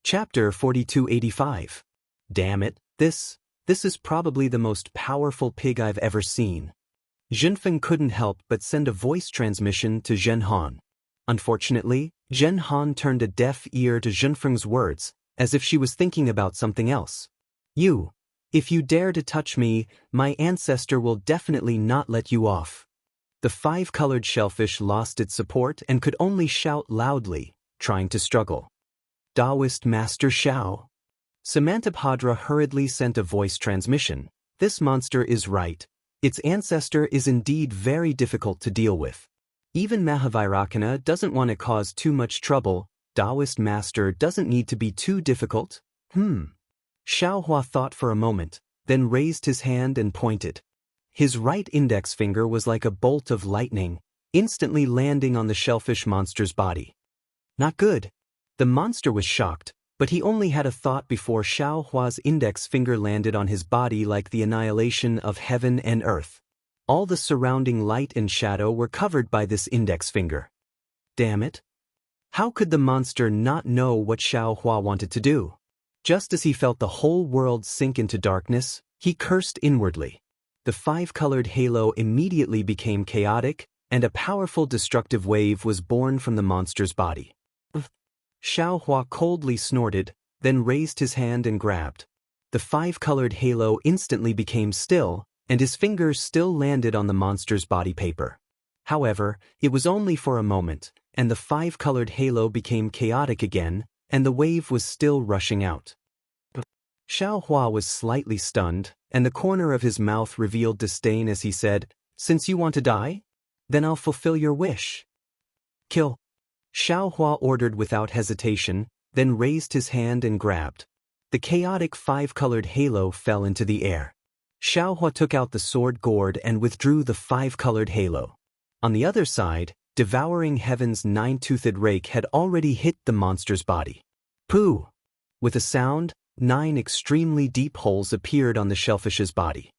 Chapter 4285. Damn it, this is probably the most powerful pig I've ever seen. Zhenfeng couldn't help but send a voice transmission to Zhen Han. Unfortunately, Zhen Han turned a deaf ear to Zhenfeng's words, as if she was thinking about something else. If you dare to touch me, my ancestor will definitely not let you off. The five-colored shellfish lost its support and could only shout loudly, trying to struggle. Taoist Master Xiao. Samantabhadra hurriedly sent a voice transmission. This monster is right. Its ancestor is indeed very difficult to deal with. Even Mahavairakana doesn't want to cause too much trouble. Taoist Master doesn't need to be too difficult. Xiaohua thought for a moment, then raised his hand and pointed. His right index finger was like a bolt of lightning, instantly landing on the shellfish monster's body. Not good. The monster was shocked, but he only had a thought before Xiaohua's index finger landed on his body like the annihilation of heaven and earth. All the surrounding light and shadow were covered by this index finger. Damn it! How could the monster not know what Xiaohua wanted to do? Just as he felt the whole world sink into darkness, he cursed inwardly. The five-colored halo immediately became chaotic, and a powerful destructive wave was born from the monster's body. Xiaohua coldly snorted, then raised his hand and grabbed. The five-colored halo instantly became still, and his fingers still landed on the monster's body paper. However, it was only for a moment, and the five-colored halo became chaotic again, and the wave was still rushing out. Xiaohua was slightly stunned, and the corner of his mouth revealed disdain as he said, "Since you want to die? Then I'll fulfill your wish. Kill." Xiaohua ordered without hesitation, then raised his hand and grabbed. The chaotic five-colored halo fell into the air. Xiaohua took out the sword gourd and withdrew the five-colored halo. On the other side, devouring heaven's nine-toothed rake had already hit the monster's body. Pooh! With a sound, 9 extremely deep holes appeared on the shellfish's body.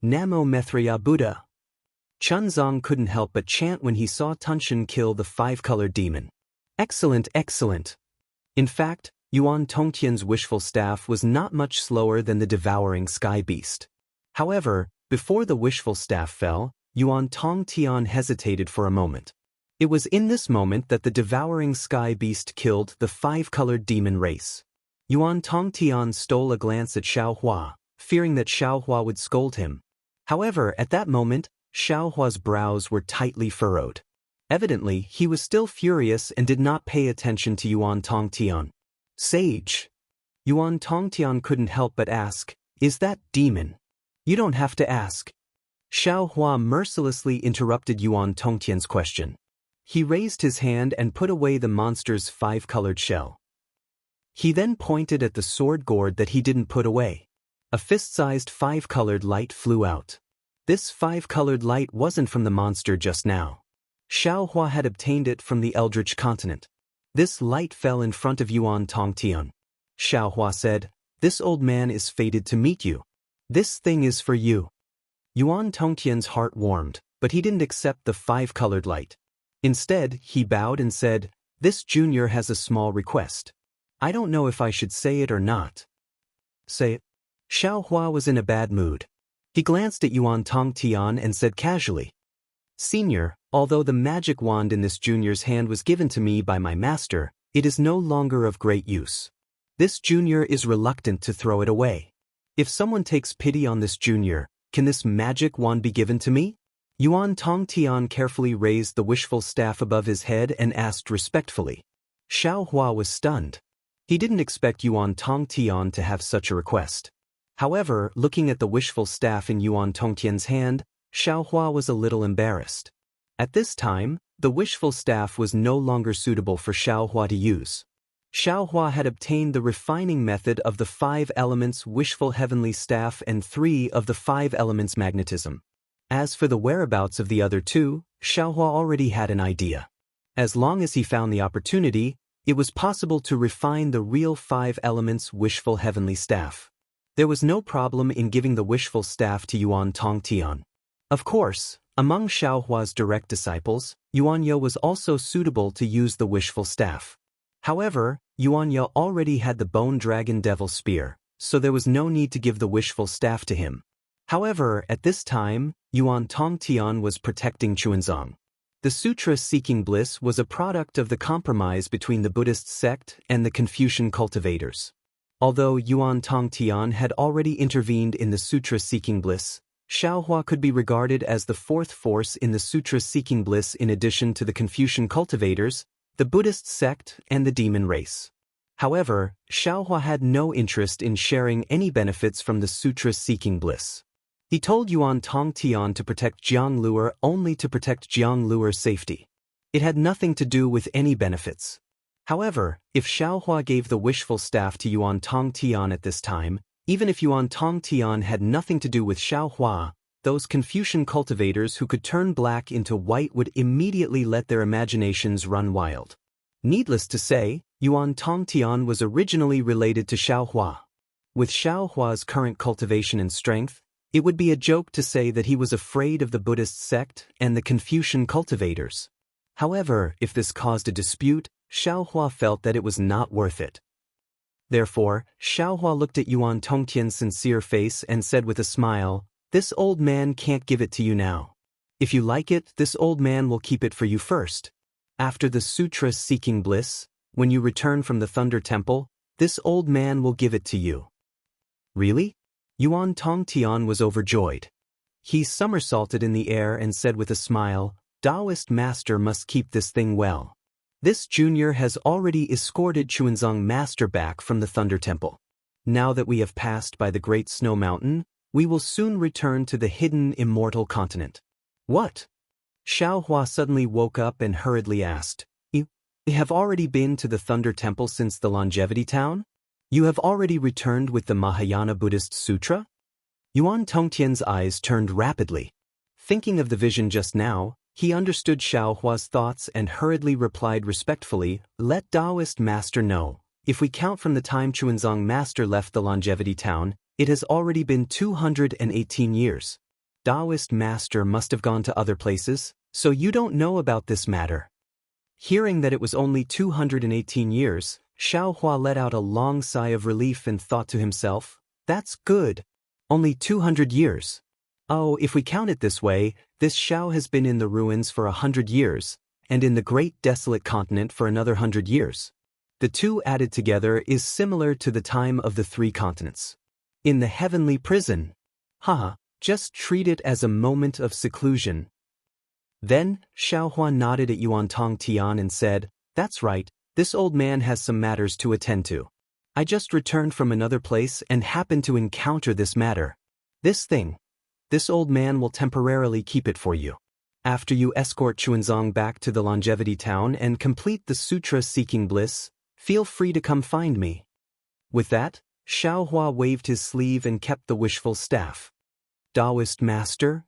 Namo Maitreya Buddha. Chunzong couldn't help but chant when he saw Tunshin kill the five-colored demon. Excellent, excellent. In fact, Yuan Tongtian's wishful staff was not much slower than the devouring sky beast. However, before the wishful staff fell, Yuan Tongtian hesitated for a moment. It was in this moment that the devouring sky beast killed the five-colored demon race. Yuan Tongtian stole a glance at Xiaohua, fearing that Xiaohua would scold him. However, at that moment, Xiaohua's brows were tightly furrowed. Evidently, he was still furious and did not pay attention to Yuan Tongtian. Sage. Yuan Tongtian couldn't help but ask, "Is that demon?" "You don't have to ask." Xiaohua mercilessly interrupted Yuan Tongtian's question. He raised his hand and put away the monster's five-colored shell. He then pointed at the sword gourd that he didn't put away. A fist-sized five-colored light flew out. This five-colored light wasn't from the monster just now. Xiaohua had obtained it from the Eldritch continent. This light fell in front of Yuan Tongtian. Xiaohua said, "This old man is fated to meet you. This thing is for you." Yuan Tongtian's heart warmed, but he didn't accept the five-colored light. Instead, he bowed and said, "This junior has a small request. I don't know if I should say it or not." "Say it." Xiaohua was in a bad mood. He glanced at Yuan Tongtian and said casually, "Senior, although the magic wand in this junior's hand was given to me by my master, it is no longer of great use. This junior is reluctant to throw it away. If someone takes pity on this junior, can this magic wand be given to me?" Yuan Tongtian carefully raised the wishful staff above his head and asked respectfully. Xiaohua was stunned. He didn't expect Yuan Tongtian to have such a request. However, looking at the wishful staff in Yuan Tongtian's hand, Xiaohua was a little embarrassed. At this time, the wishful staff was no longer suitable for Xiaohua to use. Xiaohua had obtained the refining method of the 5 elements wishful heavenly staff and 3 of the 5 elements magnetism. As for the whereabouts of the other 2, Xiaohua already had an idea. As long as he found the opportunity, it was possible to refine the real 5 elements wishful heavenly staff. There was no problem in giving the wishful staff to Yuan Tongtian. Of course, among Xiaohua's direct disciples, Yuan Yo was also suitable to use the wishful staff. However, Yuan Ya already had the Bone Dragon Devil Spear, so there was no need to give the wishful staff to him. However, at this time, Yuan Tongtian was protecting Chuanzong. The sutra seeking bliss was a product of the compromise between the Buddhist sect and the Confucian cultivators. Although Yuan Tongtian had already intervened in the sutra seeking bliss, Xiaohua could be regarded as the fourth force in the sutra seeking bliss in addition to the Confucian cultivators, the Buddhist sect, and the demon race. However, Xiaohua had no interest in sharing any benefits from the sutra seeking bliss. He told Yuan Tongtian to protect Jiang Luer only to protect Jiang Luer's safety. It had nothing to do with any benefits. However, if Xiaohua gave the wishful staff to Yuan Tongtian at this time, even if Yuan Tongtian had nothing to do with Xiaohua, those Confucian cultivators who could turn black into white would immediately let their imaginations run wild. Needless to say, Yuan Tongtian was originally related to Xiaohua. With Xiaohua's current cultivation and strength, it would be a joke to say that he was afraid of the Buddhist sect and the Confucian cultivators. However, if this caused a dispute, Xiaohua felt that it was not worth it. Therefore, Xiaohua looked at Yuan Tongtian's sincere face and said with a smile, "This old man can't give it to you now. If you like it, this old man will keep it for you first. After the sutra seeking bliss, when you return from the Thunder Temple, this old man will give it to you." Really? Yuan Tongtian was overjoyed. He somersaulted in the air and said with a smile, "Taoist master must keep this thing well. This junior has already escorted Chuanzong master back from the Thunder Temple. Now that we have passed by the Great Snow Mountain, we will soon return to the hidden immortal continent." "What?" Xiaohua suddenly woke up and hurriedly asked. You have already been to the Thunder Temple since the Longevity Town? You have already returned with the Mahayana Buddhist Sutra?" Yuan Tongtian's eyes turned rapidly. Thinking of the vision just now, he understood Xiaohua's thoughts and hurriedly replied respectfully, "Let Taoist master know. If we count from the time Chuanzong master left the Longevity Town, it has already been 218 years. Taoist master must have gone to other places, so you don't know about this matter." Hearing that it was only 218 years, Xiaohua let out a long sigh of relief and thought to himself, "That's good. Only 200 years. Oh, if we count it this way, this Xiao has been in the ruins for 100 years, and in the great desolate continent for another 100 years. The two added together is similar to the time of the 3 continents. In the heavenly prison. Haha, just treat it as a moment of seclusion." Then, Xiaohua nodded at Yuan Tongtian and said, "That's right, this old man has some matters to attend to. I just returned from another place and happened to encounter this matter. This old man will temporarily keep it for you. After you escort Chuanzong back to the Longevity Town and complete the Sutra Seeking Bliss, feel free to come find me." With that, Xiaohua waved his sleeve and kept the wishful staff. "Taoist master?"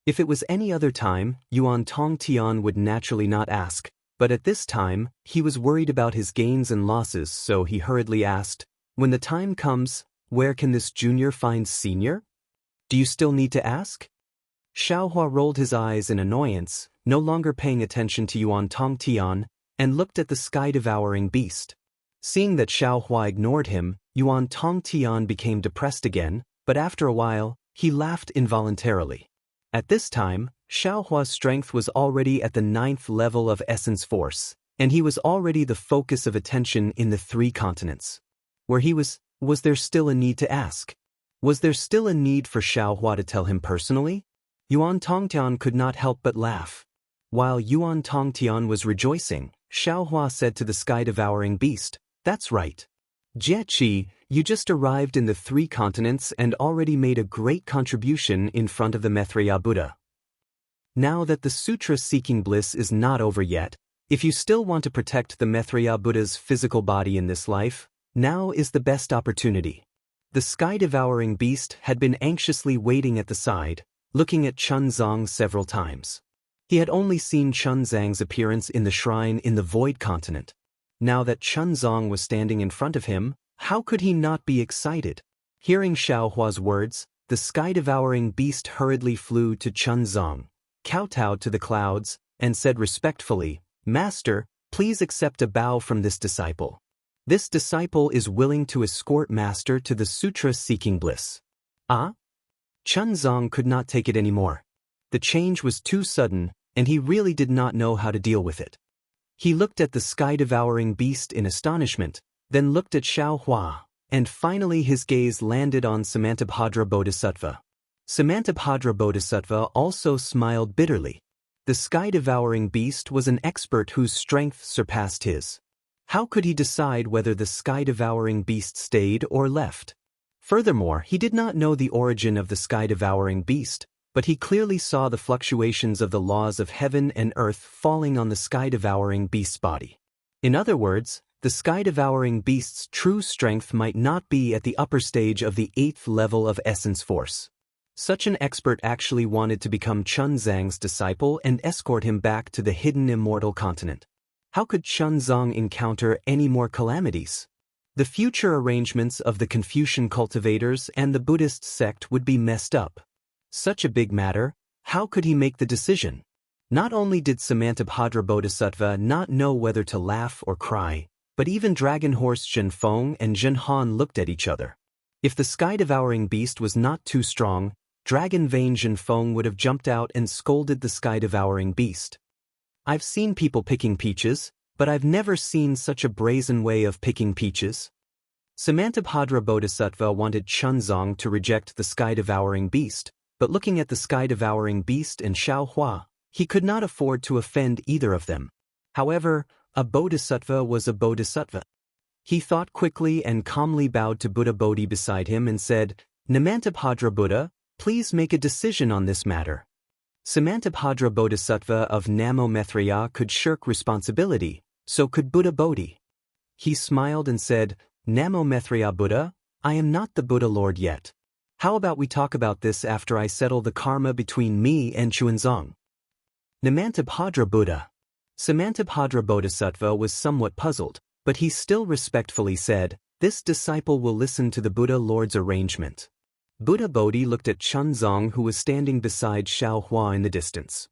If it was any other time, Yuan Tongtian would naturally not ask, but at this time, he was worried about his gains and losses, so he hurriedly asked, "When the time comes, where can this junior find senior? Do you still need to ask?" Xiaohua rolled his eyes in annoyance, no longer paying attention to Yuan Tongtian, and looked at the sky-devouring beast. Seeing that Xiaohua ignored him, Yuan Tongtian became depressed again, but after a while, he laughed involuntarily. At this time, Xiaohua's strength was already at the 9th level of essence force, and he was already the focus of attention in the 3 continents. Where he was there still a need to ask? Was there still a need for Xiaohua to tell him personally? Yuan Tongtian could not help but laugh. While Yuan Tongtian was rejoicing, Xiaohua said to the sky-devouring beast, "That's right. Jieqi, you just arrived in the 3 continents and already made a great contribution in front of the Maitreya Buddha. Now that the Sutra Seeking Bliss is not over yet, if you still want to protect the Maitreya Buddha's physical body in this life, now is the best opportunity." The sky-devouring beast had been anxiously waiting at the side, looking at Chuanzang several times. He had only seen Chuanzang's appearance in the shrine in the Void Continent. Now that Chuanzang was standing in front of him, how could he not be excited? Hearing Xiaohua's words, the sky-devouring beast hurriedly flew to Chuanzang, kowtowed to the clouds, and said respectfully, "Master, please please accept a bow from this disciple. This disciple is willing to escort Master to the sutra-seeking bliss. Ah? Chunzong could not take it anymore. The change was too sudden, and he really did not know how to deal with it. He looked at the sky-devouring beast in astonishment, then looked at Xiao Hua, and finally his gaze landed on Samantabhadra Bodhisattva. Samantabhadra Bodhisattva also smiled bitterly. The sky-devouring beast was an expert whose strength surpassed his. How could he decide whether the sky-devouring beast stayed or left? Furthermore, he did not know the origin of the sky-devouring beast, but he clearly saw the fluctuations of the laws of heaven and earth falling on the sky-devouring beast's body. In other words, the sky-devouring beast's true strength might not be at the upper stage of the 8th level of essence force. Such an expert actually wanted to become Chunzang's disciple and escort him back to the hidden immortal continent. How could Chunzang encounter any more calamities? The future arrangements of the Confucian cultivators and the Buddhist sect would be messed up. Such a big matter, how could he make the decision? Not only did Samantabhadra Bodhisattva not know whether to laugh or cry, but even Dragon Horse Zhenfeng and Zhenhan looked at each other. If the sky-devouring beast was not too strong, Dragon Vein Zhenfeng would have jumped out and scolded the sky-devouring beast. I've seen people picking peaches, but I've never seen such a brazen way of picking peaches. Samantabhadra Bodhisattva wanted Chunzang to reject the sky-devouring beast, but looking at the sky-devouring beast and Xiao Hua, he could not afford to offend either of them. However, a bodhisattva was a bodhisattva. He thought quickly and calmly bowed to Buddha Bodhi beside him and said, "Namantabhadra Buddha, please make a decision on this matter." Samantabhadra Bodhisattva of Namo Maitreya could shirk responsibility, so could Buddha Bodhi. He smiled and said, "Namo Maitreya Buddha, I am not the Buddha Lord yet. How about we talk about this after I settle the karma between me and Chuanzang?" Namantabhadra Buddha. Samantabhadra Bodhisattva was somewhat puzzled, but he still respectfully said, "This disciple will listen to the Buddha Lord's arrangement." Buddha Bodhi looked at Chunzang, who was standing beside Xiao Hua in the distance.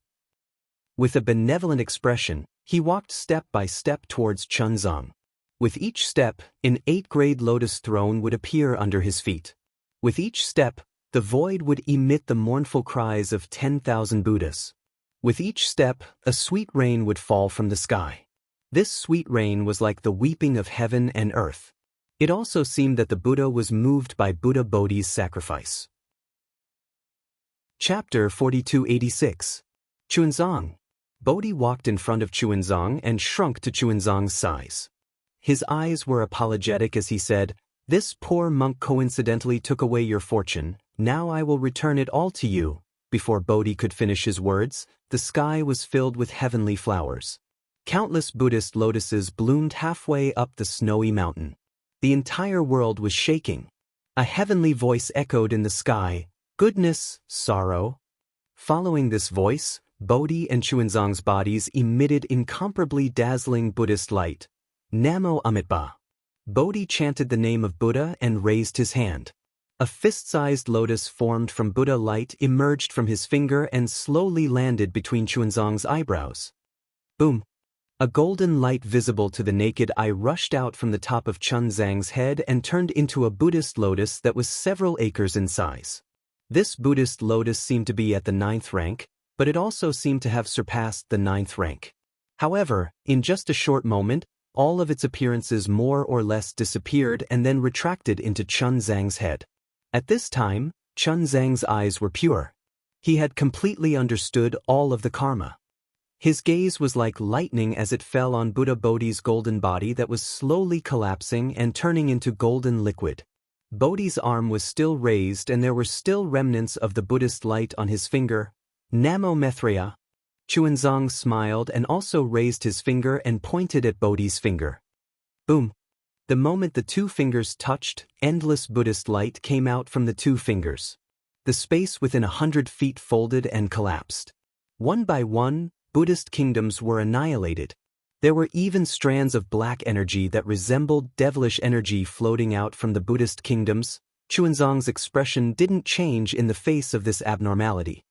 With a benevolent expression, he walked step by step towards Chunzang. With each step, an 8th-grade lotus throne would appear under his feet. With each step, the void would emit the mournful cries of 10,000 Buddhas. With each step, a sweet rain would fall from the sky. This sweet rain was like the weeping of heaven and earth. It also seemed that the Buddha was moved by Buddha Bodhi's sacrifice. Chapter 4286. Chuanzang. Bodhi walked in front of Chuanzang and shrunk to Chuanzang's size. His eyes were apologetic as he said, "This poor monk coincidentally took away your fortune, now I will return it all to you." Before Bodhi could finish his words, the sky was filled with heavenly flowers. Countless Buddhist lotuses bloomed halfway up the snowy mountain. The entire world was shaking. A heavenly voice echoed in the sky, "Goodness, sorrow." Following this voice, Bodhi and Chuanzang's bodies emitted incomparably dazzling Buddhist light. Namo Amitabha. Bodhi chanted the name of Buddha and raised his hand. A fist-sized lotus formed from Buddha light emerged from his finger and slowly landed between Chuanzang's eyebrows. Boom! A golden light visible to the naked eye rushed out from the top of Chunzang's head and turned into a Buddhist lotus that was several acres in size. This Buddhist lotus seemed to be at the 9th rank, but it also seemed to have surpassed the 9th rank. However, in just a short moment, all of its appearances more or less disappeared and then retracted into Chunzang's head. At this time, Chunzang's eyes were pure. He had completely understood all of the karma. His gaze was like lightning as it fell on Buddha Bodhi's golden body that was slowly collapsing and turning into golden liquid. Bodhi's arm was still raised and there were still remnants of the Buddhist light on his finger. Namo Maitreya. Chuanzang smiled and also raised his finger and pointed at Bodhi's finger. Boom! The moment the two fingers touched, endless Buddhist light came out from the two fingers. The space within 100 feet folded and collapsed. One by one, Buddhist kingdoms were annihilated. There were even strands of black energy that resembled devilish energy floating out from the Buddhist kingdoms. Chuanzang's expression didn't change in the face of this abnormality.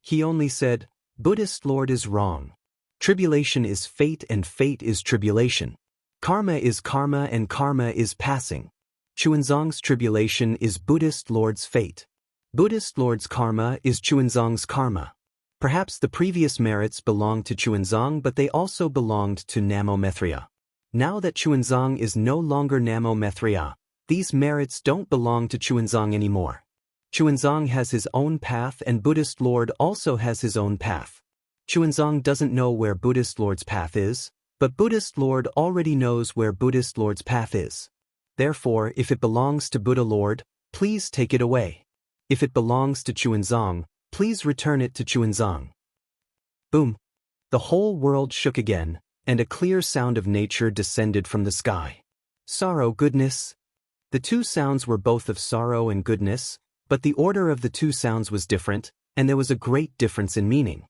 He only said, "Buddhist Lord is wrong. Tribulation is fate and fate is tribulation. Karma is karma and karma is passing. Chuanzong's tribulation is Buddhist Lord's fate. Buddhist Lord's karma is Chuanzong's karma. Perhaps the previous merits belonged to Chuanzong, but they also belonged to Namo Mithria. Now that Chuanzong is no longer Namo Mithria, these merits don't belong to Chuanzong anymore. Chuanzong has his own path and Buddhist Lord also has his own path. Chuanzong doesn't know where Buddhist Lord's path is, but Buddhist Lord already knows where Buddhist Lord's path is. Therefore, if it belongs to Buddha Lord, please take it away. If it belongs to Chuanzong, please return it to Chuanzong. Boom! The whole world shook again, and a clear sound of nature descended from the sky. Sorrow, goodness. The two sounds were both of sorrow and goodness, but the order of the two sounds was different, and there was a great difference in meaning.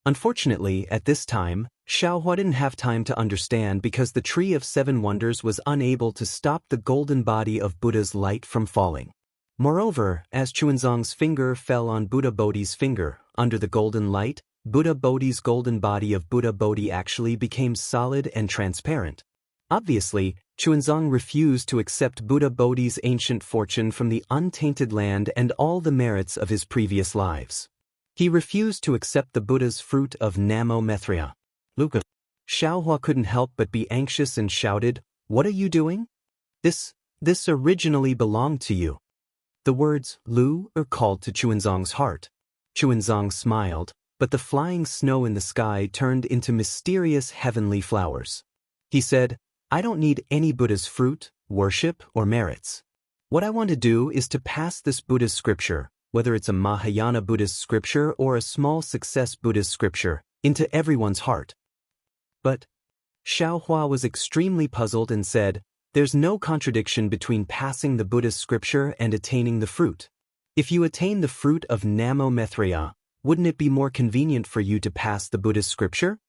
Unfortunately, at this time, Xiaohua didn't have time to understand because the Tree of Seven Wonders was unable to stop the golden body of Buddha's light from falling. Moreover, as Chuanzong's finger fell on Buddha Bodhi's finger, under the golden light, Buddha Bodhi's golden body of Buddha Bodhi actually became solid and transparent. Obviously, Chuanzong refused to accept Buddha Bodhi's ancient fortune from the untainted land and all the merits of his previous lives. He refused to accept the Buddha's fruit of Namo Mithria. Luca. Xiaohua couldn't help but be anxious and shouted, "What are you doing? This originally belonged to you." The words Lu called to Chuanzong's heart. Chuanzong smiled, but the flying snow in the sky turned into mysterious heavenly flowers. He said, "I don't need any Buddha's fruit, worship, or merits. What I want to do is to pass this Buddhist scripture, whether it's a Mahayana Buddhist scripture or a small success Buddhist scripture, into everyone's heart." But Xiaohua was extremely puzzled and said, "There's no contradiction between passing the Buddhist scripture and attaining the fruit. If you attain the fruit of Namo Mithria, wouldn't it be more convenient for you to pass the Buddhist scripture?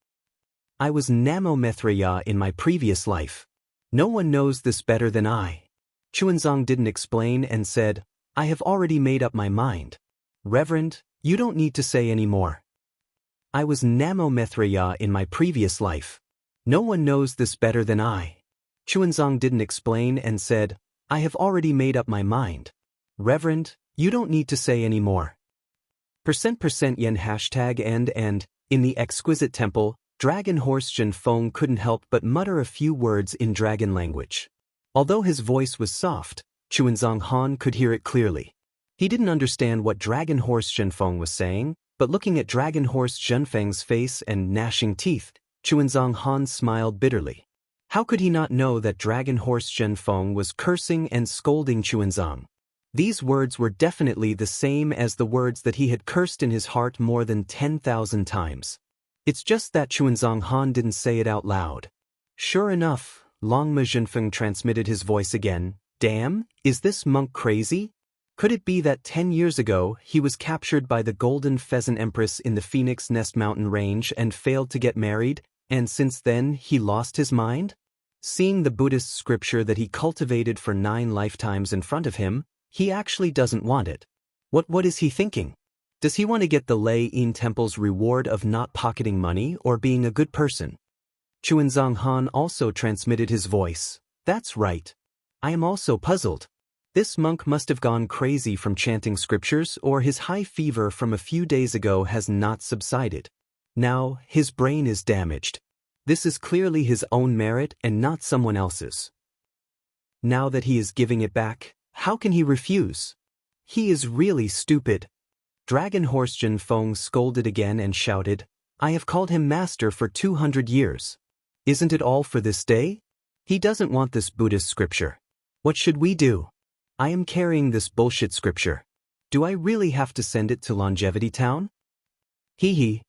I was Namo Mithria in my previous life. No one knows this better than I." Chuanzong didn't explain and said, "I have already made up my mind. Reverend, you don't need to say any more. I was Namo Mithria in my previous life. No one knows this better than I." Chuanzong didn't explain and said, "I have already made up my mind. Reverend, you don't need to say any more." %yen hashtag and in the exquisite temple, Dragon Horse Zhenfeng couldn't help but mutter a few words in dragon language. Although his voice was soft, Chuanzong Han could hear it clearly. He didn't understand what Dragon Horse Zhenfeng was saying, but looking at Dragon Horse Zhenfeng's face and gnashing teeth, Chuanzong Han smiled bitterly. How could he not know that Dragon Horse Zhenfeng was cursing and scolding Chuanzong? These words were definitely the same as the words that he had cursed in his heart more than 10,000 times. It's just that Chuanzong Han didn't say it out loud. Sure enough, Longma Zhenfeng transmitted his voice again. "Damn, is this monk crazy? Could it be that 10 years ago he was captured by the Golden Pheasant Empress in the Phoenix Nest Mountain Range and failed to get married, and since then he lost his mind? Seeing the Buddhist scripture that he cultivated for 9 lifetimes in front of him, he actually doesn't want it. What is he thinking? Does he want to get the Lei Yin Temple's reward of not pocketing money or being a good person?" Chuanzong Han also transmitted his voice. "That's right. I am also puzzled. This monk must have gone crazy from chanting scriptures, or his high fever from a few days ago has not subsided. Now, his brain is damaged. This is clearly his own merit and not someone else's. Now that he is giving it back, how can he refuse? He is really stupid." Dragon Horse Zhenfeng scolded again and shouted, "I have called him master for 200 years. Isn't it all for this day? He doesn't want this Buddhist scripture. What should we do? I am carrying this bullshit scripture. Do I really have to send it to Longevity Town?" Hee.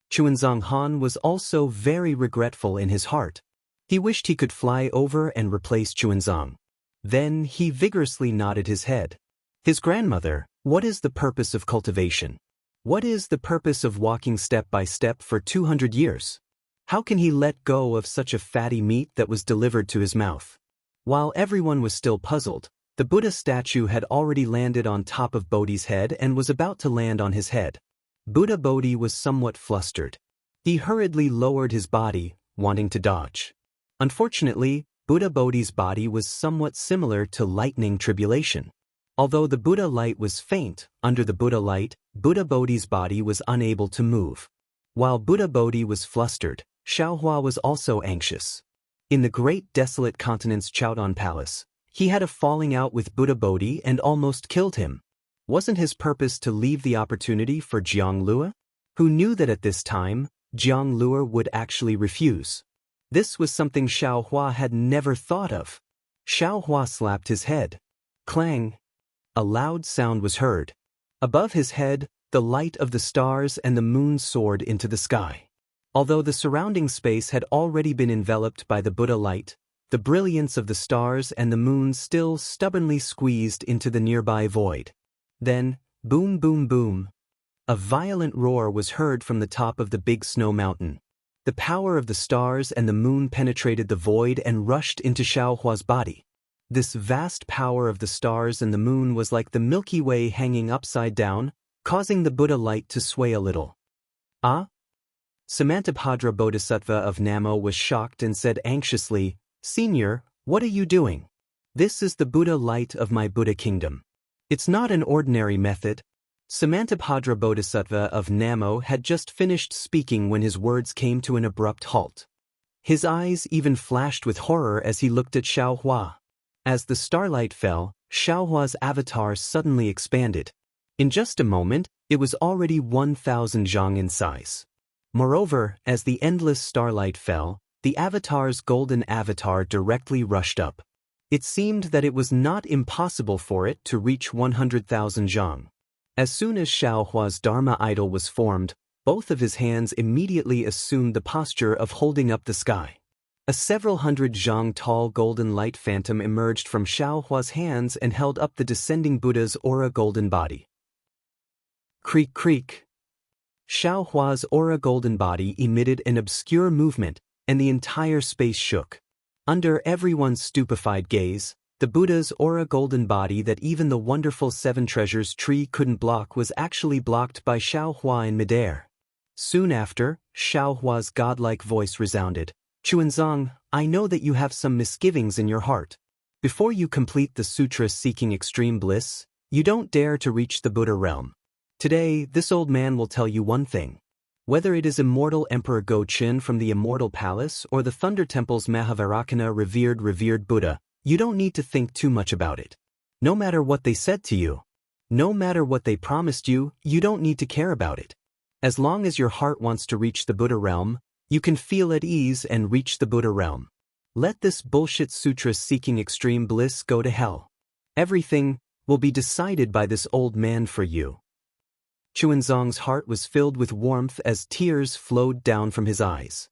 Chuanzong Han was also very regretful in his heart. He wished he could fly over and replace Chuanzong. Then he vigorously nodded his head. His grandmother, what is the purpose of cultivation? What is the purpose of walking step by step for 200 years? How can he let go of such a fatty meat that was delivered to his mouth? While everyone was still puzzled, the Buddha statue had already landed on top of Bodhi's head and was about to land on his head. Buddha Bodhi was somewhat flustered. He hurriedly lowered his body, wanting to dodge. Unfortunately, Buddha Bodhi's body was somewhat similar to lightning tribulation. Although the Buddha light was faint, under the Buddha light, Buddha Bodhi's body was unable to move. While Buddha Bodhi was flustered, Xiaohua was also anxious. In the great desolate continent's Chaodon Palace, he had a falling out with Buddha Bodhi and almost killed him. Wasn't his purpose to leave the opportunity for Jiang Lue? Who knew that at this time, Jiang Lue would actually refuse? This was something Xiaohua had never thought of. Xiaohua slapped his head. Clang! A loud sound was heard. Above his head, the light of the stars and the moon soared into the sky. Although the surrounding space had already been enveloped by the Buddha light, the brilliance of the stars and the moon still stubbornly squeezed into the nearby void. Then, boom boom boom. A violent roar was heard from the top of the big snow mountain. The power of the stars and the moon penetrated the void and rushed into Xiaohua's body. This vast power of the stars and the moon was like the Milky Way hanging upside down, causing the Buddha light to sway a little. Ah? Samantabhadra Bodhisattva of Namo was shocked and said anxiously, "Senior, what are you doing? This is the Buddha light of my Buddha kingdom. It's not an ordinary method." Samantabhadra Bodhisattva of Namo had just finished speaking when his words came to an abrupt halt. His eyes even flashed with horror as he looked at Xiaohua. As the starlight fell, Xiaohua's avatar suddenly expanded. In just a moment, it was already 1,000 zhang in size. Moreover, as the endless starlight fell, the avatar's golden avatar directly rushed up. It seemed that it was not impossible for it to reach 100,000 zhang. As soon as Xiaohua's Dharma idol was formed, both of his hands immediately assumed the posture of holding up the sky. A several hundred zhang tall golden light phantom emerged from Xiaohua's hands and held up the descending Buddha's aura golden body. Creak creak. Xiaohua's aura golden body emitted an obscure movement, and the entire space shook. Under everyone's stupefied gaze, the Buddha's aura golden body that even the wonderful Seven Treasures tree couldn't block was actually blocked by Xiaohua in midair. Soon after, Xiaohua's godlike voice resounded. "Chuanzang, I know that you have some misgivings in your heart. Before you complete the sutra seeking extreme bliss, you don't dare to reach the Buddha realm. Today, this old man will tell you one thing. Whether it is immortal Emperor Go-Chin from the Immortal Palace or the Thunder Temple's Mahavarakana revered Buddha, you don't need to think too much about it. No matter what they said to you, no matter what they promised you, you don't need to care about it. As long as your heart wants to reach the Buddha realm, you can feel at ease and reach the Buddha realm. Let this bullshit sutra seeking extreme bliss go to hell. Everything will be decided by this old man for you." Chuanzang's heart was filled with warmth as tears flowed down from his eyes.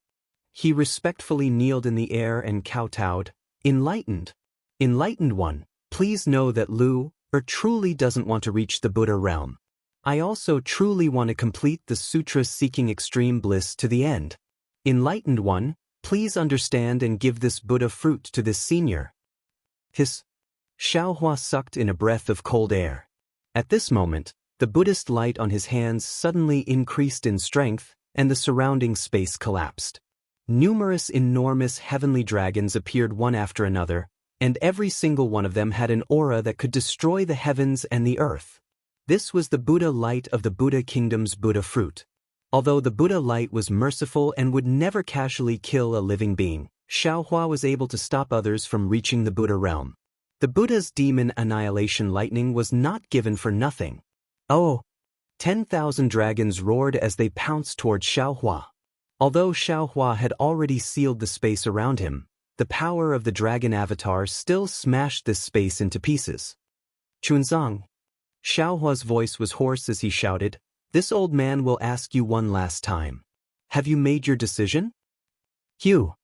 He respectfully kneeled in the air and kowtowed, "Enlightened one, please know that Lu truly doesn't want to reach the Buddha realm. I also truly want to complete the sutra seeking extreme bliss to the end. Enlightened one, please understand and give this Buddha fruit to this senior." Hiss. Xiaohua sucked in a breath of cold air. At this moment, the Buddhist light on his hands suddenly increased in strength, and the surrounding space collapsed. Numerous enormous heavenly dragons appeared one after another, and every single one of them had an aura that could destroy the heavens and the earth. This was the Buddha light of the Buddha kingdom's Buddha fruit. Although the Buddha light was merciful and would never casually kill a living being, Xiaohua was able to stop others from reaching the Buddha realm. The Buddha's demon annihilation lightning was not given for nothing. Oh! 10,000 dragons roared as they pounced toward Xiaohua. Although Xiaohua had already sealed the space around him, the power of the dragon avatar still smashed this space into pieces. "Chuanzang." Xiaohua's voice was hoarse as he shouted, "This old man will ask you one last time. Have you made your decision?" "Hugh."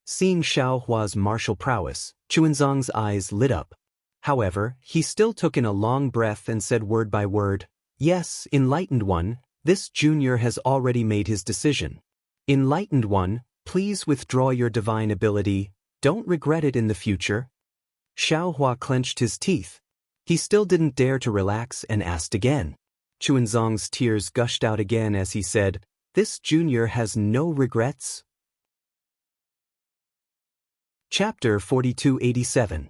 Seeing Xiaohua's martial prowess, Chuanzang's eyes lit up. However, he still took in a long breath and said word by word, "Yes, enlightened one, this junior has already made his decision. Enlightened one, please withdraw your divine ability, don't regret it in the future." Xiaohua clenched his teeth. He still didn't dare to relax and asked again. Chuanzang's tears gushed out again as he said, This junior has no regrets? Chapter 4287.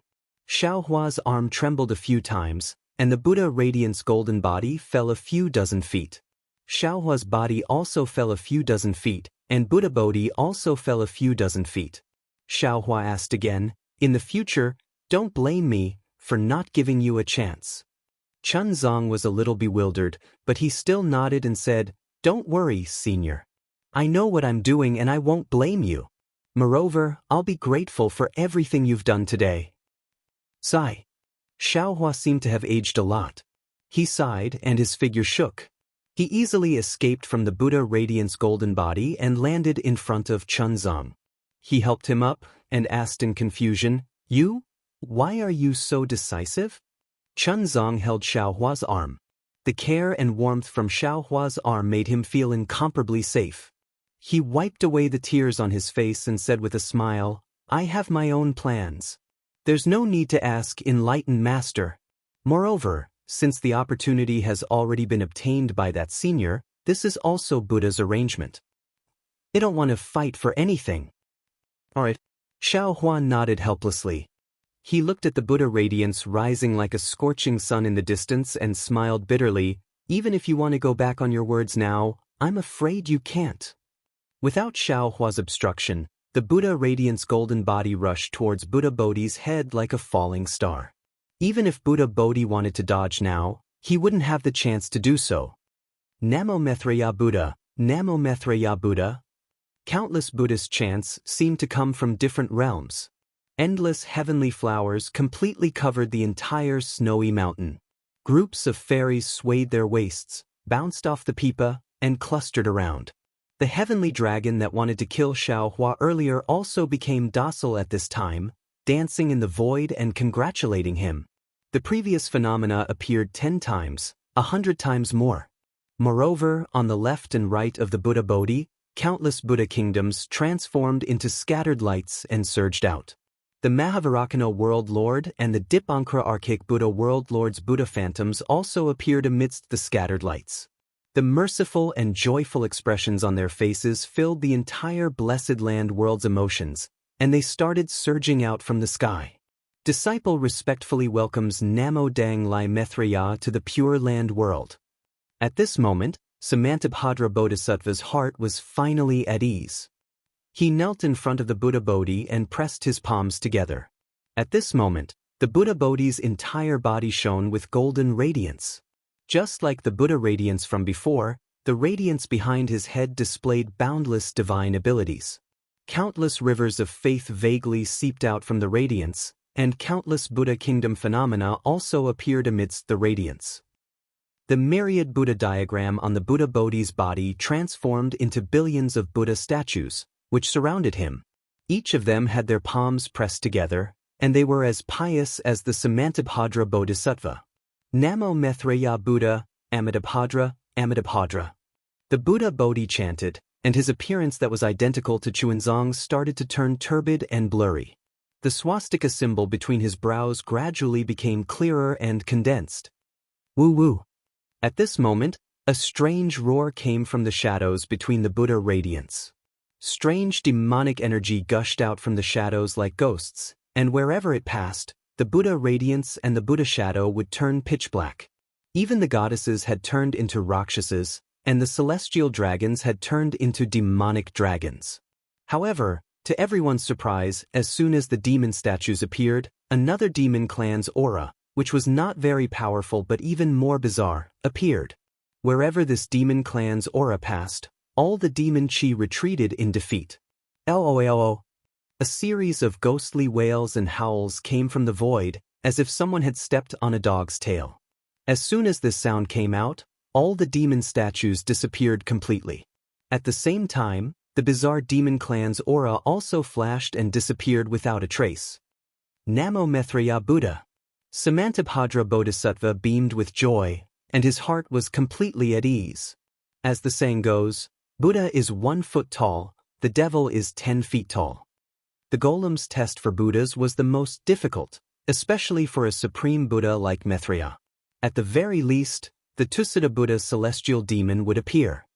Xiaohua's arm trembled a few times, and the Buddha Radiance golden body fell a few dozen feet. Xiaohua's body also fell a few dozen feet, and Buddha Bodhi also fell a few dozen feet. Xiaohua asked again, "In the future, don't blame me for not giving you a chance." Chunzong was a little bewildered, but he still nodded and said, "Don't worry, senior. I know what I'm doing and I won't blame you. Moreover, I'll be grateful for everything you've done today." Sigh. Xiaohua seemed to have aged a lot. He sighed and his figure shook. He easily escaped from the Buddha Radiance golden body and landed in front of Chunzong. He helped him up and asked in confusion, "You? Why are you so decisive?" Chunzong held Xiaohua's arm. The care and warmth from Xiaohua's arm made him feel incomparably safe. He wiped away the tears on his face and said with a smile, "I have my own plans. There's no need to ask, enlightened master. Moreover, since the opportunity has already been obtained by that senior, this is also Buddha's arrangement. I don't want to fight for anything." "Alright." Xiaohua nodded helplessly. He looked at the Buddha radiance rising like a scorching sun in the distance and smiled bitterly. "Even if you want to go back on your words now, I'm afraid you can't." Without Xiaohua's obstruction, the Buddha Radiance golden body rushed towards Buddha Bodhi's head like a falling star. Even if Buddha Bodhi wanted to dodge now, he wouldn't have the chance to do so. Namo Maitreya Buddha, Namo Maitreya Buddha. Countless Buddhist chants seemed to come from different realms. Endless heavenly flowers completely covered the entire snowy mountain. Groups of fairies swayed their waists, bounced off the pipa, and clustered around. The heavenly dragon that wanted to kill Xiaohua earlier also became docile at this time, dancing in the void and congratulating him. The previous phenomena appeared 10 times, 100 times more. Moreover, on the left and right of the Buddha Bodhi, countless Buddha kingdoms transformed into scattered lights and surged out. The Mahavairakana World Lord and the Dipankara Archaic Buddha World Lord's Buddha phantoms also appeared amidst the scattered lights. The merciful and joyful expressions on their faces filled the entire Blessed Land world's emotions, and they started surging out from the sky. Disciple respectfully welcomes Namo Dang Lai Maitreya to the Pure Land world. At this moment, Samantabhadra Bodhisattva's heart was finally at ease. He knelt in front of the Buddha Bodhi and pressed his palms together. At this moment, the Buddha Bodhi's entire body shone with golden radiance. Just like the Buddha radiance from before, the radiance behind his head displayed boundless divine abilities. Countless rivers of faith vaguely seeped out from the radiance, and countless Buddha kingdom phenomena also appeared amidst the radiance. The myriad Buddha diagram on the Buddha Bodhi's body transformed into billions of Buddha statues, which surrounded him. Each of them had their palms pressed together, and they were as pious as the Samantabhadra Bodhisattva. Namo Maitreya Buddha, Amitabhadra, Amitabhadra. The Buddha Bodhi chanted, and his appearance that was identical to Chuanzong's started to turn turbid and blurry. The swastika symbol between his brows gradually became clearer and condensed. Woo-woo. At this moment, a strange roar came from the shadows between the Buddha radiance. Strange demonic energy gushed out from the shadows like ghosts, and wherever it passed, the Buddha radiance and the Buddha shadow would turn pitch black. Even the goddesses had turned into Rakshasas, and the celestial dragons had turned into demonic dragons. However, to everyone's surprise, as soon as the demon statues appeared, another demon clan's aura, which was not very powerful but even more bizarre, appeared. Wherever this demon clan's aura passed, all the demon chi retreated in defeat. LOLO. A series of ghostly wails and howls came from the void, as if someone had stepped on a dog's tail. As soon as this sound came out, all the demon statues disappeared completely. At the same time, the bizarre demon clan's aura also flashed and disappeared without a trace. Namo Maitreya Buddha. Samantabhadra Bodhisattva beamed with joy, and his heart was completely at ease. As the saying goes, Buddha is 1 foot tall, the devil is 10 feet tall. The golem's test for Buddhas was the most difficult, especially for a supreme Buddha like Maitreya. At the very least, the Tusita Buddha celestial demon would appear.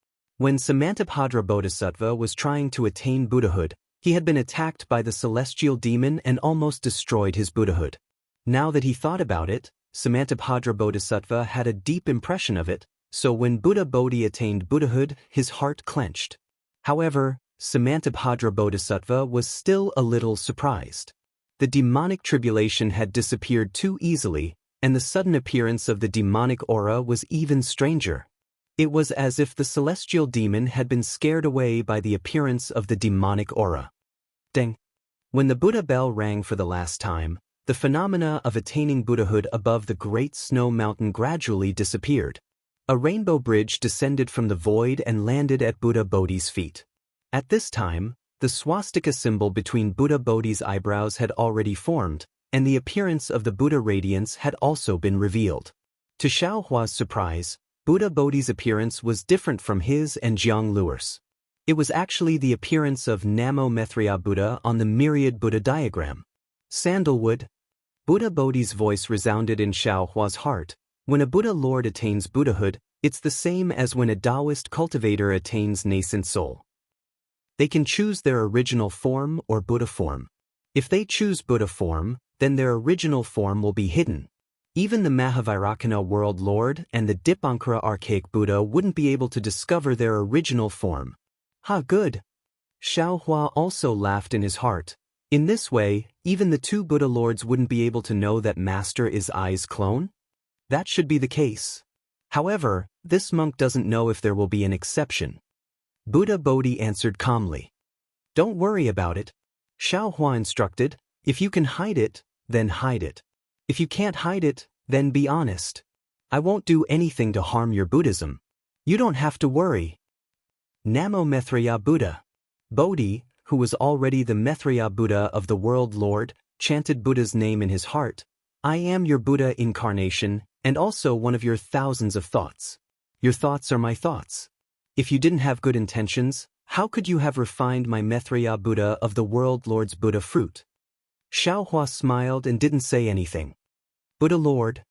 When Samantabhadra Bodhisattva was trying to attain Buddhahood, he had been attacked by the celestial demon and almost destroyed his Buddhahood. Now that he thought about it, Samantabhadra Bodhisattva had a deep impression of it, so when Buddha Bodhi attained Buddhahood, his heart clenched. However, Samantabhadra Bodhisattva was still a little surprised. The demonic tribulation had disappeared too easily, and the sudden appearance of the demonic aura was even stranger. It was as if the celestial demon had been scared away by the appearance of the demonic aura. Deng. When the Buddha bell rang for the last time, the phenomena of attaining Buddhahood above the great snow mountain gradually disappeared. A rainbow bridge descended from the void and landed at Buddha Bodhi's feet. At this time, the swastika symbol between Buddha Bodhi's eyebrows had already formed, and the appearance of the Buddha radiance had also been revealed. To Xiaohua's surprise, Buddha Bodhi's appearance was different from his and Jiang Luer's. It was actually the appearance of Namo Maitreya Buddha on the myriad Buddha diagram. Sandalwood. Buddha Bodhi's voice resounded in Xiaohua's heart. When a Buddha Lord attains Buddhahood, it's the same as when a Taoist cultivator attains nascent soul. They can choose their original form or Buddha form. If they choose Buddha form, then their original form will be hidden. Even the Mahavairakana World Lord and the Dipankara Archaic Buddha wouldn't be able to discover their original form. Ha, good. Xiaohua also laughed in his heart. In this way, even the two Buddha Lords wouldn't be able to know that Master is Ai's clone? That should be the case. However, this monk doesn't know if there will be an exception. Buddha Bodhi answered calmly. Don't worry about it. Xiaohua instructed, if you can hide it, then hide it. If you can't hide it, then be honest. I won't do anything to harm your Buddhism. You don't have to worry. Namo Maitreya Buddha. Bodhi, who was already the Maitreya Buddha of the World Lord, chanted Buddha's name in his heart. I am your Buddha incarnation, and also one of your thousands of thoughts. Your thoughts are my thoughts. If you didn't have good intentions, how could you have refined my Maitreya Buddha of the World Lord's Buddha fruit? Xiaohua smiled and didn't say anything. Buddha Lord.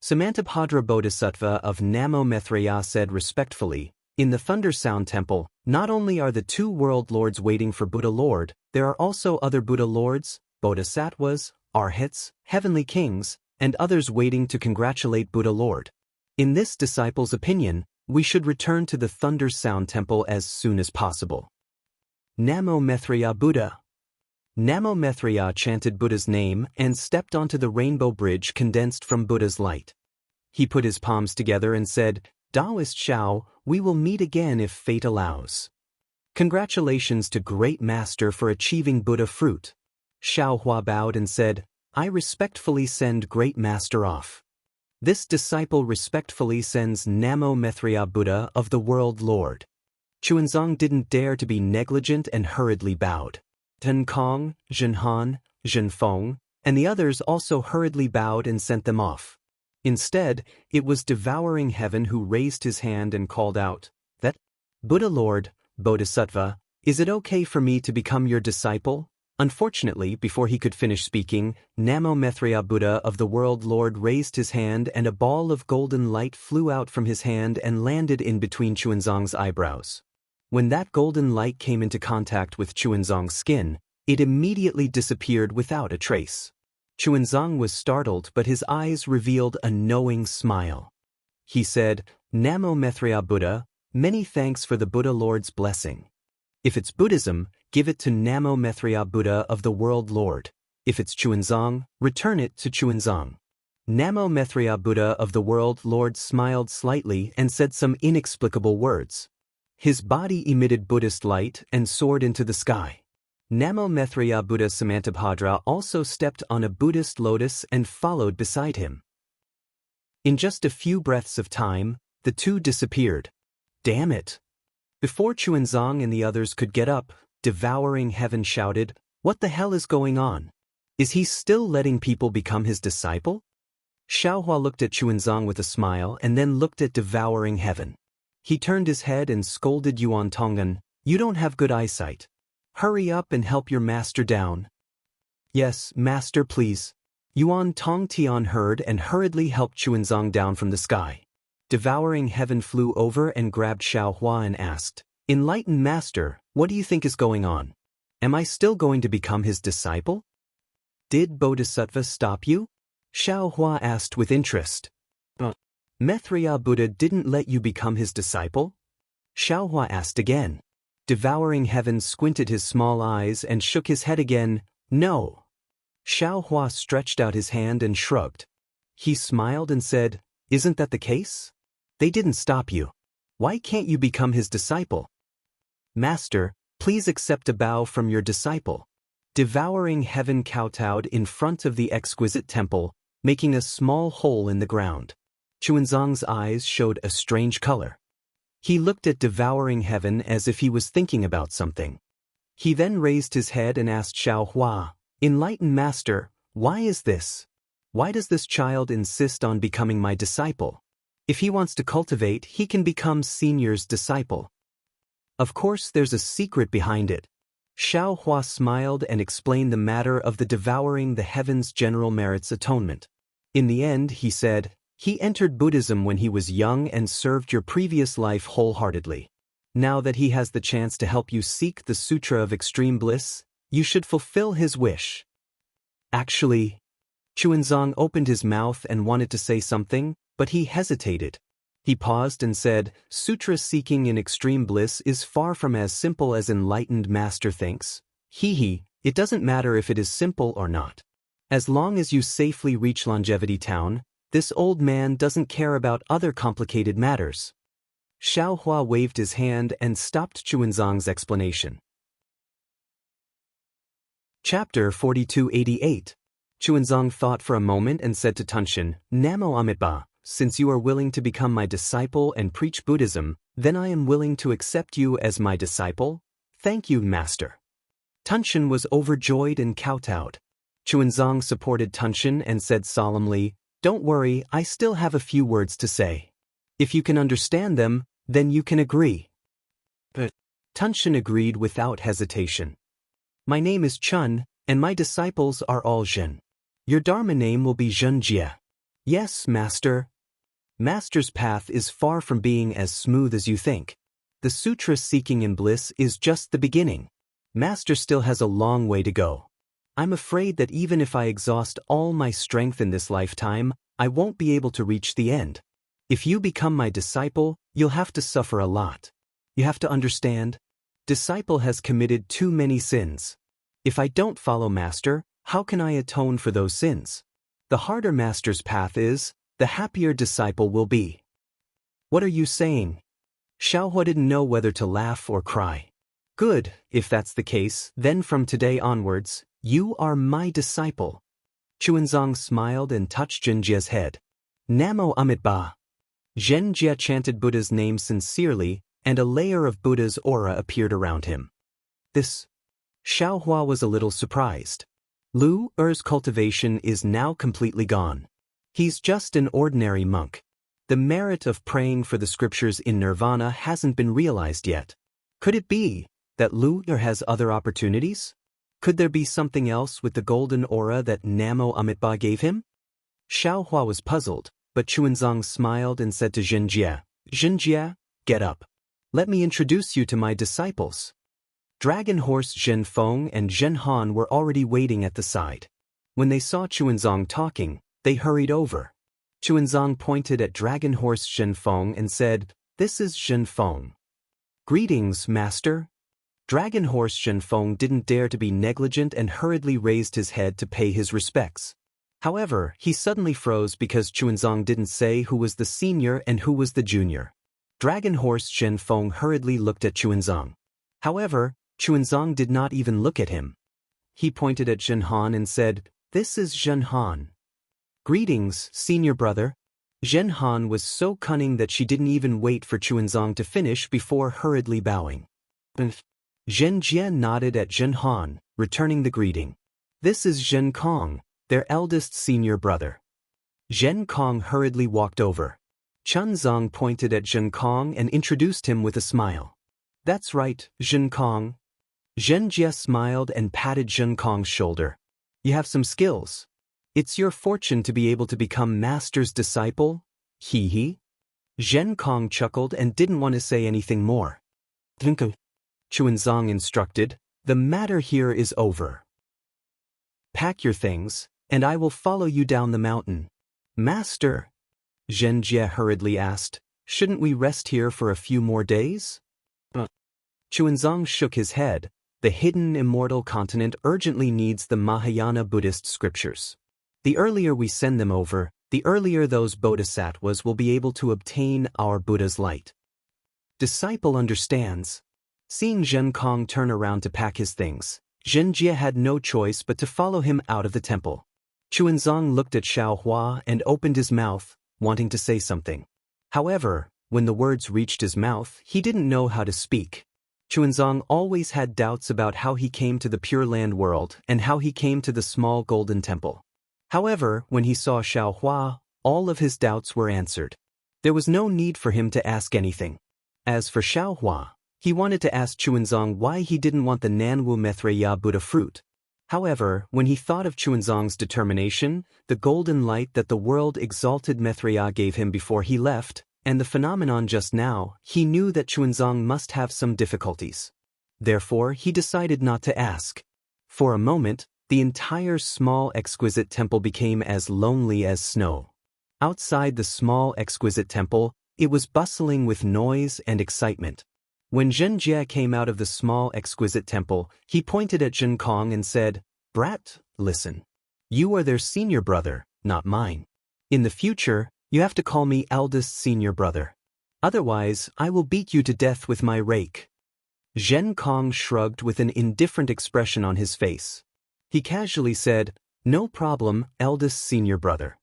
Samantabhadra Bodhisattva of Namo Maitreya said respectfully, in the Thunder Sound Temple, not only are the two World Lords waiting for Buddha Lord, there are also other Buddha Lords, Bodhisattvas, Arhats, Heavenly Kings, and others waiting to congratulate Buddha Lord. In this disciple's opinion, we should return to the Thunder Sound Temple as soon as possible. Namo Maitreya Buddha. Namo Maitreya chanted Buddha's name and stepped onto the rainbow bridge condensed from Buddha's light. He put his palms together and said, Taoist Xiao, we will meet again if fate allows. Congratulations to Great Master for achieving Buddha fruit. Xiaohua bowed and said, I respectfully send Great Master off. This disciple respectfully sends Namo Maitreya Buddha of the World Lord. Chuanzang didn't dare to be negligent and hurriedly bowed. Ten Kong, Zhen Han, Zhen Feng, and the others also hurriedly bowed and sent them off. Instead, it was Devouring Heaven who raised his hand and called out, that, Buddha Lord, Bodhisattva, is it okay for me to become your disciple? Unfortunately, before he could finish speaking, Namo Maitreya Buddha of the World Lord raised his hand and a ball of golden light flew out from his hand and landed in between Chuanzang's eyebrows. When that golden light came into contact with Chuanzang's skin, it immediately disappeared without a trace. Chuanzang was startled, but his eyes revealed a knowing smile. He said, Namo Maitreya Buddha, many thanks for the Buddha Lord's blessing. If it's Buddhism, give it to Namo Maitreya Buddha of the World Lord. If it's Chuanzang, return it to Chuanzang. Namo Maitreya Buddha of the World Lord smiled slightly and said some inexplicable words. His body emitted Buddhist light and soared into the sky. Namo Maitreya Buddha Samantabhadra also stepped on a Buddhist lotus and followed beside him. In just a few breaths of time, the two disappeared. Damn it! Before Chuanzang and the others could get up, Devouring Heaven shouted, What the hell is going on? Is he still letting people become his disciple? Xiaohua looked at Chuanzang with a smile and then looked at Devouring Heaven. He turned his head and scolded Yuan Tongan, You don't have good eyesight. Hurry up and help your master down. Yes, master, please. Yuan Tongtian heard and hurriedly helped Chuanzang down from the sky. Devouring Heaven flew over and grabbed Xiao Hua and asked, "Enlightened Master, what do you think is going on? Am I still going to become his disciple?" "Did Bodhisattva stop you?" Xiao Hua asked with interest. "Maitreya Buddha didn't let you become his disciple?" Xiao Hua asked again. Devouring Heaven squinted his small eyes and shook his head again. "No." Xiao Hua stretched out his hand and shrugged. He smiled and said, "Isn't that the case? They didn't stop you. Why can't you become his disciple?" "Master, please accept a bow from your disciple." Devouring Heaven kowtowed in front of the exquisite temple, making a small hole in the ground. Chuanzang's eyes showed a strange color. He looked at Devouring Heaven as if he was thinking about something. He then raised his head and asked Xiao Hua, "Enlightened Master, why is this? Why does this child insist on becoming my disciple? If he wants to cultivate, he can become Senior's disciple." "Of course there's a secret behind it." Xiao Hua smiled and explained the matter of the Devouring the Heavens General Merits Atonement. "In the end," he said, "he entered Buddhism when he was young and served your previous life wholeheartedly. Now that he has the chance to help you seek the Sutra of Extreme Bliss, you should fulfill his wish." "Actually..." Chuanzang opened his mouth and wanted to say something, but he hesitated. He paused and said, "Sutra seeking in extreme bliss is far from as simple as Enlightened Master thinks. It doesn't matter if it is simple or not. As long as you safely reach Longevity Town, this old man doesn't care about other complicated matters." Xiao Hua waved his hand and stopped Chuanzang's explanation. Chapter 4288. Chuanzang thought for a moment and said to Tunshin, "Namo Amitabha, since you are willing to become my disciple and preach Buddhism, then I am willing to accept you as my disciple. Thank you, Master." Tunshin was overjoyed and kowtowed. Chuanzang supported Tunshin and said solemnly, "Don't worry, I still have a few words to say. If you can understand them, then you can agree." But Tunshin agreed without hesitation. "My name is Chun, and my disciples are all Zhen. Your Dharma name will be Zhenjie." "Yes, Master." "Master's path is far from being as smooth as you think. The sutra seeking in bliss is just the beginning. Master still has a long way to go. I'm afraid that even if I exhaust all my strength in this lifetime, I won't be able to reach the end. If you become my disciple, you'll have to suffer a lot. You have to understand, disciple has committed too many sins. If I don't follow Master, how can I atone for those sins? The harder Master's path is, the happier disciple will be." "What are you saying?" Xiao Hua didn't know whether to laugh or cry. "Good, if that's the case, then from today onwards, you are my disciple." Chuanzang smiled and touched Zhenjie's head. "Namo Amitabha." Zhenjie chanted Buddha's name sincerely, and a layer of Buddha's aura appeared around him. This. Xiao Hua was a little surprised. Lu Er's cultivation is now completely gone. He's just an ordinary monk. The merit of praying for the scriptures in nirvana hasn't been realized yet. Could it be that Lu Er has other opportunities? Could there be something else with the golden aura that Namo Amitabha gave him? Xiao Hua was puzzled, but Chuanzang smiled and said to Zhenjie, "Zhenjie, get up. Let me introduce you to my disciples." Dragon Horse Zhen Feng and Zhen Han were already waiting at the side. When they saw Chuanzang talking, they hurried over. Chuanzang pointed at Dragon Horse Zhen Feng and said, "This is Zhen Feng." "Greetings, Master." Dragon Horse Zhen Feng didn't dare to be negligent and hurriedly raised his head to pay his respects. However, he suddenly froze because Chuanzang didn't say who was the senior and who was the junior. Dragon Horse Zhen Feng hurriedly looked at Chuanzang. However, Chuanzang did not even look at him. He pointed at Zhen Han and said, "This is Zhen Han." "Greetings, senior brother." Zhen Han was so cunning that she didn't even wait for Chuanzang to finish before hurriedly bowing. Zhen Jie nodded at Zhen Han, returning the greeting. "This is Zhen Kong, their eldest senior brother." Zhen Kong hurriedly walked over. Chuanzang pointed at Zhen Kong and introduced him with a smile. "That's right, Zhen Kong." Zhen Jie smiled and patted Zhen Kong's shoulder. "You have some skills. It's your fortune to be able to become Master's disciple. Hee hee." Zhen Kong chuckled and didn't want to say anything more. Twinkle. Chuanzong instructed, the matter here is over. Pack your things, and I will follow you down the mountain. Master, Zhen Jie hurriedly asked, shouldn't we rest here for a few more days? Chuanzong shook his head. The hidden immortal continent urgently needs the Mahayana Buddhist scriptures. The earlier we send them over, the earlier those bodhisattvas will be able to obtain our Buddha's light. Disciple understands. Seeing Zhen Kong turn around to pack his things, Zhen Jie had no choice but to follow him out of the temple. Chuanzong looked at Xiao Hua and opened his mouth, wanting to say something. However, when the words reached his mouth, he didn't know how to speak. Chuanzong always had doubts about how he came to the Pure Land world and how he came to the small golden temple. However, when he saw Xiao Hua, all of his doubts were answered. There was no need for him to ask anything. As for Xiao Hua, he wanted to ask Chuanzong why he didn't want the Nanwu Maitreya Buddha fruit. However, when he thought of Chuanzong's determination, the golden light that the world-exalted Maitreya gave him before he left, and the phenomenon just now, he knew that Chuanzong must have some difficulties. Therefore, he decided not to ask. For a moment, the entire small exquisite temple became as lonely as snow. Outside the small exquisite temple, it was bustling with noise and excitement. When Zhen Jie came out of the small exquisite temple, he pointed at Zhen Kong and said, Brat, listen. You are their senior brother, not mine. In the future, you have to call me eldest senior brother. Otherwise, I will beat you to death with my rake. Zhen Kong shrugged with an indifferent expression on his face. He casually said, no problem, eldest senior brother.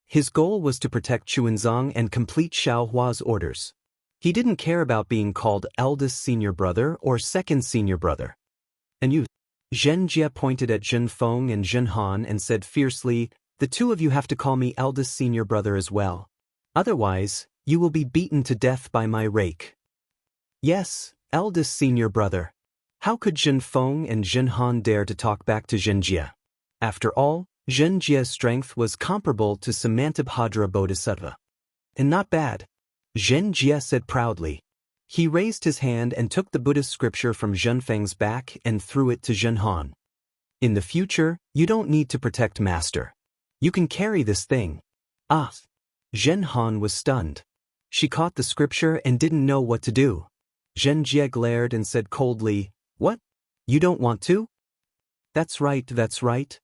His goal was to protect Chuanzong and complete Xiao Hua's orders. He didn't care about being called eldest senior brother or second senior brother. And you? Zhen Jie pointed at Zhen Feng and Zhen Han and said fiercely, the two of you have to call me eldest senior brother as well. Otherwise, you will be beaten to death by my rake. Yes, eldest senior brother. How could Zhen Feng and Zhen Han dare to talk back to Zhen Jie? After all, Zhen Jie's strength was comparable to Samantabhadra Bodhisattva. And not bad. Zhen Jie said proudly. He raised his hand and took the Buddhist scripture from Zhen Feng's back and threw it to Zhen Han. In the future, you don't need to protect Master. You can carry this thing. Ah! Zhen Han was stunned. She caught the scripture and didn't know what to do. Zhen Jie glared and said coldly, What? You don't want to? That's right, that's right.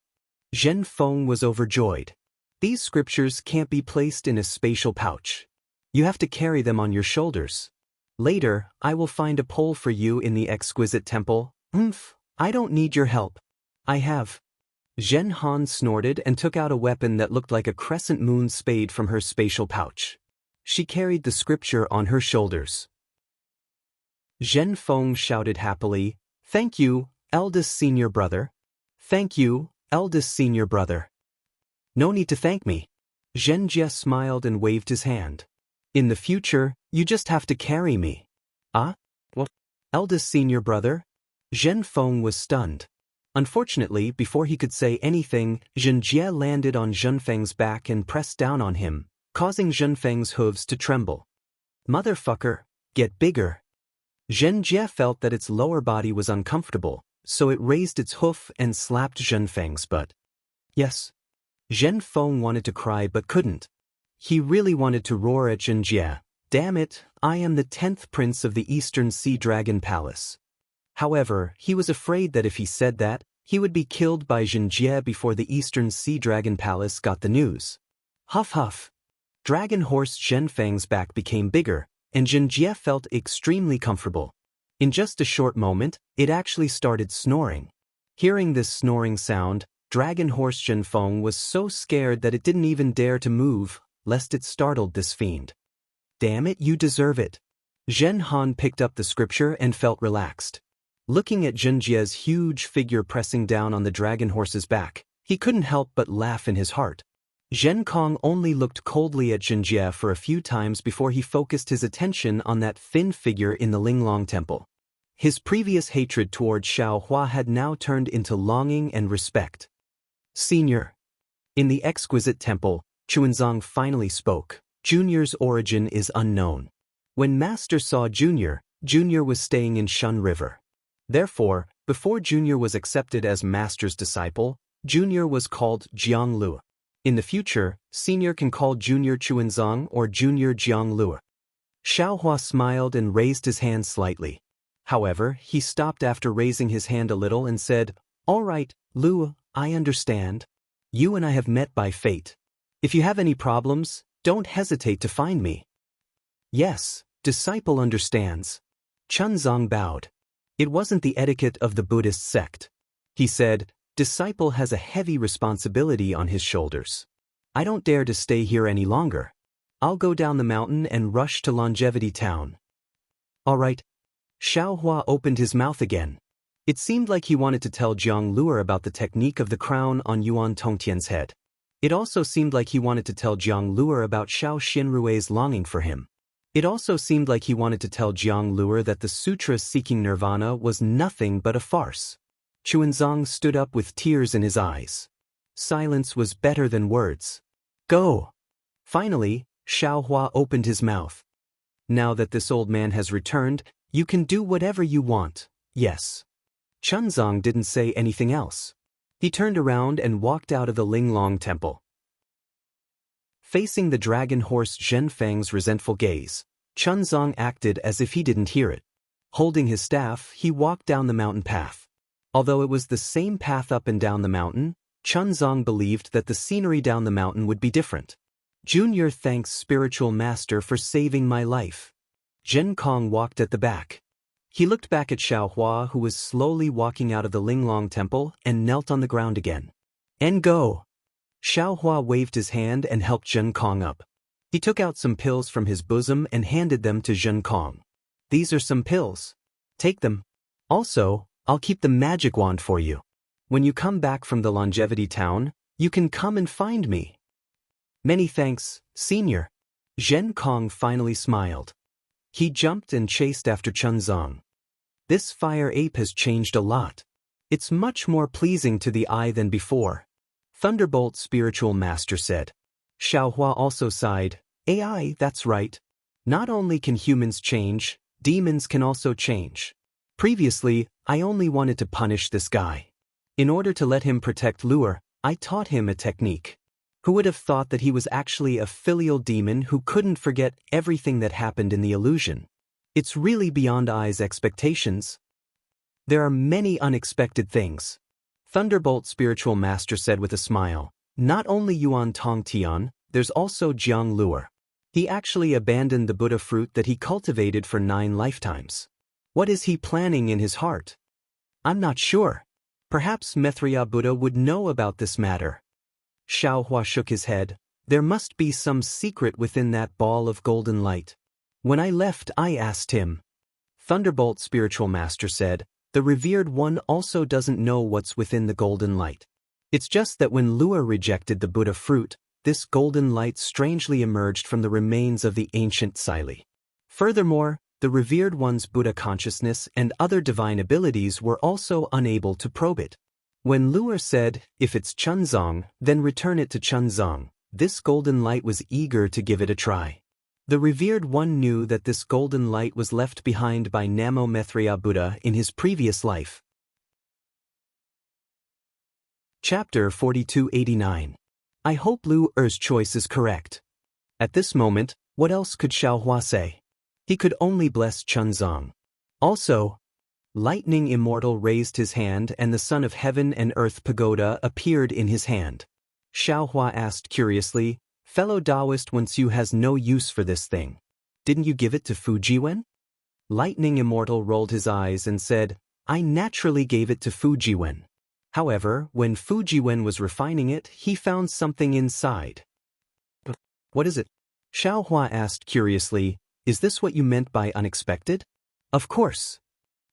Zhen Feng was overjoyed. These scriptures can't be placed in a spatial pouch. You have to carry them on your shoulders. Later, I will find a pole for you in the exquisite temple. I don't need your help. I have. Zhen Han snorted and took out a weapon that looked like a crescent moon spade from her spatial pouch. She carried the scripture on her shoulders. Zhen Feng shouted happily, Thank you, eldest senior brother. Thank you, eldest senior brother. No need to thank me. Zhen Jie smiled and waved his hand. In the future, you just have to carry me. Ah? What? Eldest senior brother? Zhen Feng was stunned. Unfortunately, before he could say anything, Zhen Jie landed on Zhen Feng's back and pressed down on him, causing Zhen Feng's hooves to tremble. Motherfucker, get bigger. Zhen Jie felt that its lower body was uncomfortable, so it raised its hoof and slapped Zhen Feng's butt. Yes. Zhen Feng wanted to cry but couldn't. He really wanted to roar at Zhen Jie, Damn it, I am the 10th prince of the Eastern Sea Dragon Palace. However, he was afraid that if he said that, he would be killed by Zhen Jie before the Eastern Sea Dragon Palace got the news. Huff huff. Dragon Horse Zhen Feng's back became bigger, and Zhen Jie felt extremely comfortable. In just a short moment, it actually started snoring. Hearing this snoring sound, Dragon Horse Zhen Feng was so scared that it didn't even dare to move, lest it startled this fiend. Damn it, you deserve it. Zhen Han picked up the scripture and felt relaxed. Looking at Zhen Jie's huge figure pressing down on the dragon horse's back, he couldn't help but laugh in his heart. Zhen Kong only looked coldly at Zhen Jie for a few times before he focused his attention on that thin figure in the Linglong Temple. His previous hatred toward Xiao Hua had now turned into longing and respect. Senior. In the exquisite temple, Chuanzong finally spoke. Junior's origin is unknown. When Master saw Junior, Junior was staying in Shun River. Therefore, before Junior was accepted as Master's disciple, Junior was called Jiang Lu. In the future, Senior can call Junior Chuanzong or Junior Jiang Lu. Xiaohua smiled and raised his hand slightly. However, he stopped after raising his hand a little and said, "All right, Lu, I understand. You and I have met by fate. If you have any problems, don't hesitate to find me." "Yes, disciple understands." Chunzong bowed. It wasn't the etiquette of the Buddhist sect. He said, "Disciple has a heavy responsibility on his shoulders. I don't dare to stay here any longer. I'll go down the mountain and rush to Longevity Town." "All right." Xiaohua opened his mouth again. It seemed like he wanted to tell Jiang Luer about the technique of the crown on Yuan Tongtian's head. It also seemed like he wanted to tell Jiang Luer about Xiao Xinrui's longing for him. It also seemed like he wanted to tell Jiang Luer that the sutra seeking nirvana was nothing but a farce. Chuanzong stood up with tears in his eyes. Silence was better than words. "Go." Finally, Xiaohua opened his mouth. "Now that this old man has returned, you can do whatever you want, yes." Chunzong didn't say anything else. He turned around and walked out of the Linglong Temple. Facing the dragon horse Zhenfeng's resentful gaze, Chunzong acted as if he didn't hear it. Holding his staff, he walked down the mountain path. Although it was the same path up and down the mountain, Chunzong believed that the scenery down the mountain would be different. "Junior thanks spiritual master for saving my life." Zhen Kong walked at the back. He looked back at Xiaohua, who was slowly walking out of the Linglong Temple, and knelt on the ground again. "And go." Xiaohua waved his hand and helped Zhen Kong up. He took out some pills from his bosom and handed them to Zhen Kong. "These are some pills. Take them. Also, I'll keep the magic wand for you. When you come back from the Longevity Town, you can come and find me." "Many thanks, Senior." Zhen Kong finally smiled. He jumped and chased after Chunzong. This fire ape has changed a lot. It's much more pleasing to the eye than before. Thunderbolt Spiritual Master said. Xiaohua also sighed. "AI, that's right. Not only can humans change, demons can also change. Previously, I only wanted to punish this guy. In order to let him protect Luer, I taught him a technique. Who would have thought that he was actually a filial demon who couldn't forget everything that happened in the illusion? It's really beyond I's expectations. There are many unexpected things." Thunderbolt Spiritual Master said with a smile. "Not only Yuan Tongtian, there's also Jiang Luer. He actually abandoned the Buddha fruit that he cultivated for 9 lifetimes. What is he planning in his heart? I'm not sure. Perhaps Maitreya Buddha would know about this matter." Xiaohua shook his head. "There must be some secret within that ball of golden light. When I left, I asked him." Thunderbolt Spiritual Master said, "The revered one also doesn't know what's within the golden light. It's just that when Luer rejected the Buddha fruit, this golden light strangely emerged from the remains of the ancient Sili. Furthermore, the revered one's Buddha consciousness and other divine abilities were also unable to probe it. When Luer said, 'If it's Chunzong, then return it to Chunzong,' this golden light was eager to give it a try. The revered one knew that this golden light was left behind by Namo Maitreya Buddha in his previous life." Chapter 4289. I hope Lu Er's choice is correct. At this moment, what else could Xiaohua say? He could only bless Chunzong. Also, Lightning Immortal raised his hand and the Son of Heaven and Earth Pagoda appeared in his hand. Xiaohua asked curiously, "Fellow Taoist, once you has no use for this thing. Didn't you give it to Fujiwen?" Lightning Immortal rolled his eyes and said, "I naturally gave it to Fujiwen. However, when Fujiwen was refining it, he found something inside." "What is it?" Xiaohua asked curiously, "Is this what you meant by unexpected?" "Of course."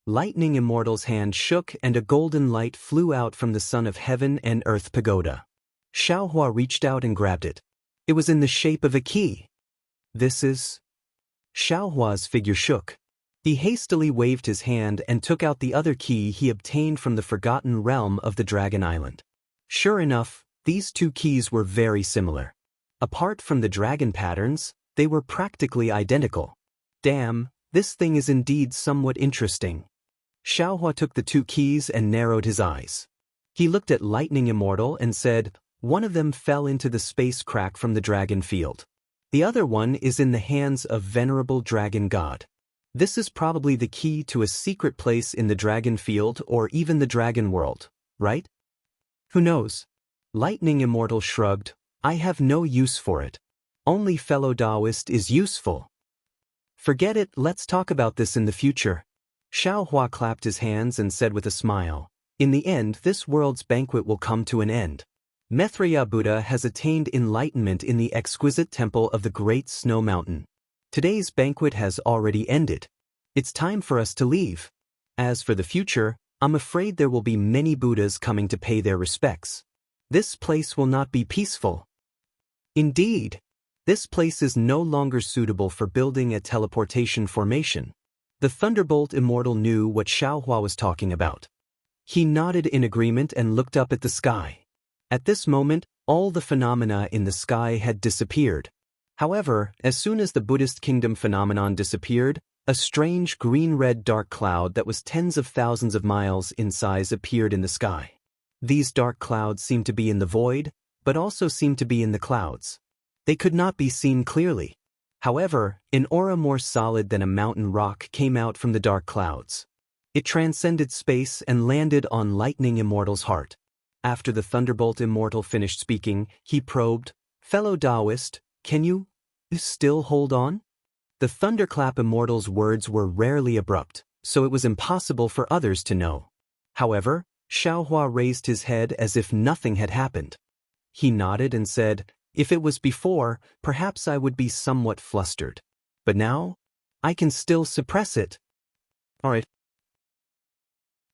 Lightning Immortal's hand shook and a golden light flew out from the Son of Heaven and Earth Pagoda. Xiaohua reached out and grabbed it. It was in the shape of a key. "This is..." Xiaohua's figure shook. He hastily waved his hand and took out the other key he obtained from the forgotten realm of the Dragon Island. Sure enough, these 2 keys were very similar. Apart from the dragon patterns, They were practically identical. Damn, this thing is indeed somewhat interesting. Xiaohua took the two keys and narrowed his eyes. He looked at Lightning Immortal and said, one of them fell into the space crack from the dragon field. The other one is in the hands of venerable dragon god. This is probably the key to a secret place in the dragon field or even the dragon world, right? Who knows? Lightning Immortal shrugged, I have no use for it. Only fellow Taoist is useful. Forget it, let's talk about this in the future. Xiaohua clapped his hands and said with a smile, in the end this world's banquet will come to an end. Maitreya Buddha has attained enlightenment in the exquisite temple of the Great Snow Mountain. Today's banquet has already ended. It's time for us to leave. As for the future, I'm afraid there will be many Buddhas coming to pay their respects. This place will not be peaceful. Indeed, this place is no longer suitable for building a teleportation formation. The Thunderbolt Immortal knew what Xiaohua was talking about. He nodded in agreement and looked up at the sky. At this moment, all the phenomena in the sky had disappeared. However, as soon as the Buddhist kingdom phenomenon disappeared, a strange green-red dark cloud that was tens of thousands of miles in size appeared in the sky. These dark clouds seemed to be in the void, but also seemed to be in the clouds. They could not be seen clearly. However, an aura more solid than a mountain rock came out from the dark clouds. It transcended space and landed on Lightning Immortal's heart. After the Thunderbolt Immortal finished speaking, he probed, fellow Taoist, can you still hold on? The Thunderclap Immortal's words were rarely abrupt, so it was impossible for others to know. However, Xiaohua raised his head as if nothing had happened. He nodded and said, if it was before, perhaps I would be somewhat flustered. But now, I can still suppress it. Alright.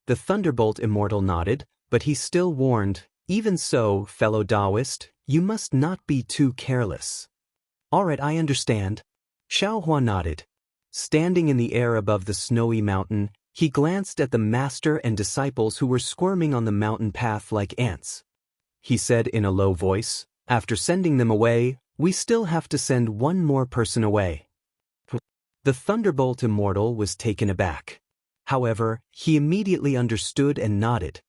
The Thunderbolt Immortal nodded, but he still warned, even so, fellow Taoist, you must not be too careless. Alright, I understand. Xiaohua nodded. Standing in the air above the snowy mountain, he glanced at the master and disciples who were squirming on the mountain path like ants. He said in a low voice, after sending them away, we still have to send one more person away. The Thunderbolt Immortal was taken aback. However, he immediately understood and nodded.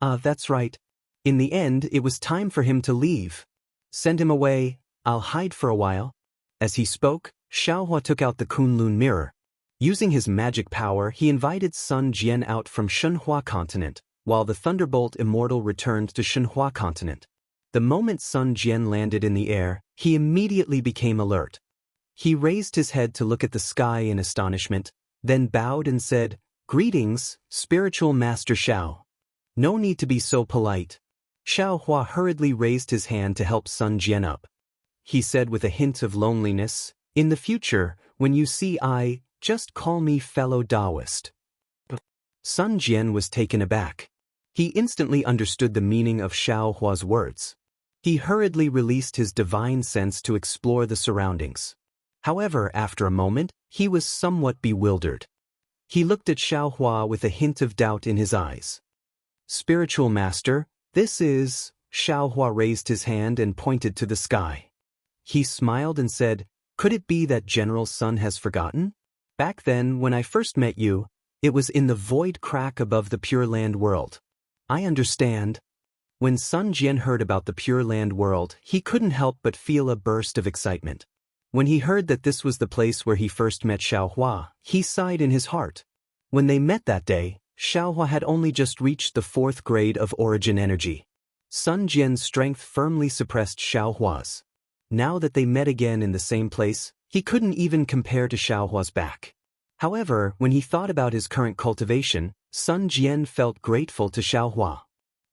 That's right. In the end, it was time for him to leave. Send him away, I'll hide for a while. As he spoke, Xiaohua took out the Kunlun mirror. Using his magic power, he invited Sun Jian out from Shenhua continent, while the Thunderbolt Immortal returned to Shenhua continent. The moment Sun Jian landed in the air, he immediately became alert. He raised his head to look at the sky in astonishment, then bowed and said, greetings, spiritual master Xiao. No need to be so polite. Xiaohua hurriedly raised his hand to help Sun Jian up. He said with a hint of loneliness, in the future, when you see I, just call me fellow Taoist. Sun Jian was taken aback. He instantly understood the meaning of Xiaohua's words. He hurriedly released his divine sense to explore the surroundings. However, after a moment, he was somewhat bewildered. He looked at Xiaohua with a hint of doubt in his eyes. Spiritual master, this is... Xiaohua raised his hand and pointed to the sky. He smiled and said, could it be that General Sun has forgotten? Back then, when I first met you, it was in the void crack above the Pure Land world. I understand. When Sun Jian heard about the Pure Land world, he couldn't help but feel a burst of excitement. When he heard that this was the place where he first met Xiaohua, he sighed in his heart. When they met that day, Xiaohua had only just reached the 4th grade of origin energy. Sun Jian's strength firmly suppressed Xiaohua's. Now that they met again in the same place, he couldn't even compare to Xiaohua's back. However, when he thought about his current cultivation, Sun Jian felt grateful to Xiaohua.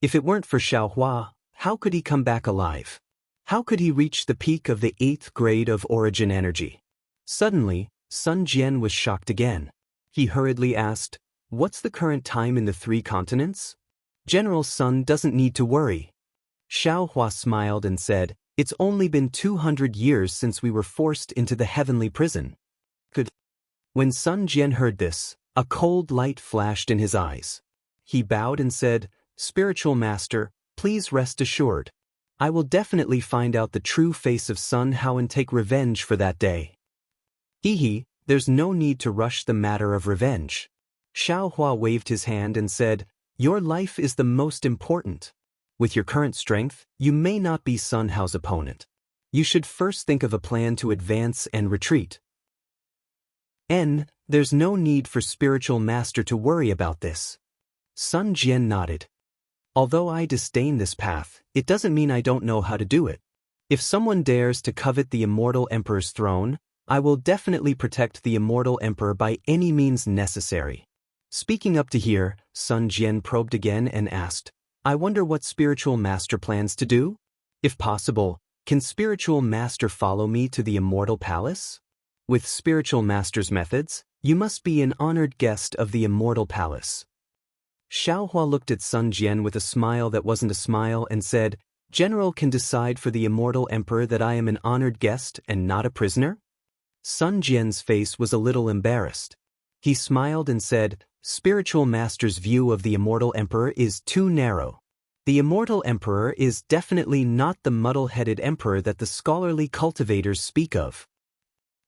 If it weren't for Xiaohua, how could he come back alive? How could he reach the peak of the 8th grade of origin energy? Suddenly, Sun Jian was shocked again. He hurriedly asked, what's the current time in the 3 continents? General Sun doesn't need to worry. Xiaohua smiled and said, it's only been 200 years since we were forced into the heavenly prison. When Sun Jian heard this, a cold light flashed in his eyes. He bowed and said, spiritual master, please rest assured. I will definitely find out the true face of Sun Hao and take revenge for that day. Hee, there's no need to rush the matter of revenge. Xiao Hua waved his hand and said, your life is the most important. With your current strength, you may not be Sun Hao's opponent. You should first think of a plan to advance and retreat. There's no need for spiritual master to worry about this. Sun Jian nodded. Although I disdain this path, it doesn't mean I don't know how to do it. If someone dares to covet the immortal emperor's throne, I will definitely protect the immortal emperor by any means necessary. Speaking up to here, Sun Jian probed again and asked, I wonder what spiritual master plans to do? If possible, can spiritual master follow me to the immortal palace? With spiritual master's methods, you must be an honored guest of the immortal palace. Xiao Hua looked at Sun Jian with a smile that wasn't a smile and said, General can decide for the immortal emperor that I am an honored guest and not a prisoner? Sun Jian's face was a little embarrassed. He smiled and said, Spiritual master's view of the immortal emperor is too narrow. The immortal emperor is definitely not the muddle-headed emperor that the scholarly cultivators speak of.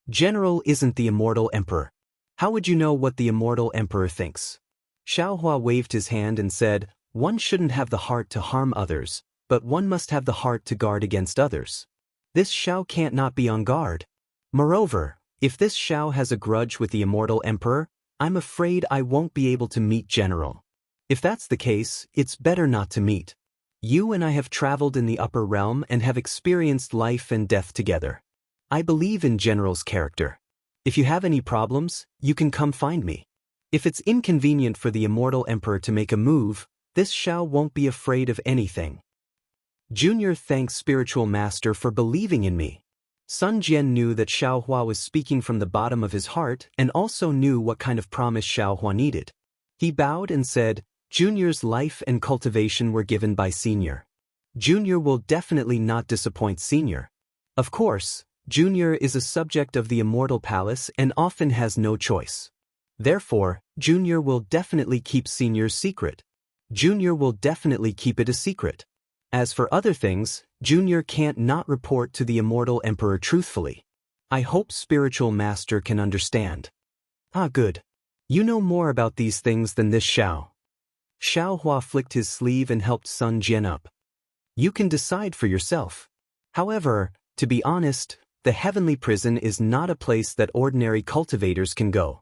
General isn't the immortal emperor. How would you know what the immortal emperor thinks? Xiao Hua waved his hand and said, one shouldn't have the heart to harm others, but one must have the heart to guard against others. This Xiao can't not be on guard. Moreover, if this Xiao has a grudge with the immortal emperor, I'm afraid I won't be able to meet General. If that's the case, it's better not to meet. You and I have traveled in the upper realm and have experienced life and death together. I believe in General's character. If you have any problems, you can come find me. If it's inconvenient for the immortal emperor to make a move, this Xiao won't be afraid of anything. Junior thanks spiritual master for believing in me. Sun Jian knew that Xiao Hua was speaking from the bottom of his heart and also knew what kind of promise Xiao Hua needed. He bowed and said, Junior's life and cultivation were given by Senior. Junior will definitely not disappoint Senior. Of course, Junior is a subject of the immortal palace and often has no choice. Therefore, Junior will definitely keep Senior's secret. Junior will definitely keep it a secret. As for other things, Junior can't not report to the immortal emperor truthfully. I hope spiritual master can understand. Ah, good. You know more about these things than this Xiao. Xiao Hua flicked his sleeve and helped Sun Jian up. You can decide for yourself. However, to be honest, the heavenly prison is not a place that ordinary cultivators can go.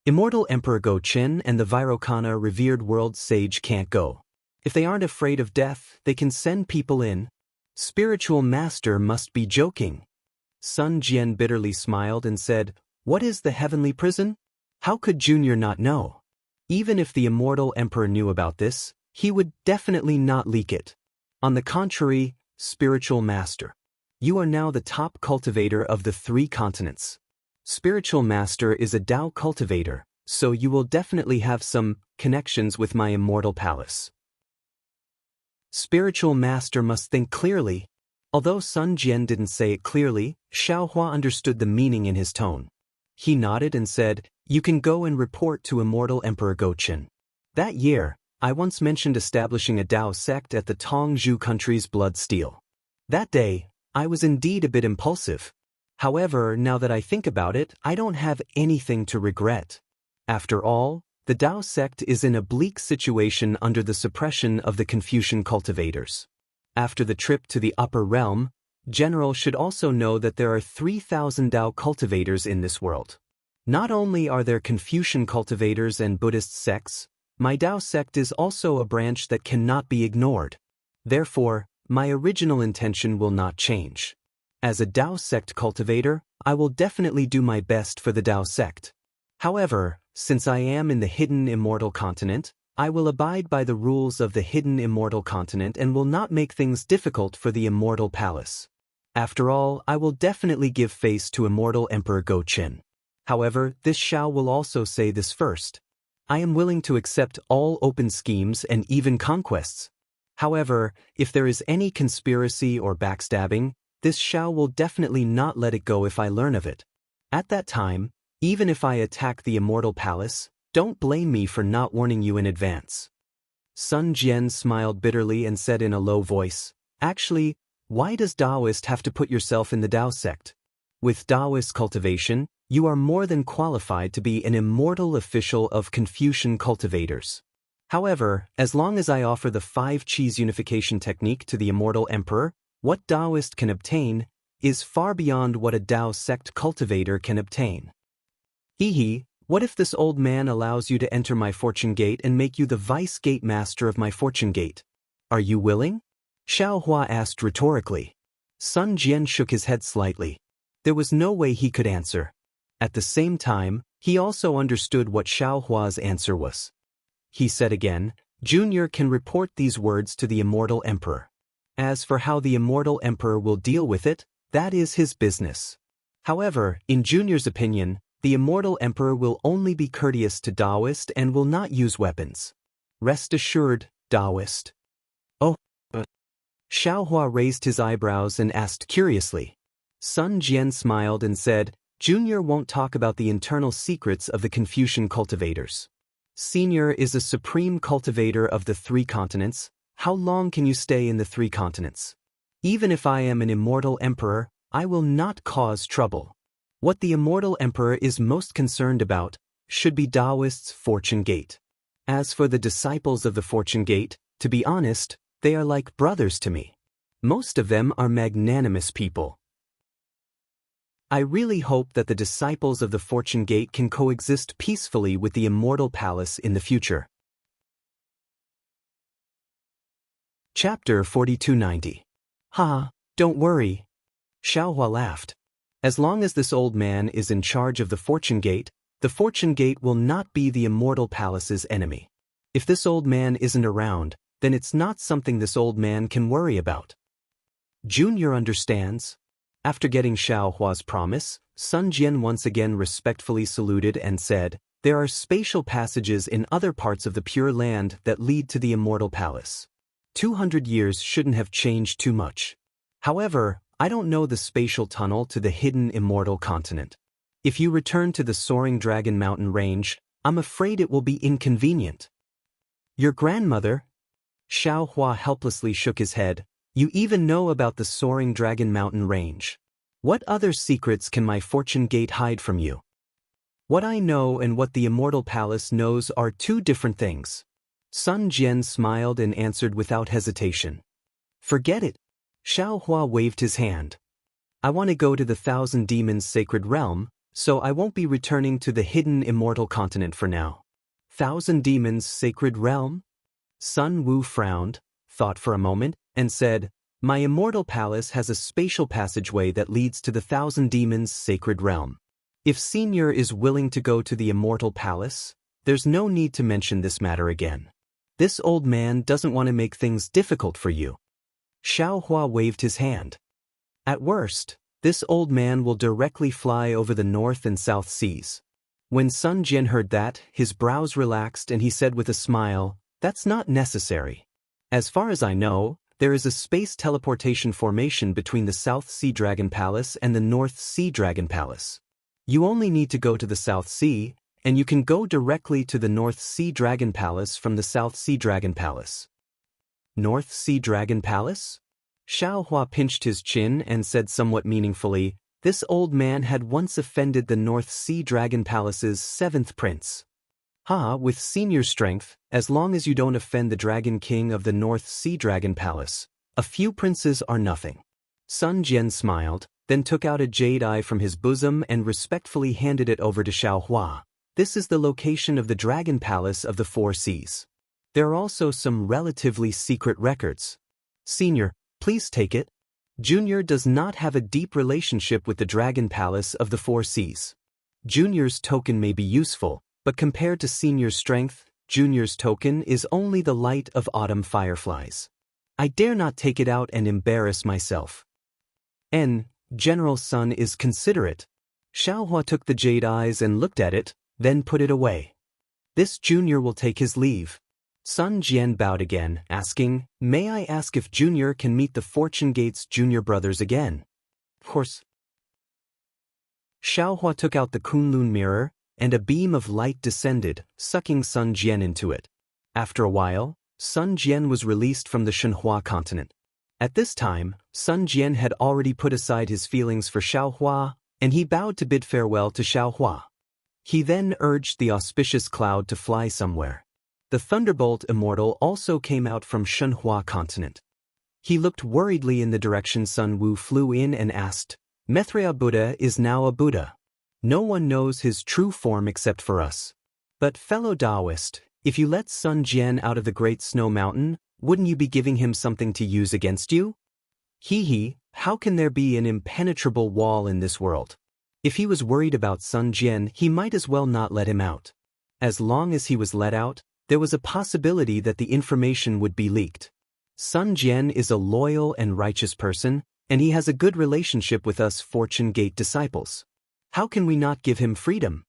Immortal Emperor Go Qin and the Virokana revered world sage can't go. If they aren't afraid of death, they can send people in. Spiritual master must be joking. Sun Jian bitterly smiled and said, What is the heavenly prison? How could Junior not know? Even if the immortal emperor knew about this, he would definitely not leak it. On the contrary, spiritual master, you are now the top cultivator of the 3 continents. Spiritual master is a Tao cultivator, so you will definitely have some connections with my immortal palace. Spiritual master must think clearly. Although Sun Jian didn't say it clearly, Xiao Hua understood the meaning in his tone. He nodded and said, You can go and report to Immortal Emperor Go Qin. That year, I once mentioned establishing a Tao sect at the Tongzhou country's blood steel. That day, I was indeed a bit impulsive. However, now that I think about it, I don't have anything to regret. After all, the Tao sect is in a bleak situation under the suppression of the Confucian cultivators. After the trip to the upper realm, General should also know that there are 3,000 Tao cultivators in this world. Not only are there Confucian cultivators and Buddhist sects, my Tao sect is also a branch that cannot be ignored. Therefore, my original intention will not change. As a Tao sect cultivator, I will definitely do my best for the Tao sect. However, since I am in the hidden immortal continent, I will abide by the rules of the hidden immortal continent and will not make things difficult for the immortal palace. After all, I will definitely give face to Immortal Emperor Go Qin. However, this Xiao will also say this first. I am willing to accept all open schemes and even conquests. However, if there is any conspiracy or backstabbing, this Xiao will definitely not let it go if I learn of it. At that time, even if I attack the immortal palace, don't blame me for not warning you in advance. Sun Jian smiled bitterly and said in a low voice, Actually, Why does Taoist have to put yourself in the Tao sect? With Taoist cultivation, you are more than qualified to be an immortal official of Confucian cultivators. However, as long as I offer the 5 Qis unification technique to the immortal emperor, what Taoist can obtain is far beyond what a Tao sect cultivator can obtain. Hee, what if this old man allows you to enter my fortune gate and make you the vice gate master of my fortune gate? Are you willing? Xiao Hua asked rhetorically. Sun Jian shook his head slightly. There was no way he could answer. At the same time, he also understood what Xiao Hua's answer was. He said again, Junior can report these words to the immortal emperor. As for how the immortal emperor will deal with it, that is his business. However, in Junior's opinion, the immortal emperor will only be courteous to Taoist and will not use weapons. Rest assured, Taoist. Oh, Xiao Hua raised his eyebrows and asked curiously. Sun Jian smiled and said, Junior won't talk about the internal secrets of the Confucian cultivators. Senior is a supreme cultivator of the 3 continents. How long can you stay in the 3 continents? Even if I am an immortal emperor, I will not cause trouble. What the immortal emperor is most concerned about should be Taoist's fortune gate. As for the disciples of the fortune gate, to be honest, they are like brothers to me. Most of them are magnanimous people. I really hope that the disciples of the fortune gate can coexist peacefully with the immortal palace in the future. Chapter 4290. Ha, don't worry. Xiao Hua laughed. As long as this old man is in charge of the fortune gate will not be the immortal palace's enemy. If this old man isn't around, then it's not something this old man can worry about. Junior understands. After getting Xiao Hua's promise, Sun Jian once again respectfully saluted and said, there are spatial passages in other parts of the Pure Land that lead to the immortal palace. 200 years shouldn't have changed too much. However, I don't know the spatial tunnel to the hidden immortal continent. If you return to the Soaring Dragon Mountain range, I'm afraid it will be inconvenient. Your grandmother? Xiao Hua helplessly shook his head. You even know about the Soaring Dragon Mountain range. What other secrets can my fortune gate hide from you? What I know and what the immortal palace knows are 2 different things. Sun Jian smiled and answered without hesitation. Forget it. Xiao Hua waved his hand. I want to go to the 1,000 Demons Sacred Realm, so I won't be returning to the hidden immortal continent for now. 1,000 Demons Sacred Realm? Sun Wu frowned, thought for a moment, and said, my immortal palace has a spatial passageway that leads to the 1,000 Demons Sacred Realm. If Senior is willing to go to the immortal palace, there's no need to mention this matter again. This old man doesn't want to make things difficult for you. Xiao Hua waved his hand. At worst, this old man will directly fly over the North and South Seas. When Sun Jian heard that, his brows relaxed and he said with a smile, that's not necessary. As far as I know, there is a space teleportation formation between the South Sea Dragon Palace and the North Sea Dragon Palace. You only need to go to the South Sea, and you can go directly to the North Sea Dragon Palace from the South Sea Dragon Palace. North Sea Dragon Palace? Xiao Hua pinched his chin and said somewhat meaningfully, this old man had once offended the North Sea Dragon Palace's 7th prince. With Senior strength, as long as you don't offend the Dragon King of the North Sea Dragon Palace, a few princes are nothing. Sun Jian smiled, then took out a jade eye from his bosom and respectfully handed it over to Xiao Hua. This is the location of the Dragon Palace of the 4 Seas. There are also some relatively secret records. Senior, please take it. Junior does not have a deep relationship with the Dragon Palace of the 4 Seas. Junior's token may be useful, but compared to Senior's strength, Junior's token is only the light of autumn fireflies. I dare not take it out and embarrass myself. General Sun is considerate. Xiao Hua took the jade eyes and looked at it, then put it away. This Junior will take his leave. Sun Jian bowed again, asking, may I ask if Junior can meet the Fortune Gate's junior brothers again? Of course. Xiao Hua took out the Kunlun mirror, and a beam of light descended, sucking Sun Jian into it. After a while, Sun Jian was released from the Shenhua continent. At this time, Sun Jian had already put aside his feelings for Xiaohua, and he bowed to bid farewell to Xiaohua. He then urged the auspicious cloud to fly somewhere. The Thunderbolt Immortal also came out from Shenhua continent. He looked worriedly in the direction Sun Wu flew in and asked, Maitreya Buddha is now a Buddha. No one knows his true form except for us. But fellow Taoist, if you let Sun Jian out of the Great Snow Mountain, wouldn't you be giving him something to use against you? He, how can there be an impenetrable wall in this world? If he was worried about Sun Jian, he might as well not let him out. As long as he was let out, there was a possibility that the information would be leaked. Sun Jian is a loyal and righteous person, and he has a good relationship with us Fortune Gate disciples. How can we not give him freedom?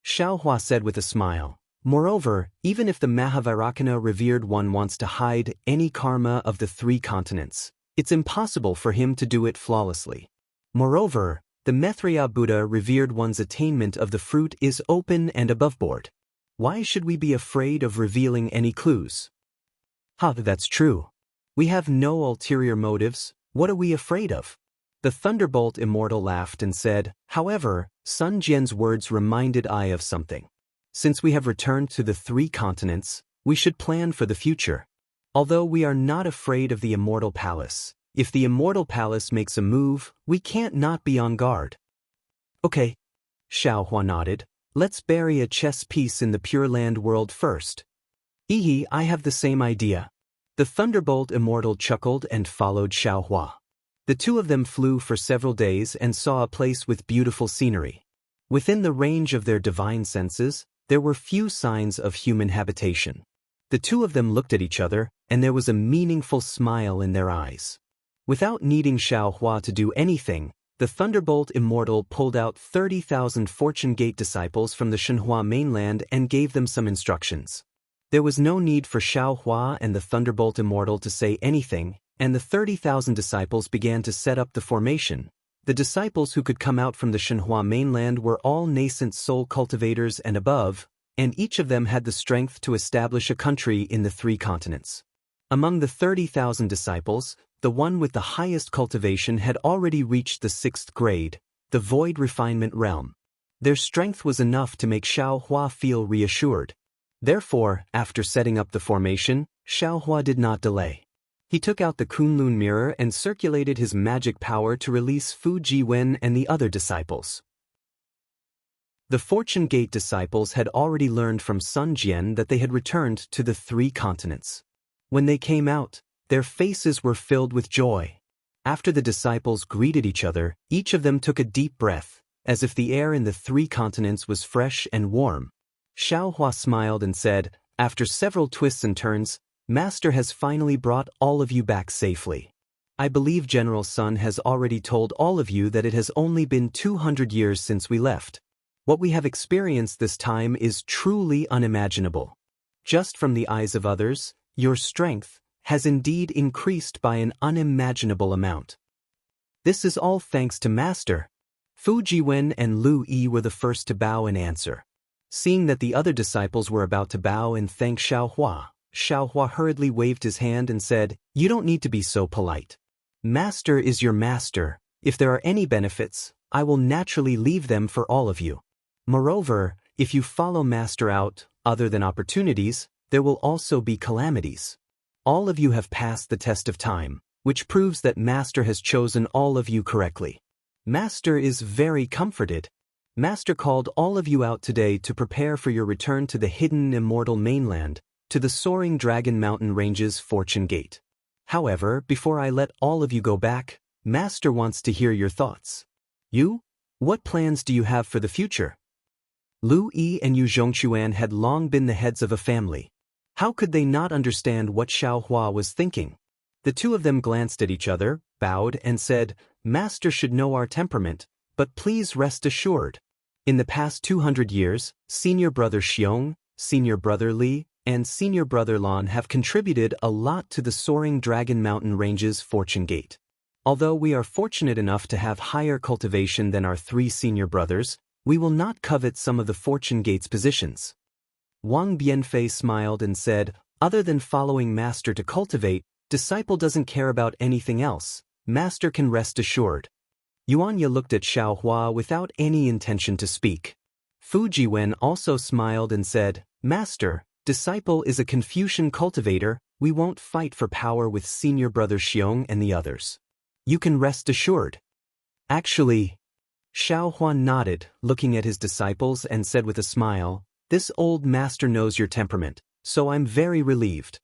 Xiaohua said with a smile. Moreover, even if the Mahavairakana revered one wants to hide any karma of the 3 continents, it's impossible for him to do it flawlessly. Moreover, the Maitreya Buddha revered one's attainment of the fruit is open and aboveboard. Why should we be afraid of revealing any clues? That's true. We have no ulterior motives. What are we afraid of? The Thunderbolt Immortal laughed and said, however, Sun Jian's words reminded I of something. Since we have returned to the 3 continents, we should plan for the future. Although we are not afraid of the Immortal Palace, if the Immortal Palace makes a move, we can't not be on guard. Okay. Xiaohua nodded. Let's bury a chess piece in the Pure Land world first. I have the same idea. The Thunderbolt Immortal chuckled and followed Xiaohua. The two of them flew for several days and saw a place with beautiful scenery. Within the range of their divine senses, there were few signs of human habitation. The two of them looked at each other, and there was a meaningful smile in their eyes. Without needing Xiaohua to do anything, the Thunderbolt Immortal pulled out 30,000 Fortune Gate disciples from the Shenhua mainland and gave them some instructions. There was no need for Xiaohua and the Thunderbolt Immortal to say anything, and the 30,000 disciples began to set up the formation. The disciples who could come out from the Shenhua mainland were all nascent soul cultivators and above, and each of them had the strength to establish a country in the 3 continents. Among the 30,000 disciples, the one with the highest cultivation had already reached the 6th grade, the void refinement realm. Their strength was enough to make Xiaohua feel reassured. Therefore, after setting up the formation, Xiaohua did not delay. He took out the Kunlun mirror and circulated his magic power to release Fu Jiwen and the other disciples. The Fortune Gate disciples had already learned from Sun Jian that they had returned to the 3 continents. When they came out, their faces were filled with joy. After the disciples greeted each other, each of them took a deep breath, as if the air in the 3 continents was fresh and warm. Xiaohua smiled and said, after several twists and turns, Master has finally brought all of you back safely. I believe General Sun has already told all of you that it has only been 200 years since we left. What we have experienced this time is truly unimaginable. Just from the eyes of others, your strength has indeed increased by an unimaginable amount. This is all thanks to Master. Fu Jiwen and Lu Yi were the first to bow and answer. Seeing that the other disciples were about to bow and thank Xiaohua, Xiaohua hurriedly waved his hand and said, you don't need to be so polite. Master is your master. If there are any benefits, I will naturally leave them for all of you. Moreover, if you follow Master out, other than opportunities, there will also be calamities. All of you have passed the test of time, which proves that Master has chosen all of you correctly. Master is very comforted. Master called all of you out today to prepare for your return to the hidden immortal mainland, to the soaring Dragon Mountain Ranges Fortune Gate. However, before I let all of you go back, Master wants to hear your thoughts. You? What plans do you have for the future? Lu Yi and Yu Zhongquan had long been the heads of a family. How could they not understand what Xiaohua was thinking? The two of them glanced at each other, bowed, and said, Master should know our temperament, but please rest assured. In the past 200 years, Senior Brother Xiong, Senior Brother Li, and Senior Brother Lan have contributed a lot to the soaring Dragon Mountain Ranges Fortune Gate. Although we are fortunate enough to have higher cultivation than our 3 senior brothers, we will not covet some of the Fortune Gate's positions. Wang Bianfei smiled and said, other than following Master to cultivate, disciple doesn't care about anything else, master can rest assured. Yuanya looked at Xiaohua without any intention to speak. Fujiwen also smiled and said, Master, disciple is a Confucian cultivator, we won't fight for power with senior brother Xiong and the others. You can rest assured. Actually, Xiaohua nodded, looking at his disciples and said with a smile, This old master knows your temperament, so I'm very relieved.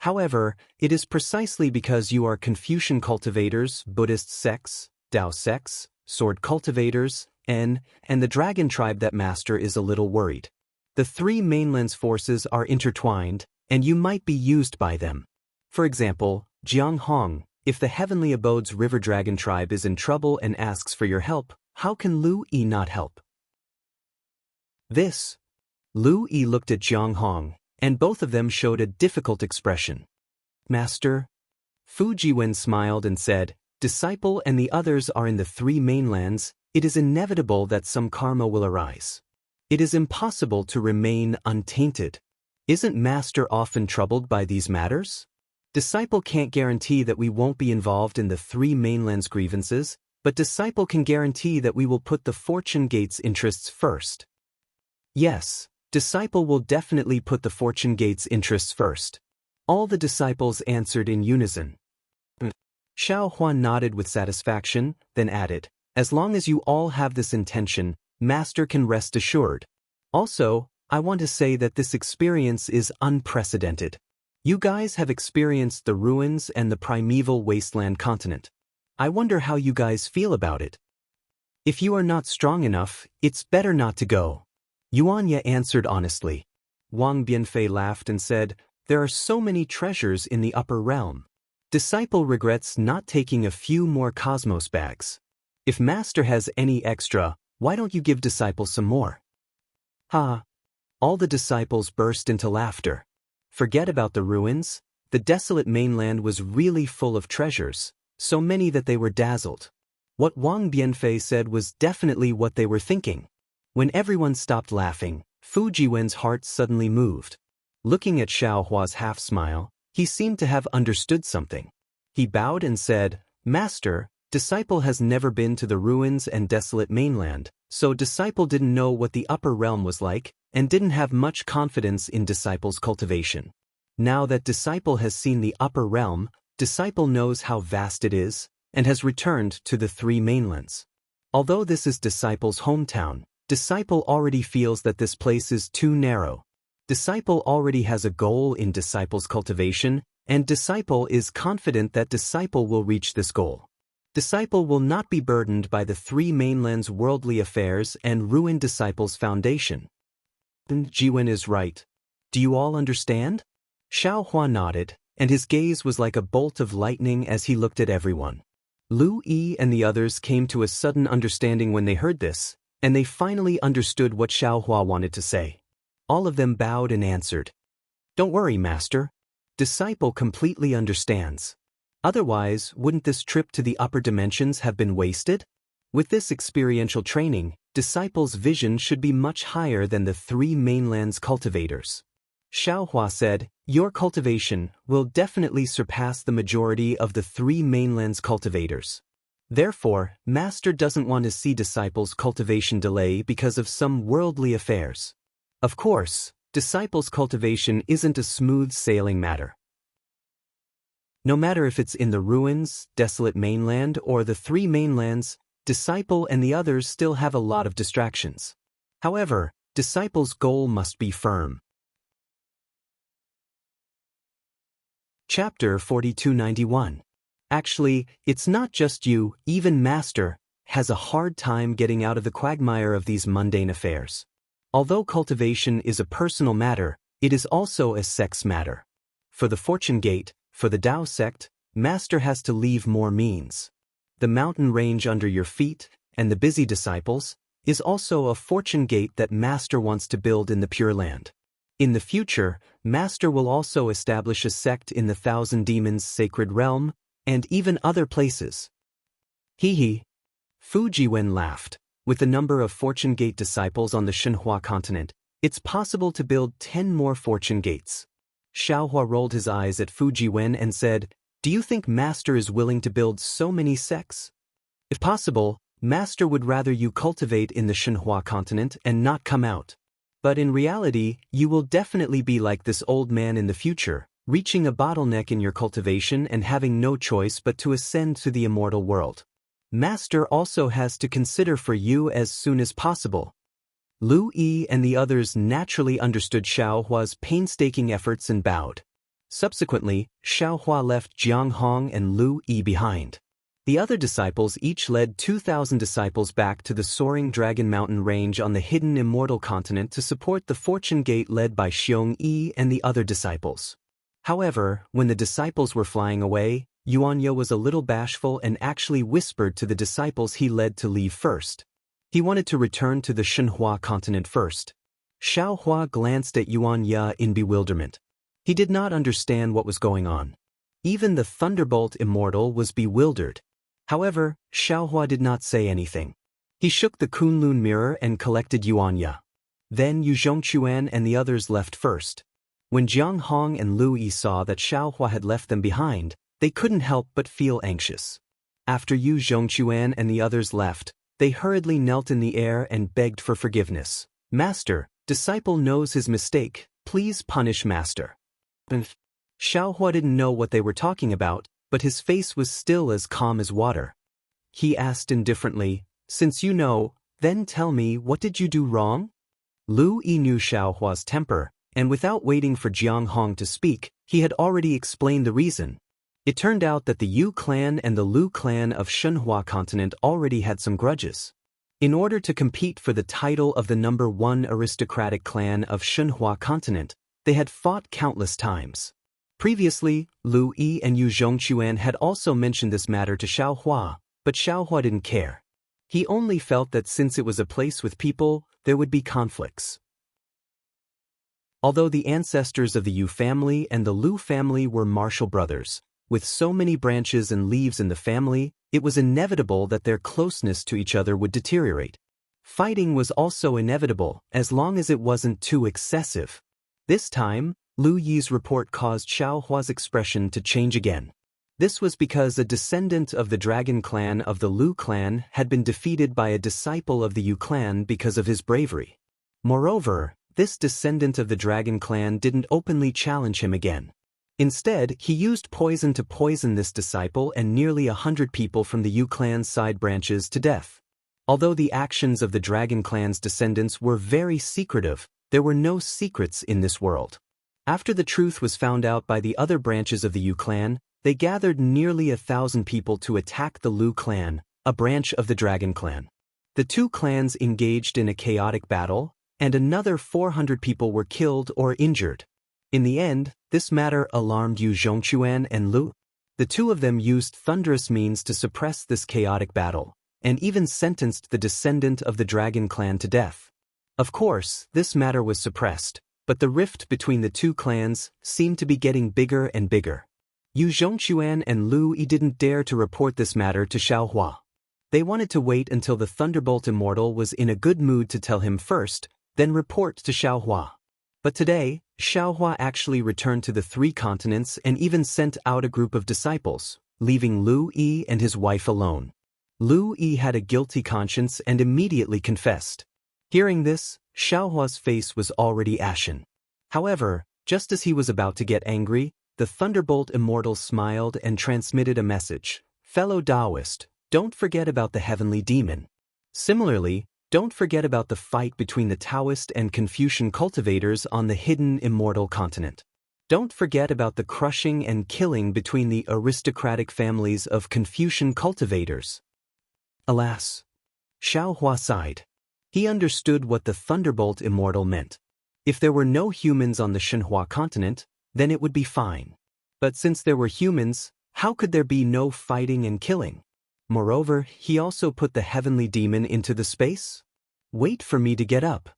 However, it is precisely because you are Confucian cultivators, Buddhist sects, Tao sects, sword cultivators, and the dragon tribe that master is a little worried. The three mainlands forces are intertwined, and you might be used by them. For example, Jianghong, if the Heavenly Abode's river dragon tribe is in trouble and asks for your help, how can Lu Yi not help? Lu Yi looked at Jianghong, and both of them showed a difficult expression. Master? Fujiwen smiled and said, Disciple and the others are in the three mainlands, it is inevitable that some karma will arise. It is impossible to remain untainted. Isn't Master often troubled by these matters? Disciple can't guarantee that we won't be involved in the three mainlands' grievances, but Disciple can guarantee that we will put the Fortune Gate's interests first. Yes, Disciple will definitely put the Fortune Gate's interests first. All the disciples answered in unison. Xiaohua nodded with satisfaction, then added, As long as you all have this intention, Master can rest assured. Also, I want to say that this experience is unprecedented. You guys have experienced the ruins and the primeval wasteland continent. I wonder how you guys feel about it. If you are not strong enough, it's better not to go. Yuanya answered honestly. Wang Bianfei laughed and said, There are so many treasures in the upper realm. Disciple regrets not taking a few more cosmos bags. If Master has any extra, why don't you give Disciple some more? Ha! All the disciples burst into laughter. Forget about the ruins. The desolate mainland was really full of treasures, so many that they were dazzled. What Wang Bianfei said was definitely what they were thinking. When everyone stopped laughing, Fujiwen's heart suddenly moved. Looking at Xiaohua's half-smile, he seemed to have understood something. He bowed and said, Master, Disciple has never been to the ruins and desolate mainland, so Disciple didn't know what the upper realm was like, and didn't have much confidence in Disciple's cultivation. Now that Disciple has seen the upper realm, Disciple knows how vast it is, and has returned to the three mainlands. Although this is Disciple's hometown, Disciple already feels that this place is too narrow. Disciple already has a goal in Disciple's cultivation, and Disciple is confident that Disciple will reach this goal. Disciple will not be burdened by the three mainlands' worldly affairs and ruin Disciple's foundation. Jiwen is right. Do you all understand? Xiaohua nodded, and his gaze was like a bolt of lightning as he looked at everyone. Lu Yi and the others came to a sudden understanding when they heard this, and they finally understood what Xiaohua wanted to say. All of them bowed and answered. Don't worry, Master. Disciple completely understands. Otherwise, wouldn't this trip to the upper dimensions have been wasted? With this experiential training, Disciple's vision should be much higher than the three mainlands cultivators. Xiaohua said, Your cultivation will definitely surpass the majority of the three mainlands cultivators. Therefore, Master doesn't want to see Disciple's cultivation delay because of some worldly affairs. Of course, Disciple's cultivation isn't a smooth sailing matter. No matter if it's in the ruins, desolate mainland, or the three mainlands, Disciple and the others still have a lot of distractions. However, Disciple's goal must be firm. Chapter 4291. Actually, it's not just you, even Master has a hard time getting out of the quagmire of these mundane affairs. Although cultivation is a personal matter, it is also a sex matter. For the Fortune Gate, for the Tao sect, Master has to leave more means. The mountain range under your feet, and the busy disciples, is also a Fortune Gate that Master wants to build in the Pure Land. In the future, Master will also establish a sect in the Thousand Demons Sacred Realm, and even other places. Hee. Fujiwen laughed. With the number of Fortune Gate disciples on the Shenhua continent, it's possible to build 10 more Fortune Gates. Xiaohua rolled his eyes at Fujiwen and said, Do you think Master is willing to build so many sects? If possible, Master would rather you cultivate in the Shenhua continent and not come out. But in reality, you will definitely be like this old man in the future, reaching a bottleneck in your cultivation and having no choice but to ascend to the immortal world. Master also has to consider for you as soon as possible. Lu Yi and the others naturally understood Xiao Hua's painstaking efforts and bowed. Subsequently, Xiao Hua left Jiang Hong and Lu Yi behind. The other disciples each led 2,000 disciples back to the soaring Dragon Mountain range on the hidden immortal continent to support the Fortune Gate led by Xiong Yi and the other disciples. However, when the disciples were flying away, Yuanya was a little bashful and actually whispered to the disciples he led to leave first. He wanted to return to the Shenhua continent first. Xiao Hua glanced at Yuanya in bewilderment. He did not understand what was going on. Even the Thunderbolt Immortal was bewildered. However, Xiao Hua did not say anything. He shook the Kunlun mirror and collected Yuanya. Then Yu Zhongquan and the others left first. When Jiang Hong and Lu Yi saw that Xiao Hua had left them behind, they couldn't help but feel anxious. After Yu Zhongquan and the others left, they hurriedly knelt in the air and begged for forgiveness. Master, disciple knows his mistake, please punish Master. Xiao Hua didn't know what they were talking about, but his face was still as calm as water. He asked indifferently, since you know, then tell me what did you do wrong? Lu Yi knew Xiao Hua's temper, and without waiting for Jiang Hong to speak, he had already explained the reason. It turned out that the Yu clan and the Lu clan of Shenhua continent already had some grudges. In order to compete for the title of the #1 aristocratic clan of Shenhua continent, they had fought countless times. Previously, Lu Yi and Yu Zhongquan had also mentioned this matter to Xiao Hua, but Xiao Hua didn't care. He only felt that since it was a place with people, there would be conflicts. Although the ancestors of the Yu family and the Lu family were martial brothers, with so many branches and leaves in the family, it was inevitable that their closeness to each other would deteriorate. Fighting was also inevitable, as long as it wasn't too excessive. This time, Lu Yi's report caused Xiao Hua's expression to change again. This was because a descendant of the Dragon clan of the Lu clan had been defeated by a disciple of the Yu clan because of his bravery. Moreover, this descendant of the Dragon clan didn't openly challenge him again. Instead, he used poison to poison this disciple and nearly 100 people from the Yu clan's side branches to death. Although the actions of the Dragon clan's descendants were very secretive, there were no secrets in this world. After the truth was found out by the other branches of the Yu clan, they gathered nearly 1,000 people to attack the Lu clan, a branch of the Dragon clan. The two clans engaged in a chaotic battle, and another 400 people were killed or injured. In the end, this matter alarmed Yu Zhongquan and Lu. The two of them used thunderous means to suppress this chaotic battle, and even sentenced the descendant of the Dragon clan to death. Of course, this matter was suppressed, but the rift between the two clans seemed to be getting bigger and bigger. Yu Zhongquan and Lu Yi didn't dare to report this matter to Xiao Hua. They wanted to wait until the Thunderbolt Immortal was in a good mood to tell him first, then report to Xiao Hua. But today, Xiao Hua actually returned to the 3 continents and even sent out a group of disciples, leaving Lu Yi and his wife alone. Lu Yi had a guilty conscience and immediately confessed. Hearing this, Xiao Hua's face was already ashen. However, just as he was about to get angry, the Thunderbolt Immortal smiled and transmitted a message. Fellow Taoist, don't forget about the heavenly demon. Similarly, don't forget about the fight between the Taoist and Confucian cultivators on the hidden immortal continent. Don't forget about the crushing and killing between the aristocratic families of Confucian cultivators. Alas! Xiao Hua sighed. He understood what the Thunderbolt Immortal meant. If there were no humans on the Shenhua continent, then it would be fine. But since there were humans, how could there be no fighting and killing? Moreover, he also put the heavenly demon into the space? Wait for me to get up.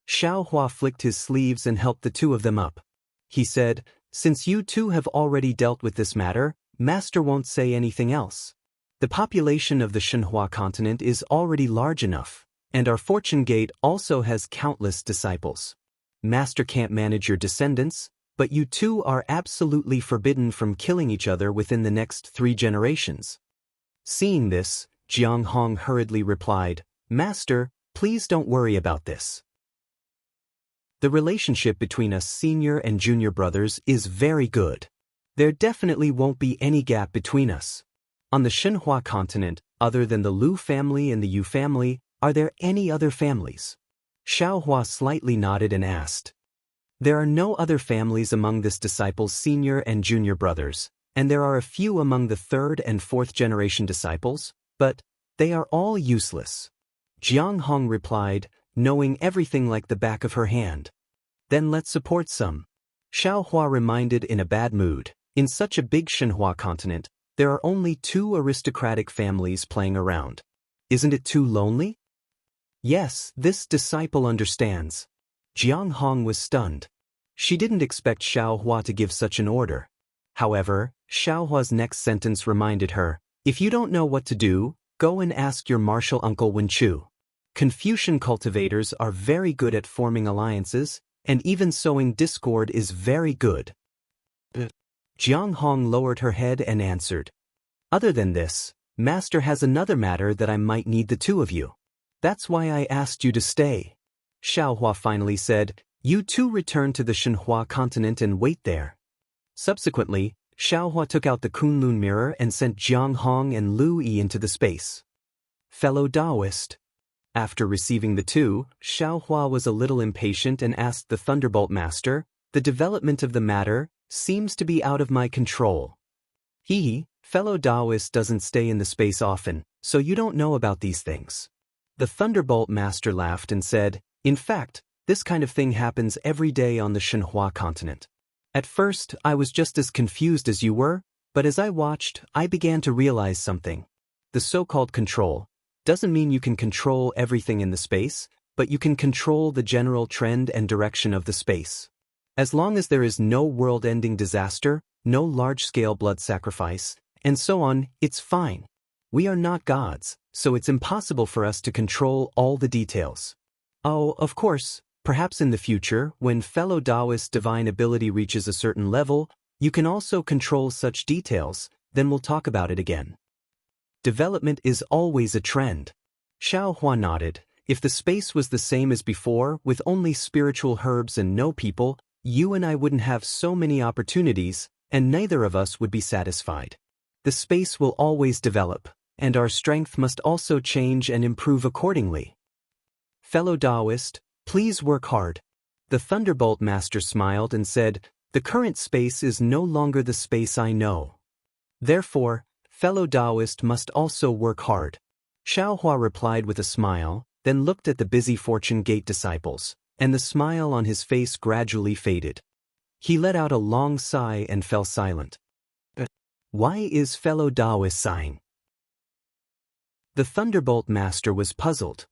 Xiao Hua flicked his sleeves and helped the two of them up. He said, since you two have already dealt with this matter, Master won't say anything else. The population of the Shenhua continent is already large enough, and our Fortune Gate also has countless disciples. Master can't manage your descendants, But you two are absolutely forbidden from killing each other within the next 3 generations. Seeing this, Jiang Hong hurriedly replied, Master, please don't worry about this. The relationship between us senior and junior brothers is very good. There definitely won't be any gap between us. On the Xinhua continent, other than the Lu family and the Yu family, are there any other families? Xiaohua slightly nodded and asked. There are no other families among this disciple's senior and junior brothers, and there are a few among the 3rd and 4th generation disciples, but they are all useless. Jiang Hong replied, knowing everything like the back of her hand. Then let's support some. Xiaohua reminded in a bad mood. In such a big Xinhua continent, there are only 2 aristocratic families playing around. Isn't it too lonely? Yes, this disciple understands. Jiang Hong was stunned. She didn't expect Xiaohua to give such an order. However, Xiaohua's next sentence reminded her, if you don't know what to do, go and ask your martial uncle Wenchu. Confucian cultivators are very good at forming alliances, and even sowing discord is very good. Jiang Hong lowered her head and answered. Other than this, Master has another matter that I might need the 2 of you. That's why I asked you to stay. Xiaohua finally said, you 2 return to the Xinhua continent and wait there. Subsequently, Xiaohua took out the Kunlun mirror and sent Jiang Hong and Lu Yi into the space. Fellow Taoist. After receiving the 2, Xiaohua was a little impatient and asked the Thunderbolt Master, the development of the matter seems to be out of my control. Fellow Taoist doesn't stay in the space often, so you don't know about these things. The Thunderbolt Master laughed and said, in fact, this kind of thing happens every day on the Xinhua continent. At first, I was just as confused as you were, but as I watched, I began to realize something. The so-called control doesn't mean you can control everything in the space, but you can control the general trend and direction of the space. As long as there is no world-ending disaster, no large-scale blood sacrifice, and so on, it's fine. We are not gods, so it's impossible for us to control all the details. Oh, of course, perhaps in the future, when fellow Taoist divine ability reaches a certain level, you can also control such details, then we'll talk about it again. Development is always a trend. Xiaohua nodded. If the space was the same as before, with only spiritual herbs and no people, you and I wouldn't have so many opportunities, and neither of us would be satisfied. The space will always develop, and our strength must also change and improve accordingly. Fellow Taoist, please work hard. The Thunderbolt Master smiled and said, the current space is no longer the space I know. Therefore, fellow Taoist must also work hard. Xiaohua replied with a smile, then looked at the busy Fortune Gate disciples, and the smile on his face gradually faded. He let out a long sigh and fell silent. Why is fellow Taoist sighing? The Thunderbolt Master was puzzled.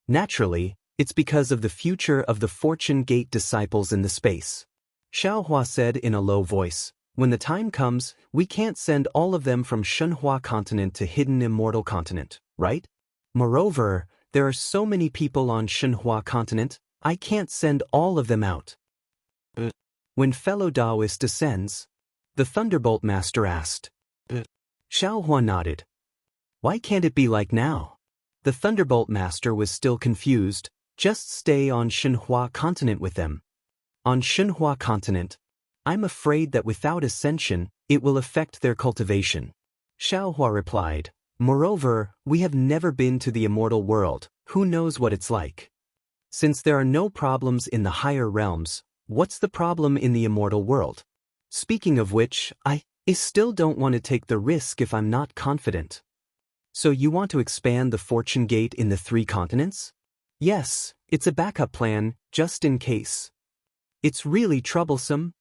Naturally, it's because of the future of the Fortune Gate disciples in the space. Xiaohua said in a low voice, when the time comes, we can't send all of them from Xinhua continent to hidden immortal continent, right? Moreover, there are so many people on Xinhua continent, I can't send all of them out. When fellow Taoist descends, the Thunderbolt Master asked. Xiaohua nodded. Why can't it be like now? The Thunderbolt Master was still confused. Just stay on Xinhua continent with them. On Xinhua continent, I'm afraid that without ascension, it will affect their cultivation. Xiaohua replied, moreover, we have never been to the immortal world, who knows what it's like? Since there are no problems in the higher realms, what's the problem in the immortal world? Speaking of which, I still don't want to take the risk if I'm not confident. So you want to expand the Fortune Gate in the 3 continents? Yes, it's a backup plan, just in case. It's really troublesome.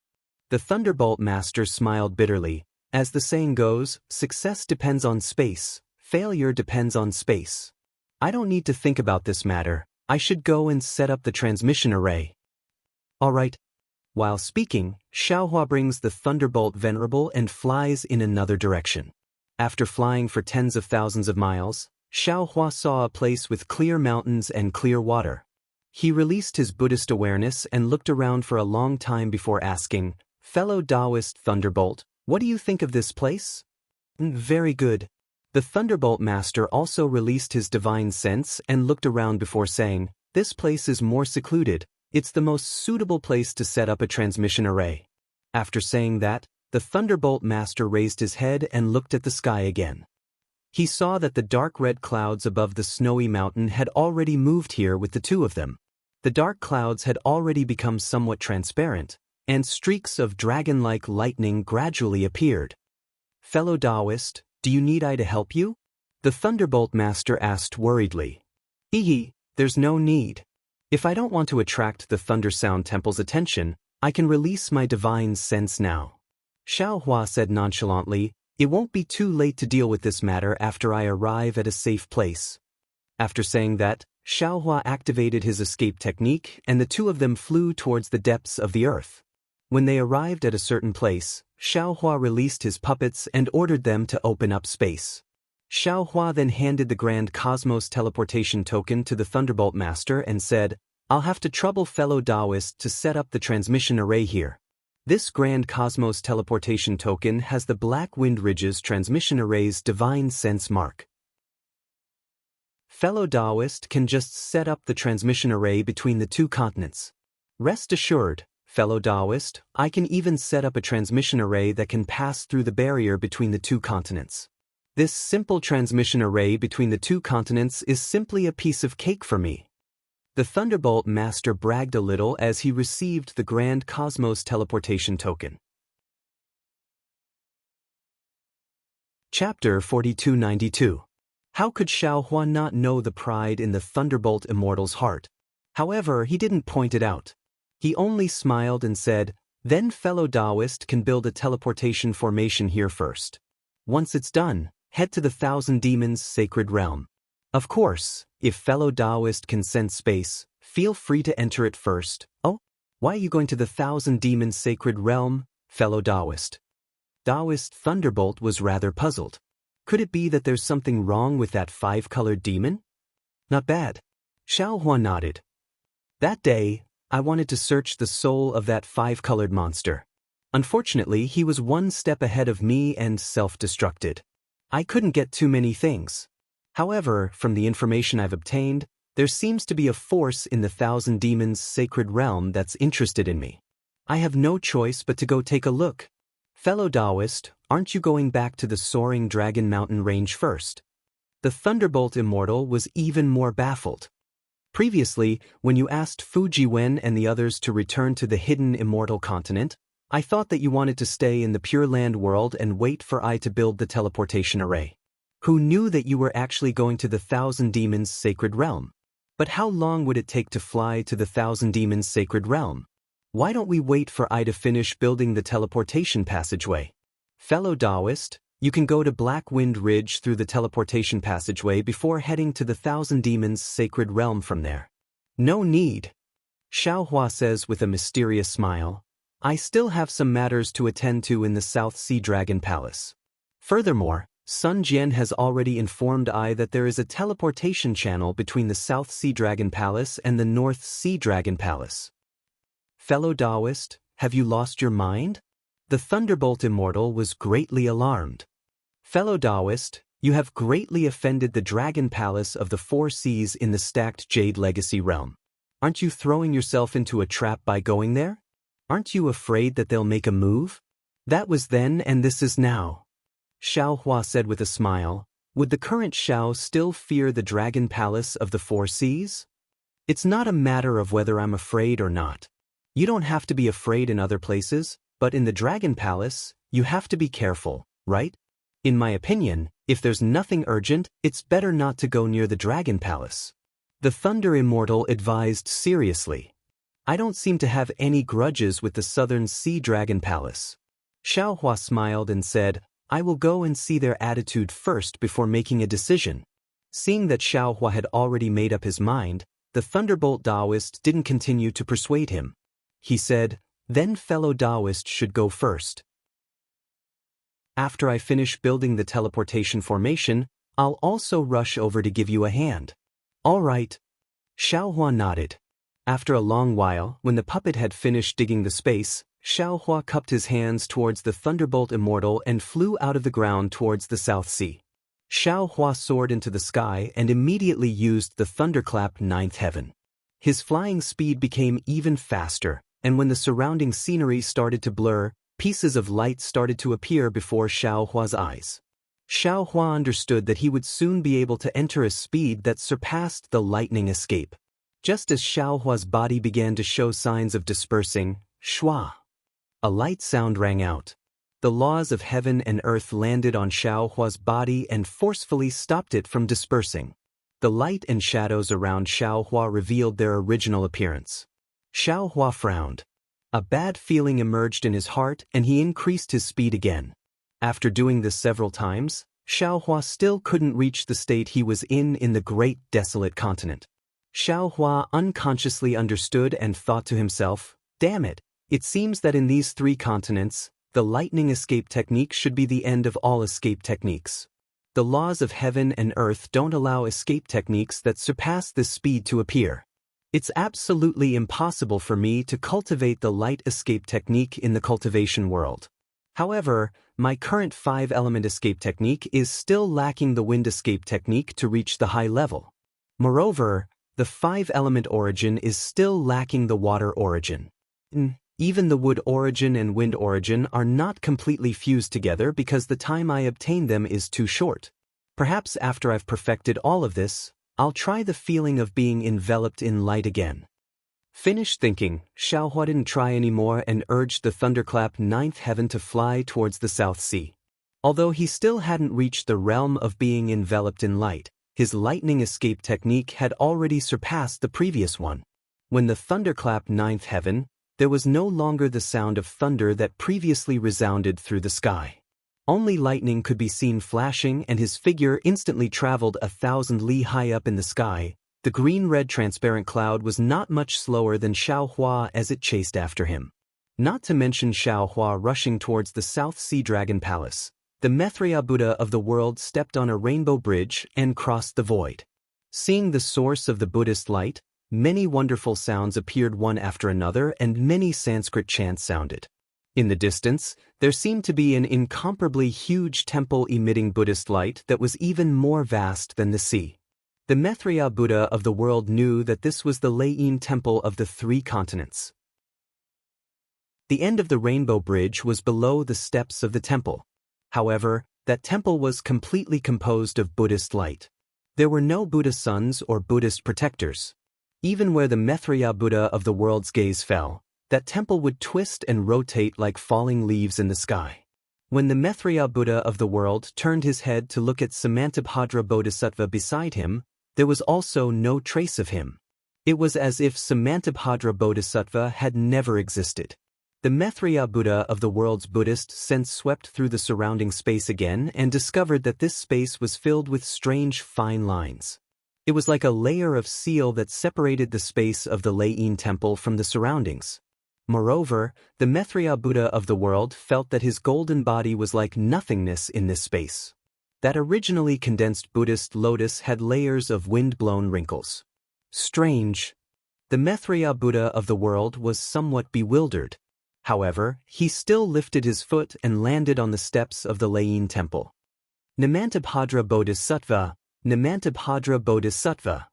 The Thunderbolt Master smiled bitterly. As the saying goes, success depends on space, failure depends on space. I don't need to think about this matter. I should go and set up the transmission array. All right. While speaking, Xiaohua brings the Thunderbolt Venerable and flies in another direction. After flying for tens of thousands of miles, Xiaohua saw a place with clear mountains and clear water. He released his Buddhist awareness and looked around for a long time before asking, "Fellow Taoist Thunderbolt, what do you think of this place?" Very good." The Thunderbolt Master also released his divine sense and looked around before saying, "This place is more secluded. It's the most suitable place to set up a transmission array." After saying that, the Thunderbolt Master raised his head and looked at the sky again. He saw that the dark red clouds above the snowy mountain had already moved here with the two of them. The dark clouds had already become somewhat transparent, and streaks of dragon-like lightning gradually appeared. "Fellow Taoist, do you need I to help you?" the Thunderbolt Master asked worriedly. There's no need. If I don't want to attract the Thunder Sound Temple's attention, I can release my divine sense now. Xiaohua said nonchalantly, "It won't be too late to deal with this matter after I arrive at a safe place." After saying that, Xiaohua activated his escape technique and the two of them flew towards the depths of the earth. When they arrived at a certain place, Xiaohua released his puppets and ordered them to open up space. Xiaohua then handed the Grand Cosmos Teleportation Token to the Thunderbolt Master and said, "I'll have to trouble fellow Taoist to set up the transmission array here. This Grand Cosmos Teleportation Token has the Black Wind Ridge's transmission array's divine sense mark. Fellow Taoist can just set up the transmission array between the two continents. Rest assured, fellow Taoist, I can even set up a transmission array that can pass through the barrier between the two continents. This simple transmission array between the two continents is simply a piece of cake for me." The Thunderbolt Master bragged a little as he received the Grand Cosmos Teleportation Token. Chapter 4292. How could Xiaohua not know the pride in the Thunderbolt Immortal's heart? However, he didn't point it out. He only smiled and said, "Then fellow Taoist can build a teleportation formation here first. Once it's done, head to the Thousand Demons' sacred realm. Of course, if fellow Taoist can sense space, feel free to enter it first." "Oh, why are you going to the Thousand Demons' sacred realm, fellow Taoist?" Taoist Thunderbolt was rather puzzled. Could it be that there's something wrong with that five-colored demon? Not bad. Xiaohua nodded. That day, I wanted to search the soul of that five-colored monster. Unfortunately, he was one step ahead of me and self-destructed. I couldn't get too many things. However, from the information I've obtained, there seems to be a force in the Thousand Demons' sacred realm that's interested in me. I have no choice but to go take a look. Fellow Taoist, aren't you going back to the soaring Dragon Mountain range first? The Thunderbolt Immortal was even more baffled. Previously, when you asked Fujiwen and the others to return to the hidden Immortal continent, I thought that you wanted to stay in the Pure Land world and wait for I to build the teleportation array. Who knew that you were actually going to the Thousand Demons' sacred realm? But how long would it take to fly to the Thousand Demons' sacred realm? Why don't we wait for I to finish building the teleportation passageway? Fellow Taoist, you can go to Black Wind Ridge through the teleportation passageway before heading to the Thousand Demons' sacred realm from there. No need. Xiaohua says with a mysterious smile, I still have some matters to attend to in the South Sea Dragon Palace. Furthermore, Sun Jian has already informed I that there is a teleportation channel between the South Sea Dragon Palace and the North Sea Dragon Palace. Fellow Taoist, have you lost your mind? The Thunderbolt Immortal was greatly alarmed. Fellow Taoist, you have greatly offended the Dragon Palace of the Four Seas in the stacked Jade Legacy realm. Aren't you throwing yourself into a trap by going there? Aren't you afraid that they'll make a move? That was then and this is now. Xiaohua said with a smile, would the current Xiao still fear the Dragon Palace of the Four Seas? It's not a matter of whether I'm afraid or not. You don't have to be afraid in other places, but in the Dragon Palace, you have to be careful, right? In my opinion, if there's nothing urgent, it's better not to go near the Dragon Palace. The Thunder Immortal advised seriously. I don't seem to have any grudges with the Southern Sea Dragon Palace. Xiaohua smiled and said, I will go and see their attitude first before making a decision. Seeing that Xiaohua had already made up his mind, the Thunderbolt Taoist didn't continue to persuade him. He said, then fellow Taoist should go first. After I finish building the teleportation formation, I'll also rush over to give you a hand. All right. Xiaohua nodded. After a long while, when the puppet had finished digging the space, Xiaohua cupped his hands towards the thunderbolt immortal and flew out of the ground towards the South Sea. Xiaohua soared into the sky and immediately used the thunderclap ninth heaven. His flying speed became even faster, and when the surrounding scenery started to blur, pieces of light started to appear before Xiaohua's eyes. Xiaohua understood that he would soon be able to enter a speed that surpassed the lightning escape. Just as Xiaohua's body began to show signs of dispersing, shua! A light sound rang out. The laws of heaven and earth landed on Xiaohua's body and forcefully stopped it from dispersing. The light and shadows around Xiaohua revealed their original appearance. Xiaohua frowned. A bad feeling emerged in his heart and he increased his speed again. After doing this several times, Xiaohua still couldn't reach the state he was in the great desolate continent. Xiaohua unconsciously understood and thought to himself, damn it, it seems that in these 3 continents, the lightning escape technique should be the end of all escape techniques. The laws of heaven and earth don't allow escape techniques that surpass this speed to appear. It's absolutely impossible for me to cultivate the light escape technique in the cultivation world. However, my current 5-element escape technique is still lacking the wind escape technique to reach the high level. Moreover, the 5-element origin is still lacking the water origin. Even the wood origin and wind origin are not completely fused together because the time I obtain them is too short. Perhaps after I've perfected all of this, I'll try the feeling of being enveloped in light again. Finished thinking, Xiaohua didn't try anymore and urged the thunderclap ninth heaven to fly towards the South Sea. Although he still hadn't reached the realm of being enveloped in light, his lightning escape technique had already surpassed the previous one. When the thunderclap ninth heaven, there was no longer the sound of thunder that previously resounded through the sky. Only lightning could be seen flashing and his figure instantly traveled 1,000 li high up in the sky. The green-red transparent cloud was not much slower than Xiaohua as it chased after him. Not to mention Xiaohua rushing towards the South Sea Dragon Palace. The Maitreya Buddha of the world stepped on a rainbow bridge and crossed the void. Seeing the source of the Buddhist light, many wonderful sounds appeared one after another and many Sanskrit chants sounded. In the distance, there seemed to be an incomparably huge temple emitting Buddhist light that was even more vast than the sea. The Maitreya Buddha of the world knew that this was the Lei-Yin temple of the 3 continents. The end of the rainbow bridge was below the steps of the temple. However, that temple was completely composed of Buddhist light. There were no Buddha sons or Buddhist protectors. Even where the Maitreya Buddha of the world's gaze fell, that temple would twist and rotate like falling leaves in the sky. When the Maitreya Buddha of the world turned his head to look at Samantabhadra Bodhisattva beside him, there was also no trace of him. It was as if Samantabhadra Bodhisattva had never existed. The Maitreya Buddha of the world's Buddhist sense swept through the surrounding space again and discovered that this space was filled with strange fine lines. It was like a layer of seal that separated the space of the Lei-Yin temple from the surroundings. Moreover, the Maitreya Buddha of the world felt that his golden body was like nothingness in this space. That originally condensed Buddhist lotus had layers of wind-blown wrinkles. Strange. The Maitreya Buddha of the world was somewhat bewildered. However, he still lifted his foot and landed on the steps of the Lei-Yin temple. Namantabhadra Bodhisattva, Namantabhadra Bodhisattva.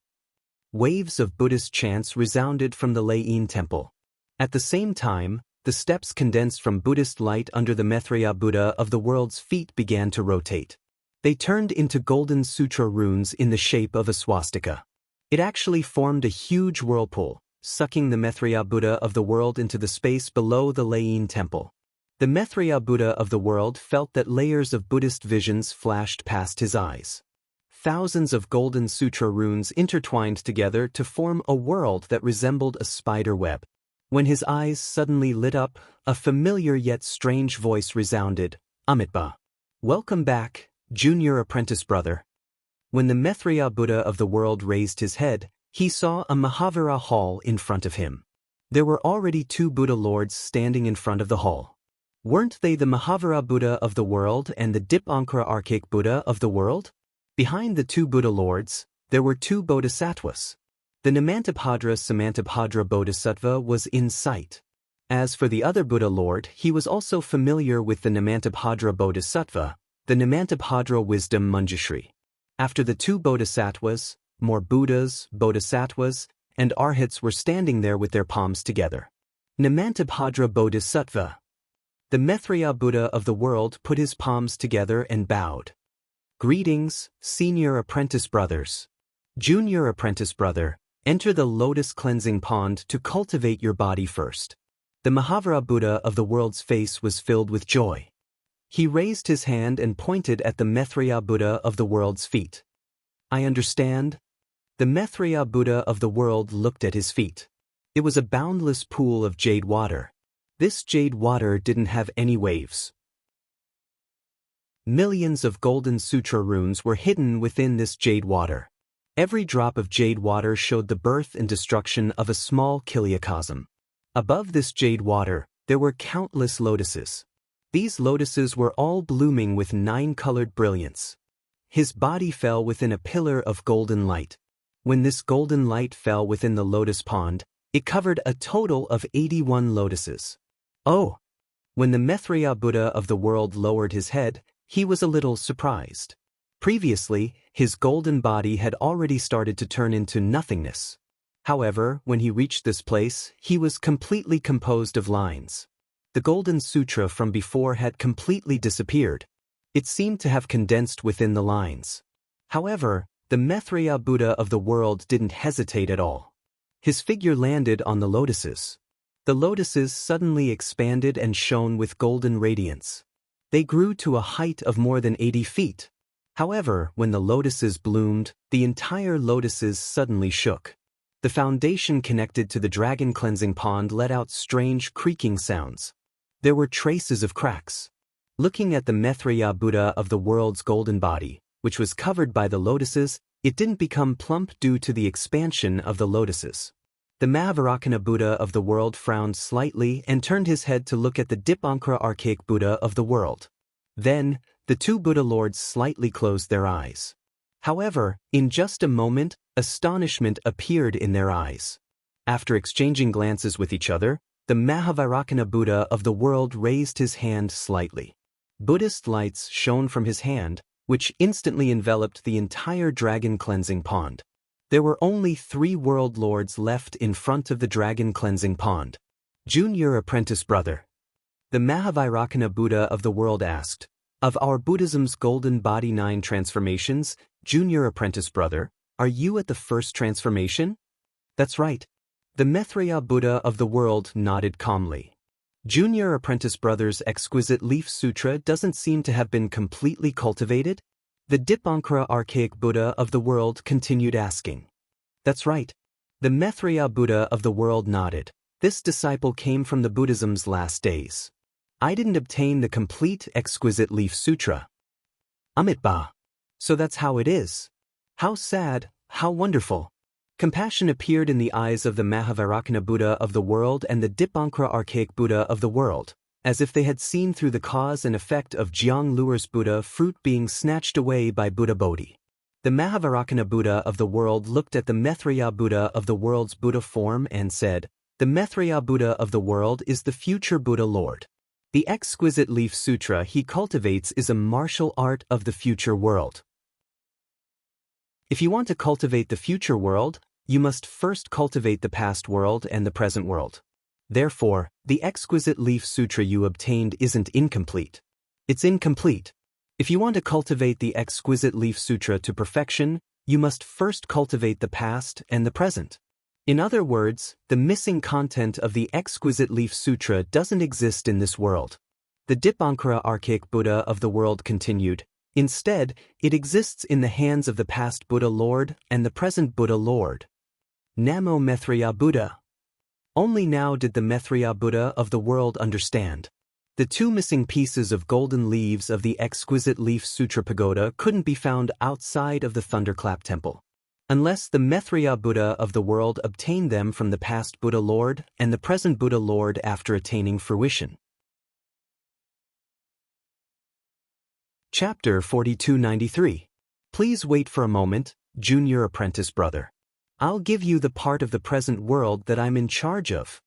Waves of Buddhist chants resounded from the Lei-Yin temple. At the same time, the steps condensed from Buddhist light under the Maitreya Buddha of the world's feet began to rotate. They turned into golden sutra runes in the shape of a swastika. It actually formed a huge whirlpool, sucking the Maitreya Buddha of the world into the space below the Lei-Yin temple. The Maitreya Buddha of the world felt that layers of Buddhist visions flashed past his eyes. Thousands of golden sutra runes intertwined together to form a world that resembled a spider web. When his eyes suddenly lit up, a familiar yet strange voice resounded, Amitabha. Welcome back, junior apprentice brother. When the Maitreya Buddha of the world raised his head, he saw a Mahavira hall in front of him. There were already 2 Buddha lords standing in front of the hall. Weren't they the Mahavira Buddha of the world and the Dipankara Archaic Buddha of the world? Behind the 2 Buddha lords, there were 2 bodhisattvas. The Namantapādra Samantapādra Bodhisattva was in sight. As for the other Buddha Lord, he was also familiar with the Namantapādra Bodhisattva, the Namantapādra wisdom Manjushri. After the two bodhisattvas, more Buddhas, bodhisattvas, and arhats were standing there with their palms together. Namantapādra Bodhisattva. The Maitreya Buddha of the world put his palms together and bowed. Greetings, senior apprentice brothers. Junior apprentice brother, enter the lotus cleansing pond to cultivate your body first. The Mahavira Buddha of the world's face was filled with joy. He raised his hand and pointed at the Maitreya Buddha of the world's feet. I understand. The Maitreya Buddha of the world looked at his feet. It was a boundless pool of jade water. This jade water didn't have any waves. Millions of golden sutra runes were hidden within this jade water. Every drop of jade water showed the birth and destruction of a small kiliacosm. Above this jade water, there were countless lotuses. These lotuses were all blooming with 9-colored brilliance. His body fell within a pillar of golden light. When this golden light fell within the lotus pond, it covered a total of 81 lotuses. Oh! When the Maitreya Buddha of the world lowered his head, he was a little surprised. Previously, his golden body had already started to turn into nothingness. However, when he reached this place, he was completely composed of lines. The Golden Sutra from before had completely disappeared. It seemed to have condensed within the lines. However, the Maitreya Buddha of the world didn't hesitate at all. His figure landed on the lotuses. The lotuses suddenly expanded and shone with golden radiance. They grew to a height of more than 80 feet. However, when the lotuses bloomed, the entire lotuses suddenly shook. The foundation connected to the dragon cleansing pond let out strange creaking sounds. There were traces of cracks. Looking at the Maitreya Buddha of the world's golden body, which was covered by the lotuses, it didn't become plump due to the expansion of the lotuses. The Mahavira Buddha of the world frowned slightly and turned his head to look at the Dipankara archaic Buddha of the world. Then, the two Buddha lords slightly closed their eyes. However, in just a moment, astonishment appeared in their eyes. After exchanging glances with each other, the Mahavira Buddha of the world raised his hand slightly. Buddhist lights shone from his hand, which instantly enveloped the entire dragon cleansing pond. There were only 3 world lords left in front of the dragon cleansing pond. Junior apprentice brother. The Mahavira Buddha of the world asked, of our Buddhism's golden body 9 transformations, junior apprentice brother, are you at the first transformation? That's right. The Maitreya Buddha of the world nodded calmly. Junior apprentice brother's exquisite leaf sutra doesn't seem to have been completely cultivated? The Dipankara archaic Buddha of the world continued asking. That's right. The Maitreya Buddha of the world nodded. This disciple came from the Buddhism's last days. I didn't obtain the complete exquisite leaf sutra. Amitba. So that's how it is. How sad, how wonderful. Compassion appeared in the eyes of the Mahavira Buddha of the world and the Dipankara archaic Buddha of the world, as if they had seen through the cause and effect of Jiang Luer's Buddha fruit being snatched away by Buddha Bodhi. The Mahavira Buddha of the world looked at the Maitreya Buddha of the world's Buddha form and said, the Maitreya Buddha of the world is the future Buddha Lord. The exquisite leaf sutra he cultivates is a martial art of the future world. If you want to cultivate the future world, you must first cultivate the past world and the present world. Therefore, the exquisite leaf sutra you obtained isn't incomplete. It's incomplete. If you want to cultivate the exquisite leaf sutra to perfection, you must first cultivate the past and the present. In other words, the missing content of the exquisite leaf sutra doesn't exist in this world. The Dipankara archaic Buddha of the world continued, instead, it exists in the hands of the past Buddha Lord and the present Buddha Lord. Namo Maitreya Buddha. Only now did the Maitreya Buddha of the world understand. The 2 missing pieces of golden leaves of the exquisite leaf sutra pagoda couldn't be found outside of the Thunderclap Temple. Unless the Maitreya Buddha of the world obtained them from the past Buddha Lord and the present Buddha Lord after attaining fruition. Chapter 4293. Please wait for a moment, junior apprentice brother. I'll give you the part of the present world that I'm in charge of.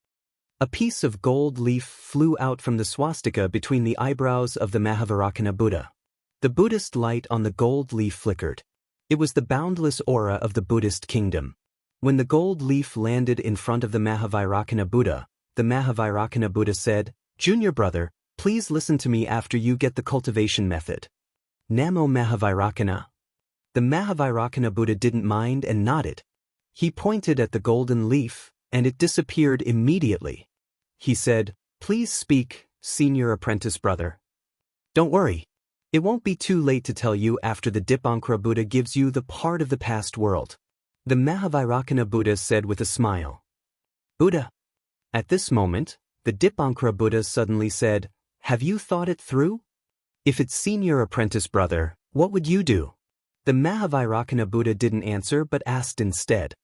A piece of gold leaf flew out from the swastika between the eyebrows of the Mahavarakana Buddha. The Buddhist light on the gold leaf flickered. It was the boundless aura of the Buddhist kingdom. When the gold leaf landed in front of the Mahavarakana Buddha, the Mahavarakana Buddha said, "Junior brother, please listen to me after you get the cultivation method." Namo Mahavarakana. The Mahavarakana Buddha didn't mind and nodded. He pointed at the golden leaf, and it disappeared immediately. He said, "Please speak, senior apprentice brother." "Don't worry. It won't be too late to tell you after the Dipankara Buddha gives you the part of the past world." The Mahavarakana Buddha said with a smile. "Buddha." At this moment, the Dipankara Buddha suddenly said, "Have you thought it through? If it's senior apprentice brother, what would you do?" The Mahavarakana Buddha didn't answer but asked instead,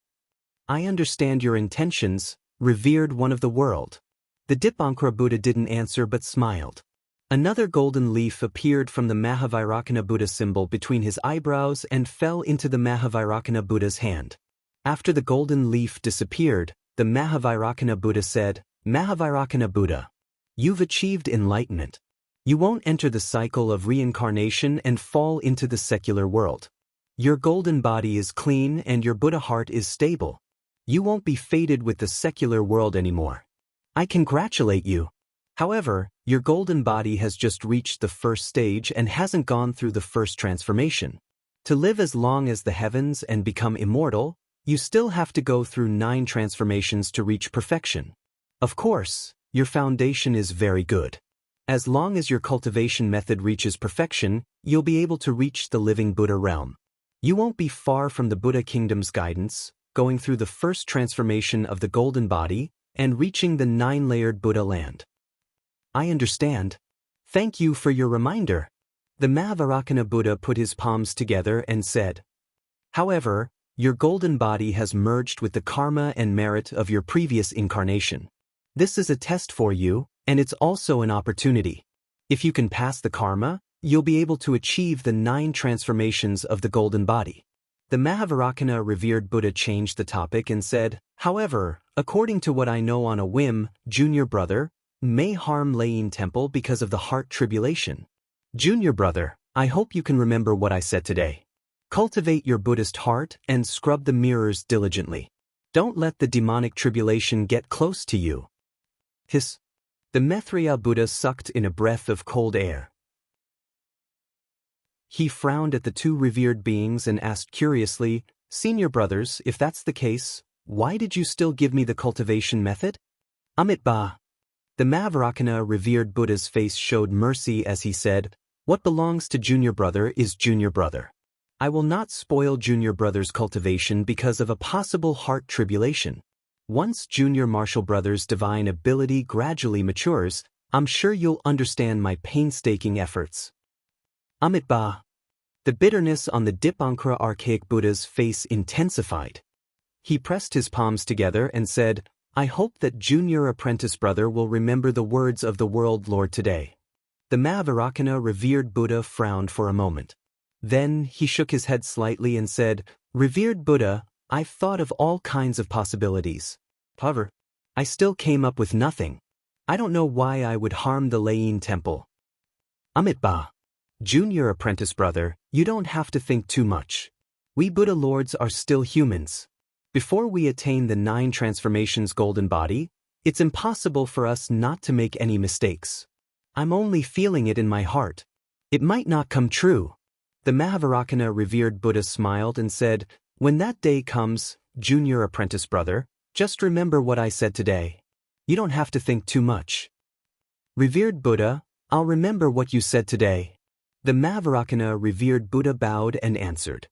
"I understand your intentions, revered one of the world." The Dipankara Buddha didn't answer but smiled. Another golden leaf appeared from the Mahavarakana Buddha symbol between his eyebrows and fell into the Mahavarakana Buddha's hand. After the golden leaf disappeared, the Mahavarakana Buddha said, "Mahavarakana Buddha, you've achieved enlightenment. You won't enter the cycle of reincarnation and fall into the secular world. Your golden body is clean and your Buddha heart is stable. You won't be fated with the secular world anymore. I congratulate you. However, your golden body has just reached the first stage and hasn't gone through the first transformation. To live as long as the heavens and become immortal, you still have to go through 9 transformations to reach perfection. Of course, your foundation is very good. As long as your cultivation method reaches perfection, you'll be able to reach the living Buddha realm. You won't be far from the Buddha kingdom's guidance, going through the first transformation of the golden body and reaching the 9-layered Buddha land." "I understand. Thank you for your reminder." The Mahavarakana Buddha put his palms together and said, "However, your golden body has merged with the karma and merit of your previous incarnation. This is a test for you, and it's also an opportunity. If you can pass the karma, you'll be able to achieve the 9 transformations of the golden body." The Mahavarakana revered Buddha changed the topic and said, "However, according to what I know on a whim, junior brother may harm Lain Temple because of the heart tribulation. Junior brother, I hope you can remember what I said today. Cultivate your Buddhist heart and scrub the mirrors diligently. Don't let the demonic tribulation get close to you." Hiss. The Maitreya Buddha sucked in a breath of cold air. He frowned at the 2 revered beings and asked curiously, "Senior brothers, if that's the case, why did you still give me the cultivation method?" "Amitabha." The Mahavarakana revered Buddha's face showed mercy as he said, "What belongs to junior brother is junior brother. I will not spoil junior brother's cultivation because of a possible heart tribulation. Once junior martial brother's divine ability gradually matures, I'm sure you'll understand my painstaking efforts." Amitabha. The bitterness on the Dipankara archaic Buddha's face intensified. He pressed his palms together and said, "I hope that junior apprentice brother will remember the words of the world Lord today." The Mahavarakana revered Buddha frowned for a moment. Then he shook his head slightly and said, "Revered Buddha, I've thought of all kinds of possibilities. However, I still came up with nothing. I don't know why I would harm the Lain Temple." Amitabha. Junior apprentice brother, you don't have to think too much. We Buddha lords are still humans. Before we attain the 9 transformations golden body, it's impossible for us not to make any mistakes. I'm only feeling it in my heart. It might not come true." The Mahavarakana revered Buddha smiled and said, "When that day comes, junior apprentice brother, just remember what I said today. You don't have to think too much." "Revered Buddha, I'll remember what you said today." The Mahavarakana revered Buddha bowed and answered,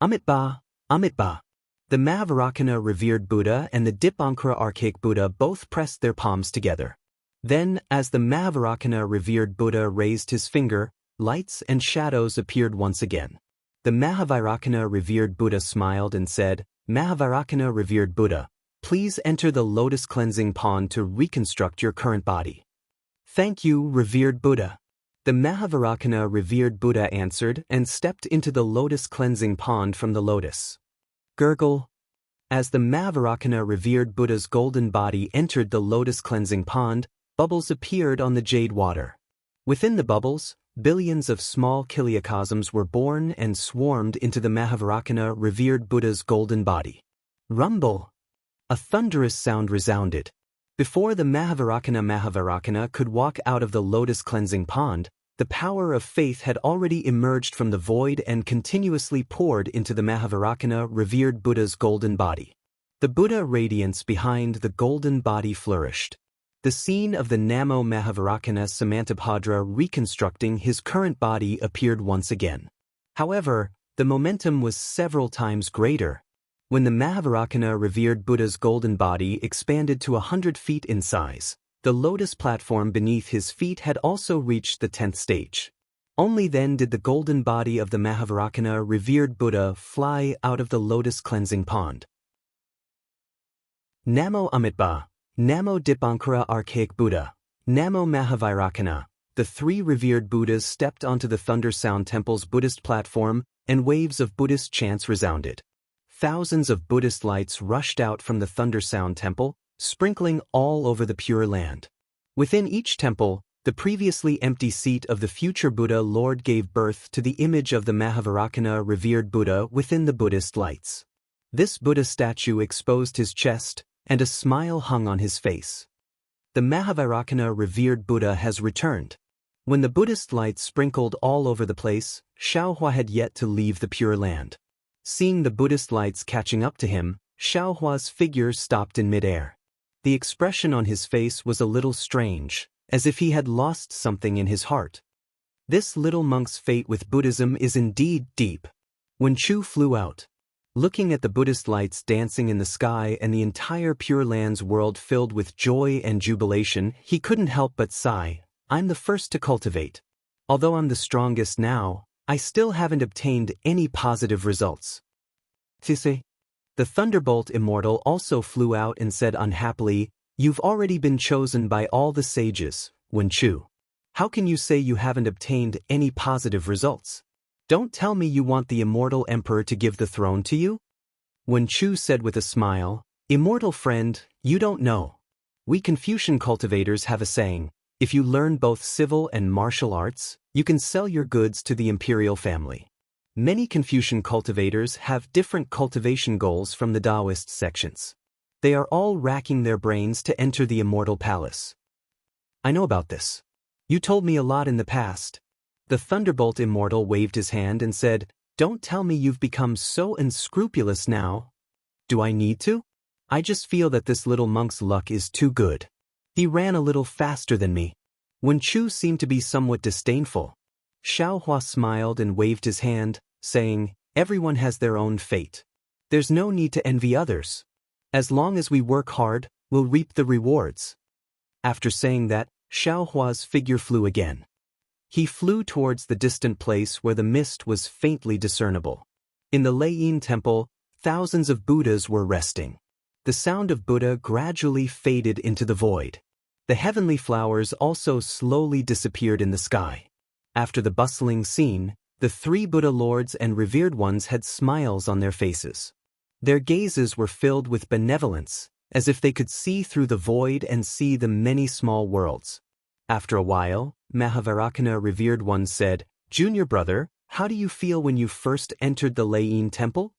"Amitabha, Amitabha." The Mahavarakana revered Buddha and the Dipankara archaic Buddha both pressed their palms together. Then, as the Mahavarakana revered Buddha raised his finger, lights and shadows appeared once again. The Mahavarakana revered Buddha smiled and said, "Mahavarakana revered Buddha, please enter the lotus cleansing pond to reconstruct your current body." "Thank you, revered Buddha." The Mahavarakana revered Buddha answered and stepped into the lotus cleansing pond from the lotus. Gurgle. As the Mahavajrana revered Buddha's golden body entered the lotus cleansing pond, bubbles appeared on the jade water. Within the bubbles, billions of small kiliacosms were born and swarmed into the Mahavajrana revered Buddha's golden body. Rumble! A thunderous sound resounded. Before the Mahavajrana could walk out of the lotus cleansing pond, the power of faith had already emerged from the void and continuously poured into the Mahavajrana revered Buddha's golden body. The Buddha radiance behind the golden body flourished. The scene of the Namo Mahavajrana Samantabhadra reconstructing his current body appeared once again. However, the momentum was several times greater. When the Mahavajrana revered Buddha's golden body expanded to 100 feet in size, the lotus platform beneath his feet had also reached the 10th stage. Only then did the golden body of the Mahavajrana revered Buddha fly out of the lotus cleansing pond. Namo Amitabha, Namo Dipankara Archaic Buddha, Namo Mahavajrana. The three revered Buddhas stepped onto the Thunder Sound Temple's Buddhist platform, and waves of Buddhist chants resounded. Thousands of Buddhist lights rushed out from the Thunder Sound Temple, sprinkling all over the Pure Land. Within each temple, the previously empty seat of the future Buddha Lord gave birth to the image of the Mahavajrana revered Buddha within the Buddhist lights. This Buddha statue exposed his chest, and a smile hung on his face. The Mahavajrana revered Buddha has returned. When the Buddhist lights sprinkled all over the place, Xiaohua had yet to leave the Pure Land. Seeing the Buddhist lights catching up to him, Xiaohua's figure stopped in midair. The expression on his face was a little strange, as if he had lost something in his heart. This little monk's fate with Buddhism is indeed deep. When Chu flew out, looking at the Buddhist lights dancing in the sky and the entire Pure Land's world filled with joy and jubilation, he couldn't help but sigh. I'm the first to cultivate. Although I'm the strongest now, I still haven't obtained any positive results. Tise. The Thunderbolt Immortal also flew out and said unhappily, You've already been chosen by all the sages, Wen Chu. How can you say you haven't obtained any positive results? Don't tell me you want the immortal emperor to give the throne to you? Wen Chu said with a smile, Immortal friend, you don't know. We Confucian cultivators have a saying, if you learn both civil and martial arts, you can sell your goods to the imperial family. Many Confucian cultivators have different cultivation goals from the Taoist sections. They are all racking their brains to enter the immortal palace. I know about this. You told me a lot in the past. The Thunderbolt Immortal waved his hand and said, Don't tell me you've become so unscrupulous now. Do I need to? I just feel that this little monk's luck is too good. He ran a little faster than me. Wen Chu seemed to be somewhat disdainful. Xiaohua smiled and waved his hand, saying, Everyone has their own fate. There's no need to envy others. As long as we work hard, we'll reap the rewards. After saying that, Xiaohua's figure flew again. He flew towards the distant place where the mist was faintly discernible. In the Leiyin Temple, thousands of Buddhas were resting. The sound of Buddha gradually faded into the void. The heavenly flowers also slowly disappeared in the sky. After the bustling scene, the three Buddha lords and revered ones had smiles on their faces. Their gazes were filled with benevolence, as if they could see through the void and see the many small worlds. After a while, Mahavajrana revered one said, Junior brother, how do you feel when you first entered the Leiyin Temple?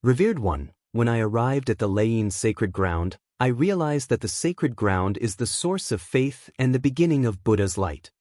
Revered one, when I arrived at the Leiyin sacred ground, I realized that the sacred ground is the source of faith and the beginning of Buddha's light.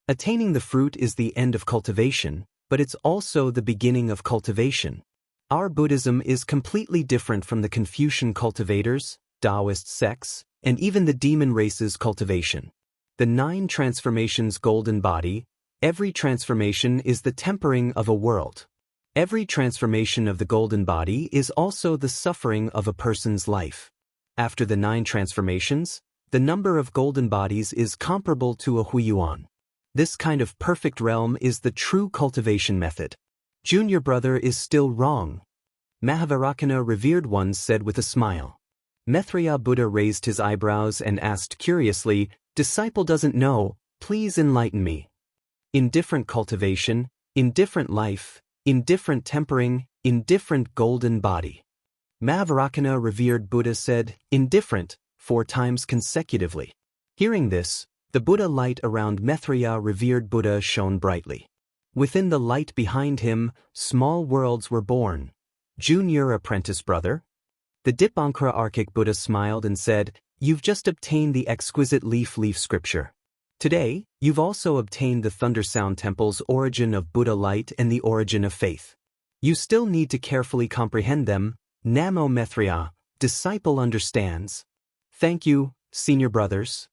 Attaining the fruit is the end of cultivation, but it's also the beginning of cultivation. Our Buddhism is completely different from the Confucian cultivators, Taoist sects, and even the demon race's cultivation. The 9 transformations golden body, every transformation is the tempering of a world. Every transformation of the golden body is also the suffering of a person's life. After the 9 transformations, the number of golden bodies is comparable to a huiyuan. This kind of perfect realm is the true cultivation method. Junior brother is still wrong. Mahavajrana revered one said with a smile. Maitreya Buddha raised his eyebrows and asked curiously, Disciple doesn't know, please enlighten me. In different cultivation, in different life, in different tempering, in different golden body. Mahavarakana revered Buddha said, indifferent, 4 times consecutively. Hearing this, the Buddha light around Maitreya revered Buddha shone brightly. Within the light behind him, small worlds were born. Junior apprentice brother? The Dipankara Archaic Buddha smiled and said, you've just obtained the exquisite leaf scripture. Today, you've also obtained the Thunder Sound Temple's origin of Buddha light and the origin of faith. You still need to carefully comprehend them. Namo Maitreya, disciple understands. Thank you, senior brothers.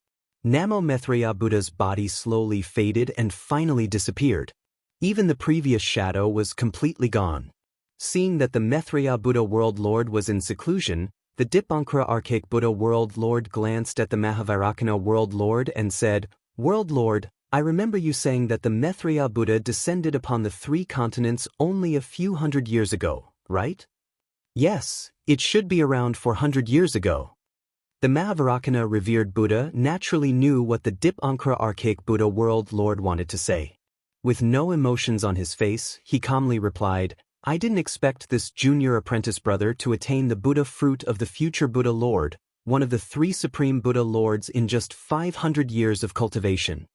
Namo Maitreya Buddha's body slowly faded and finally disappeared. Even the previous shadow was completely gone. Seeing that the Maitreya Buddha World Lord was in seclusion, the Dipankara Archaic Buddha World Lord glanced at the Mahavarakana World Lord and said, World Lord, I remember you saying that the Maitreya Buddha descended upon the 3 continents only a few hundred years ago, right? Yes, it should be around 400 years ago. The Mahavarakana revered Buddha naturally knew what the Dipankara Archaic Buddha World Lord wanted to say. With no emotions on his face, he calmly replied, I didn't expect this junior apprentice brother to attain the Buddha fruit of the future Buddha Lord, one of the 3 supreme Buddha Lords in just 500 years of cultivation.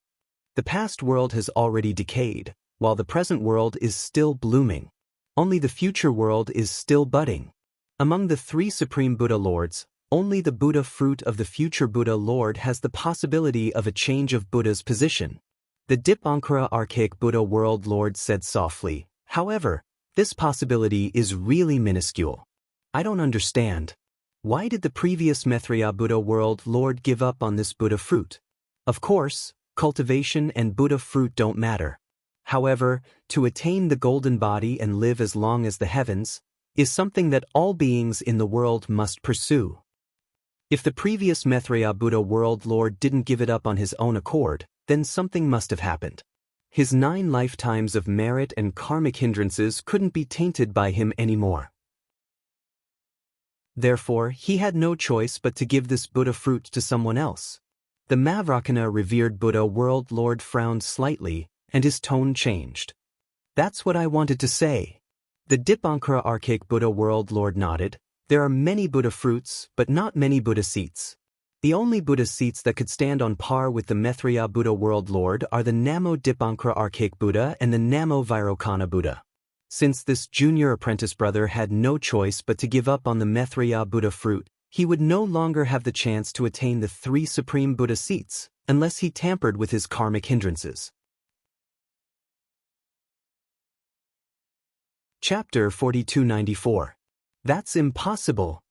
The past world has already decayed, while the present world is still blooming. Only the future world is still budding. Among the 3 supreme Buddha Lords, only the Buddha fruit of the future Buddha Lord has the possibility of a change of Buddha's position. The Dipankara Archaic Buddha World Lord said softly, however, this possibility is really minuscule. I don't understand. Why did the previous Maitreya Buddha World Lord give up on this Buddha fruit? Of course, cultivation and Buddha fruit don't matter. However, to attain the golden body and live as long as the heavens is something that all beings in the world must pursue. If the previous Maitreya Buddha World Lord didn't give it up on his own accord, then something must have happened. His 9 lifetimes of merit and karmic hindrances couldn't be tainted by him anymore. Therefore, he had no choice but to give this Buddha fruit to someone else. The Mahavarakana revered Buddha World Lord frowned slightly, and his tone changed. That's what I wanted to say. The Dipankara Archaic Buddha World Lord nodded. There are many Buddha fruits, but not many Buddha seats. The only Buddha seats that could stand on par with the Maitreya Buddha World Lord are the Namo Dipankara Archaic Buddha and the Namo Vairocana Buddha. Since this junior apprentice brother had no choice but to give up on the Maitreya Buddha fruit, he would no longer have the chance to attain the 3 supreme Buddha seats, unless he tampered with his karmic hindrances. Chapter 4294. That's impossible.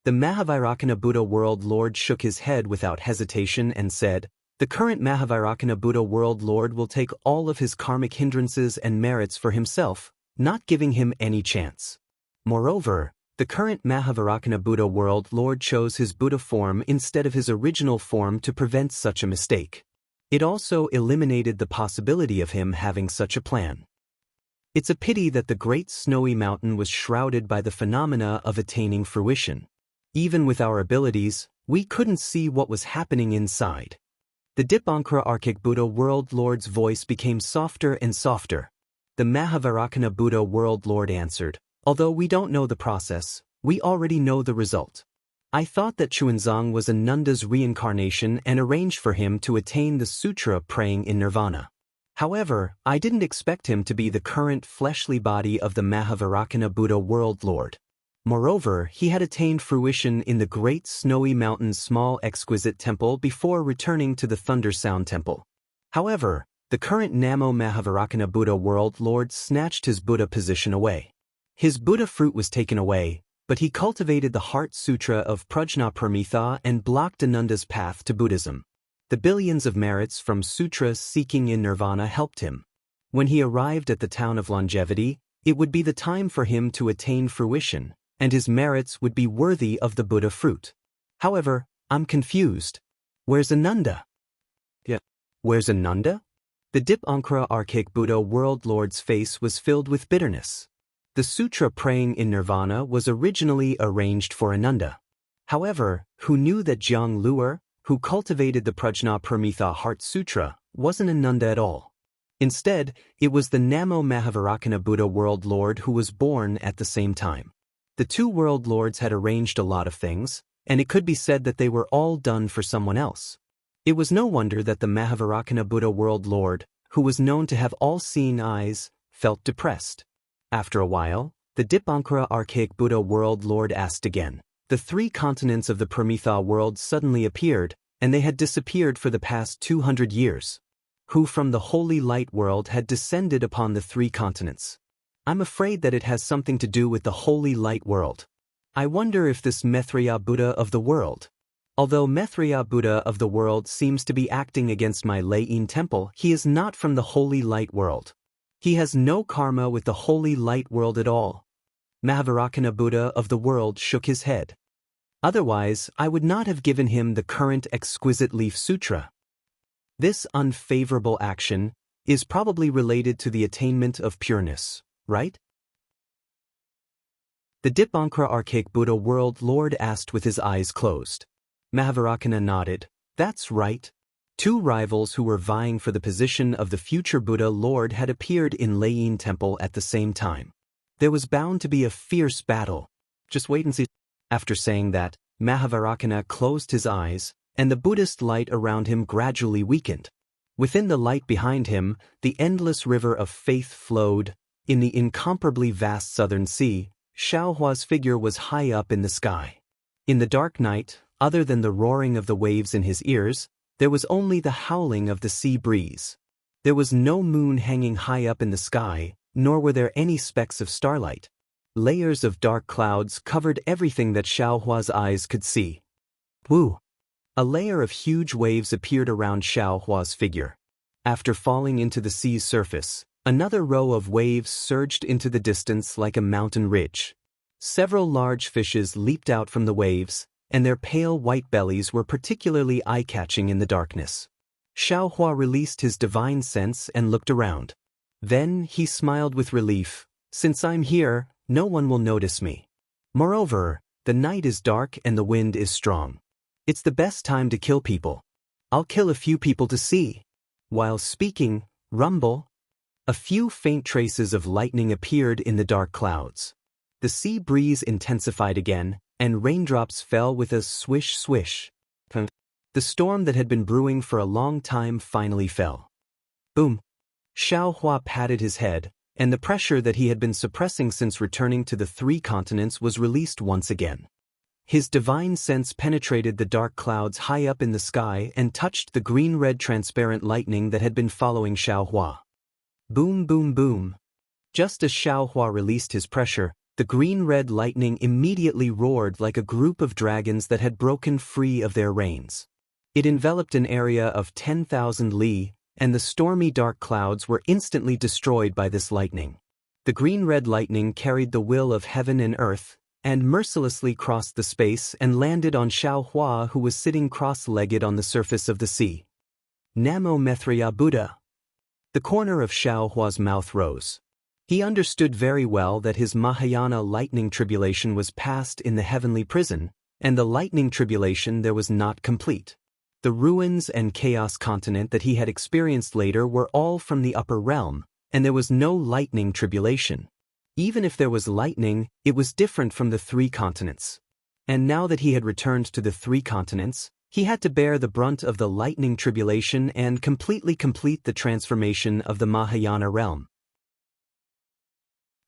The Mahavarakana Buddha World Lord shook his head without hesitation and said, the current Mahavarakana Buddha World Lord will take all of his karmic hindrances and merits for himself, not giving him any chance. Moreover, the current Mahavarakana Buddha World Lord chose his Buddha form instead of his original form to prevent such a mistake. It also eliminated the possibility of him having such a plan. It's a pity that the great snowy mountain was shrouded by the phenomena of attaining fruition. Even with our abilities, we couldn't see what was happening inside. The Dipankara Archaic Buddha World Lord's voice became softer and softer. The Mahavarakana Buddha World Lord answered, although we don't know the process, we already know the result. I thought that Chuanzang was Ananda's reincarnation and arranged for him to attain the sutra praying in nirvana. However, I didn't expect him to be the current fleshly body of the Mahavarakana Buddha World Lord. Moreover, he had attained fruition in the great snowy mountain's small exquisite temple before returning to the Thunder Sound Temple. However, the current Namo Mahavarakana Buddha World Lord snatched his Buddha position away. His Buddha fruit was taken away, but he cultivated the Heart Sutra of Prajnaparamita and blocked Ananda's path to Buddhism. The billions of merits from sutras seeking in nirvana helped him. When he arrived at the town of longevity, it would be the time for him to attain fruition, and his merits would be worthy of the Buddha fruit. However, I'm confused. Where's Ananda? Where's Ananda? The Dipankara Archaic Buddha World Lord's face was filled with bitterness. The sutra praying in nirvana was originally arranged for Ananda. However, who knew that Jiang Luer, who cultivated the Prajnaparamita Heart Sutra, wasn't Ananda at all. Instead, it was the Namo Mahavarakana Buddha World Lord who was born at the same time. The two world lords had arranged a lot of things, and it could be said that they were all done for someone else. It was no wonder that the Mahavarakana Buddha world lord, who was known to have all-seeing eyes, felt depressed. After a while, the Dipankara archaic Buddha world lord asked again. The three continents of the Pramitha world suddenly appeared, and they had disappeared for the past 200 years. Who from the holy light world had descended upon the three continents? I'm afraid that it has something to do with the holy light world. I wonder if this Maitreya Buddha of the world. Although Maitreya Buddha of the world seems to be acting against my Lain temple, he is not from the holy light world. He has no karma with the holy light world at all. Mahavarakana Buddha of the world shook his head. Otherwise, I would not have given him the current exquisite leaf sutra. This unfavorable action is probably related to the attainment of pureness, right? The Dipankara archaic Buddha world lord asked with his eyes closed. Mahavarakana nodded. That's right. Two rivals who were vying for the position of the future Buddha lord had appeared in Lain temple at the same time. There was bound to be a fierce battle. Just wait and see. After saying that, Mahavarakana closed his eyes, and the Buddhist light around him gradually weakened. Within the light behind him, the endless river of faith flowed. In the incomparably vast southern sea, Xiaohua's figure was high up in the sky. In the dark night, other than the roaring of the waves in his ears, there was only the howling of the sea breeze. There was no moon hanging high up in the sky, nor were there any specks of starlight. Layers of dark clouds covered everything that Xiaohua's eyes could see. Woo! A layer of huge waves appeared around Xiaohua's figure. After falling into the sea's surface, another row of waves surged into the distance like a mountain ridge. Several large fishes leaped out from the waves, and their pale white bellies were particularly eye-catching in the darkness. Xiaohua released his divine sense and looked around. Then he smiled with relief. Since I'm here, no one will notice me. Moreover, the night is dark and the wind is strong. It's the best time to kill people. I'll kill a few people to see. While speaking, rumble. A few faint traces of lightning appeared in the dark clouds. The sea breeze intensified again, and raindrops fell with a swish swish. The storm that had been brewing for a long time finally fell. Boom! Xiaohua patted his head, and the pressure that he had been suppressing since returning to the three continents was released once again. His divine sense penetrated the dark clouds high up in the sky and touched the green-red transparent lightning that had been following Xiaohua. Boom boom boom. Just as Xiaohua released his pressure, the green-red lightning immediately roared like a group of dragons that had broken free of their reins. It enveloped an area of 10,000 li, and the stormy dark clouds were instantly destroyed by this lightning. The green-red lightning carried the will of heaven and earth, and mercilessly crossed the space and landed on Xiaohua, who was sitting cross-legged on the surface of the sea. Namo Maitreya Buddha. The corner of Xiaohua's mouth rose. He understood very well that his Mahayana lightning tribulation was past in the heavenly prison, and the lightning tribulation there was not complete. The ruins and chaos continent that he had experienced later were all from the upper realm, and there was no lightning tribulation. Even if there was lightning, it was different from the three continents. And now that he had returned to the three continents, he had to bear the brunt of the lightning tribulation and completely complete the transformation of the Mahayana realm.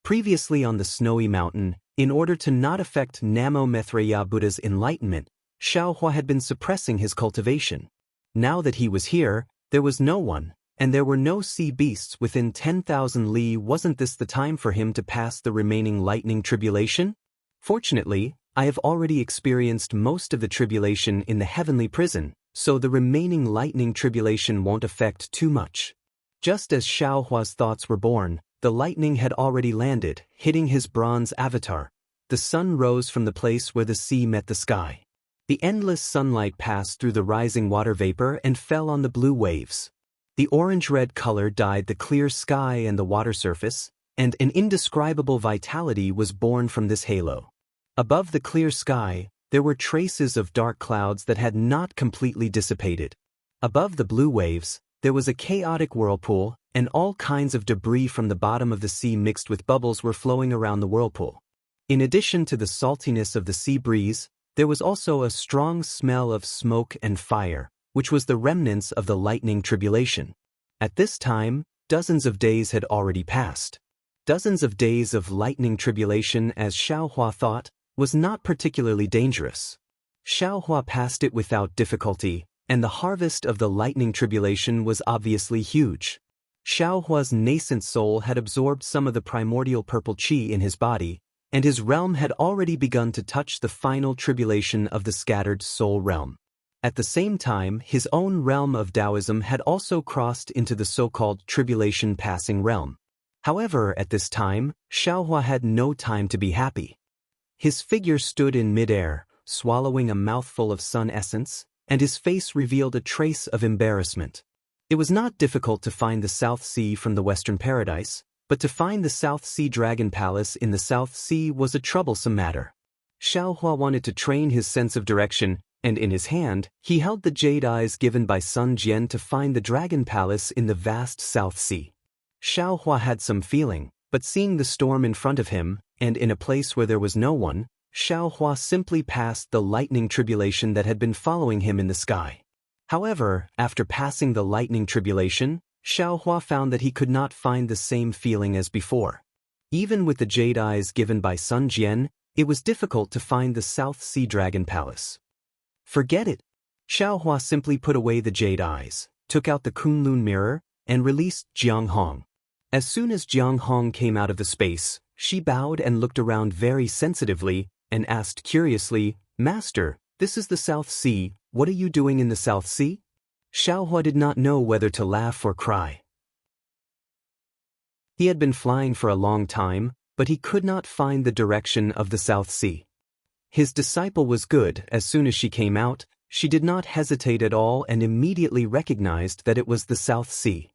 Previously on the snowy mountain, in order to not affect Namo Maitreya Buddha's enlightenment, Xiaohua had been suppressing his cultivation. Now that he was here, there was no one, and there were no sea beasts within 10,000 li. Wasn't this the time for him to pass the remaining lightning tribulation? Fortunately, I have already experienced most of the tribulation in the heavenly prison, so the remaining lightning tribulation won't affect too much. Just as Xiaohua's thoughts were born, the lightning had already landed, hitting his bronze avatar. The sun rose from the place where the sea met the sky. The endless sunlight passed through the rising water vapor and fell on the blue waves. The orange-red color dyed the clear sky and the water surface, and an indescribable vitality was born from this halo. Above the clear sky, there were traces of dark clouds that had not completely dissipated. Above the blue waves, there was a chaotic whirlpool, and all kinds of debris from the bottom of the sea mixed with bubbles were flowing around the whirlpool. In addition to the saltiness of the sea breeze, there was also a strong smell of smoke and fire, which was the remnants of the lightning tribulation. At this time, dozens of days had already passed. Dozens of days of lightning tribulation, as Xiaohua thought, was not particularly dangerous. Xiaohua passed it without difficulty, and the harvest of the lightning tribulation was obviously huge. Xiaohua's nascent soul had absorbed some of the primordial purple qi in his body, and his realm had already begun to touch the final tribulation of the scattered soul realm. At the same time, his own realm of Taoism had also crossed into the so-called tribulation passing realm. However, at this time, Xiaohua had no time to be happy. His figure stood in midair, swallowing a mouthful of sun essence, and his face revealed a trace of embarrassment. It was not difficult to find the South Sea from the Western Paradise, but to find the South Sea Dragon Palace in the South Sea was a troublesome matter. Xiaohua wanted to train his sense of direction, and in his hand, he held the jade eyes given by Sun Jian to find the Dragon Palace in the vast South Sea. Xiaohua had some feeling, but seeing the storm in front of him, and in a place where there was no one, Xiaohua simply passed the lightning tribulation that had been following him in the sky. However, after passing the lightning tribulation, Xiaohua found that he could not find the same feeling as before. Even with the jade eyes given by Sun Jian, it was difficult to find the South Sea Dragon Palace. Forget it. Xiaohua simply put away the jade eyes, took out the Kunlun mirror, and released Jiang Hong. As soon as Jiang Hong came out of the space, she bowed and looked around very sensitively, and asked curiously, "Master, this is the South Sea, what are you doing in the South Sea?" Xiaohua did not know whether to laugh or cry. He had been flying for a long time, but he could not find the direction of the South Sea. His disciple was good. As soon as she came out, she did not hesitate at all and immediately recognized that it was the South Sea.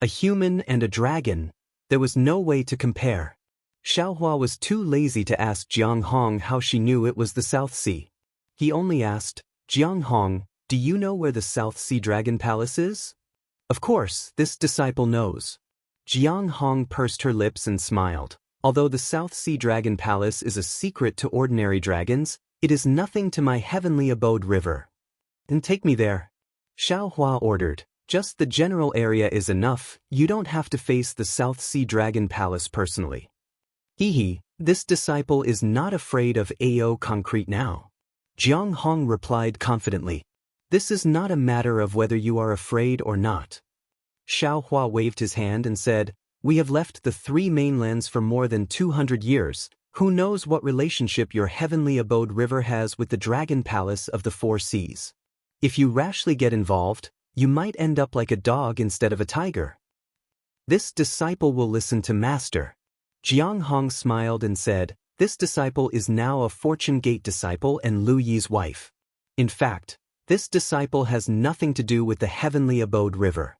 A human and a dragon, there was no way to compare. Xiaohua was too lazy to ask Jiang Hong how she knew it was the South Sea. He only asked, "Jiang Hong, do you know where the South Sea Dragon Palace is?" Of course, this disciple knows. Jiang Hong pursed her lips and smiled. Although the South Sea Dragon Palace is a secret to ordinary dragons, it is nothing to my heavenly abode river. Then take me there. Xiaohua ordered. Just the general area is enough, you don't have to face the South Sea Dragon Palace personally. This disciple is not afraid of AO concrete now. Jiang Hong replied confidently. This is not a matter of whether you are afraid or not. Xiaohua waved his hand and said, "We have left the three mainlands for more than 200 years. Who knows what relationship your heavenly abode river has with the Dragon Palace of the Four Seas? If you rashly get involved, you might end up like a dog instead of a tiger." This disciple will listen to Master. Jiang Hong smiled and said, "This disciple is now a Fortune Gate disciple and Lu Yi's wife. In fact, this disciple has nothing to do with the heavenly abode river.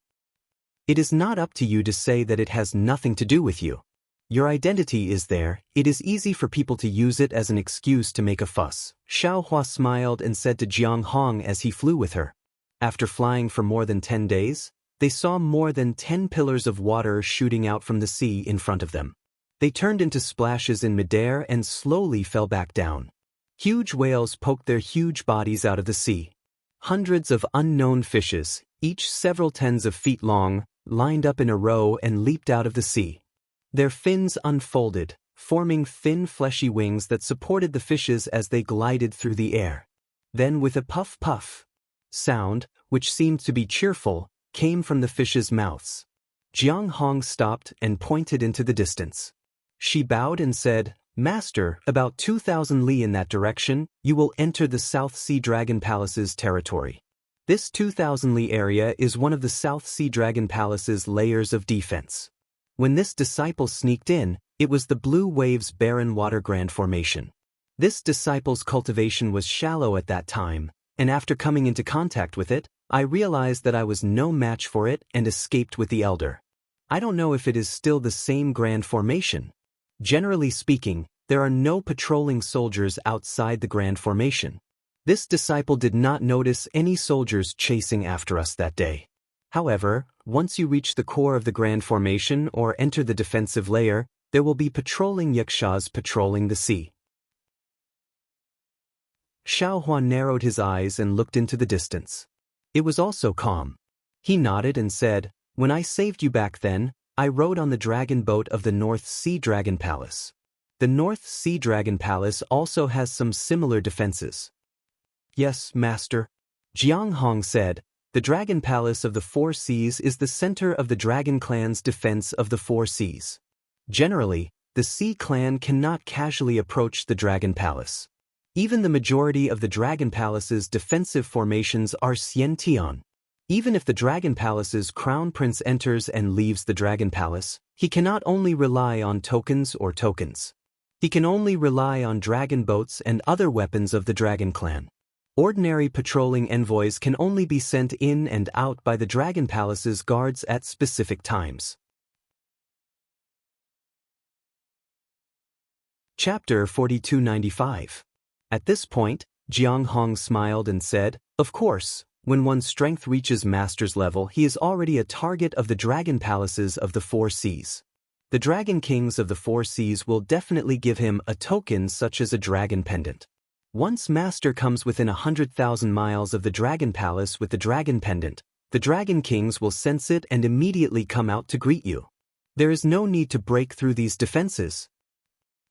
It is not up to you to say that it has nothing to do with you. Your identity is there, it is easy for people to use it as an excuse to make a fuss." Xiaohua smiled and said to Jiang Hong as he flew with her. After flying for more than 10 days, they saw more than 10 pillars of water shooting out from the sea in front of them. They turned into splashes in midair and slowly fell back down. Huge whales poked their huge bodies out of the sea. Hundreds of unknown fishes, each several tens of feet long, lined up in a row and leaped out of the sea. Their fins unfolded, forming thin fleshy wings that supported the fishes as they glided through the air. Then with a puff-puff sound, which seemed to be cheerful, came from the fishes' mouths. Jiang Hong stopped and pointed into the distance. She bowed and said, "Master, about 2,000 li in that direction, you will enter the South Sea Dragon Palace's territory. This 2,000 li area is one of the South Sea Dragon Palace's layers of defense." When this disciple sneaked in, it was the Blue Waves Barren Water Grand Formation. This disciple's cultivation was shallow at that time, and after coming into contact with it, I realized that I was no match for it and escaped with the elder. I don't know if it is still the same Grand Formation. Generally speaking, there are no patrolling soldiers outside the Grand Formation. This disciple did not notice any soldiers chasing after us that day. However, once you reach the core of the Grand Formation or enter the defensive layer, there will be patrolling yakshas patrolling the sea. Xiaohua narrowed his eyes and looked into the distance. It was also calm. He nodded and said, "When I saved you back then, I rode on the dragon boat of the North Sea Dragon Palace. The North Sea Dragon Palace also has some similar defenses." "Yes, master," Jiang Hong said. "The Dragon Palace of the Four Seas is the center of the Dragon Clan's defense of the Four Seas. Generally, the Sea Clan cannot casually approach the Dragon Palace. Even the majority of the Dragon Palace's defensive formations are Xiantian. Even if the Dragon Palace's Crown Prince enters and leaves the Dragon Palace, he cannot only rely on tokens or tokens. He can only rely on dragon boats and other weapons of the Dragon Clan. Ordinary patrolling envoys can only be sent in and out by the Dragon Palace's guards at specific times." Chapter 4295. At this point, Jiang Hong smiled and said, "Of course, when one's strength reaches master's level, he is already a target of the Dragon Palaces of the Four Seas. The Dragon Kings of the Four Seas will definitely give him a token such as a dragon pendant. Once master comes within 100,000 miles of the Dragon Palace with the dragon pendant, the Dragon Kings will sense it and immediately come out to greet you. There is no need to break through these defenses.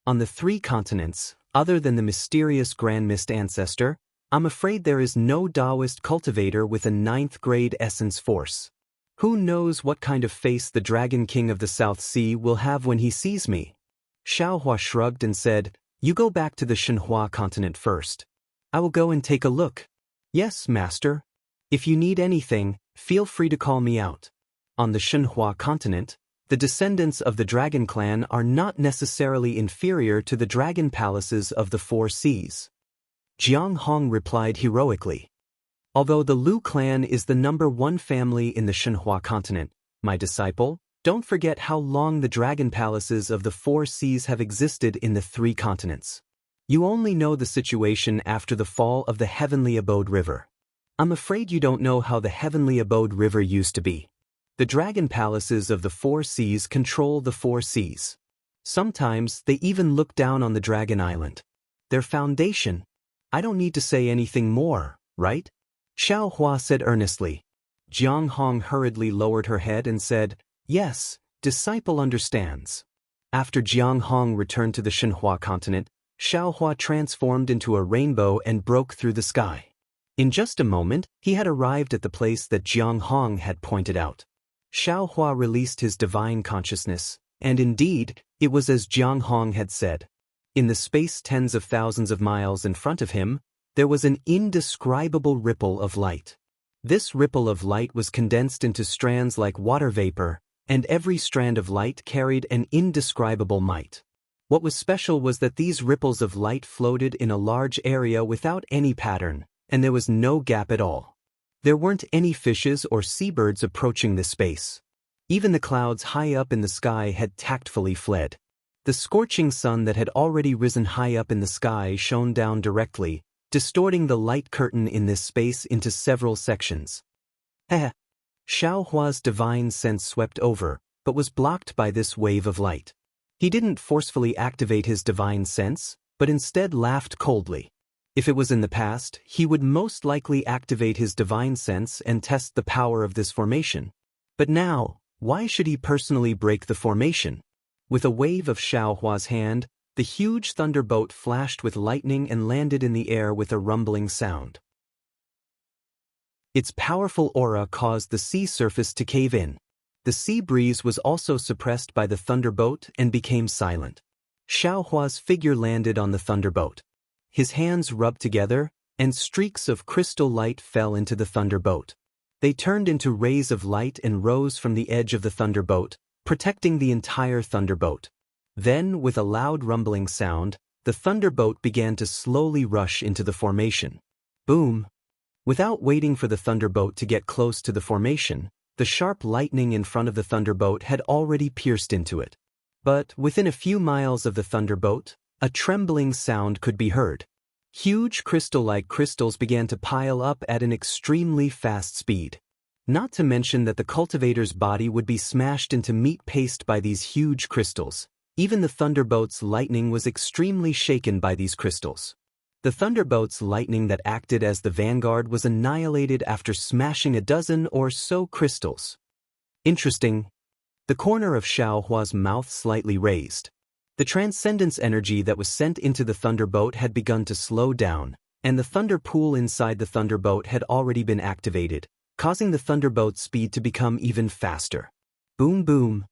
On the three continents, other than the mysterious Grand Mist Ancestor, I'm afraid there is no Taoist cultivator with a 9th grade essence force. Who knows what kind of face the Dragon King of the South Sea will have when he sees me?" Xiaohua shrugged and said, "You go back to the Shenhua continent first. I will go and take a look." "Yes, master. If you need anything, feel free to call me out." On the Shenhua continent, the descendants of the Dragon Clan are not necessarily inferior to the Dragon Palaces of the Four Seas. Jiang Hong replied heroically. "Although the Lu clan is the #1 family in the Shenhua continent, my disciple, don't forget how long the Dragon Palaces of the Four Seas have existed in the three continents. You only know the situation after the fall of the Heavenly Abode River. I'm afraid you don't know how the Heavenly Abode River used to be. The Dragon Palaces of the Four Seas control the Four Seas. Sometimes they even look down on the Dragon Island. Their foundation. I don't need to say anything more, right?" Xiaohua said earnestly. Jiang Hong hurriedly lowered her head and said, "Yes, disciple understands." After Jiang Hong returned to the Shenhua continent, Xiaohua transformed into a rainbow and broke through the sky. In just a moment, he had arrived at the place that Jiang Hong had pointed out. Xiaohua released his divine consciousness, and indeed, it was as Jiang Hong had said. In the space tens of thousands of miles in front of him, there was an indescribable ripple of light. This ripple of light was condensed into strands like water vapor, and every strand of light carried an indescribable might. What was special was that these ripples of light floated in a large area without any pattern, and there was no gap at all. There weren't any fishes or seabirds approaching this space. Even the clouds high up in the sky had tactfully fled. The scorching sun that had already risen high up in the sky shone down directly, distorting the light curtain in this space into several sections. Xiaohua's divine sense swept over, but was blocked by this wave of light. He didn't forcefully activate his divine sense, but instead laughed coldly. If it was in the past, he would most likely activate his divine sense and test the power of this formation. But now, why should he personally break the formation? With a wave of Xiaohua's hand, the huge thunderbolt flashed with lightning and landed in the air with a rumbling sound. Its powerful aura caused the sea surface to cave in. The sea breeze was also suppressed by the thunderbolt and became silent. Xiaohua's figure landed on the thunderbolt. His hands rubbed together, and streaks of crystal light fell into the thunderbolt. They turned into rays of light and rose from the edge of the thunderbolt, protecting the entire thunderbolt. Then, with a loud rumbling sound, the thunderbolt began to slowly rush into the formation. Boom! Without waiting for the thunderbolt to get close to the formation, the sharp lightning in front of the thunderbolt had already pierced into it. But within a few miles of the thunderbolt, a trembling sound could be heard. Huge crystal-like crystals began to pile up at an extremely fast speed. Not to mention that the cultivator's body would be smashed into meat paste by these huge crystals. Even the thunderbolt's lightning was extremely shaken by these crystals. The thunderbolt's lightning that acted as the vanguard was annihilated after smashing a dozen or so crystals. Interesting. The corner of Xiao Hua's mouth slightly raised. The transcendence energy that was sent into the thunderbolt had begun to slow down, and the thunder pool inside the thunderbolt had already been activated, causing the thunderbolt's speed to become even faster. Boom boom.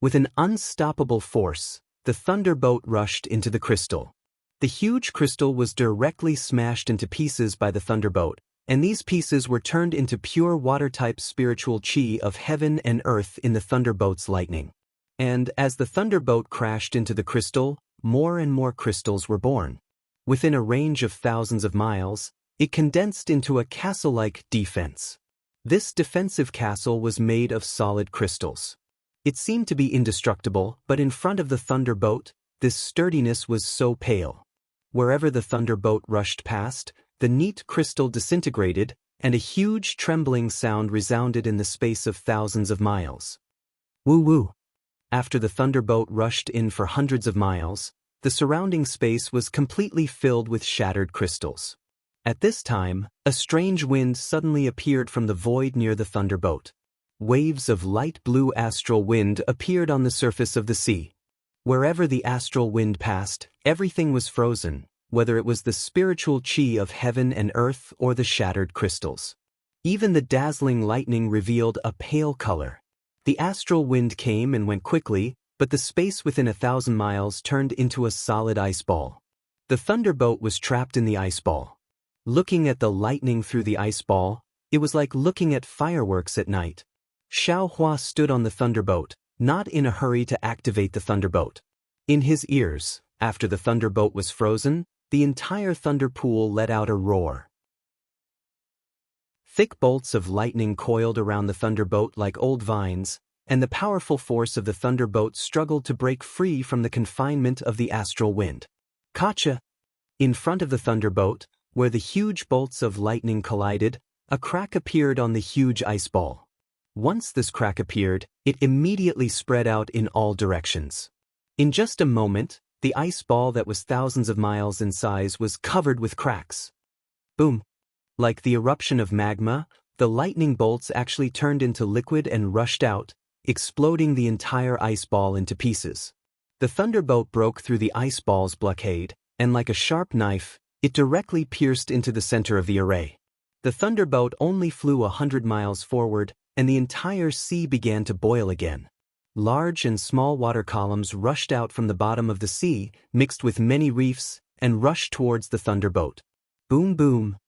With an unstoppable force, the thunderbolt rushed into the crystal. The huge crystal was directly smashed into pieces by the thunderbolt, and these pieces were turned into pure water-type spiritual chi of heaven and earth in the thunderbolt's lightning. And as the thunderbolt crashed into the crystal, more and more crystals were born. Within a range of thousands of miles, it condensed into a castle-like defense. This defensive castle was made of solid crystals. It seemed to be indestructible, but in front of the thunderbolt, this sturdiness was so pale. Wherever the thunderbolt rushed past, the neat crystal disintegrated, and a huge trembling sound resounded in the space of thousands of miles. Woo-woo. After the thunderbolt rushed in for hundreds of miles, the surrounding space was completely filled with shattered crystals. At this time, a strange wind suddenly appeared from the void near the thunderbolt. Waves of light blue astral wind appeared on the surface of the sea. Wherever the astral wind passed, everything was frozen, whether it was the spiritual chi of heaven and earth or the shattered crystals. Even the dazzling lightning revealed a pale color. The astral wind came and went quickly, but the space within 1,000 miles turned into a solid ice ball. The thunderbolt was trapped in the ice ball. Looking at the lightning through the ice ball, it was like looking at fireworks at night. Xiao Hua stood on the thunderbolt, not in a hurry to activate the thunderbolt. In his ears, after the thunderbolt was frozen, the entire thunder pool let out a roar. Thick bolts of lightning coiled around the thunderbolt like old vines, and the powerful force of the thunderbolt struggled to break free from the confinement of the astral wind. Gotcha! In front of the thunderbolt, where the huge bolts of lightning collided, a crack appeared on the huge ice ball. Once this crack appeared, it immediately spread out in all directions. In just a moment, the ice ball that was thousands of miles in size was covered with cracks. Boom! Like the eruption of magma, the lightning bolts actually turned into liquid and rushed out, exploding the entire ice ball into pieces. The thunderbolt broke through the ice ball's blockade, and like a sharp knife, it directly pierced into the center of the array. The thunderbolt only flew 100 miles forward, and the entire sea began to boil again. Large and small water columns rushed out from the bottom of the sea, mixed with many reefs, and rushed towards the thunderbolt. Boom boom.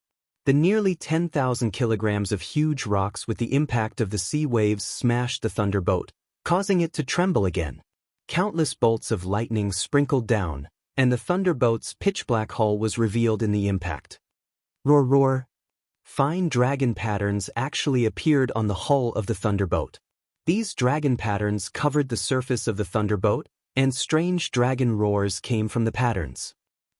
The nearly 10,000 kilograms of huge rocks with the impact of the sea waves smashed the thunderbolt, causing it to tremble again. Countless bolts of lightning sprinkled down, and the thunderbolt's pitch-black hull was revealed in the impact. Roar roar. Fine dragon patterns actually appeared on the hull of the thunderbolt. These dragon patterns covered the surface of the thunderbolt, and strange dragon roars came from the patterns.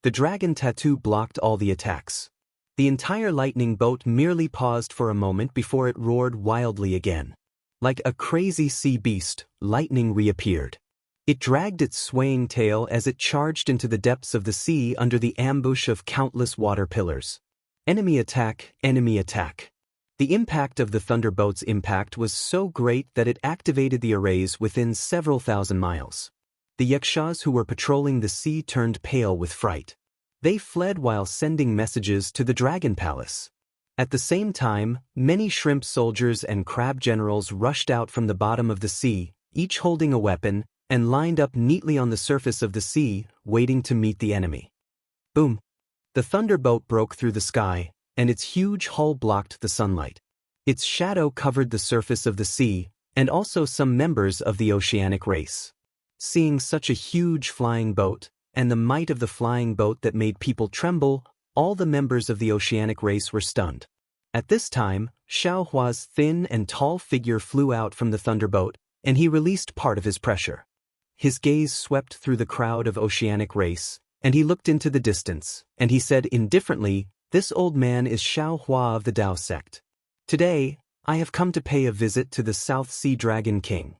The dragon tattoo blocked all the attacks. The entire lightning bolt merely paused for a moment before it roared wildly again. Like a crazy sea beast, lightning reappeared. It dragged its swaying tail as it charged into the depths of the sea under the ambush of countless water pillars. Enemy attack, enemy attack. The impact of the thunderbolt's impact was so great that it activated the arrays within several thousand miles. The yakshas who were patrolling the sea turned pale with fright. They fled while sending messages to the Dragon Palace. At the same time, many shrimp soldiers and crab generals rushed out from the bottom of the sea, each holding a weapon, and lined up neatly on the surface of the sea, waiting to meet the enemy. Boom! The thunderbolt broke through the sky, and its huge hull blocked the sunlight. Its shadow covered the surface of the sea, and also some members of the oceanic race. Seeing such a huge flying boat, and the might of the flying boat that made people tremble, all the members of the oceanic race were stunned. At this time, Xiao Hua's thin and tall figure flew out from the thunderbolt, and he released part of his pressure. His gaze swept through the crowd of oceanic race, and he looked into the distance, and he said indifferently, "This old man is Xiao Hua of the Tao sect. Today, I have come to pay a visit to the South Sea Dragon King."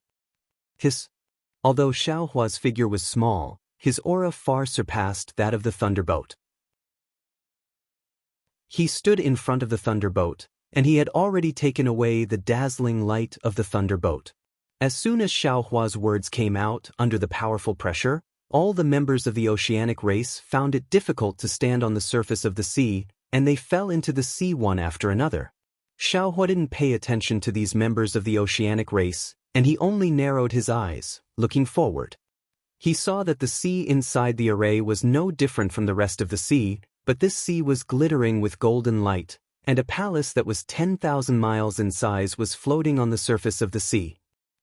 Although Xiao Hua's figure was small, his aura far surpassed that of the thunderbolt. He stood in front of the thunderboat, and he had already taken away the dazzling light of the thunderboat. As soon as Xiaohua's words came out under the powerful pressure, all the members of the oceanic race found it difficult to stand on the surface of the sea, and they fell into the sea one after another. Xiaohua didn't pay attention to these members of the oceanic race, and he only narrowed his eyes, looking forward. He saw that the sea inside the array was no different from the rest of the sea, but this sea was glittering with golden light, and a palace that was 10,000 miles in size was floating on the surface of the sea.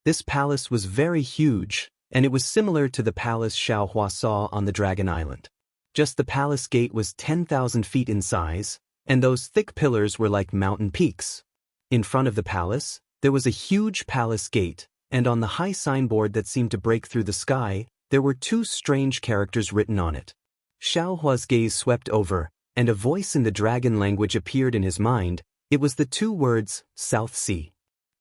This palace was very huge, and it was similar to the palace Xiaohua saw on the Dragon Island. Just the palace gate was 10,000 feet in size, and those thick pillars were like mountain peaks. In front of the palace, there was a huge palace gate, and on the high signboard that seemed to break through the sky, there were two strange characters written on it. Xiaohua's gaze swept over, and a voice in the dragon language appeared in his mind. It was the two words, South Sea.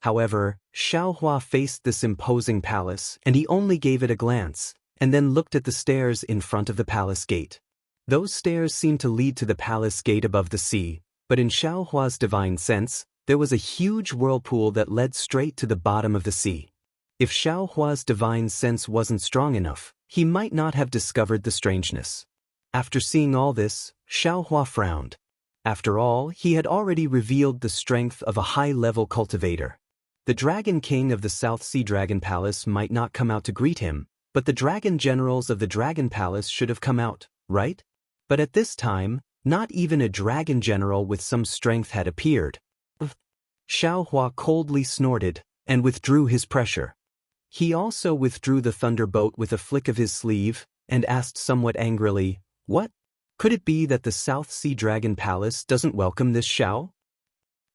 However, Xiaohua faced this imposing palace, and he only gave it a glance, and then looked at the stairs in front of the palace gate. Those stairs seemed to lead to the palace gate above the sea, but in Xiaohua's divine sense, there was a huge whirlpool that led straight to the bottom of the sea. If Xiaohua's divine sense wasn't strong enough, he might not have discovered the strangeness. After seeing all this, Xiaohua frowned. After all, he had already revealed the strength of a high-level cultivator. The Dragon King of the South Sea Dragon Palace might not come out to greet him, but the Dragon Generals of the Dragon Palace should have come out, right? But at this time, not even a Dragon General with some strength had appeared. Xiaohua coldly snorted, and withdrew his pressure. He also withdrew the thunderboat with a flick of his sleeve, and asked somewhat angrily, "What? Could it be that the South Sea Dragon Palace doesn't welcome this Xiao?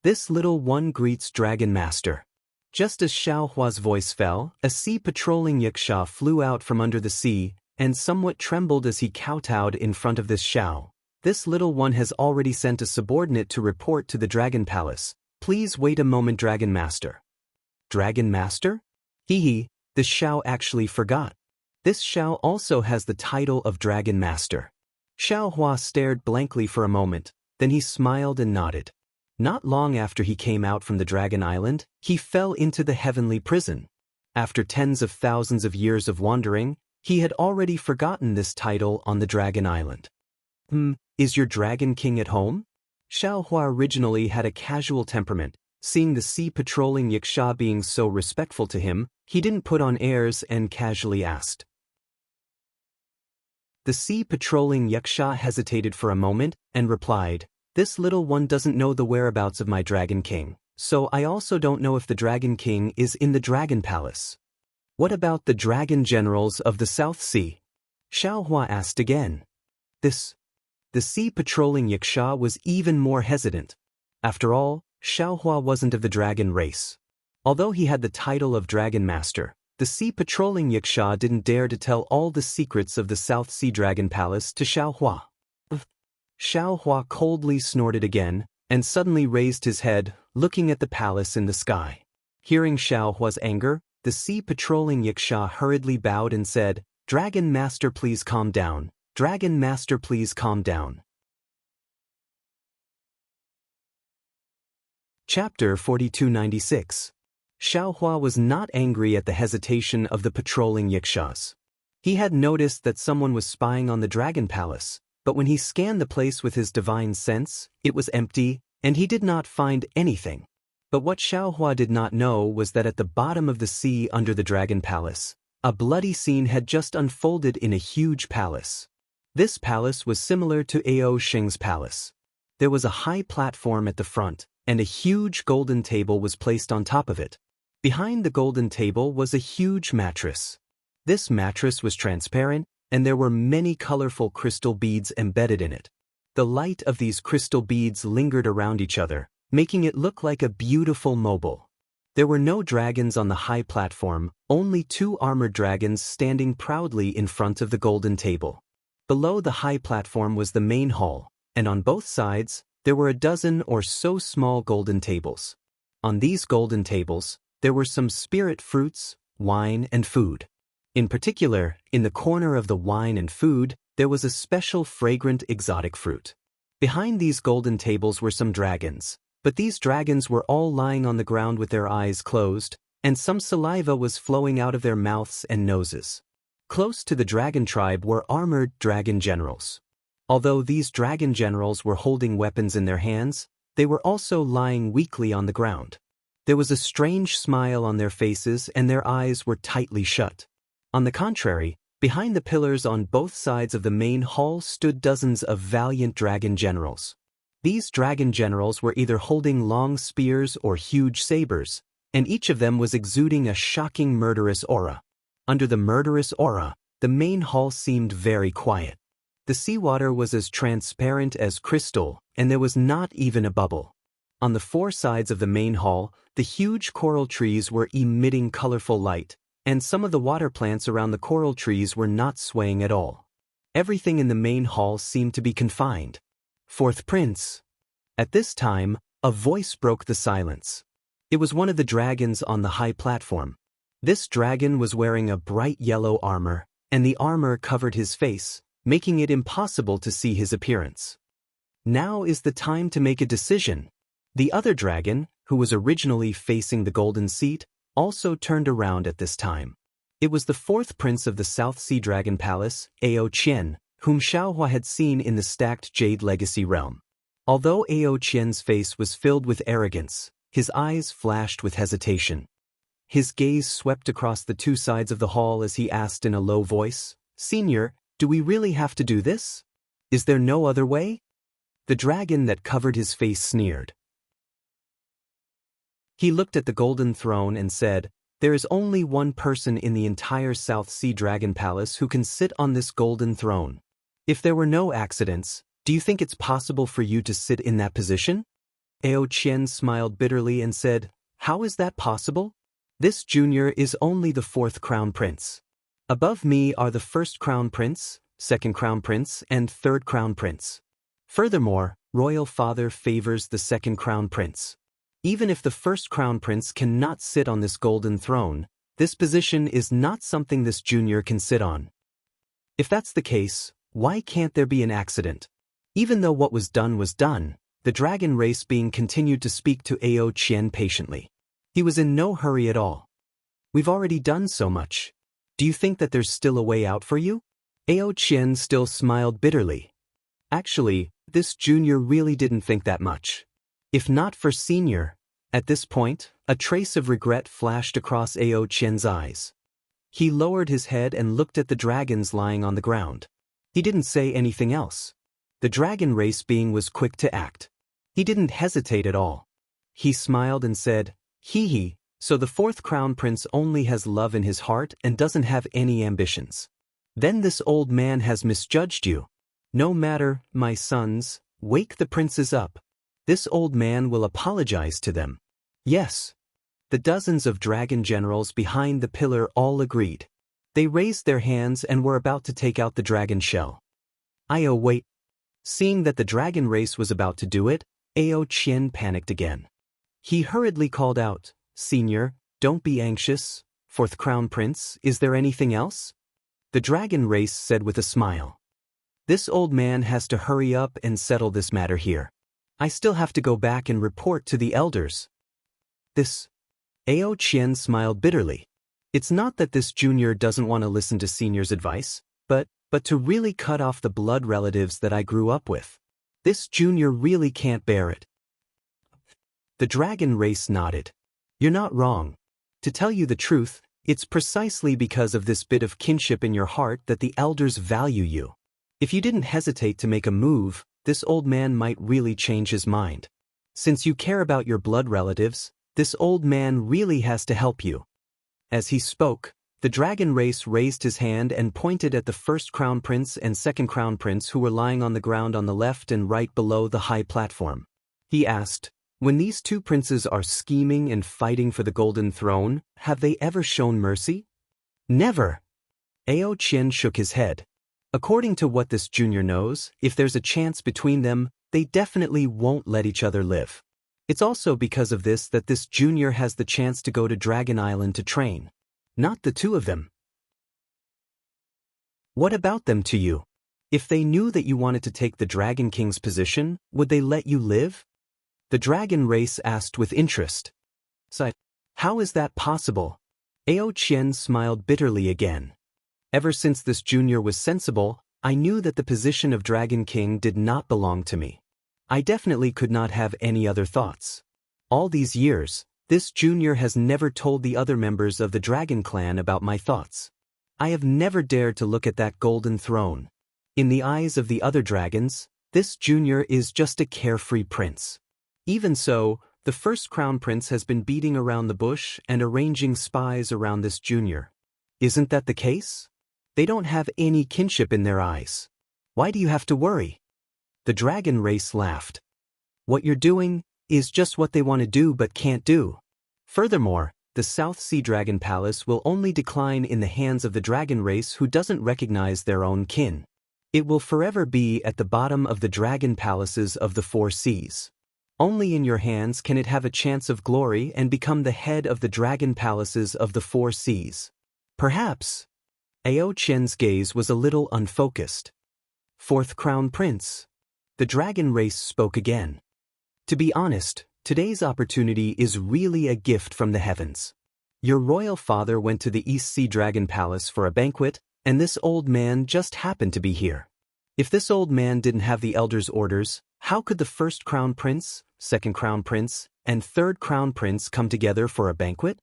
This little one greets Dragon Master." Just as Xiaohua's voice fell, a sea-patrolling yiksha flew out from under the sea, and somewhat trembled as he kowtowed in front of this Xiao. "This little one has already sent a subordinate to report to the Dragon Palace. Please wait a moment, Dragon Master." Dragon Master? Hee, the Xiao actually forgot. This Xiao also has the title of Dragon Master. Xiaohua stared blankly for a moment, then he smiled and nodded. Not long after he came out from the Dragon Island, he fell into the heavenly prison. After tens of thousands of years of wandering, he had already forgotten this title on the Dragon Island. Is your Dragon King at home? Xiaohua originally had a casual temperament. Seeing the sea-patrolling yiksha being so respectful to him, he didn't put on airs and casually asked. The sea-patrolling yiksha hesitated for a moment and replied, "This little one doesn't know the whereabouts of my Dragon King, so I also don't know if the Dragon King is in the Dragon Palace." "What about the Dragon Generals of the South Sea?" Xiaohua asked again. The sea-patrolling yiksha was even more hesitant. After all, Xiaohua wasn't of the dragon race. Although he had the title of Dragon Master, the sea-patrolling yiksha didn't dare to tell all the secrets of the South Sea Dragon Palace to Xiaohua. Xiaohua coldly snorted again, and suddenly raised his head, looking at the palace in the sky. Hearing Xiaohua's anger, the sea-patrolling yiksha hurriedly bowed and said, "Dragon Master, please calm down. Dragon Master, please calm down." Chapter 4296. Xiaohua was not angry at the hesitation of the patrolling yikshas. He had noticed that someone was spying on the Dragon Palace, but when he scanned the place with his divine sense, it was empty, and he did not find anything. But what Xiaohua did not know was that at the bottom of the sea under the Dragon Palace, a bloody scene had just unfolded in a huge palace. This palace was similar to Ao Sheng's palace. There was a high platform at the front, and a huge golden table was placed on top of it. Behind the golden table was a huge mattress. This mattress was transparent, and there were many colorful crystal beads embedded in it. The light of these crystal beads lingered around each other, making it look like a beautiful mobile. There were no dragons on the high platform, only two armored dragons standing proudly in front of the golden table. Below the high platform was the main hall, and on both sides, there were a dozen or so small golden tables. On these golden tables, there were some spirit fruits, wine, and food. In particular, in the corner of the wine and food, there was a special fragrant exotic fruit. Behind these golden tables were some dragons, but these dragons were all lying on the ground with their eyes closed, and some saliva was flowing out of their mouths and noses. Close to the dragon tribe were armored dragon generals. Although these dragon generals were holding weapons in their hands, they were also lying weakly on the ground. There was a strange smile on their faces and their eyes were tightly shut. On the contrary, behind the pillars on both sides of the main hall stood dozens of valiant dragon generals. These dragon generals were either holding long spears or huge sabers, and each of them was exuding a shocking murderous aura. Under the murderous aura, the main hall seemed very quiet. The seawater was as transparent as crystal, and there was not even a bubble. On the four sides of the main hall, the huge coral trees were emitting colorful light, and some of the water plants around the coral trees were not swaying at all. Everything in the main hall seemed to be confined. Fourth Prince. At this time, a voice broke the silence. It was one of the dragons on the high platform. This dragon was wearing a bright yellow armor, and the armor covered his face, making it impossible to see his appearance. Now is the time to make a decision. The other dragon, who was originally facing the golden seat, also turned around at this time. It was the fourth prince of the South Sea Dragon Palace, Ao Qian, whom Xiaohua had seen in the stacked Jade Legacy realm. Although Ao Qian's face was filled with arrogance, his eyes flashed with hesitation. His gaze swept across the two sides of the hall as he asked in a low voice, "Senior, do we really have to do this? Is there no other way?" The dragon that covered his face sneered. He looked at the golden throne and said, "There is only one person in the entire South Sea Dragon Palace who can sit on this golden throne. If there were no accidents, do you think it's possible for you to sit in that position?" Ao Qian smiled bitterly and said, "How is that possible? This junior is only the fourth crown prince. Above me are the first crown prince, second crown prince, and third crown prince. Furthermore, royal father favors the second crown prince. Even if the first crown prince cannot sit on this golden throne, this position is not something this junior can sit on. If that's the case, why can't there be an accident?" Even though what was done, the dragon race being continued to speak to Ao Qian patiently. He was in no hurry at all. "We've already done so much. Do you think that there's still a way out for you?" Ao Qian still smiled bitterly. Actually, this junior really didn't think that much. If not for senior. At this point, a trace of regret flashed across Ao Qian's eyes. He lowered his head and looked at the dragons lying on the ground. He didn't say anything else. The dragon race being was quick to act. He didn't hesitate at all. He smiled and said, "Hee hee, so the fourth crown prince only has love in his heart and doesn't have any ambitions. Then this old man has misjudged you. No matter, my sons, wake the princes up. This old man will apologize to them." Yes. The dozens of dragon generals behind the pillar all agreed. They raised their hands and were about to take out the dragon shell. "Io, wait." Seeing that the dragon race was about to do it, Ao Qian panicked again. He hurriedly called out, "Senior, don't be anxious. Fourth crown prince, is there anything else?" The dragon race said with a smile, "This old man has to hurry up and settle this matter here. I still have to go back and report to the elders." This. Ao Qian smiled bitterly. It's not that this junior doesn't want to listen to senior's advice, but to really cut off the blood relatives that I grew up with. This junior really can't bear it. The dragon race nodded. "You're not wrong. To tell you the truth, it's precisely because of this bit of kinship in your heart that the elders value you. If you didn't hesitate to make a move, this old man might really change his mind. Since you care about your blood relatives, this old man really has to help you." As he spoke, the dragon race raised his hand and pointed at the first crown prince and second crown prince who were lying on the ground on the left and right below the high platform. He asked, "When these two princes are scheming and fighting for the golden throne, have they ever shown mercy?" "Never." Ao Qian shook his head. According to what this junior knows, if there's a chance between them, they definitely won't let each other live. It's also because of this that this junior has the chance to go to Dragon Island to train. Not the two of them. What about them to you? If they knew that you wanted to take the Dragon King's position, would they let you live? The dragon race asked with interest. How is that possible? Ao Qian smiled bitterly again. Ever since this junior was sensible, I knew that the position of Dragon King did not belong to me. I definitely could not have any other thoughts. All these years, this junior has never told the other members of the Dragon Clan about my thoughts. I have never dared to look at that golden throne. In the eyes of the other dragons, this junior is just a carefree prince. Even so, the first crown prince has been beating around the bush and arranging spies around this junior. Isn't that the case? They don't have any kinship in their eyes. Why do you have to worry? The dragon race laughed. What you're doing is just what they want to do but can't do. Furthermore, the South Sea Dragon Palace will only decline in the hands of the dragon race who doesn't recognize their own kin. It will forever be at the bottom of the dragon palaces of the four seas. Only in your hands can it have a chance of glory and become the head of the dragon palaces of the four seas. Perhaps. Ao Qian's gaze was a little unfocused. Fourth Crown Prince. The dragon race spoke again. To be honest, today's opportunity is really a gift from the heavens. Your royal father went to the East Sea Dragon Palace for a banquet, and this old man just happened to be here. If this old man didn't have the elders' orders, how could the first crown prince, second crown prince, and third crown prince come together for a banquet?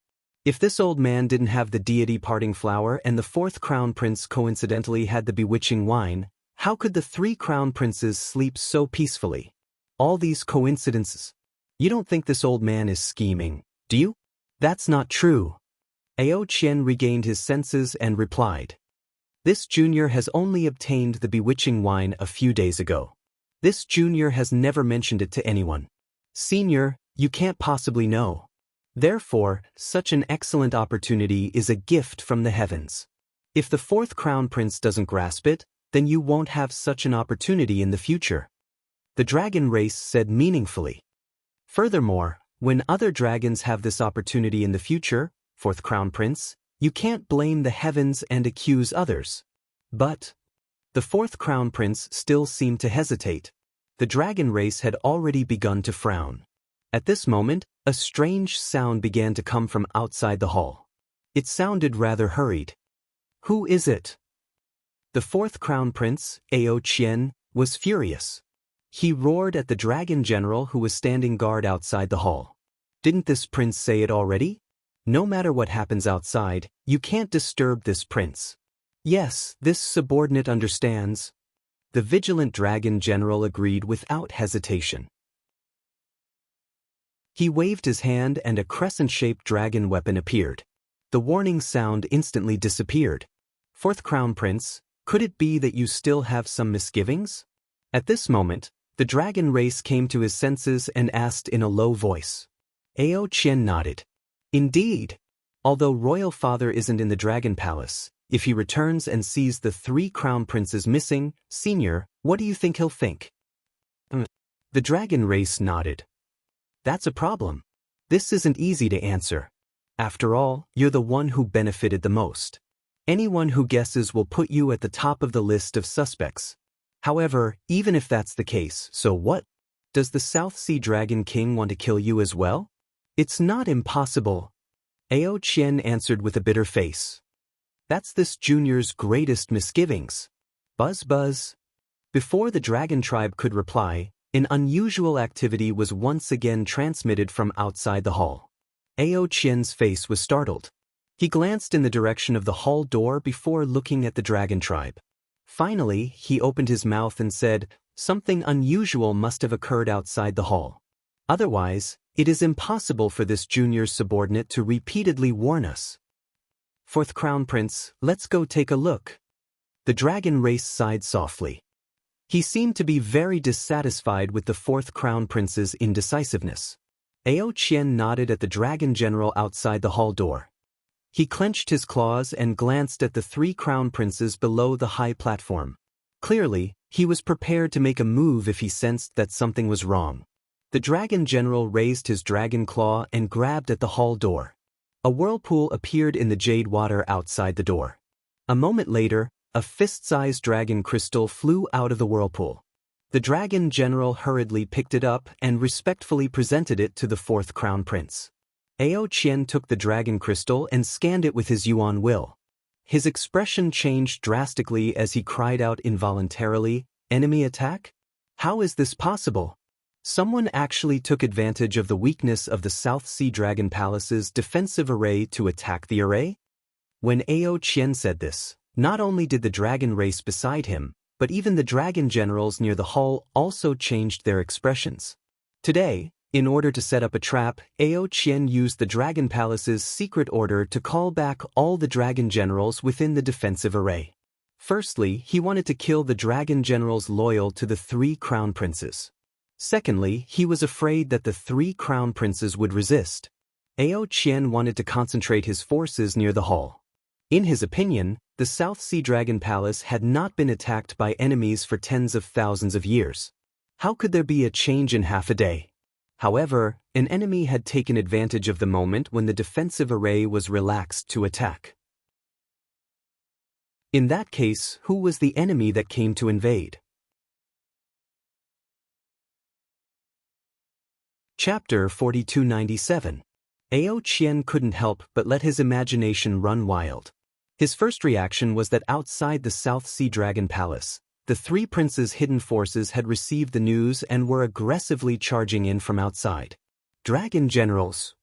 If this old man didn't have the deity parting flower and the fourth crown prince coincidentally had the bewitching wine, how could the three crown princes sleep so peacefully? All these coincidences. You don't think this old man is scheming, do you? That's not true. Ao Qian regained his senses and replied. This junior has only obtained the bewitching wine a few days ago. This junior has never mentioned it to anyone. Senior, you can't possibly know. Therefore, such an excellent opportunity is a gift from the heavens. If the fourth crown prince doesn't grasp it, then you won't have such an opportunity in the future. The dragon race said meaningfully. Furthermore, when other dragons have this opportunity in the future, fourth crown prince, you can't blame the heavens and accuse others. But the fourth crown prince still seemed to hesitate. The dragon race had already begun to frown. At this moment, a strange sound began to come from outside the hall. It sounded rather hurried. Who is it? The fourth crown prince, Ao Qian, was furious. He roared at the dragon general who was standing guard outside the hall. Didn't this prince say it already? No matter what happens outside, you can't disturb this prince. Yes, this subordinate understands. The vigilant dragon general agreed without hesitation. He waved his hand and a crescent-shaped dragon weapon appeared. The warning sound instantly disappeared. Fourth crown prince, could it be that you still have some misgivings? At this moment, the dragon race came to his senses and asked in a low voice. Ao Qian nodded. Indeed. Although royal father isn't in the dragon palace, if he returns and sees the three crown princes missing, senior, what do you think he'll think? The dragon race nodded. That's a problem. This isn't easy to answer. After all, you're the one who benefited the most. Anyone who guesses will put you at the top of the list of suspects. However, even if that's the case, so what? Does the South Sea Dragon King want to kill you as well? It's not impossible. Ao Qian answered with a bitter face. That's this junior's greatest misgivings. Buzz buzz. Before the dragon tribe could reply, an unusual activity was once again transmitted from outside the hall. Ao Qian's face was startled. He glanced in the direction of the hall door before looking at the dragon tribe. Finally, he opened his mouth and said, something unusual must have occurred outside the hall. Otherwise, it is impossible for this junior's subordinate to repeatedly warn us. Fourth crown prince, let's go take a look. The dragon race sighed softly. He seemed to be very dissatisfied with the fourth crown prince's indecisiveness. Ao Qian nodded at the dragon general outside the hall door. He clenched his claws and glanced at the three crown princes below the high platform. Clearly, he was prepared to make a move if he sensed that something was wrong. The dragon general raised his dragon claw and grabbed at the hall door. A whirlpool appeared in the jade water outside the door. A moment later, A fist-sized dragon crystal flew out of the whirlpool. The dragon general hurriedly picked it up and respectfully presented it to the fourth crown prince. Ao Qian took the dragon crystal and scanned it with his yuan will. His expression changed drastically as he cried out involuntarily, "Enemy attack? How is this possible? Someone actually took advantage of the weakness of the South Sea Dragon Palace's defensive array to attack the array?" When Ao Qian said this, not only did the dragon race beside him, but even the dragon generals near the hall also changed their expressions. Today, in order to set up a trap, Ao Qian used the Dragon Palace's secret order to call back all the dragon generals within the defensive array. Firstly, he wanted to kill the dragon generals loyal to the three crown princes. Secondly, he was afraid that the three crown princes would resist. Ao Qian wanted to concentrate his forces near the hall. In his opinion, the South Sea Dragon Palace had not been attacked by enemies for tens of thousands of years. How could there be a change in half a day? However, an enemy had taken advantage of the moment when the defensive array was relaxed to attack. In that case, who was the enemy that came to invade? Chapter 4297. Ao Qian couldn't help but let his imagination run wild. His first reaction was that outside the South Sea Dragon Palace, the three princes' hidden forces had received the news and were aggressively charging in from outside. "Dragon generals!"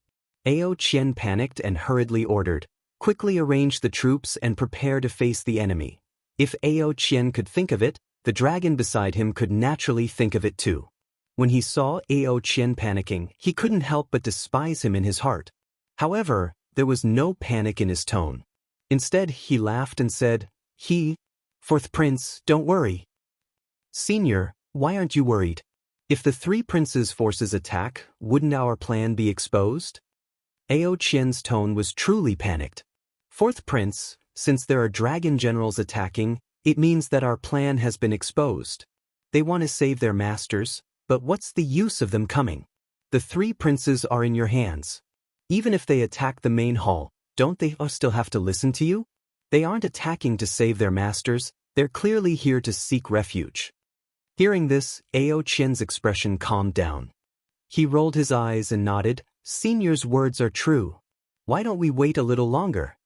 Ao Qian panicked and hurriedly ordered, "Quickly arrange the troops and prepare to face the enemy." If Ao Qian could think of it, the dragon beside him could naturally think of it too. When he saw Ao Qian panicking, he couldn't help but despise him in his heart. However, there was no panic in his tone. Instead, he laughed and said, "Fourth prince, don't worry." "Senior, why aren't you worried? If the three princes' forces attack, wouldn't our plan be exposed?" Ao Qian's tone was truly panicked. "Fourth prince, since there are dragon generals attacking, it means that our plan has been exposed. They want to save their masters, but what's the use of them coming? The three princes are in your hands. Even if they attack the main hall, don't they still have to listen to you? They aren't attacking to save their masters, they're clearly here to seek refuge." Hearing this, Ao Qian's expression calmed down. He rolled his eyes and nodded, "Senior's words are true. Why don't we wait a little longer?"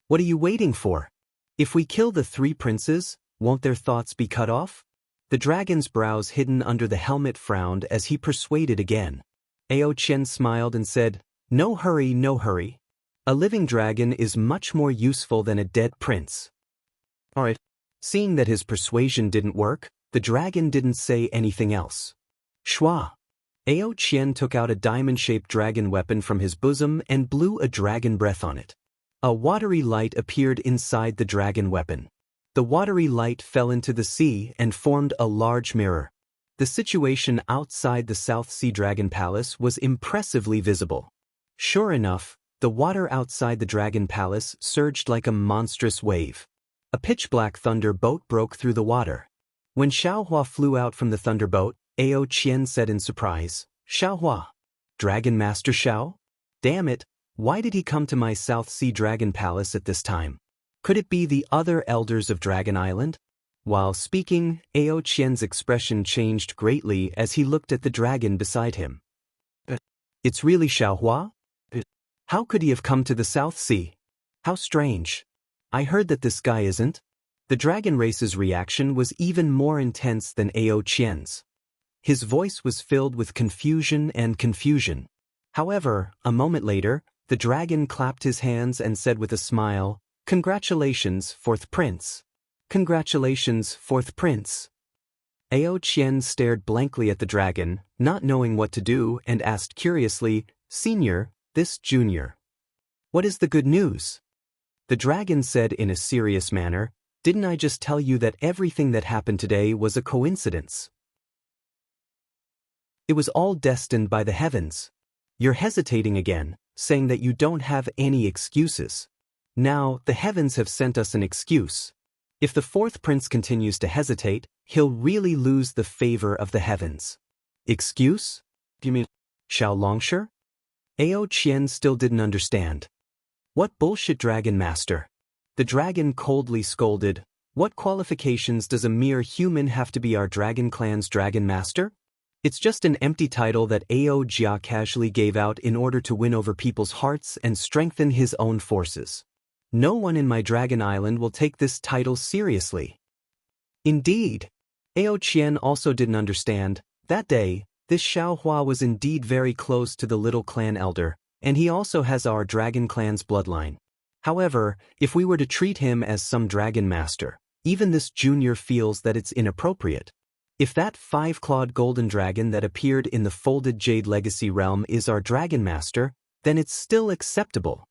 "What are you waiting for? If we kill the three princes, won't their thoughts be cut off?" The dragon's brows hidden under the helmet frowned as he persuaded again. Ao Qian smiled and said, "No hurry, no hurry. A living dragon is much more useful than a dead prince." Alright. Seeing that his persuasion didn't work, the dragon didn't say anything else. Shua! Ao Qian took out a diamond-shaped dragon weapon from his bosom and blew a dragon breath on it. A watery light appeared inside the dragon weapon. The watery light fell into the sea and formed a large mirror. The situation outside the South Sea Dragon Palace was impressively visible. Sure enough, the water outside the Dragon Palace surged like a monstrous wave. A pitch-black thunder boat broke through the water. When Xiaohua flew out from the thunderboat, Ao Qian said in surprise, "Xiaohua? Dragon Master Xiao? Damn it, why did he come to my South Sea Dragon Palace at this time? Could it be the other elders of Dragon Island?" While speaking, Ao Qian's expression changed greatly as he looked at the dragon beside him. "It's really Xiaohua? How could he have come to the South Sea? How strange. I heard that this guy isn't." The dragon race's reaction was even more intense than Ao Qian's. His voice was filled with confusion and confusion. However, a moment later, the dragon clapped his hands and said with a smile, "Congratulations, fourth prince. Congratulations, fourth prince." Ao Qian stared blankly at the dragon, not knowing what to do, and asked curiously, "Senior, this junior. What is the good news?" The dragon said in a serious manner, "Didn't I just tell you that everything that happened today was a coincidence? It was all destined by the heavens. You're hesitating again, saying that you don't have any excuses. Now, the heavens have sent us an excuse. If the fourth prince continues to hesitate, he'll really lose the favor of the heavens." "Excuse? Do you mean Xiao Longshire?" Ao Qian still didn't understand. "What bullshit, Dragon Master?" The dragon coldly scolded, What qualifications does a mere human have to be our dragon clan's dragon master? It's just an empty title that Ao Jia casually gave out in order to win over people's hearts and strengthen his own forces. No one in my dragon island will take this title seriously. Indeed. Ao Qian also didn't understand. That day, this Xiao Hua was indeed very close to the little clan elder, and he also has our dragon clan's bloodline. However, if we were to treat him as some dragon master, even this junior feels that it's inappropriate. If that five-clawed golden dragon that appeared in the folded Jade Legacy realm is our dragon master, then it's still acceptable.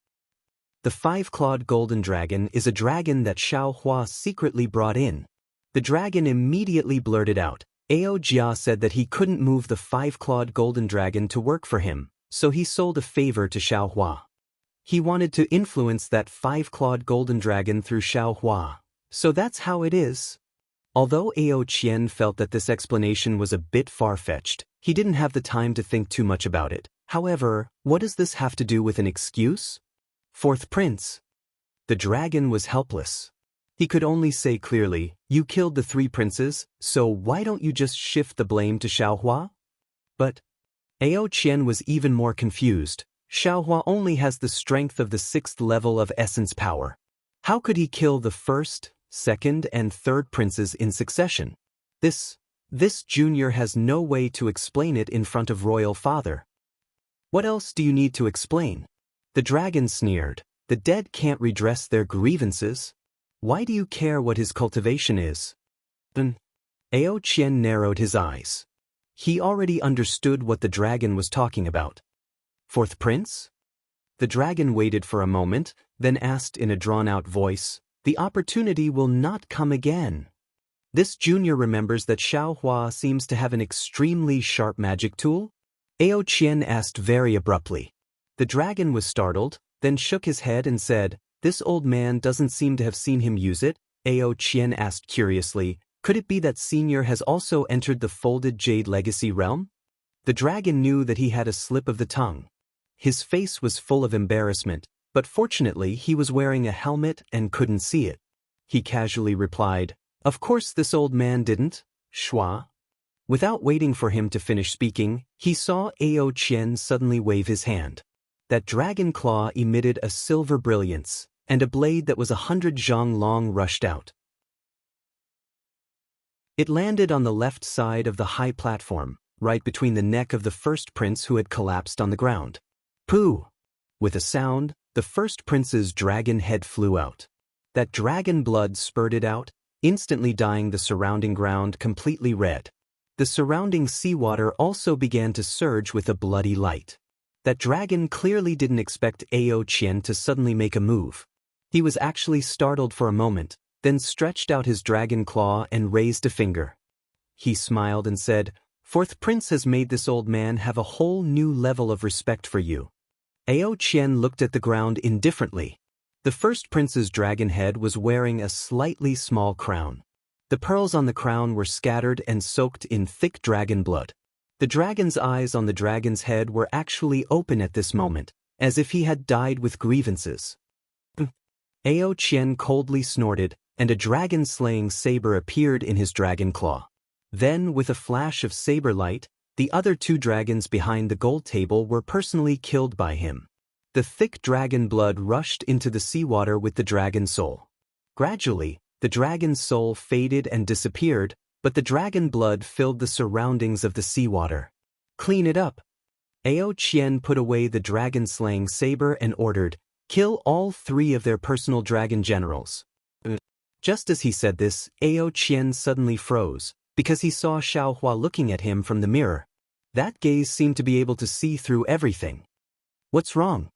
The five-clawed golden dragon is a dragon that Xiao Hua secretly brought in. The dragon immediately blurted out. Ao Jia said that he couldn't move the five-clawed golden dragon to work for him, so he sold a favor to Xiao Hua. He wanted to influence that five-clawed golden dragon through Xiao Hua. So that's how it is. Although Ao Qian felt that this explanation was a bit far-fetched, he didn't have the time to think too much about it. However, what does this have to do with an excuse? Fourth prince. The dragon was helpless. He could only say clearly, "You killed the three princes, so why don't you just shift the blame to Xiao Hua?" But Ao Qian was even more confused. Xiao Hua only has the strength of the 6th level of essence power. How could he kill the first, second, and third princes in succession? This junior has no way to explain it in front of royal father. What else do you need to explain? The dragon sneered. The dead can't redress their grievances. Why do you care what his cultivation is? Ao Qian narrowed his eyes. He already understood what the dragon was talking about. Fourth prince? The dragon waited for a moment, then asked in a drawn-out voice, "The opportunity will not come again." This junior remembers that Xiao Hua seems to have an extremely sharp magic tool? Ao Qian asked very abruptly. The dragon was startled, then shook his head and said, "This old man doesn't seem to have seen him use it." Ao Qian asked curiously, "Could it be that Senior has also entered the folded Jade Legacy realm?" The dragon knew that he had a slip of the tongue. His face was full of embarrassment, but fortunately he was wearing a helmet and couldn't see it. He casually replied, "Of course this old man didn't, Shua." Without waiting for him to finish speaking, he saw Ao Qian suddenly wave his hand. That dragon claw emitted a silver brilliance, and a blade that was 100 zhang long rushed out. It landed on the left side of the high platform, right between the neck of the first prince who had collapsed on the ground. Pooh! With a sound, the first prince's dragon head flew out. That dragon blood spurted out, instantly dyeing the surrounding ground completely red. The surrounding seawater also began to surge with a bloody light. That dragon clearly didn't expect Ao Qian to suddenly make a move. He was actually startled for a moment, then stretched out his dragon claw and raised a finger. He smiled and said, "Fourth prince has made this old man have a whole new level of respect for you." Ao Qian looked at the ground indifferently. The first prince's dragon head was wearing a slightly small crown. The pearls on the crown were scattered and soaked in thick dragon blood. The dragon's eyes on the dragon's head were actually open at this moment, as if he had died with grievances. Ao Qian coldly snorted, and a dragon-slaying saber appeared in his dragon claw. Then, with a flash of saber light, the other two dragons behind the gold table were personally killed by him. The thick dragon blood rushed into the seawater with the dragon soul. Gradually, the dragon's soul faded and disappeared, but the dragon blood filled the surroundings of the seawater. "Clean it up." Ao Qian put away the dragon-slaying saber and ordered, "Kill all three of their personal dragon generals." Just as he said this, Ao Qian suddenly froze, because he saw Xiao Hua looking at him from the mirror. That gaze seemed to be able to see through everything. "What's wrong?"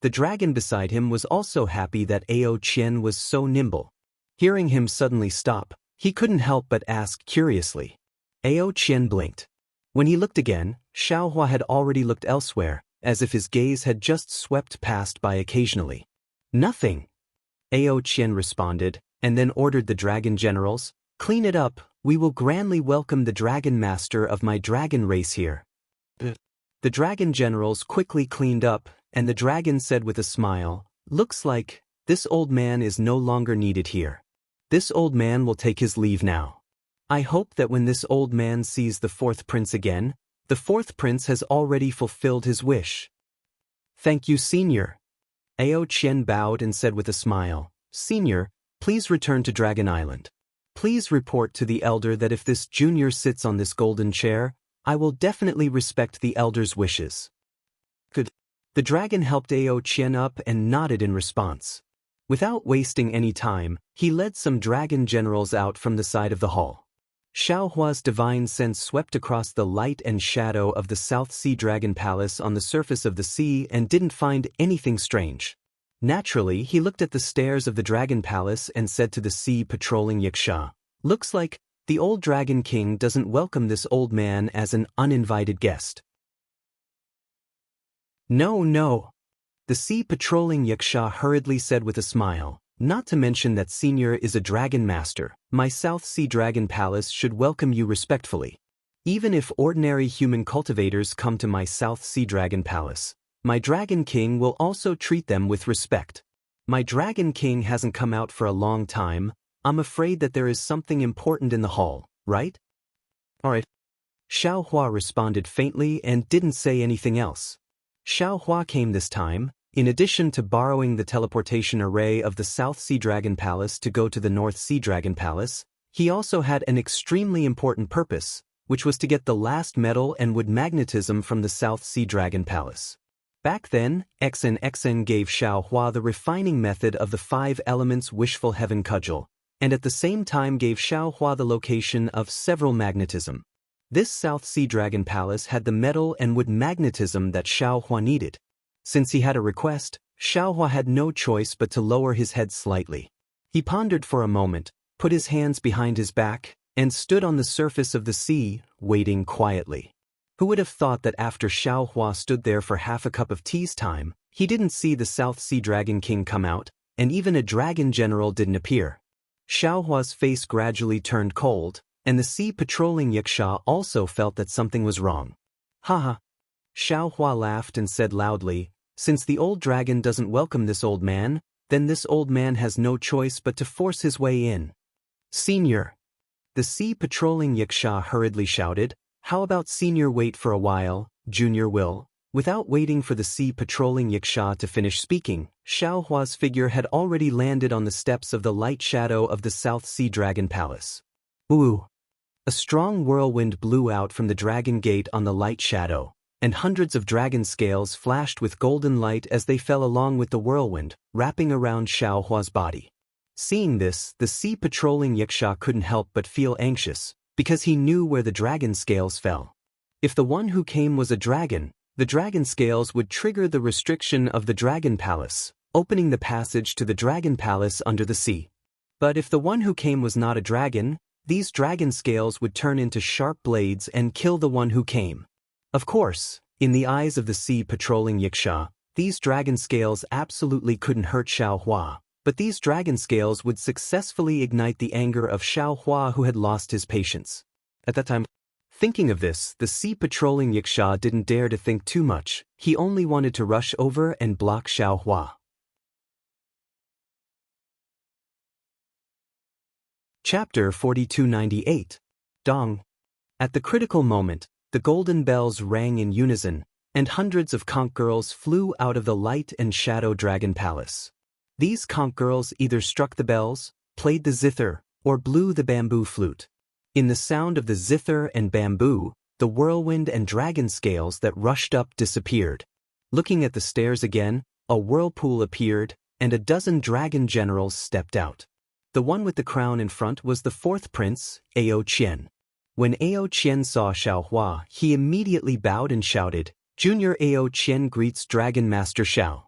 The dragon beside him was also happy that Ao Qian was so nimble. Hearing him suddenly stop, he couldn't help but ask curiously. Ao Qian blinked. When he looked again, Xiao Hua had already looked elsewhere, as if his gaze had just swept past by occasionally. "Nothing," Ao Qian responded, and then ordered the dragon generals, "Clean it up. We will grandly welcome the dragon master of my dragon race here." The dragon generals quickly cleaned up, and the dragon said with a smile, "Looks like this old man is no longer needed here." This old man will take his leave now. I hope that when this old man sees the fourth prince again, the fourth prince has already fulfilled his wish. Thank you, Senior. Ao Qian bowed and said with a smile, Senior, please return to Dragon Island. Please report to the elder that if this junior sits on this golden chair, I will definitely respect the elder's wishes. Good. The dragon helped Ao Qian up and nodded in response. Without wasting any time, he led some dragon generals out from the side of the hall. Xiaohua's divine sense swept across the light and shadow of the South Sea Dragon Palace on the surface of the sea and didn't find anything strange. Naturally, he looked at the stairs of the Dragon Palace and said to the sea patrolling Yiksha, Looks like the old Dragon King doesn't welcome this old man as an uninvited guest. No. The sea patrolling Yiksha hurriedly said with a smile, Not to mention that Senior is a dragon master, my South Sea Dragon Palace should welcome you respectfully. Even if ordinary human cultivators come to my South Sea Dragon Palace, my Dragon King will also treat them with respect. My Dragon King hasn't come out for a long time. I'm afraid that there is something important in the hall, right? Alright. Xiaohua responded faintly and didn't say anything else. Xiaohua came this time, in addition to borrowing the teleportation array of the South Sea Dragon Palace to go to the North Sea Dragon Palace, he also had an extremely important purpose, which was to get the last metal and wood magnetism from the South Sea Dragon Palace. Back then, XN gave Xiaohua the refining method of the 5 elements wishful heaven cudgel, and at the same time gave Xiaohua the location of several magnetism. This South Sea Dragon Palace had the metal and wood magnetism that Xiaohua needed. Since he had a request, Xiaohua had no choice but to lower his head slightly. He pondered for a moment, put his hands behind his back, and stood on the surface of the sea, waiting quietly. Who would have thought that after Xiaohua stood there for half a cup of tea's time, he didn't see the South Sea Dragon King come out, and even a dragon general didn't appear. Xiaohua's face gradually turned cold, and the sea patrolling Yiksha also felt that something was wrong. Haha. Xiaohua laughed and said loudly, Since the old dragon doesn't welcome this old man, then this old man has no choice but to force his way in. Senior. The sea patrolling Yiksha hurriedly shouted, How about Senior wait for a while, Junior will? Without waiting for the sea patrolling Yiksha to finish speaking, Xiaohua's figure had already landed on the steps of the light shadow of the South Sea Dragon Palace. Ooh! A strong whirlwind blew out from the dragon gate on the light shadow, and hundreds of dragon scales flashed with golden light as they fell along with the whirlwind, wrapping around Xiaohua's body. Seeing this, the sea patrolling Yiksha couldn't help but feel anxious, because he knew where the dragon scales fell. If the one who came was a dragon, the dragon scales would trigger the restriction of the Dragon Palace, opening the passage to the Dragon Palace under the sea. But if the one who came was not a dragon, these dragon scales would turn into sharp blades and kill the one who came. Of course, in the eyes of the sea patrolling Yiksha, these dragon scales absolutely couldn't hurt Xiaohua, but these dragon scales would successfully ignite the anger of Xiaohua, who had lost his patience. At that time, thinking of this, the sea patrolling Yiksha didn't dare to think too much. He only wanted to rush over and block Xiaohua. Chapter 4298. Dong. At the critical moment, the golden bells rang in unison, and hundreds of conch girls flew out of the light and shadow dragon palace. These conch girls either struck the bells, played the zither, or blew the bamboo flute. In the sound of the zither and bamboo, the whirlwind and dragon scales that rushed up disappeared. Looking at the stairs again, a whirlpool appeared, and a dozen dragon generals stepped out. The one with the crown in front was the fourth prince, Ao Qian. When Ao Qian saw Xiaohua, he immediately bowed and shouted, Junior Ao Qian greets Dragon Master Xiao.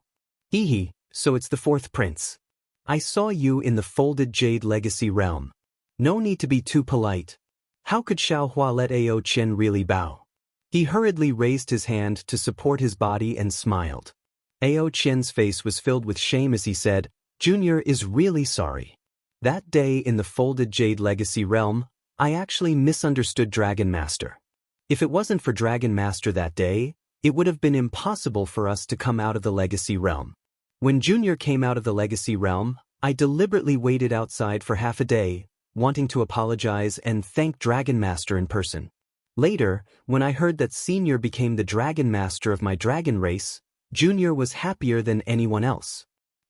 Hee, so it's the fourth prince. I saw you in the folded jade legacy realm. No need to be too polite. How could Xiaohua let Ao Qian really bow? He hurriedly raised his hand to support his body and smiled. Ao Qian's face was filled with shame as he said, Junior is really sorry. That day in the folded jade legacy realm, I actually misunderstood Dragon Master. If it wasn't for Dragon Master that day, it would have been impossible for us to come out of the legacy realm. When Junior came out of the legacy realm, I deliberately waited outside for half a day, wanting to apologize and thank Dragon Master in person. Later, when I heard that Senior became the Dragon Master of my dragon race, Junior was happier than anyone else.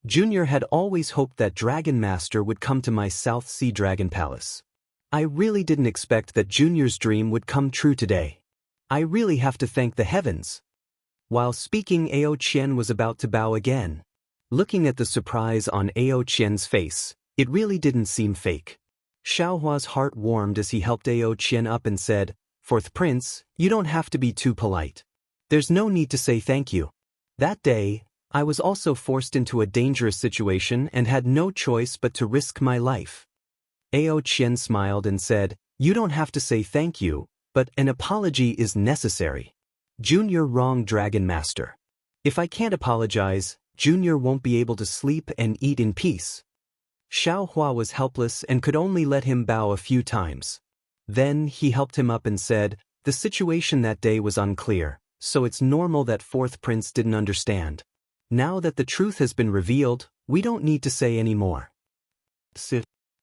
Junior had always hoped that Dragon Master would come to my South Sea Dragon Palace. I really didn't expect that Junior's dream would come true today. I really have to thank the heavens. While speaking, Ao Qian was about to bow again. Looking at the surprise on Ao Qian's face, it really didn't seem fake. Xiaohua's heart warmed as he helped Ao Qian up and said, "Fourth Prince, you don't have to be too polite. There's no need to say thank you. That day, I was also forced into a dangerous situation and had no choice but to risk my life." Ao Qian smiled and said, "You don't have to say thank you, but an apology is necessary. Junior wronged Dragon Master. If I can't apologize, Junior won't be able to sleep and eat in peace." Xiaohua was helpless and could only let him bow a few times. Then he helped him up and said, "The situation that day was unclear, so it's normal that Fourth Prince didn't understand. Now that the truth has been revealed, we don't need to say any more."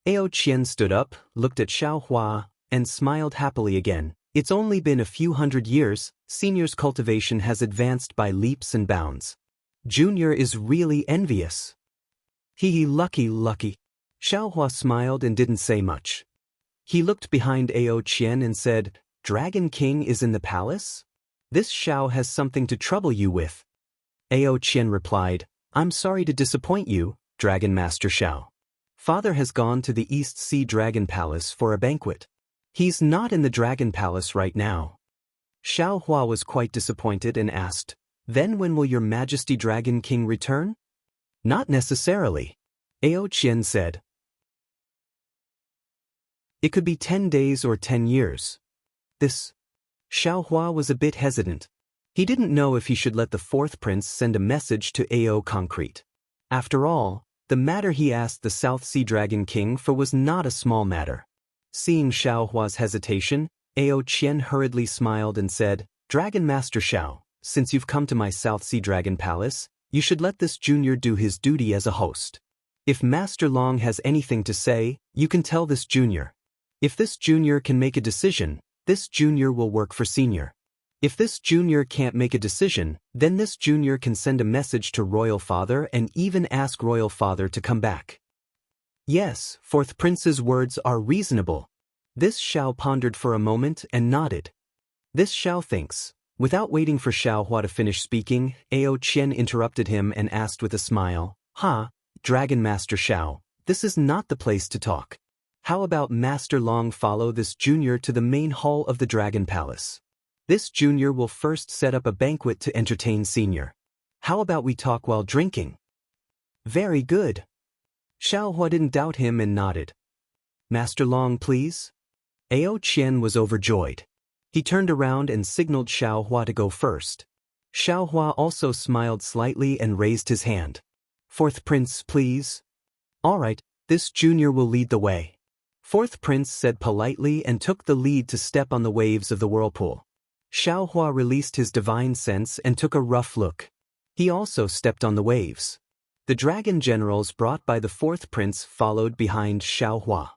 Ao Qian stood up, looked at Xiaohua, and smiled happily again. It's only been a few hundred years, Senior's cultivation has advanced by leaps and bounds. Junior is really envious. Hee, lucky. Xiaohua smiled and didn't say much. He looked behind Ao Qian and said, "Dragon King is in the palace? This Xiao has something to trouble you with." Ao Qian replied, "I'm sorry to disappoint you, Dragon Master Xiao. Father has gone to the East Sea Dragon Palace for a banquet. He's not in the Dragon Palace right now." Xiaohua was quite disappointed and asked, "Then when will your Majesty Dragon King return?" "Not necessarily," Ao Qian said. "It could be 10 days or 10 years. Xiaohua was a bit hesitant. He didn't know if he should let the Fourth Prince send a message to Ao Concrete. After all, the matter he asked the South Sea Dragon King for was not a small matter. Seeing Xiaohua's hesitation, Ao Qian hurriedly smiled and said, "Dragon Master Xiao, since you've come to my South Sea Dragon Palace, you should let this junior do his duty as a host. If Master Long has anything to say, you can tell this junior. If this junior can make a decision, this junior will work for Senior. If this junior can't make a decision, then this junior can send a message to Royal Father and even ask Royal Father to come back." "Yes, Fourth Prince's words are reasonable." This Xiao pondered for a moment and nodded. This Xiao thinks. Without waiting for Xiaohua to finish speaking, Ao Qian interrupted him and asked with a smile, Dragon Master Xiao, this is not the place to talk. How about Master Long follow this junior to the main hall of the Dragon Palace? This junior will first set up a banquet to entertain Senior. How about we talk while drinking?" "Very good." Xiaohua didn't doubt him and nodded. "Master Long, please?" Ao Qian was overjoyed. He turned around and signaled Xiaohua to go first. Xiaohua also smiled slightly and raised his hand. "Fourth Prince, please." "All right, this junior will lead the way." Fourth Prince said politely and took the lead to step on the waves of the whirlpool. Xiaohua released his divine sense and took a rough look. He also stepped on the waves. The dragon generals brought by the Fourth Prince followed behind Xiaohua.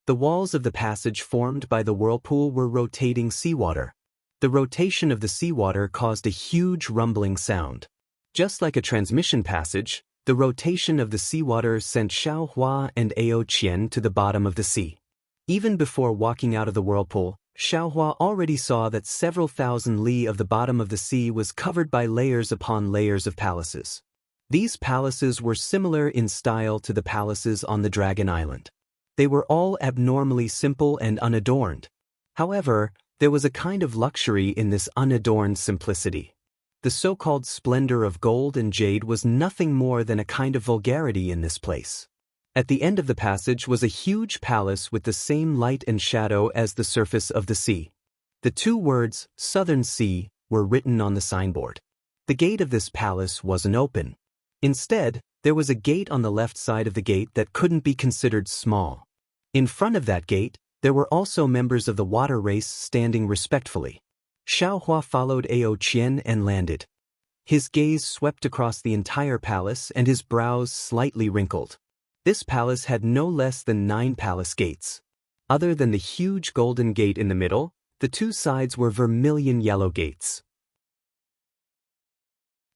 The walls of the passage formed by the whirlpool were rotating seawater. The rotation of the seawater caused a huge rumbling sound. Just like a transmission passage, the rotation of the seawater sent Xiaohua and Ao Qian to the bottom of the sea. Even before walking out of the whirlpool, Xiaohua already saw that several thousand li of the bottom of the sea was covered by layers upon layers of palaces. These palaces were similar in style to the palaces on the Dragon Island. They were all abnormally simple and unadorned. However, there was a kind of luxury in this unadorned simplicity. The so-called splendor of gold and jade was nothing more than a kind of vulgarity in this place. At the end of the passage was a huge palace with the same light and shadow as the surface of the sea. The two words, Southern Sea, were written on the signboard. The gate of this palace wasn't open. Instead, there was a gate on the left side of the gate that couldn't be considered small. In front of that gate, there were also members of the water race standing respectfully. Xiaohua followed Ao Qian and landed. His gaze swept across the entire palace and his brows slightly wrinkled. This palace had no less than 9 palace gates. Other than the huge golden gate in the middle, the 2 sides were vermilion yellow gates.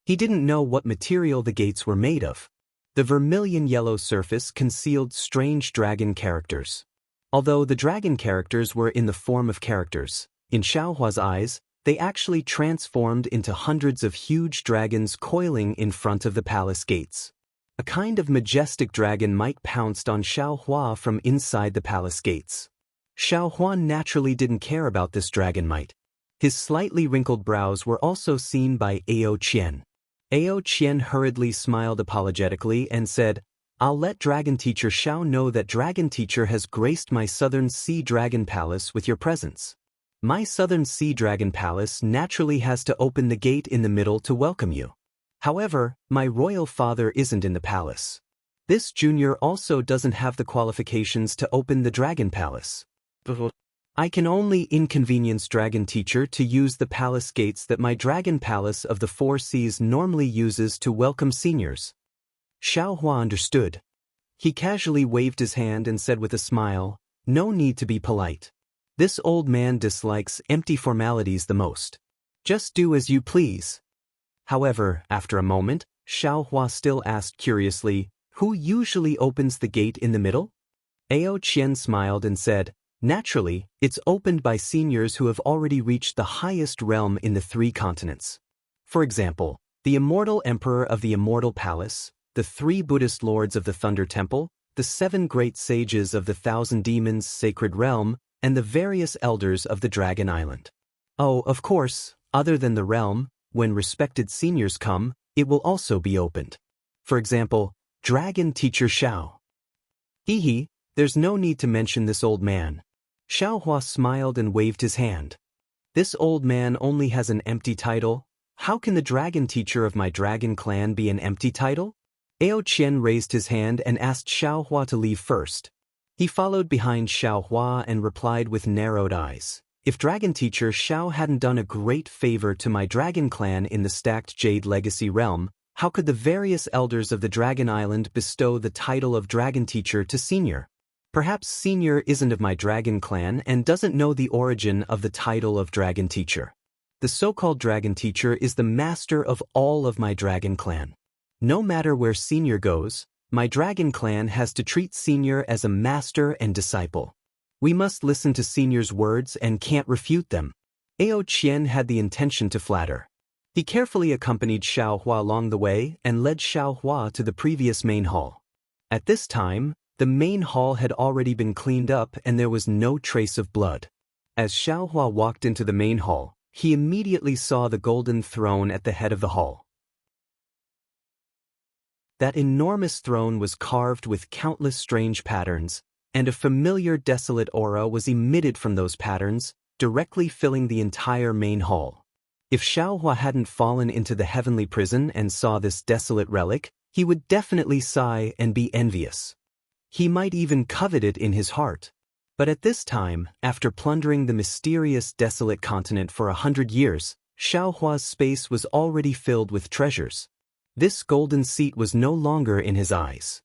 He didn't know what material the gates were made of. The vermilion yellow surface concealed strange dragon characters. Although the dragon characters were in the form of characters, in Xiaohua's eyes, they actually transformed into hundreds of huge dragons coiling in front of the palace gates. A kind of majestic dragon might pounced on Xiaohua from inside the palace gates. Xiaohua naturally didn't care about this dragon might. His slightly wrinkled brows were also seen by Ao Qian. Ao Qian hurriedly smiled apologetically and said, "I'll let Dragon Teacher Xiao know that Dragon Teacher has graced my Southern Sea Dragon Palace with your presence. My Southern Sea Dragon Palace naturally has to open the gate in the middle to welcome you. However, my royal father isn't in the palace. This junior also doesn't have the qualifications to open the Dragon Palace. I can only inconvenience Dragon Teacher to use the palace gates that my Dragon Palace of the 4 Seas normally uses to welcome seniors." Xiaohua understood. He casually waved his hand and said with a smile, "No need to be polite. This old man dislikes empty formalities the most. Just do as you please." However, after a moment, Xiaohua still asked curiously, "Who usually opens the gate in the middle?" Ao Qian smiled and said, "Naturally, it's opened by seniors who have already reached the highest realm in the 3 continents. For example, the immortal emperor of the Immortal Palace, the 3 Buddhist lords of the Thunder Temple, the 7 great sages of the 1,000 Demons Sacred Realm, and the various elders of the Dragon Island. Oh, of course, other than the realm, when respected seniors come, it will also be opened. For example, Dragon Teacher Xiao." "Hee, there's no need to mention this old man." Xiaohua smiled and waved his hand. "This old man only has an empty title. How can the Dragon Teacher of my Dragon Clan be an empty title?" Ao Qian raised his hand and asked Xiaohua to leave first. He followed behind Xiaohua and replied with narrowed eyes, "If Dragon Teacher Xiao hadn't done a great favor to my Dragon Clan in the stacked Jade Legacy realm, how could the various elders of the Dragon Island bestow the title of Dragon Teacher to Senior? Perhaps Senior isn't of my Dragon Clan and doesn't know the origin of the title of Dragon Teacher. The so-called Dragon Teacher is the master of all of my Dragon Clan. No matter where Senior goes, my Dragon Clan has to treat Senior as a master and disciple. We must listen to Senior's words and can't refute them." Ao Qian had the intention to flatter. He carefully accompanied Xiaohua along the way and led Xiaohua to the previous main hall. At this time, the main hall had already been cleaned up and there was no trace of blood. As Xiaohua walked into the main hall, he immediately saw the golden throne at the head of the hall. That enormous throne was carved with countless strange patterns, and a familiar desolate aura was emitted from those patterns, directly filling the entire main hall. If Xiaohua hadn't fallen into the heavenly prison and saw this desolate relic, he would definitely sigh and be envious. He might even covet it in his heart. But at this time, after plundering the mysterious desolate continent for 100 years, Xiaohua's space was already filled with treasures. This golden seat was no longer in his eyes.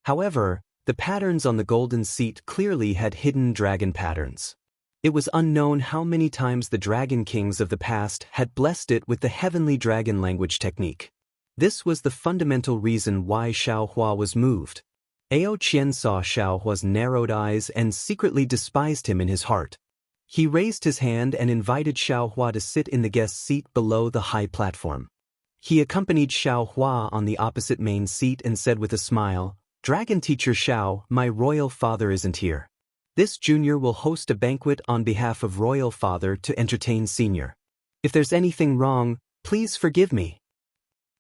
However, the patterns on the golden seat clearly had hidden dragon patterns. It was unknown how many times the dragon kings of the past had blessed it with the heavenly dragon language technique. This was the fundamental reason why Xiaohua was moved. Ao Qian saw Xiaohua's narrowed eyes and secretly despised him in his heart. He raised his hand and invited Xiaohua to sit in the guest seat below the high platform. He accompanied Xiaohua on the opposite main seat and said with a smile, "Dragon Teacher Xiao, my royal father isn't here. This junior will host a banquet on behalf of royal father to entertain senior. If there's anything wrong, please forgive me."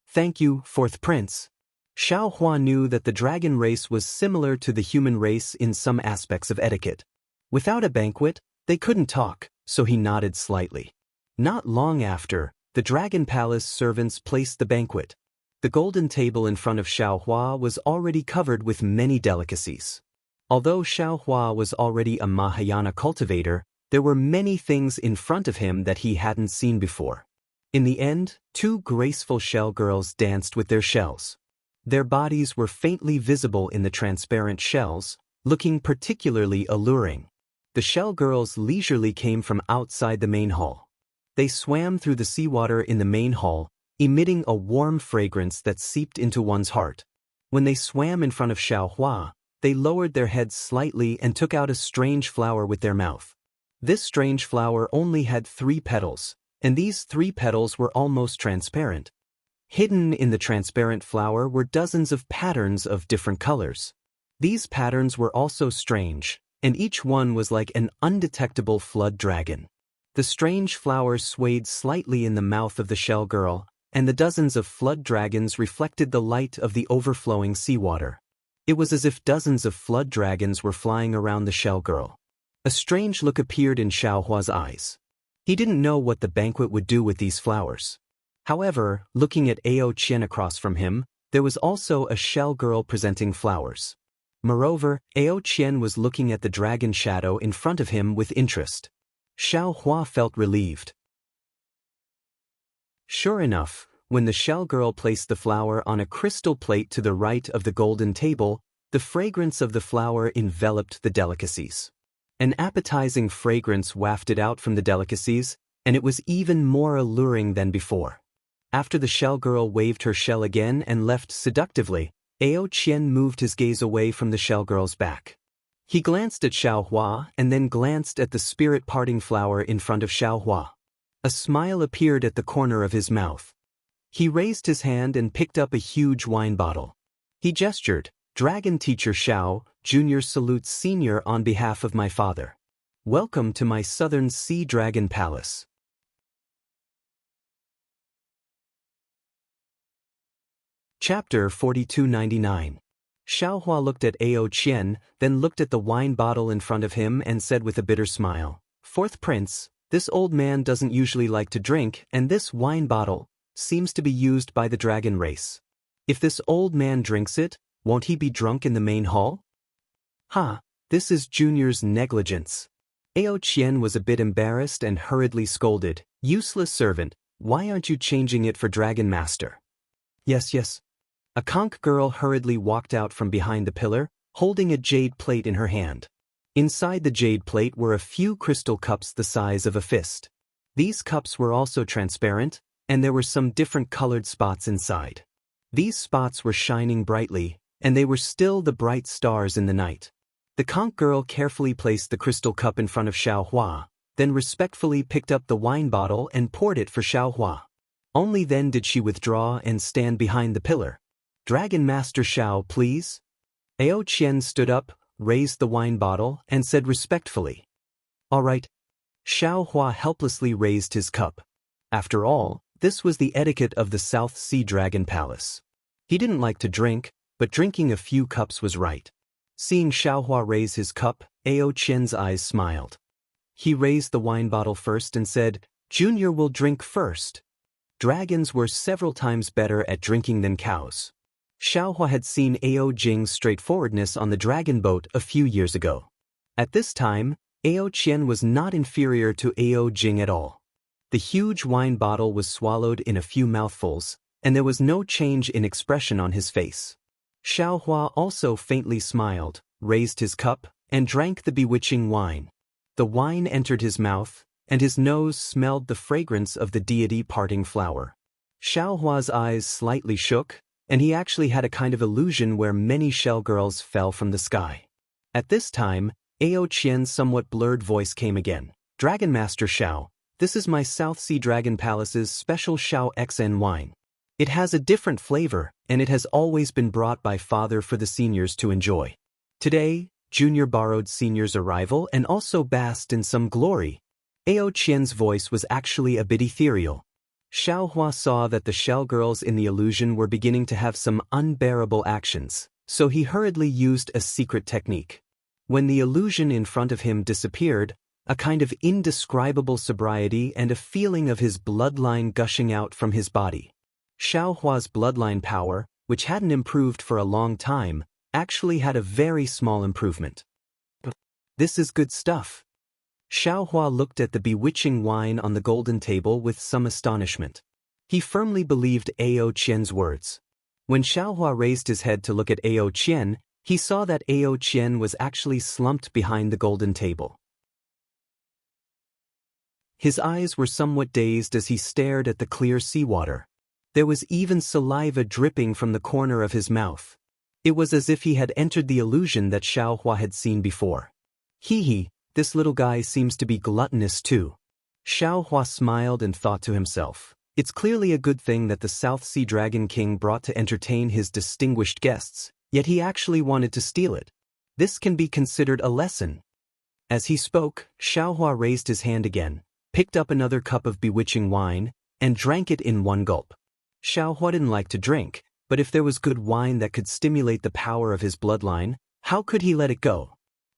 "Thank you, fourth prince." Xiaohua knew that the dragon race was similar to the human race in some aspects of etiquette. Without a banquet, they couldn't talk, so he nodded slightly. Not long after, the Dragon Palace servants placed the banquet. The golden table in front of Xiaohua was already covered with many delicacies. Although Xiaohua was already a Mahayana cultivator, there were many things in front of him that he hadn't seen before. In the end, 2 graceful shell girls danced with their shells. Their bodies were faintly visible in the transparent shells, looking particularly alluring. The shell girls leisurely came from outside the main hall. They swam through the seawater in the main hall, emitting a warm fragrance that seeped into one's heart. When they swam in front of Xiaohua, they lowered their heads slightly and took out a strange flower with their mouth. This strange flower only had 3 petals, and these 3 petals were almost transparent. Hidden in the transparent flower were dozens of patterns of different colors. These patterns were also strange, and each one was like an undetectable flood dragon. The strange flower swayed slightly in the mouth of the shell girl, and the dozens of flood dragons reflected the light of the overflowing seawater. It was as if dozens of flood dragons were flying around the shell girl. A strange look appeared in Xiaohua's eyes. He didn't know what the banquet would do with these flowers. However, looking at Ao Qian across from him, there was also a shell girl presenting flowers. Moreover, Ao Qian was looking at the dragon shadow in front of him with interest. Xiaohua felt relieved. Sure enough, when the shell girl placed the flower on a crystal plate to the right of the golden table, the fragrance of the flower enveloped the delicacies. An appetizing fragrance wafted out from the delicacies, and it was even more alluring than before. After the shell girl waved her shell again and left seductively, Ao Qian moved his gaze away from the shell girl's back. He glanced at Xiaohua and then glanced at the spirit-parting flower in front of Xiaohua. A smile appeared at the corner of his mouth. He raised his hand and picked up a huge wine bottle. He gestured, "Dragon Teacher Xiao, Junior salutes Senior on behalf of my father. Welcome to my Southern Sea Dragon Palace." Chapter 4299. Xiaohua looked at Ao Qian, then looked at the wine bottle in front of him and said with a bitter smile, "Fourth Prince, this old man doesn't usually like to drink, and this wine bottle seems to be used by the dragon race. If this old man drinks it, won't he be drunk in the main hall?" "Ha, this is Junior's negligence." Ao Qian was a bit embarrassed and hurriedly scolded, "Useless servant, why aren't you changing it for Dragon Master?" Yes. A conch girl hurriedly walked out from behind the pillar, holding a jade plate in her hand. Inside the jade plate were a few crystal cups the size of a fist. These cups were also transparent, and there were some different colored spots inside. These spots were shining brightly, and they were still the bright stars in the night. The conch girl carefully placed the crystal cup in front of Xiaohua, then respectfully picked up the wine bottle and poured it for Xiaohua. Only then did she withdraw and stand behind the pillar. "Dragon Master Xiao, please." Ao Qian stood up, raised the wine bottle, and said respectfully, "All right." Xiaohua helplessly raised his cup. After all, this was the etiquette of the South Sea Dragon Palace. He didn't like to drink, but drinking a few cups was right. Seeing Xiaohua raise his cup, Ao Qian's eyes smiled. He raised the wine bottle first and said, "Junior will drink first." Dragons were several times better at drinking than cows. Xiaohua had seen Ao Jing's straightforwardness on the dragon boat a few years ago. At this time, Ao Qian was not inferior to Ao Jing at all. The huge wine bottle was swallowed in a few mouthfuls, and there was no change in expression on his face. Xiaohua also faintly smiled, raised his cup, and drank the bewitching wine. The wine entered his mouth, and his nose smelled the fragrance of the deity-parting flower. Xiaohua's eyes slightly shook, and he actually had a kind of illusion where many shell girls fell from the sky. At this time, Ao Qian's somewhat blurred voice came again. "Dragon Master Xiao, this is my South Sea Dragon Palace's special Xiao XN wine. It has a different flavor, and it has always been brought by Father for the seniors to enjoy. Today, Junior borrowed Senior's arrival and also basked in some glory." Ao Qian's voice was actually a bit ethereal. Xiaohua saw that the shell girls in the illusion were beginning to have some unbearable actions, so he hurriedly used a secret technique. When the illusion in front of him disappeared, a kind of indescribable sobriety and a feeling of his bloodline gushing out from his body. Xiaohua's bloodline power, which hadn't improved for a long time, actually had a very small improvement. "This is good stuff." Xiaohua looked at the bewitching wine on the golden table with some astonishment. He firmly believed Ao Qian's words. When Xiaohua raised his head to look at Ao Qian, he saw that Ao Qian was actually slumped behind the golden table. His eyes were somewhat dazed as he stared at the clear seawater. There was even saliva dripping from the corner of his mouth. It was as if he had entered the illusion that Xiaohua had seen before. Hee, this little guy seems to be gluttonous too. Xiaohua smiled and thought to himself, it's clearly a good thing that the South Sea Dragon King brought to entertain his distinguished guests, yet he actually wanted to steal it. This can be considered a lesson. As he spoke, Xiaohua raised his hand again, picked up another cup of bewitching wine, and drank it in one gulp. Xiaohua didn't like to drink, but if there was good wine that could stimulate the power of his bloodline, how could he let it go?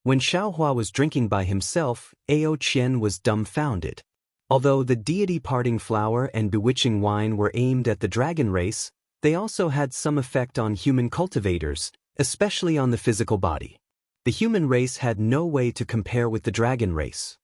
When Xiaohua was drinking by himself, Ao Qian was dumbfounded. Although the deity parting flower and bewitching wine were aimed at the dragon race, they also had some effect on human cultivators, especially on the physical body. The human race had no way to compare with the dragon race.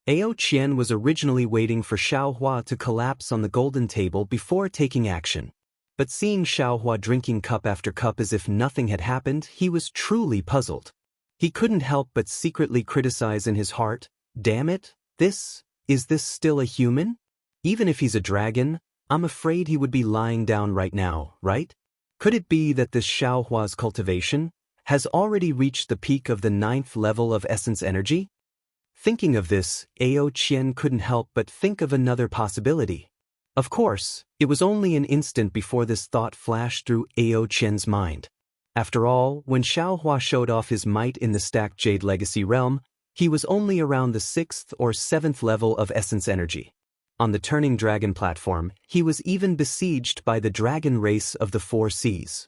Ao Qian was originally waiting for Xiaohua to collapse on the golden table before taking action. But seeing Xiaohua drinking cup after cup as if nothing had happened, he was truly puzzled. He couldn't help but secretly criticize in his heart, damn it, is this still a human? Even if he's a dragon, I'm afraid he would be lying down right now, right? Could it be that this Xiaohua's cultivation has already reached the peak of the 9th level of essence energy? Thinking of this, Ao Qian couldn't help but think of another possibility. Of course, it was only an instant before this thought flashed through Ao Qian's mind. After all, when Xiaohua showed off his might in the stacked Jade Legacy realm, he was only around the 6th or 7th level of essence energy. On the Turning Dragon platform, he was even besieged by the dragon race of the 4 seas.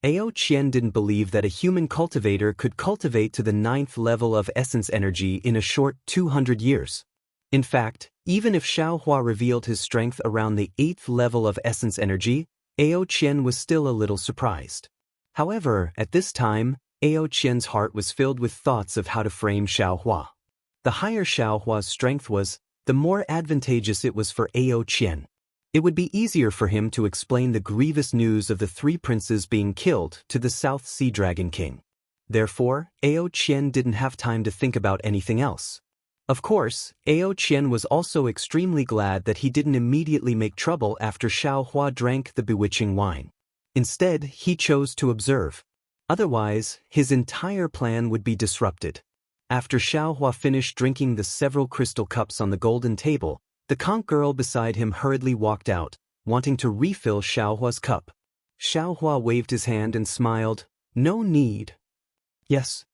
Ao Qian didn't believe that a human cultivator could cultivate to the 9th level of essence energy in a short 200 years. In fact, even if Xiaohua revealed his strength around the 8th level of essence energy, Ao Qian was still a little surprised. However, at this time, Ao Qian's heart was filled with thoughts of how to frame Xiaohua. The higher Xiaohua's strength was, the more advantageous it was for Ao Qian. It would be easier for him to explain the grievous news of the 3 princes being killed to the South Sea Dragon King. Therefore, Ao Qian didn't have time to think about anything else. Of course, Ao Qian was also extremely glad that he didn't immediately make trouble after Xiaohua drank the bewitching wine. Instead, he chose to observe. Otherwise, his entire plan would be disrupted. After Xiaohua finished drinking the several crystal cups on the golden table, the conch girl beside him hurriedly walked out, wanting to refill Xiaohua's cup. Xiaohua waved his hand and smiled, no need. Yes.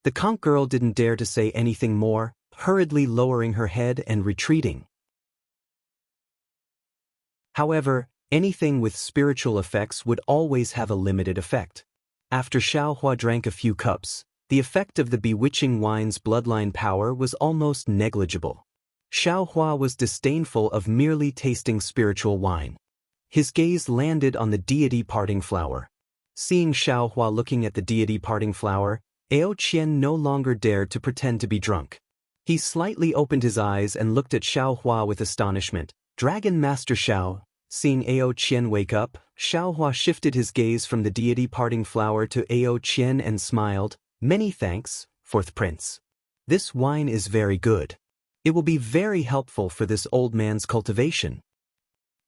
The conch girl didn't dare to say anything more, hurriedly lowering her head and retreating. However, anything with spiritual effects would always have a limited effect. After Xiaohua drank a few cups, the effect of the bewitching wine's bloodline power was almost negligible. Xiaohua was disdainful of merely tasting spiritual wine. His gaze landed on the deity parting flower. Seeing Xiaohua looking at the deity parting flower, Ao Qian no longer dared to pretend to be drunk. He slightly opened his eyes and looked at Xiaohua with astonishment. Dragon Master Xiao. Seeing Ao Qian wake up, Xiaohua shifted his gaze from the deity parting flower to Ao Qian and smiled, many thanks, 4th Prince. This wine is very good. It will be very helpful for this old man's cultivation.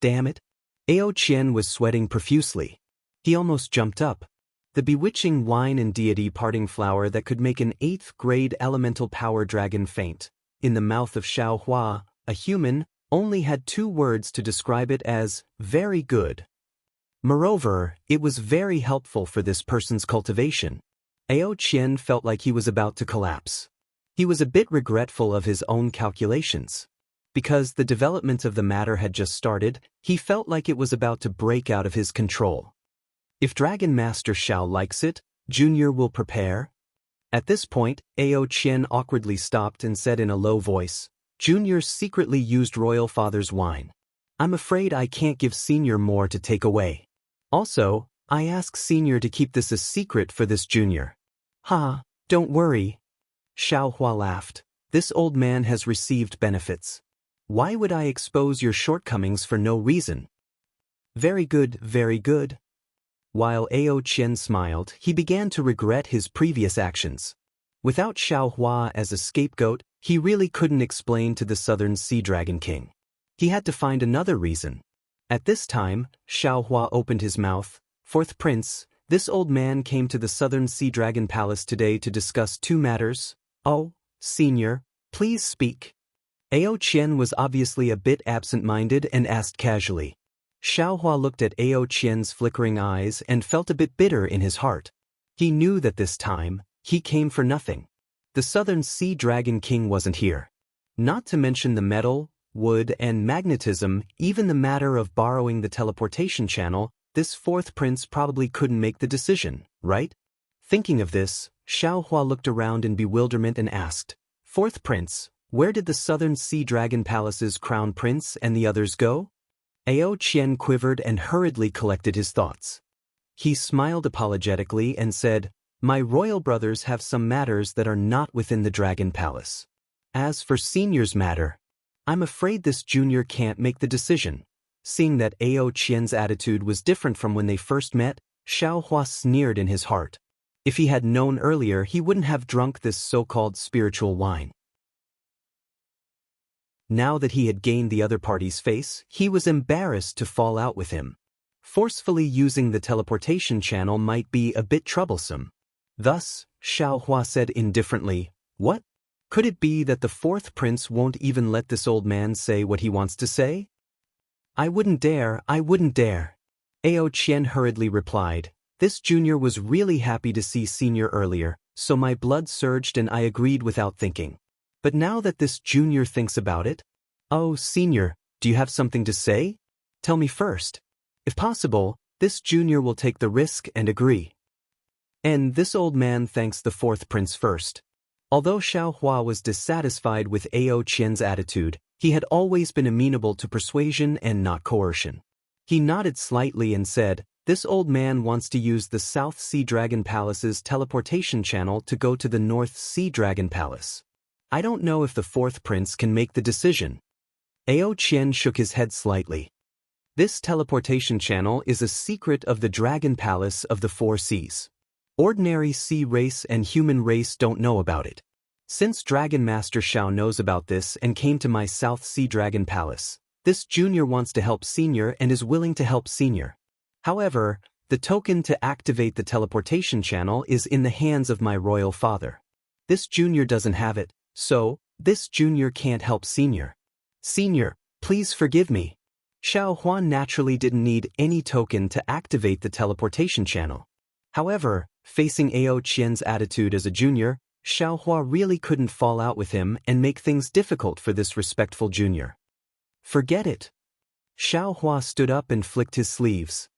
Damn it. Ao Qian was sweating profusely. He almost jumped up. The bewitching wine and deity parting flower that could make an 8th grade elemental power dragon faint, in the mouth of Xiaohua, a human, only had 2 words to describe it as, very good. Moreover, it was very helpful for this person's cultivation. Ao Qian felt like he was about to collapse. He was a bit regretful of his own calculations. Because the development of the matter had just started, he felt like it was about to break out of his control. If Dragon Master Xiao likes it, Junior will prepare. At this point, Ao Qian awkwardly stopped and said in a low voice, Junior secretly used Royal Father's wine. I'm afraid I can't give Senior more to take away. Also, I ask Senior to keep this a secret for this Junior. Ha, don't worry. Xiaohua laughed. This old man has received benefits. Why would I expose your shortcomings for no reason? Very good, very good. While Ao Qian smiled, he began to regret his previous actions. Without Xiao Hua as a scapegoat, he really couldn't explain to the Southern Sea Dragon King. He had to find another reason. At this time, Xiao Hua opened his mouth. "Fourth Prince, this old man came to the Southern Sea Dragon Palace today to discuss two matters. Oh, Senior, please speak." Ao Qian was obviously a bit absent-minded and asked casually. Xiao Hua looked at Ao Qian's flickering eyes and felt a bit bitter in his heart. He knew that this time, he came for nothing. The Southern Sea Dragon King wasn't here. Not to mention the metal, wood, and magnetism, even the matter of borrowing the teleportation channel, this fourth prince probably couldn't make the decision, right? Thinking of this, Xiao Hua looked around in bewilderment and asked, "Fourth prince, where did the Southern Sea Dragon Palace's crown prince and the others go?" Ao Qian quivered and hurriedly collected his thoughts. He smiled apologetically and said, "My royal brothers have some matters that are not within the Dragon Palace. As for Senior's matter, I'm afraid this junior can't make the decision." Seeing that Ao Qian's attitude was different from when they first met, Xiao Hua sneered in his heart. If he had known earlier, he wouldn't have drunk this so-called spiritual wine. Now that he had gained the other party's face, he was embarrassed to fall out with him. Forcefully using the teleportation channel might be a bit troublesome. Thus, Xiao Hua said indifferently, "What? Could it be that the fourth prince won't even let this old man say what he wants to say?" I wouldn't dare. Ao Qian hurriedly replied. This junior was really happy to see Senior earlier, so my blood surged and I agreed without thinking. But now that this junior thinks about it, "Oh, Senior, do you have something to say? Tell me first." If possible, this junior will take the risk and agree. And this old man thanks the fourth prince first. Although Xiao Hua was dissatisfied with Ao Qian's attitude, he had always been amenable to persuasion and not coercion. He nodded slightly and said, "This old man wants to use the South Sea Dragon Palace's teleportation channel to go to the North Sea Dragon Palace. I don't know if the fourth prince can make the decision." Ao Qian shook his head slightly. This teleportation channel is a secret of the Dragon Palace of the Four Seas. Ordinary sea race and human race don't know about it. Since Dragon Master Xiao knows about this and came to my South Sea Dragon Palace, this junior wants to help Senior and is willing to help Senior. However, the token to activate the teleportation channel is in the hands of my royal father. This junior doesn't have it, so this junior can't help Senior. Senior, please forgive me. Xiao Hua naturally didn't need any token to activate the teleportation channel. However, facing Ao Qian's attitude as a junior, Xiao Hua really couldn't fall out with him and make things difficult for this respectful junior. Forget it. Xiao Hua stood up and flicked his sleeves.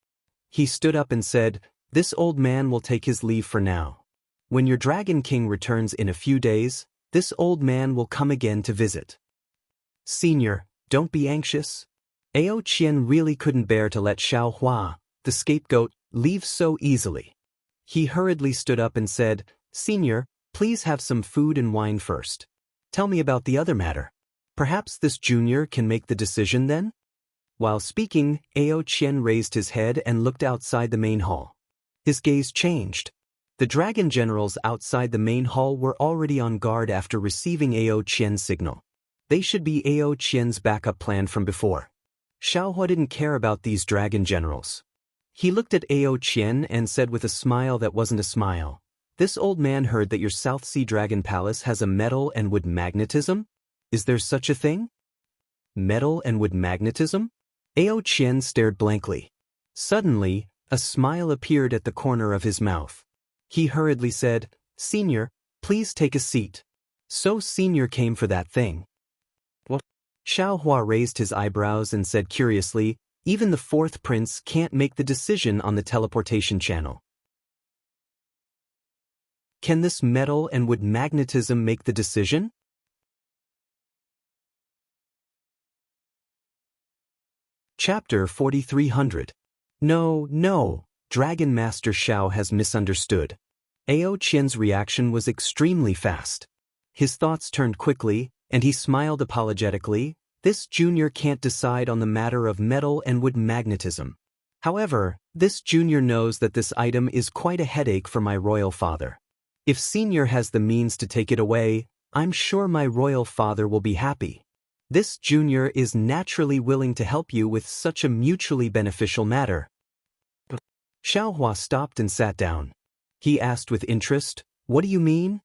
He stood up and said, "This old man will take his leave for now. When your Dragon King returns in a few days, this old man will come again to visit. Senior, don't be anxious." Ao Qian really couldn't bear to let Xiao Hua, the scapegoat, leave so easily. He hurriedly stood up and said, "Senior, please have some food and wine first. Tell me about the other matter. Perhaps this junior can make the decision then?" While speaking, Ao Qian raised his head and looked outside the main hall. His gaze changed. The dragon generals outside the main hall were already on guard after receiving Ao Qian's signal. They should be Ao Qian's backup plan from before. Xiao Hua didn't care about these dragon generals. He looked at Ao Qian and said with a smile that wasn't a smile, "This old man heard that your South Sea Dragon Palace has a metal and wood magnetism? Is there such a thing? Metal and wood magnetism?" Ao Qian stared blankly. Suddenly, a smile appeared at the corner of his mouth. He hurriedly said, "Senior, please take a seat." So Senior came for that thing. What? Xiao Hua raised his eyebrows and said curiously, "Even the fourth prince can't make the decision on the teleportation channel. Can this metal and wood magnetism make the decision?" Chapter 4300. No, Dragon Master Xiao has misunderstood. Ao Qian's reaction was extremely fast. His thoughts turned quickly, and he smiled apologetically. This junior can't decide on the matter of metal and wood magnetism. However, this junior knows that this item is quite a headache for my royal father. If senior has the means to take it away, I'm sure my royal father will be happy. This junior is naturally willing to help you with such a mutually beneficial matter. Xiaohua stopped and sat down. He asked with interest, "What do you mean?"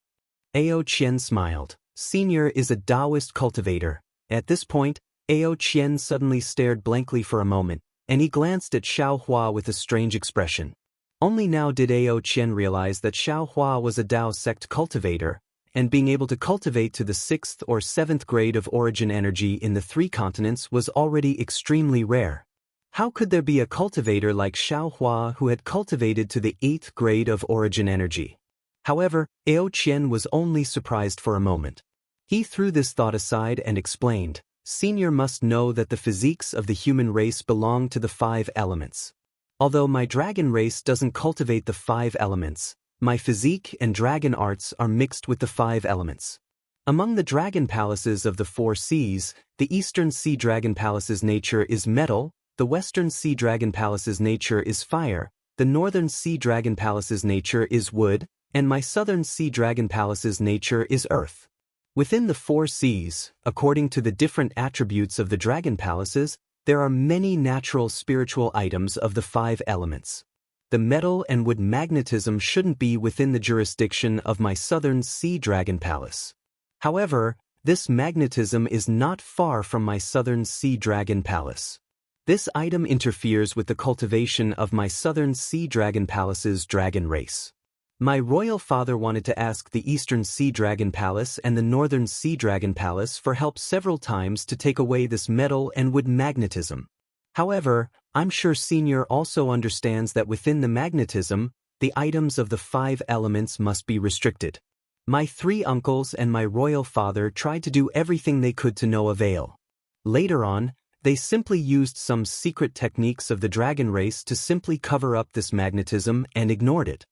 Ao Qian smiled. Senior is a Taoist cultivator. At this point, Ao Qian suddenly stared blankly for a moment, and he glanced at Xiaohua with a strange expression. Only now did Ao Qian realize that Xiaohua was a Tao sect cultivator, and being able to cultivate to the 6th or 7th grade of origin energy in the 3 continents was already extremely rare. How could there be a cultivator like Xiaohua who had cultivated to the 8th grade of origin energy? However, Ao Qian was only surprised for a moment. He threw this thought aside and explained, "Senior must know that the physiques of the human race belong to the 5 elements. Although my dragon race doesn't cultivate the 5 elements, my physique and dragon arts are mixed with the 5 elements. Among the dragon palaces of the 4 seas, the Eastern Sea Dragon Palace's nature is metal, the Western Sea Dragon Palace's nature is fire, the Northern Sea Dragon Palace's nature is wood, and my Southern Sea Dragon Palace's nature is earth. Within the 4 seas, according to the different attributes of the dragon palaces, there are many natural spiritual items of the 5 elements. The metal and wood magnetism shouldn't be within the jurisdiction of my Southern Sea Dragon Palace. However, this magnetism is not far from my Southern Sea Dragon Palace. This item interferes with the cultivation of my Southern Sea Dragon Palace's dragon race. My royal father wanted to ask the Eastern Sea Dragon Palace and the Northern Sea Dragon Palace for help several times to take away this metal and wood magnetism. However, I'm sure Senior also understands that within the magnetism, the items of the 5 elements must be restricted. My 3 uncles and my royal father tried to do everything they could to no avail. Later on, they simply used some secret techniques of the dragon race to simply cover up this magnetism and ignored it.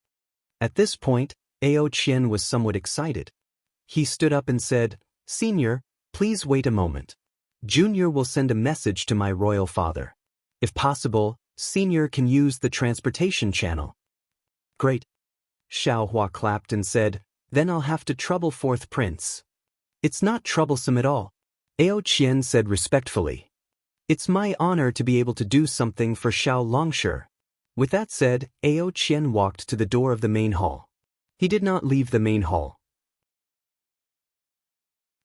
At this point, Ao Qian was somewhat excited. He stood up and said, "Senior, please wait a moment. Junior will send a message to my royal father. If possible, Senior can use the transportation channel." "Great." Xiaohua clapped and said, "Then I'll have to trouble 4th Prince." "It's not troublesome at all," Ao Qian said respectfully. "It's my honor to be able to do something for Xiao Longshi." With that said, Ao Qian walked to the door of the main hall. He did not leave the main hall.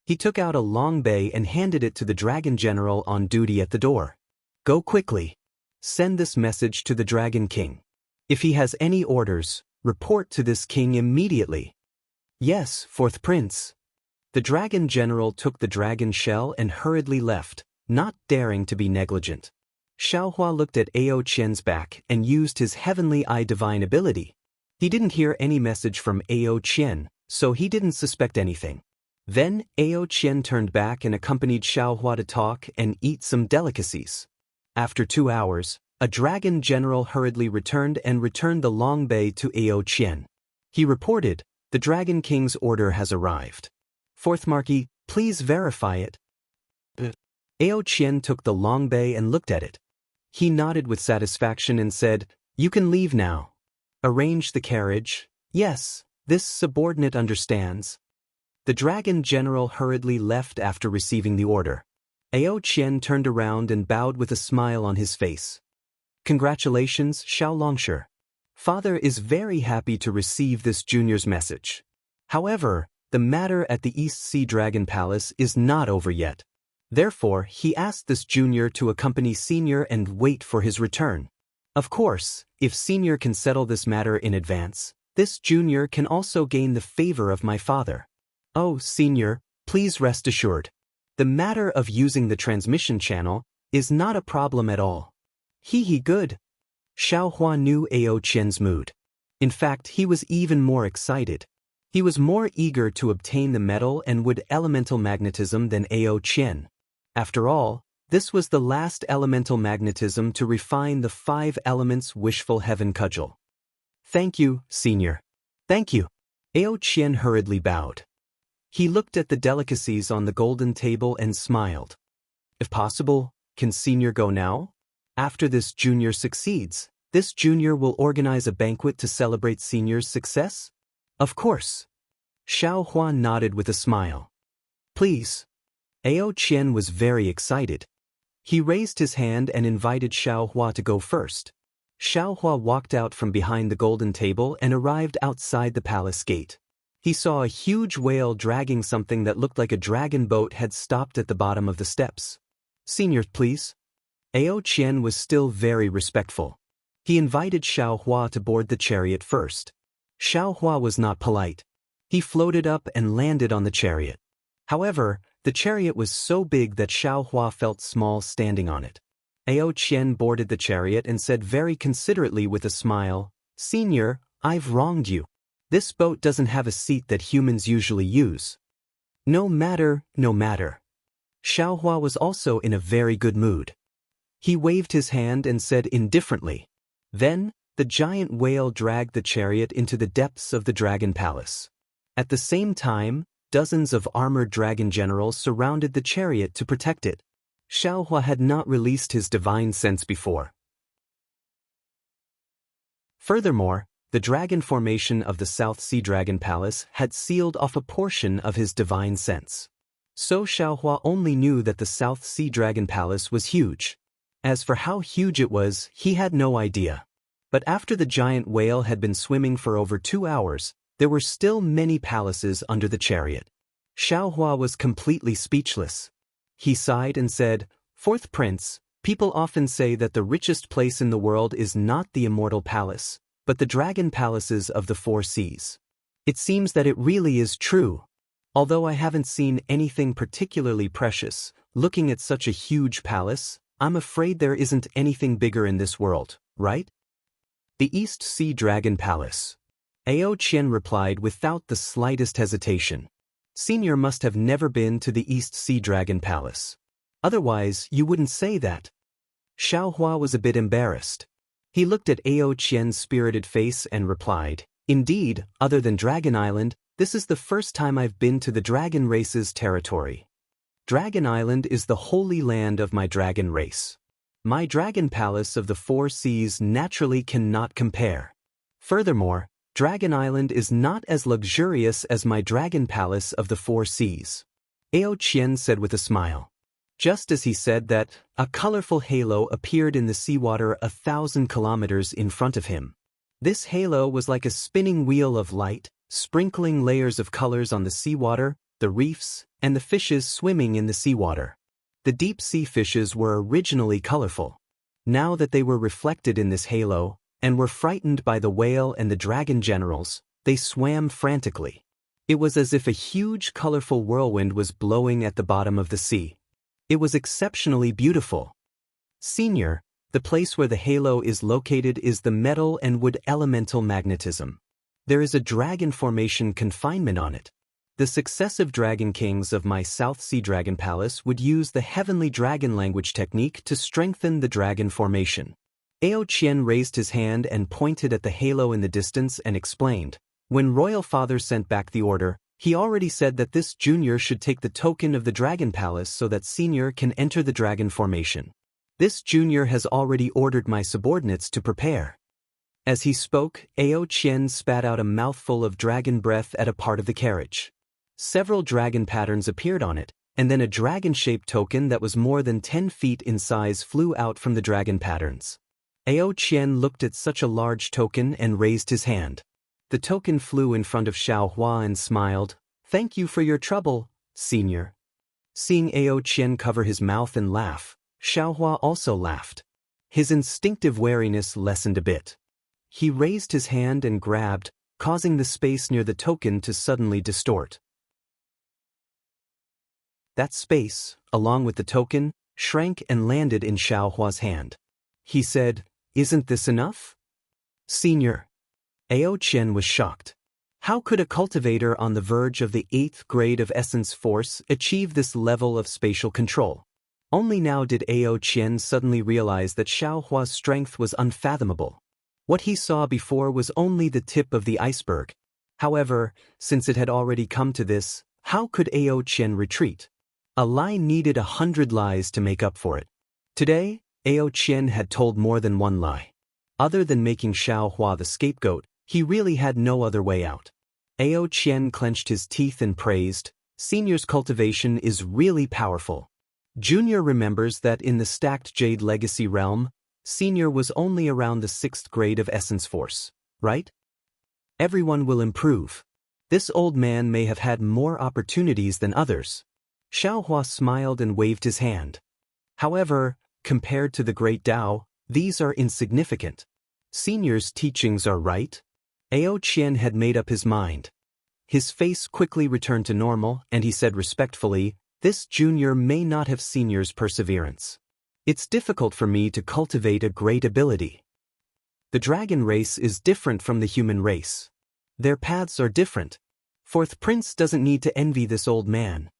He took out a long bay and handed it to the dragon general on duty at the door. "Go quickly. Send this message to the Dragon King. If he has any orders, report to this king immediately." "Yes, 4th Prince." The dragon general took the dragon shell and hurriedly left, not daring to be negligent. Xiaohua looked at Ao Qian's back and used his heavenly eye divine ability. He didn't hear any message from Ao Qian, so he didn't suspect anything. Then Ao Qian turned back and accompanied Xiaohua to talk and eat some delicacies. After 2 hours, a dragon general hurriedly returned the long bay to Ao Qian. He reported, "The Dragon King's order has arrived. 4th Marquis, please verify it." Ao Qian took the long bay and looked at it. He nodded with satisfaction and said, "You can leave now." "Arrange the carriage." "Yes, this subordinate understands." The dragon general hurriedly left after receiving the order. Ao Qian turned around and bowed with a smile on his face. "Congratulations, Xiao Longshi. Father is very happy to receive this junior's message. However, the matter at the East Sea Dragon Palace is not over yet. Therefore, he asked this junior to accompany Senior and wait for his return. Of course, if Senior can settle this matter in advance, this junior can also gain the favor of my father. Oh, Senior, please rest assured. The matter of using the transmission channel is not a problem at all." He good. Xiaohua knew Ao Qian's mood. In fact, he was even more excited. He was more eager to obtain the metal and wood elemental magnetism than Ao Qian. After all, this was the last elemental magnetism to refine the 5 elements wishful heaven cudgel. "Thank you, Senior." "Thank you." Ao Qian hurriedly bowed. He looked at the delicacies on the golden table and smiled. "If possible, can Senior go now?" After this junior succeeds, this junior will organize a banquet to celebrate senior's success? Of course. Xiao Hua nodded with a smile. Please. Ao Qian was very excited. He raised his hand and invited Xiao Hua to go first. Xiao Hua walked out from behind the golden table and arrived outside the palace gate. He saw a huge whale dragging something that looked like a dragon boat had stopped at the bottom of the steps. Senior, please. Ao Qian was still very respectful. He invited Xiao Hua to board the chariot first. Xiao Hua was not polite. He floated up and landed on the chariot. However, the chariot was so big that Xiao Hua felt small standing on it. Ao Qian boarded the chariot and said very considerately with a smile, Senior, I've wronged you. This boat doesn't have a seat that humans usually use. No matter, no matter. Xiao Hua was also in a very good mood. He waved his hand and said indifferently. Then, the giant whale dragged the chariot into the depths of the dragon palace. At the same time, dozens of armored dragon generals surrounded the chariot to protect it. Xiao Hua had not released his divine sense before. Furthermore, the dragon formation of the South Sea Dragon Palace had sealed off a portion of his divine sense. So Xiao Hua only knew that the South Sea Dragon Palace was huge. As for how huge it was, he had no idea. But after the giant whale had been swimming for over 2 hours, there were still many palaces under the chariot. Xiao Hua was completely speechless. He sighed and said, Fourth Prince, people often say that the richest place in the world is not the immortal palace, but the dragon palaces of the 4 seas. It seems that it really is true. Although I haven't seen anything particularly precious, looking at such a huge palace, I'm afraid there isn't anything bigger in this world, right? The East Sea Dragon Palace. Ao Qian replied without the slightest hesitation. Senior must have never been to the East Sea Dragon Palace. Otherwise, you wouldn't say that. Xiao Hua was a bit embarrassed. He looked at Ao Qian's spirited face and replied, Indeed, other than Dragon Island, this is the first time I've been to the dragon race's territory. Dragon Island is the holy land of my dragon race. My dragon palace of the 4 seas naturally cannot compare. Furthermore, Dragon Island is not as luxurious as my dragon palace of the 4 seas. Ao Qian said with a smile. Just as he said that, a colorful halo appeared in the seawater 1,000 kilometers in front of him. This halo was like a spinning wheel of light, sprinkling layers of colors on the seawater, the reefs, and the fishes swimming in the seawater. The deep-sea fishes were originally colorful. Now that they were reflected in this halo, and were frightened by the whale and the dragon generals, they swam frantically. It was as if a huge colorful whirlwind was blowing at the bottom of the sea. It was exceptionally beautiful. Senior, the place where the halo is located is the metal and wood elemental magnetism. There is a dragon formation confinement on it. The successive dragon kings of my South Sea Dragon Palace would use the heavenly dragon language technique to strengthen the dragon formation. Ao Qian raised his hand and pointed at the halo in the distance and explained, When Royal Father sent back the order, he already said that this junior should take the token of the Dragon Palace so that senior can enter the dragon formation. This junior has already ordered my subordinates to prepare. As he spoke, Ao Qian spat out a mouthful of dragon breath at a part of the carriage. Several dragon patterns appeared on it, and then a dragon-shaped token that was more than 10 feet in size flew out from the dragon patterns. Ao Qian looked at such a large token and raised his hand. The token flew in front of Xiao Hua and smiled, Thank you for your trouble, senior. Seeing Ao Qian cover his mouth and laugh, Xiao Hua also laughed. His instinctive wariness lessened a bit. He raised his hand and grabbed, causing the space near the token to suddenly distort. That space, along with the token, shrank and landed in Xiao Hua's hand. He said, Isn't this enough? Senior. Ao Qian was shocked. How could a cultivator on the verge of the 8th grade of essence force achieve this level of spatial control? Only now did Ao Qian suddenly realize that Xiao Hua's strength was unfathomable. What he saw before was only the tip of the iceberg. However, since it had already come to this, how could Ao Qian retreat? A lie needed 100 lies to make up for it. Today, Ao Qian had told more than one lie. Other than making Xiao Hua the scapegoat, he really had no other way out. Ao Qian clenched his teeth and praised, "Senior's cultivation is really powerful." Junior remembers that in the stacked Jade Legacy realm, Senior was only around the 6th grade of Essence Force, right? Everyone will improve. This old man may have had more opportunities than others. Xiao Hua smiled and waved his hand. However, compared to the Great Tao, these are insignificant. Senior's teachings are right. Ao Qian had made up his mind. His face quickly returned to normal, and he said respectfully, "This junior may not have Senior's perseverance. It's difficult for me to cultivate a great ability. The dragon race is different from the human race. Their paths are different. Fourth Prince doesn't need to envy this old man."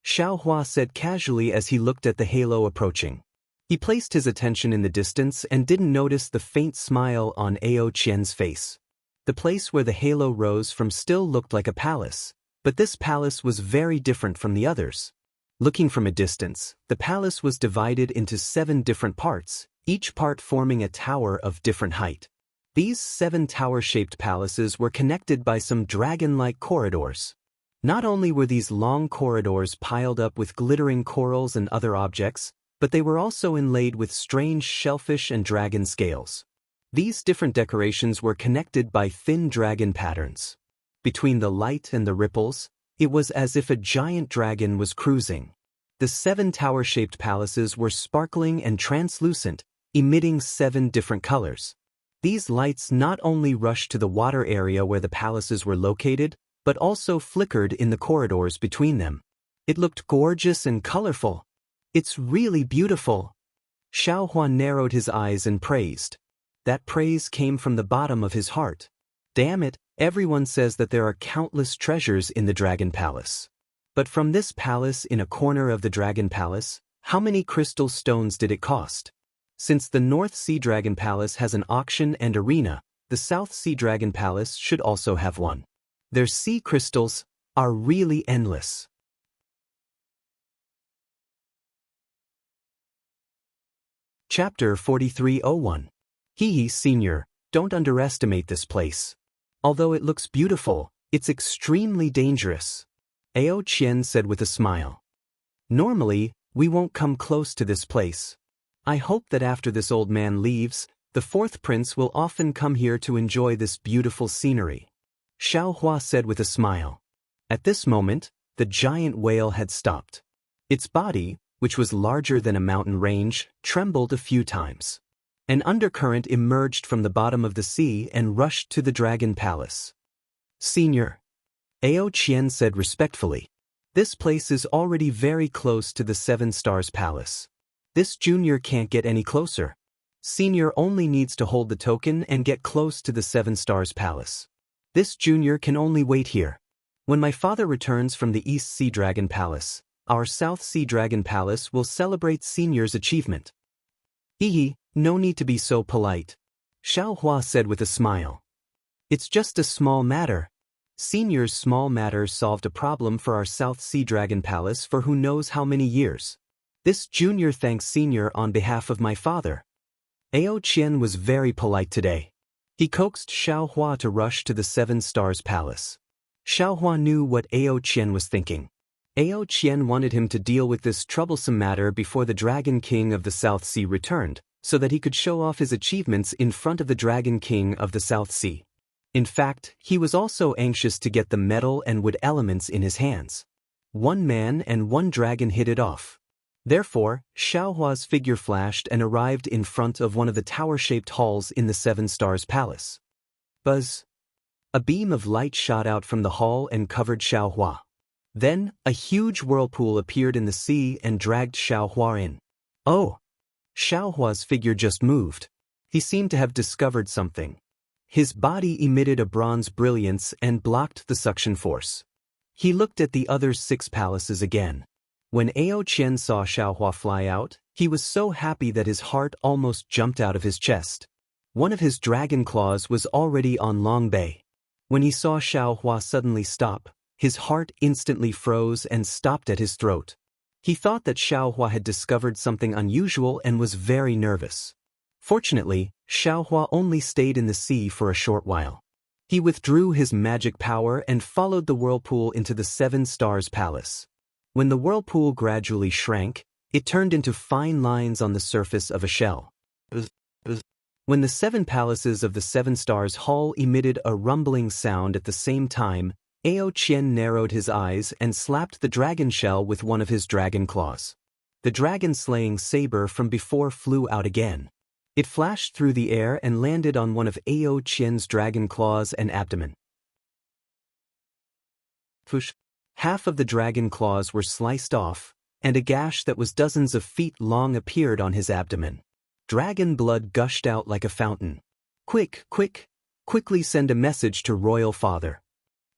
Xiao Hua said casually as he looked at the halo approaching. He placed his attention in the distance and didn't notice the faint smile on Ao Qian's face. The place where the halo rose from still looked like a palace, but this palace was very different from the others. Looking from a distance, the palace was divided into 7 different parts, each part forming a tower of different height. These 7 tower-shaped palaces were connected by some dragon-like corridors. Not only were these long corridors piled up with glittering corals and other objects, but they were also inlaid with strange shellfish and dragon scales. These different decorations were connected by thin dragon patterns. Between the light and the ripples, it was as if a giant dragon was cruising. The 7 tower-shaped palaces were sparkling and translucent, emitting 7 different colors. These lights not only rushed to the water area where the palaces were located, but also flickered in the corridors between them. It looked gorgeous and colorful. "It's really beautiful." Xiao Hua narrowed his eyes and praised. That praise came from the bottom of his heart. Damn it, everyone says that there are countless treasures in the Dragon Palace. But from this palace in a corner of the Dragon Palace, how many crystal stones did it cost? Since the North Sea Dragon Palace has an auction and arena, the South Sea Dragon Palace should also have one. Their sea crystals are really endless. Chapter 4301. Hee Senior, don't underestimate this place. Although it looks beautiful, it's extremely dangerous. Ao Qian said with a smile. Normally, we won't come close to this place. I hope that after this old man leaves, the 4th Prince will often come here to enjoy this beautiful scenery. Xiao Hua said with a smile. At this moment, the giant whale had stopped. Its body, which was larger than a mountain range, trembled a few times. An undercurrent emerged from the bottom of the sea and rushed to the Dragon Palace. "Senior," Ao Qian said respectfully, "this place is already very close to the 7 Stars Palace. This junior can't get any closer. Senior only needs to hold the token and get close to the 7 Stars Palace. This junior can only wait here. When my father returns from the East Sea Dragon Palace, our South Sea Dragon Palace will celebrate Senior's achievement." "Hee, no need to be so polite," Xiao Hua said with a smile. "It's just a small matter." Senior's small matter solved a problem for our South Sea Dragon Palace for who knows how many years. This junior thanks Senior on behalf of my father. Ao Qian was very polite today. He coaxed Xiao Hua to rush to the 7 Stars Palace. Xiao Hua knew what Ao Qian was thinking. Ao Qian wanted him to deal with this troublesome matter before the Dragon King of the South Sea returned, so that he could show off his achievements in front of the Dragon King of the South Sea. In fact, he was also anxious to get the metal and wood elements in his hands. 1 man and 1 dragon hit it off. Therefore, Xiao Hua's figure flashed and arrived in front of one of the tower-shaped halls in the 7 Stars Palace. Buzz! A beam of light shot out from the hall and covered Xiao Hua. Then, a huge whirlpool appeared in the sea and dragged Xiao Hua in. Oh! Xiao Hua's figure just moved. He seemed to have discovered something. His body emitted a bronze brilliance and blocked the suction force. He looked at the other 6 palaces again. When Ao Qian saw Xiao Hua fly out, he was so happy that his heart almost jumped out of his chest. One of his dragon claws was already on Long Bay. When he saw Xiao Hua suddenly stop, his heart instantly froze and stopped at his throat. He thought that Xiaohua had discovered something unusual and was very nervous. Fortunately, Xiaohua only stayed in the sea for a short while. He withdrew his magic power and followed the whirlpool into the Seven Stars Palace. When the whirlpool gradually shrank, it turned into fine lines on the surface of a shell. When the 7 palaces of the 7 Stars Hall emitted a rumbling sound at the same time, Ao Qian narrowed his eyes and slapped the dragon shell with one of his dragon claws. The dragon-slaying saber from before flew out again. It flashed through the air and landed on one of Ao Qian's dragon claws and abdomen. Half of the dragon claws were sliced off, and a gash that was dozens of feet long appeared on his abdomen. Dragon blood gushed out like a fountain. Quickly send a message to Royal Father.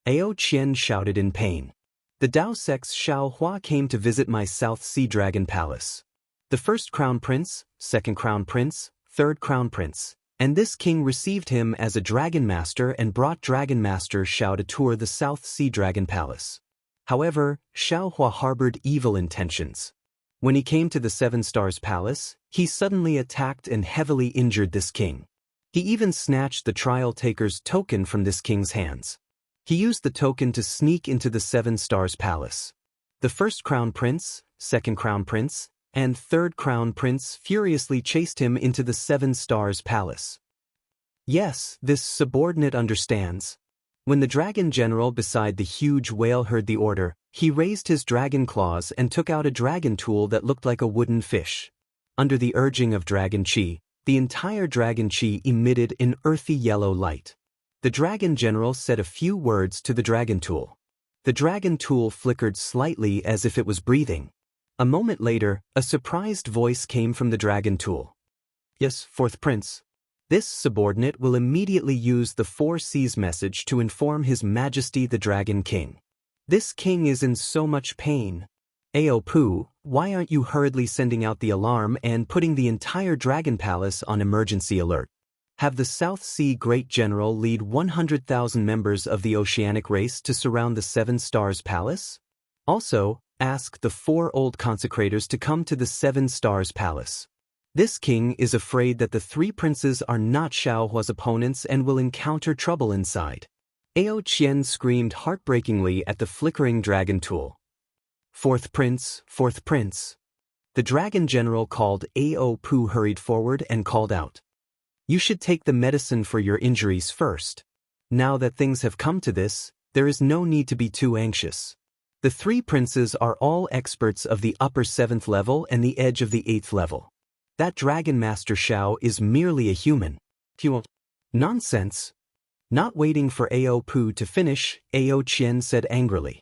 Ao Qian shouted in pain. The Dao Sec's Xiaohua came to visit my South Sea Dragon Palace. The first Crown Prince, second Crown Prince, third Crown Prince, and this king received him as a Dragon Master and brought Dragon Master Xiao to tour the South Sea Dragon Palace. However, Xiaohua harbored evil intentions. When he came to the 7 Stars Palace, he suddenly attacked and heavily injured this king. He even snatched the trial taker's token from this king's hands. He used the token to sneak into the 7 Stars Palace. The first Crown Prince, second Crown Prince, and third Crown Prince furiously chased him into the 7 Stars Palace. Yes, this subordinate understands. When the dragon general beside the huge whale heard the order, he raised his dragon claws and took out a dragon tool that looked like a wooden fish. Under the urging of dragon chi, the entire dragon chi emitted an earthy yellow light. The dragon general said a few words to the dragon tool. The dragon tool flickered slightly as if it was breathing. A moment later, a surprised voice came from the dragon tool. Yes, fourth prince. This subordinate will immediately use the 4 C's message to inform His Majesty the Dragon King. This king is in so much pain. Ao Pu, why aren't you hurriedly sending out the alarm and putting the entire Dragon Palace on emergency alert? Have the South Sea Great General lead 100,000 members of the oceanic race to surround the 7 Stars Palace? Also, ask the 4 old consecrators to come to the 7 Stars Palace. This king is afraid that the 3 princes are not Xiaohua's opponents and will encounter trouble inside. Ao Qian screamed heartbreakingly at the flickering dragon tool. Fourth prince, fourth prince. The dragon general called Ao Pu hurried forward and called out. You should take the medicine for your injuries first. Now that things have come to this, there is no need to be too anxious. The 3 princes are all experts of the upper 7th level and the edge of the 8th level. That Dragon Master Xiao is merely a human. Nonsense. Not waiting for Ao Pu to finish, Ao Qian said angrily.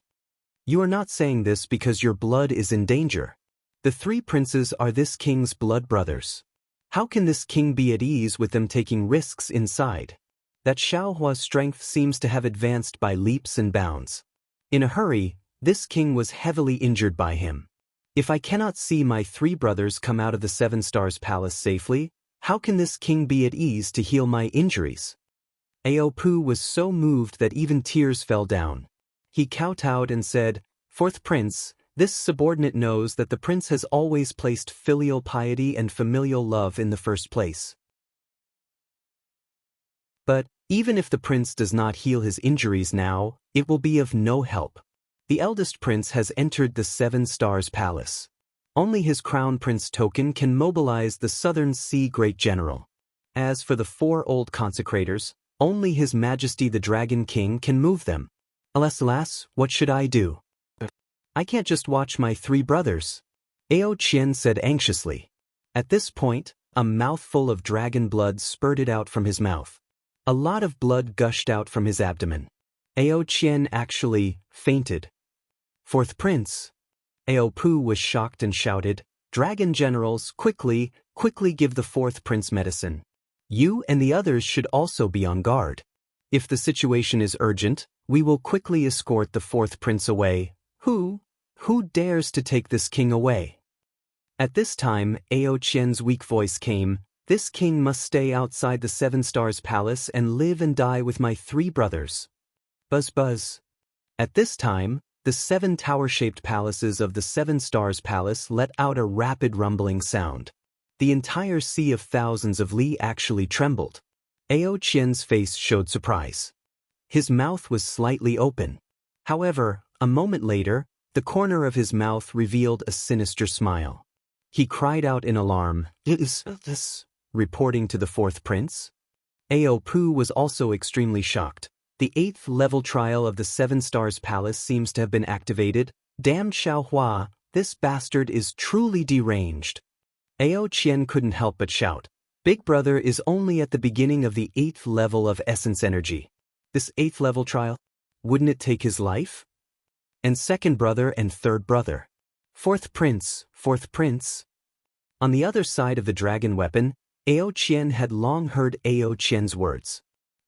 You are not saying this because your blood is in danger. The 3 princes are this king's blood brothers. How can this king be at ease with them taking risks inside? That Xiaohua's strength seems to have advanced by leaps and bounds. In a hurry, this king was heavily injured by him. If I cannot see my 3 brothers come out of the 7 Stars Palace safely, how can this king be at ease to heal my injuries? Ao Pu was so moved that even tears fell down. He kowtowed and said, Fourth prince, this subordinate knows that the prince has always placed filial piety and familial love in the first place. But, even if the prince does not heal his injuries now, it will be of no help. The eldest prince has entered the 7 Stars Palace. Only his crown prince token can mobilize the Southern Sea Great General. As for the 4 old consecrators, only His Majesty the Dragon King can move them. Alas, what should I do? I can't just watch my 3 brothers. Ao Qian said anxiously. At this point, a mouthful of dragon blood spurted out from his mouth. A lot of blood gushed out from his abdomen. Ao Qian actually fainted. Fourth prince. Ao Pu was shocked and shouted, Dragon generals, quickly give the 4th prince medicine. You and the others should also be on guard. If the situation is urgent, we will quickly escort the 4th prince away. Who dares to take this king away? At this time, Ao Qian's weak voice came, This king must stay outside the 7 Stars Palace and live and die with my 3 brothers. Buzz buzz. At this time, the 7 tower-shaped palaces of the 7 Stars Palace let out a rapid rumbling sound. The entire sea of thousands of li actually trembled. Ao Qian's face showed surprise. His mouth was slightly open. However, a moment later, the corner of his mouth revealed a sinister smile. He cried out in alarm, "Is this?" reporting to the 4th prince. Ao Pu was also extremely shocked. The 8th level trial of the 7 Stars Palace seems to have been activated. Damned Xiaohua, this bastard is truly deranged. Ao Qian couldn't help but shout. Big Brother is only at the beginning of the 8th level of essence energy. This 8th level trial? Wouldn't it take his life? And 2nd brother and 3rd brother. 4th prince, 4th prince. On the other side of the dragon weapon, Ao Qian had long heard Ao Qian's words.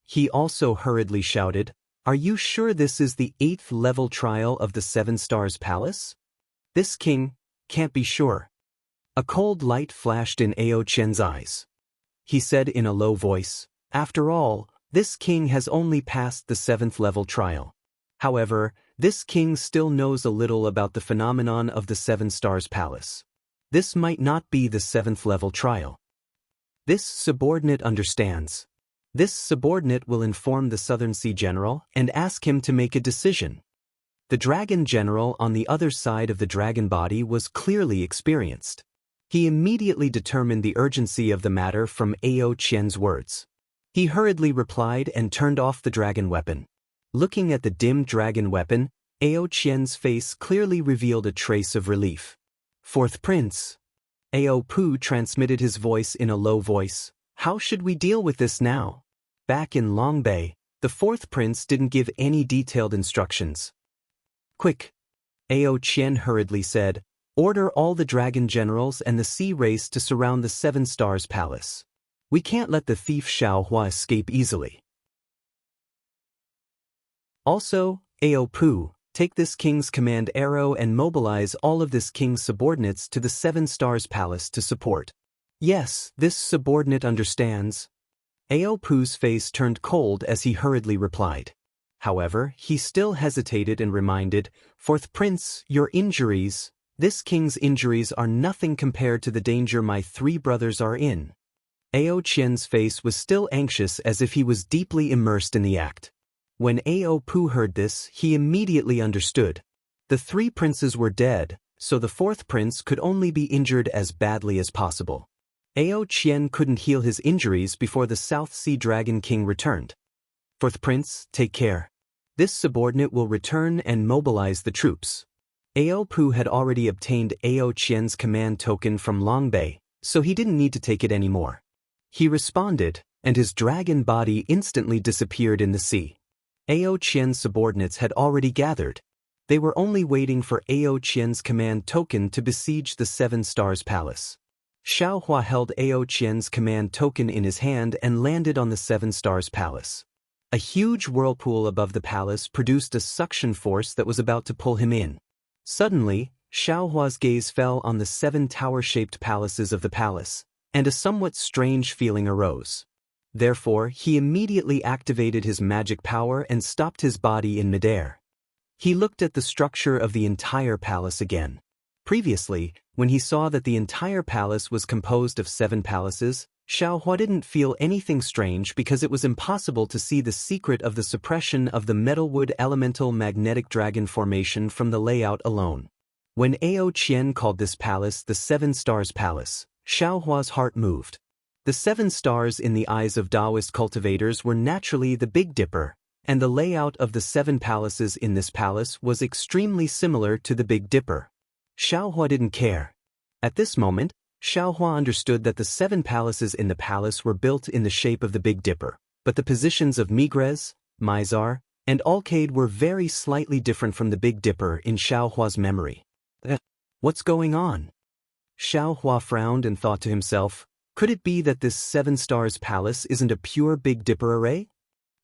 He also hurriedly shouted, "Are you sure this is the 8th level trial of the 7 Stars Palace? This king can't be sure." A cold light flashed in Ao Qian's eyes. He said in a low voice, "After all, this king has only passed the 7th level trial. However, this king still knows a little about the phenomenon of the 7 Stars Palace. This might not be the 7th level trial. This subordinate understands. This subordinate will inform the Southern Sea General and ask him to make a decision." The dragon general on the other side of the dragon body was clearly experienced. He immediately determined the urgency of the matter from Ao Qian's words. He hurriedly replied and turned off the dragon weapon. Looking at the dim dragon weapon, Ao Qian's face clearly revealed a trace of relief. 4th prince. Ao Pu transmitted his voice in a low voice. "How should we deal with this now?" Back in Longbei, the 4th prince didn't give any detailed instructions. "Quick," Ao Qian hurriedly said, "order all the dragon generals and the sea race to surround the 7 Stars Palace. We can't let the thief Xiaohua escape easily. Also, Ao Pu, take this king's command arrow and mobilize all of this king's subordinates to the 7 Stars Palace to support." "Yes, this subordinate understands." Ao Pu's face turned cold as he hurriedly replied. However, he still hesitated and reminded, "4th prince, your injuries, this king's injuries are nothing compared to the danger my 3 brothers are in." Ao Qian's face was still anxious as if he was deeply immersed in the act. When Ao Pu heard this, he immediately understood. The 3 princes were dead, so the 4th prince could only be injured as badly as possible. Ao Qian couldn't heal his injuries before the South Sea Dragon King returned. "4th prince, take care. This subordinate will return and mobilize the troops." Ao Pu had already obtained Ao Qian's command token from Longbei, so he didn't need to take it anymore. He responded, and his dragon body instantly disappeared in the sea. Ao Qian's subordinates had already gathered. They were only waiting for Ao Qian's command token to besiege the 7 Stars Palace. Xiaohua held Ao Qian's command token in his hand and landed on the 7 Stars Palace. A huge whirlpool above the palace produced a suction force that was about to pull him in. Suddenly, Xiaohua's gaze fell on the 7 tower-shaped palaces of the palace, and a somewhat strange feeling arose. Therefore, he immediately activated his magic power and stopped his body in midair. He looked at the structure of the entire palace again. Previously, when he saw that the entire palace was composed of 7 palaces, Xiaohua didn't feel anything strange because it was impossible to see the secret of the suppression of the metalwood elemental magnetic dragon formation from the layout alone. When Ao Qian called this palace the 7 Stars Palace, Xiaohua's heart moved. The 7 stars in the eyes of Taoist cultivators were naturally the Big Dipper, and the layout of the 7 palaces in this palace was extremely similar to the Big Dipper. Xiaohua didn't care. At this moment, Xiaohua understood that the 7 palaces in the palace were built in the shape of the Big Dipper, but the positions of Migres, Mizar, and Alcade were very slightly different from the Big Dipper in Xiaohua's memory. What's going on? Xiaohua frowned and thought to himself, could it be that this 7 Stars Palace isn't a pure Big Dipper array?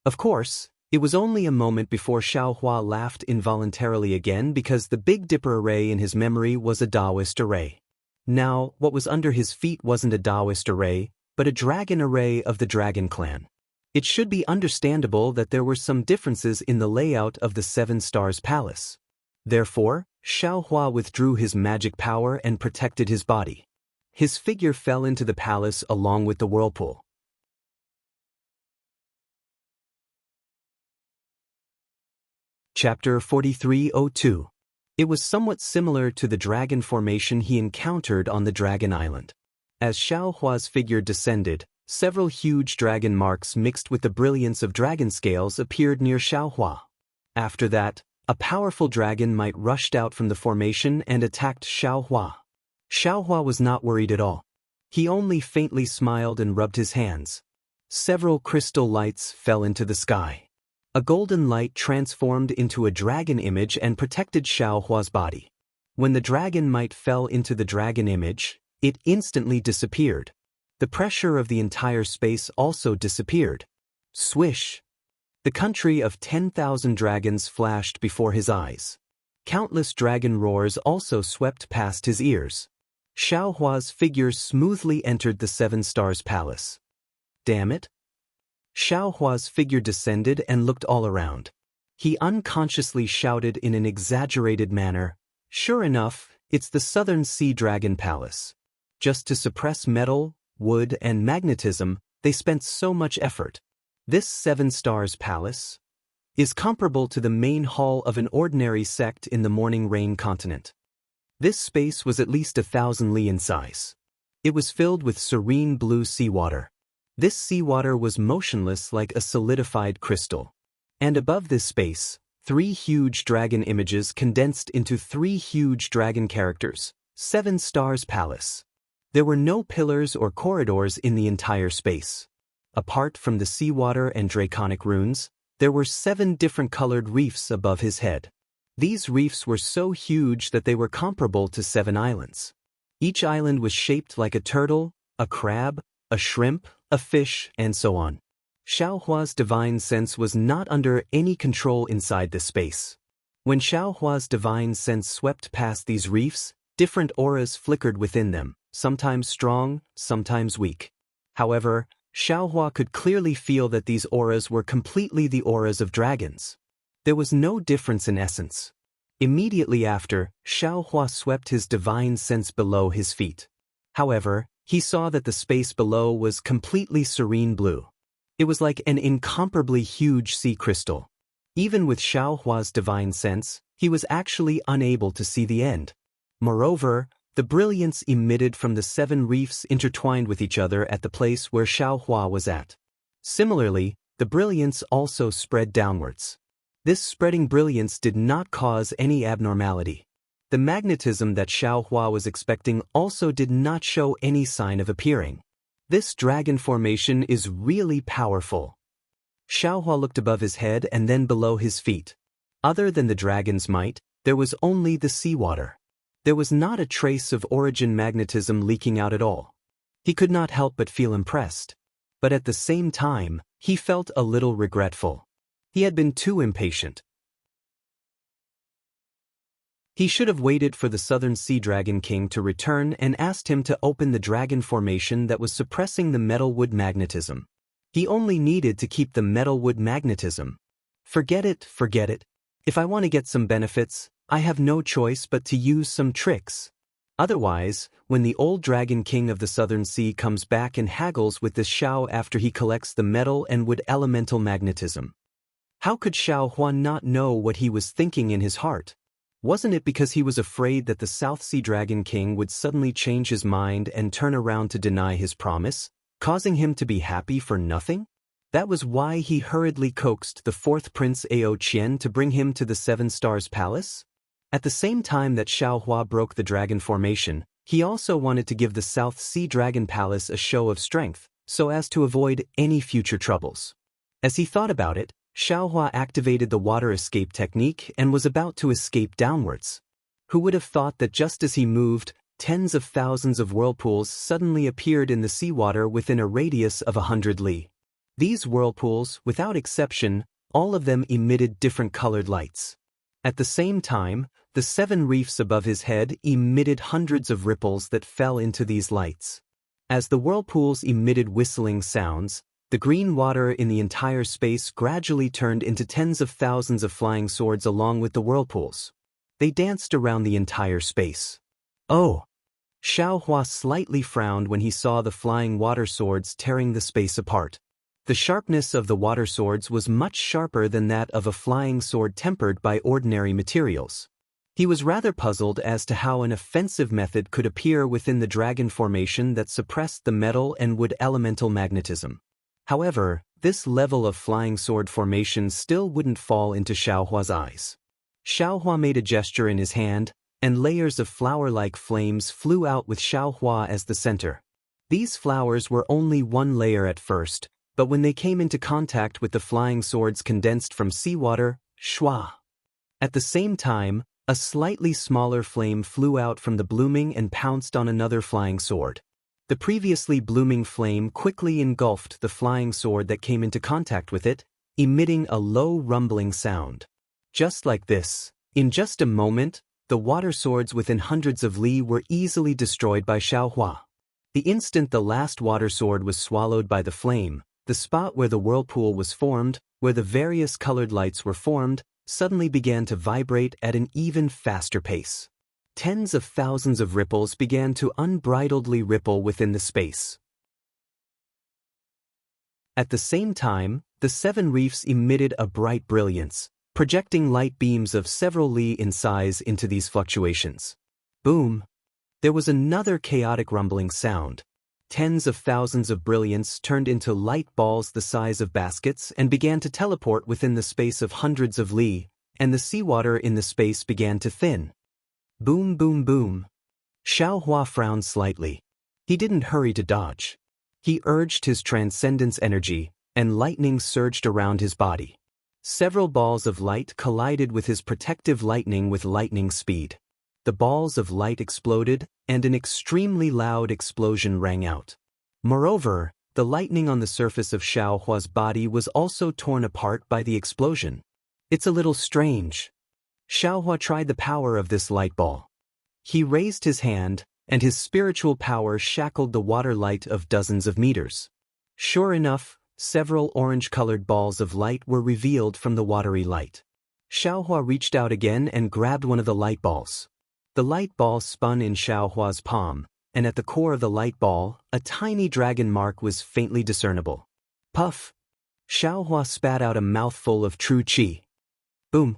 Of course, it was only a moment before Xiaohua laughed involuntarily again because the Big Dipper array in his memory was a Taoist array. Now, what was under his feet wasn't a Taoist array, but a dragon array of the Dragon Clan. It should be understandable that there were some differences in the layout of the 7 Stars Palace. Therefore, Xiaohua withdrew his magic power and protected his body. His figure fell into the palace along with the whirlpool. Chapter 4302. It was somewhat similar to the dragon formation he encountered on the Dragon Island. As Xiaohua's figure descended, several huge dragon marks mixed with the brilliance of dragon scales appeared near Xiaohua. After that, a powerful dragon might rushed out from the formation and attacked Xiaohua. Xiaohua was not worried at all. He only faintly smiled and rubbed his hands. Several crystal lights fell into the sky. A golden light transformed into a dragon image and protected Xiaohua's body. When the dragon might fell into the dragon image, it instantly disappeared. The pressure of the entire space also disappeared. Swish! The country of 10,000 dragons flashed before his eyes. Countless dragon roars also swept past his ears. Xiaohua's figure smoothly entered the Seven Stars Palace. Damn it! Xiaohua's figure descended and looked all around. He unconsciously shouted in an exaggerated manner, "Sure enough, it's the Southern Sea Dragon Palace." Just to suppress metal, wood, and magnetism, they spent so much effort. This Seven Stars Palace is comparable to the main hall of an ordinary sect in the Morning Rain continent. This space was at least 1,000 li in size. It was filled with serene blue seawater. This seawater was motionless like a solidified crystal. And above this space, 3 huge dragon images condensed into 3 huge dragon characters, Seven Stars Palace. There were no pillars or corridors in the entire space. Apart from the seawater and draconic runes, there were 7 different colored reefs above his head. These reefs were so huge that they were comparable to 7 islands. Each island was shaped like a turtle, a crab, a shrimp, a fish, and so on. Xiaohua's divine sense was not under any control inside this space. When Xiaohua's divine sense swept past these reefs, different auras flickered within them, sometimes strong, sometimes weak. However, Xiaohua could clearly feel that these auras were completely the auras of dragons. There was no difference in essence. Immediately after, Xiaohua swept his divine sense below his feet. However, he saw that the space below was completely serene blue. It was like an incomparably huge sea crystal. Even with Xiaohua's divine sense, he was actually unable to see the end. Moreover, the brilliance emitted from the 7 reefs intertwined with each other at the place where Xiaohua was at. Similarly, the brilliance also spread downwards. This spreading brilliance did not cause any abnormality. The magnetism that Xiaohua was expecting also did not show any sign of appearing. This dragon formation is really powerful. Xiaohua looked above his head and then below his feet. Other than the dragon's might, there was only the seawater. There was not a trace of origin magnetism leaking out at all. He could not help but feel impressed. But at the same time, he felt a little regretful. He had been too impatient. He should have waited for the Southern Sea Dragon King to return and asked him to open the dragon formation that was suppressing the metal-wood magnetism. He only needed to keep the metal-wood magnetism. Forget it, forget it. If I want to get some benefits, I have no choice but to use some tricks. Otherwise, when the old Dragon King of the Southern Sea comes back and haggles with this Xiao after he collects the metal and wood elemental magnetism. How could Xiaohua not know what he was thinking in his heart? Wasn't it because he was afraid that the South Sea Dragon King would suddenly change his mind and turn around to deny his promise, causing him to be happy for nothing? That was why he hurriedly coaxed the 4th Prince Ao Qian to bring him to the Seven Stars Palace? At the same time that Xiaohua broke the dragon formation, he also wanted to give the South Sea Dragon Palace a show of strength, so as to avoid any future troubles. As he thought about it, Xiaohua activated the water escape technique and was about to escape downwards. Who would have thought that just as he moved, tens of thousands of whirlpools suddenly appeared in the seawater within a radius of 100 li. These whirlpools, without exception, all of them emitted different colored lights. At the same time, the 7 reefs above his head emitted hundreds of ripples that fell into these lights. As the whirlpools emitted whistling sounds, the green water in the entire space gradually turned into tens of thousands of flying swords along with the whirlpools. They danced around the entire space. Oh! Xiaohua slightly frowned when he saw the flying water swords tearing the space apart. The sharpness of the water swords was much sharper than that of a flying sword tempered by ordinary materials. He was rather puzzled as to how an offensive method could appear within the dragon formation that suppressed the metal and wood elemental magnetism. However, this level of flying sword formation still wouldn't fall into Xiaohua's eyes. Xiaohua made a gesture in his hand, and layers of flower-like flames flew out with Xiaohua as the center. These flowers were only one layer at first, but when they came into contact with the flying swords condensed from seawater, shua. At the same time, a slightly smaller flame flew out from the blooming and pounced on another flying sword. The previously blooming flame quickly engulfed the flying sword that came into contact with it, emitting a low rumbling sound. Just like this, in just a moment, the water swords within hundreds of li were easily destroyed by Xiaohua. The instant the last water sword was swallowed by the flame, the spot where the whirlpool was formed, where the various colored lights were formed, suddenly began to vibrate at an even faster pace. Tens of thousands of ripples began to unbridledly ripple within the space. At the same time, the 7 reefs emitted a bright brilliance, projecting light beams of several li in size into these fluctuations. Boom! There was another chaotic rumbling sound. Tens of thousands of brilliance turned into light balls the size of baskets and began to teleport within the space of hundreds of li, and the seawater in the space began to thin. Boom, boom, boom. Xiaohua frowned slightly. He didn't hurry to dodge. He urged his transcendence energy, and lightning surged around his body. Several balls of light collided with his protective lightning with lightning speed. The balls of light exploded, and an extremely loud explosion rang out. Moreover, the lightning on the surface of Xiaohua's body was also torn apart by the explosion. It's a little strange. Xiaohua tried the power of this light ball. He raised his hand, and his spiritual power shackled the water light of dozens of meters. Sure enough, several orange-colored balls of light were revealed from the watery light. Xiaohua reached out again and grabbed one of the light balls. The light ball spun in Xiaohua's palm, and at the core of the light ball, a tiny dragon mark was faintly discernible. Puff! Xiaohua spat out a mouthful of true qi. Boom!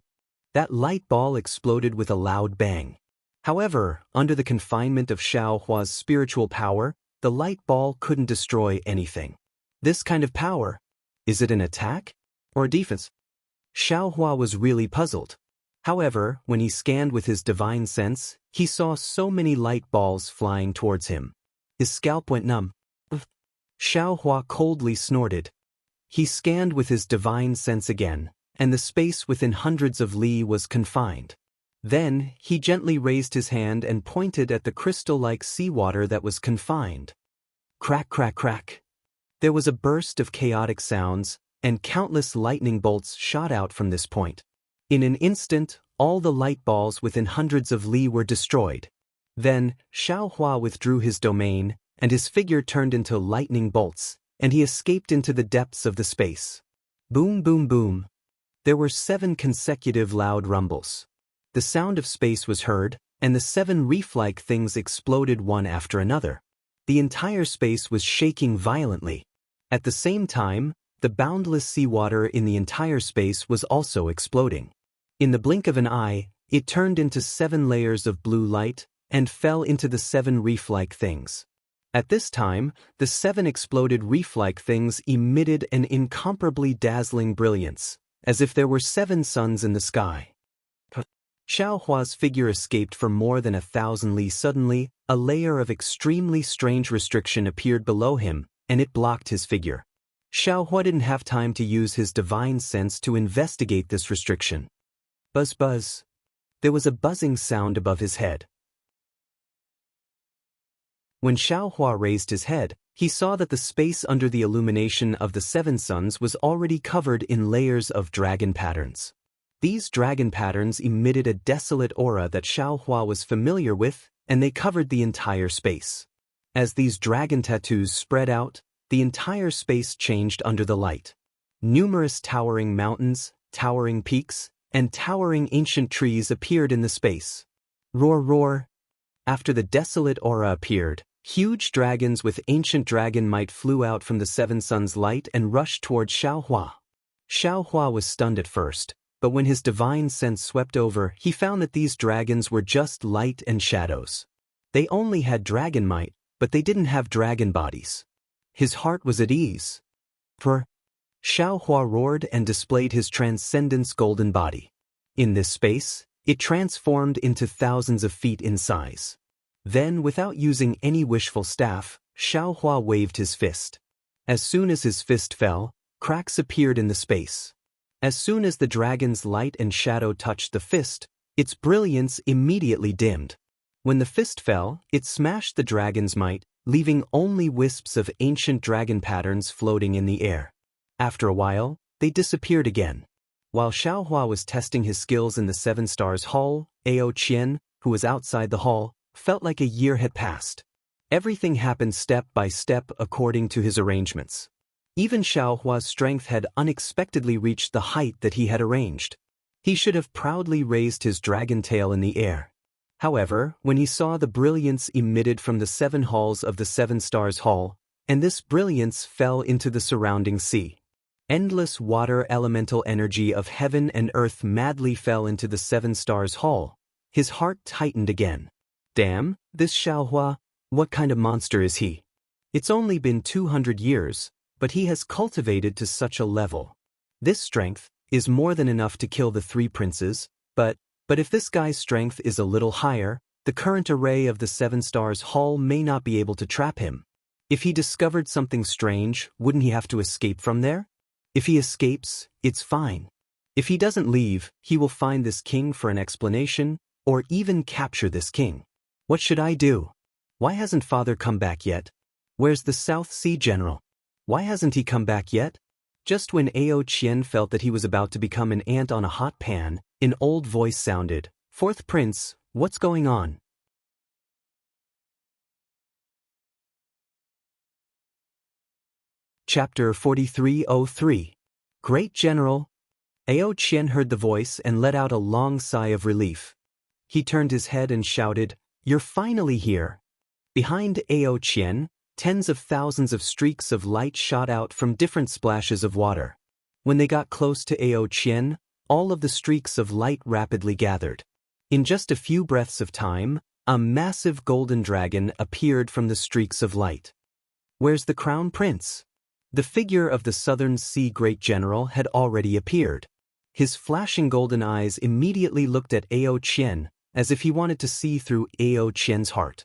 That light ball exploded with a loud bang. However, under the confinement of Xiaohua's spiritual power, the light ball couldn't destroy anything. This kind of power, is it an attack or a defense? Xiaohua was really puzzled. However, when he scanned with his divine sense, he saw so many light balls flying towards him. His scalp went numb. Xiaohua coldly snorted. He scanned with his divine sense again, and the space within hundreds of li was confined. Then, he gently raised his hand and pointed at the crystal-like seawater that was confined. Crack, crack, crack. There was a burst of chaotic sounds, and countless lightning bolts shot out from this point. In an instant, all the light balls within hundreds of li were destroyed. Then, Xiaohua withdrew his domain, and his figure turned into lightning bolts, and he escaped into the depths of the space. Boom, boom, boom. There were 7 consecutive loud rumbles. The sound of space was heard, and the 7 reef-like things exploded one after another. The entire space was shaking violently. At the same time, the boundless seawater in the entire space was also exploding. In the blink of an eye, it turned into 7 layers of blue light, and fell into the 7 reef-like things. At this time, the 7 exploded reef-like things emitted an incomparably dazzling brilliance, as if there were 7 suns in the sky. Xiaohua's figure escaped for more than 1,000 li. Suddenly, a layer of extremely strange restriction appeared below him, and it blocked his figure. Xiaohua didn't have time to use his divine sense to investigate this restriction. Buzz, buzz. There was a buzzing sound above his head. When Xiaohua raised his head, he saw that the space under the illumination of the 7 suns was already covered in layers of dragon patterns. These dragon patterns emitted a desolate aura that Xiaohua was familiar with, and they covered the entire space. As these dragon tattoos spread out, the entire space changed under the light. Numerous towering mountains, towering peaks, and towering ancient trees appeared in the space. Roar, roar. After the desolate aura appeared, huge dragons with ancient dragon might flew out from the seven suns' light and rushed toward Xiaohua. Xiaohua was stunned at first, but when his divine sense swept over, he found that these dragons were just light and shadows. They only had dragon might, but they didn't have dragon bodies. His heart was at ease. For Xiaohua roared and displayed his transcendence golden body. In this space, it transformed into thousands of feet in size. Then, without using any wishful staff, Xiaohua waved his fist. As soon as his fist fell, cracks appeared in the space. As soon as the dragon's light and shadow touched the fist, its brilliance immediately dimmed. When the fist fell, it smashed the dragon's might, leaving only wisps of ancient dragon patterns floating in the air. After a while, they disappeared again. While Xiaohua was testing his skills in the Seven Stars Hall, Ao Qian, who was outside the hall, felt like a year had passed. Everything happened step by step according to his arrangements. Even Xiaohua's strength had unexpectedly reached the height that he had arranged. He should have proudly raised his dragon tail in the air. However, when he saw the brilliance emitted from the seven halls of the Seven Stars Hall, and this brilliance fell into the surrounding sea. Endless water elemental energy of heaven and earth madly fell into the Seven Stars Hall. His heart tightened again. Damn, this Xiaohua, what kind of monster is he? It's only been 200 years, but he has cultivated to such a level. This strength is more than enough to kill the three princes, but if this guy's strength is a little higher, the current array of the Seven Stars Hall may not be able to trap him. If he discovered something strange, wouldn't he have to escape from there? If he escapes, it's fine. If he doesn't leave, he will find this king for an explanation, or even capture this king. What should I do? Why hasn't father come back yet? Where's the South Sea General? Why hasn't he come back yet? Just when Ao Qian felt that he was about to become an ant on a hot pan, an old voice sounded, "Fourth Prince, what's going on?" Chapter 4303. Great General. Ao Qian heard the voice and let out a long sigh of relief. He turned his head and shouted, "You're finally here." Behind Ao Qian, tens of thousands of streaks of light shot out from different splashes of water. When they got close to Ao Qian, all of the streaks of light rapidly gathered. In just a few breaths of time, a massive golden dragon appeared from the streaks of light. Where's the Crown Prince? The figure of the Southern Sea Great General had already appeared. His flashing golden eyes immediately looked at Ao Qian, as if he wanted to see through Ao Qian's heart.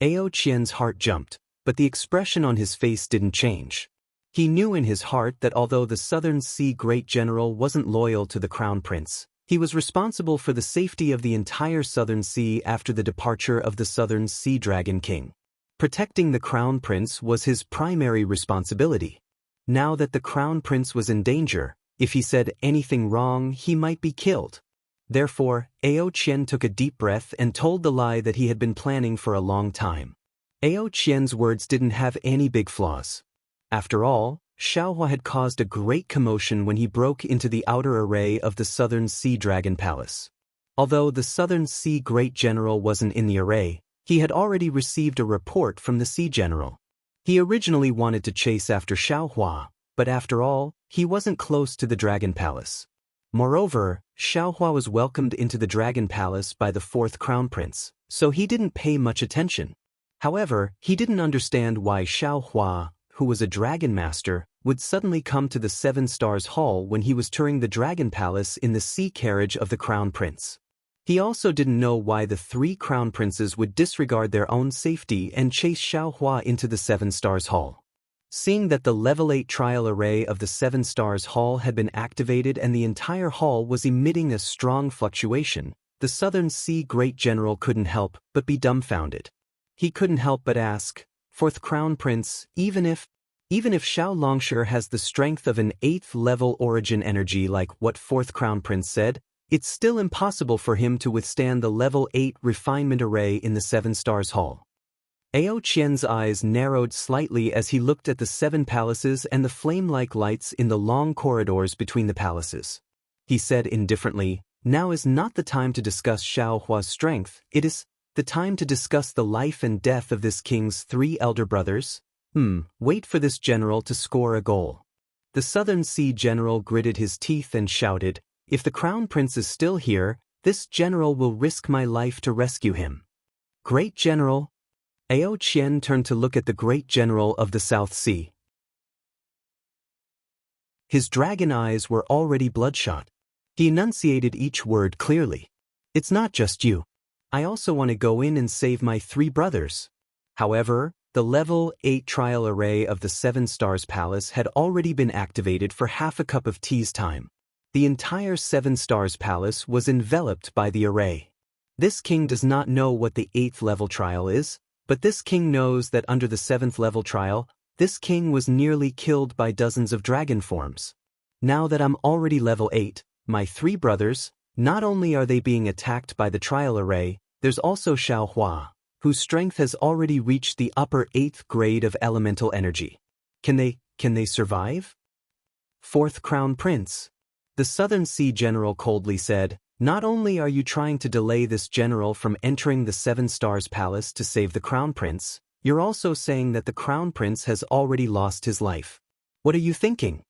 Ao Qian's heart jumped, but the expression on his face didn't change. He knew in his heart that although the Southern Sea Great General wasn't loyal to the Crown Prince, he was responsible for the safety of the entire Southern Sea after the departure of the Southern Sea Dragon King. Protecting the Crown Prince was his primary responsibility. Now that the Crown Prince was in danger, if he said anything wrong, he might be killed. Therefore, Ao Qian took a deep breath and told the lie that he had been planning for a long time. Ao Qian's words didn't have any big flaws. After all, Xiaohua had caused a great commotion when he broke into the outer array of the Southern Sea Dragon Palace. Although the Southern Sea Great General wasn't in the array, he had already received a report from the Sea General. He originally wanted to chase after Xiaohua, but after all, he wasn't close to the Dragon Palace. Moreover, Xiaohua was welcomed into the Dragon Palace by the fourth Crown Prince, so he didn't pay much attention. However, he didn't understand why Xiaohua, who was a dragon master, would suddenly come to the Seven Stars Hall when he was touring the Dragon Palace in the sea carriage of the Crown Prince. He also didn't know why the three Crown Princes would disregard their own safety and chase Xiaohua into the Seven Stars Hall. Seeing that the Level 8 trial array of the Seven Stars Hall had been activated and the entire hall was emitting a strong fluctuation, the Southern Sea Great General couldn't help but be dumbfounded. He couldn't help but ask, "Fourth Crown Prince, even if Xiao Longshire has the strength of an 8th level origin energy like what fourth Crown Prince said, it's still impossible for him to withstand the Level 8 refinement array in the Seven Stars Hall." Ao Qian's eyes narrowed slightly as he looked at the seven palaces and the flame-like lights in the long corridors between the palaces. He said indifferently, "Now is not the time to discuss Xiao Hua's strength, it is the time to discuss the life and death of this king's 3 elder brothers. Wait for this general to score a goal." The Southern Sea general gritted his teeth and shouted, "If the crown prince is still here, this general will risk my life to rescue him." "Great general." Ao Qian turned to look at the great general of the South Sea. His dragon eyes were already bloodshot. He enunciated each word clearly. "It's not just you. I also want to go in and save my 3 brothers." However, the level 8 trial array of the 7 Stars Palace had already been activated for half a cup of tea's time. The entire 7 Stars Palace was enveloped by the array. This king does not know what the 8th level trial is, but this king knows that under the 7th level trial, this king was nearly killed by dozens of dragon forms. Now that I'm already level 8, my 3 brothers, not only are they being attacked by the trial array, there's also Xiao Hua, whose strength has already reached the upper 8th grade of elemental energy. Can they survive? 4th Crown Prince. The Southern Sea General coldly said, "Not only are you trying to delay this general from entering the 7 Stars Palace to save the Crown Prince, you're also saying that the Crown Prince has already lost his life. What are you thinking?"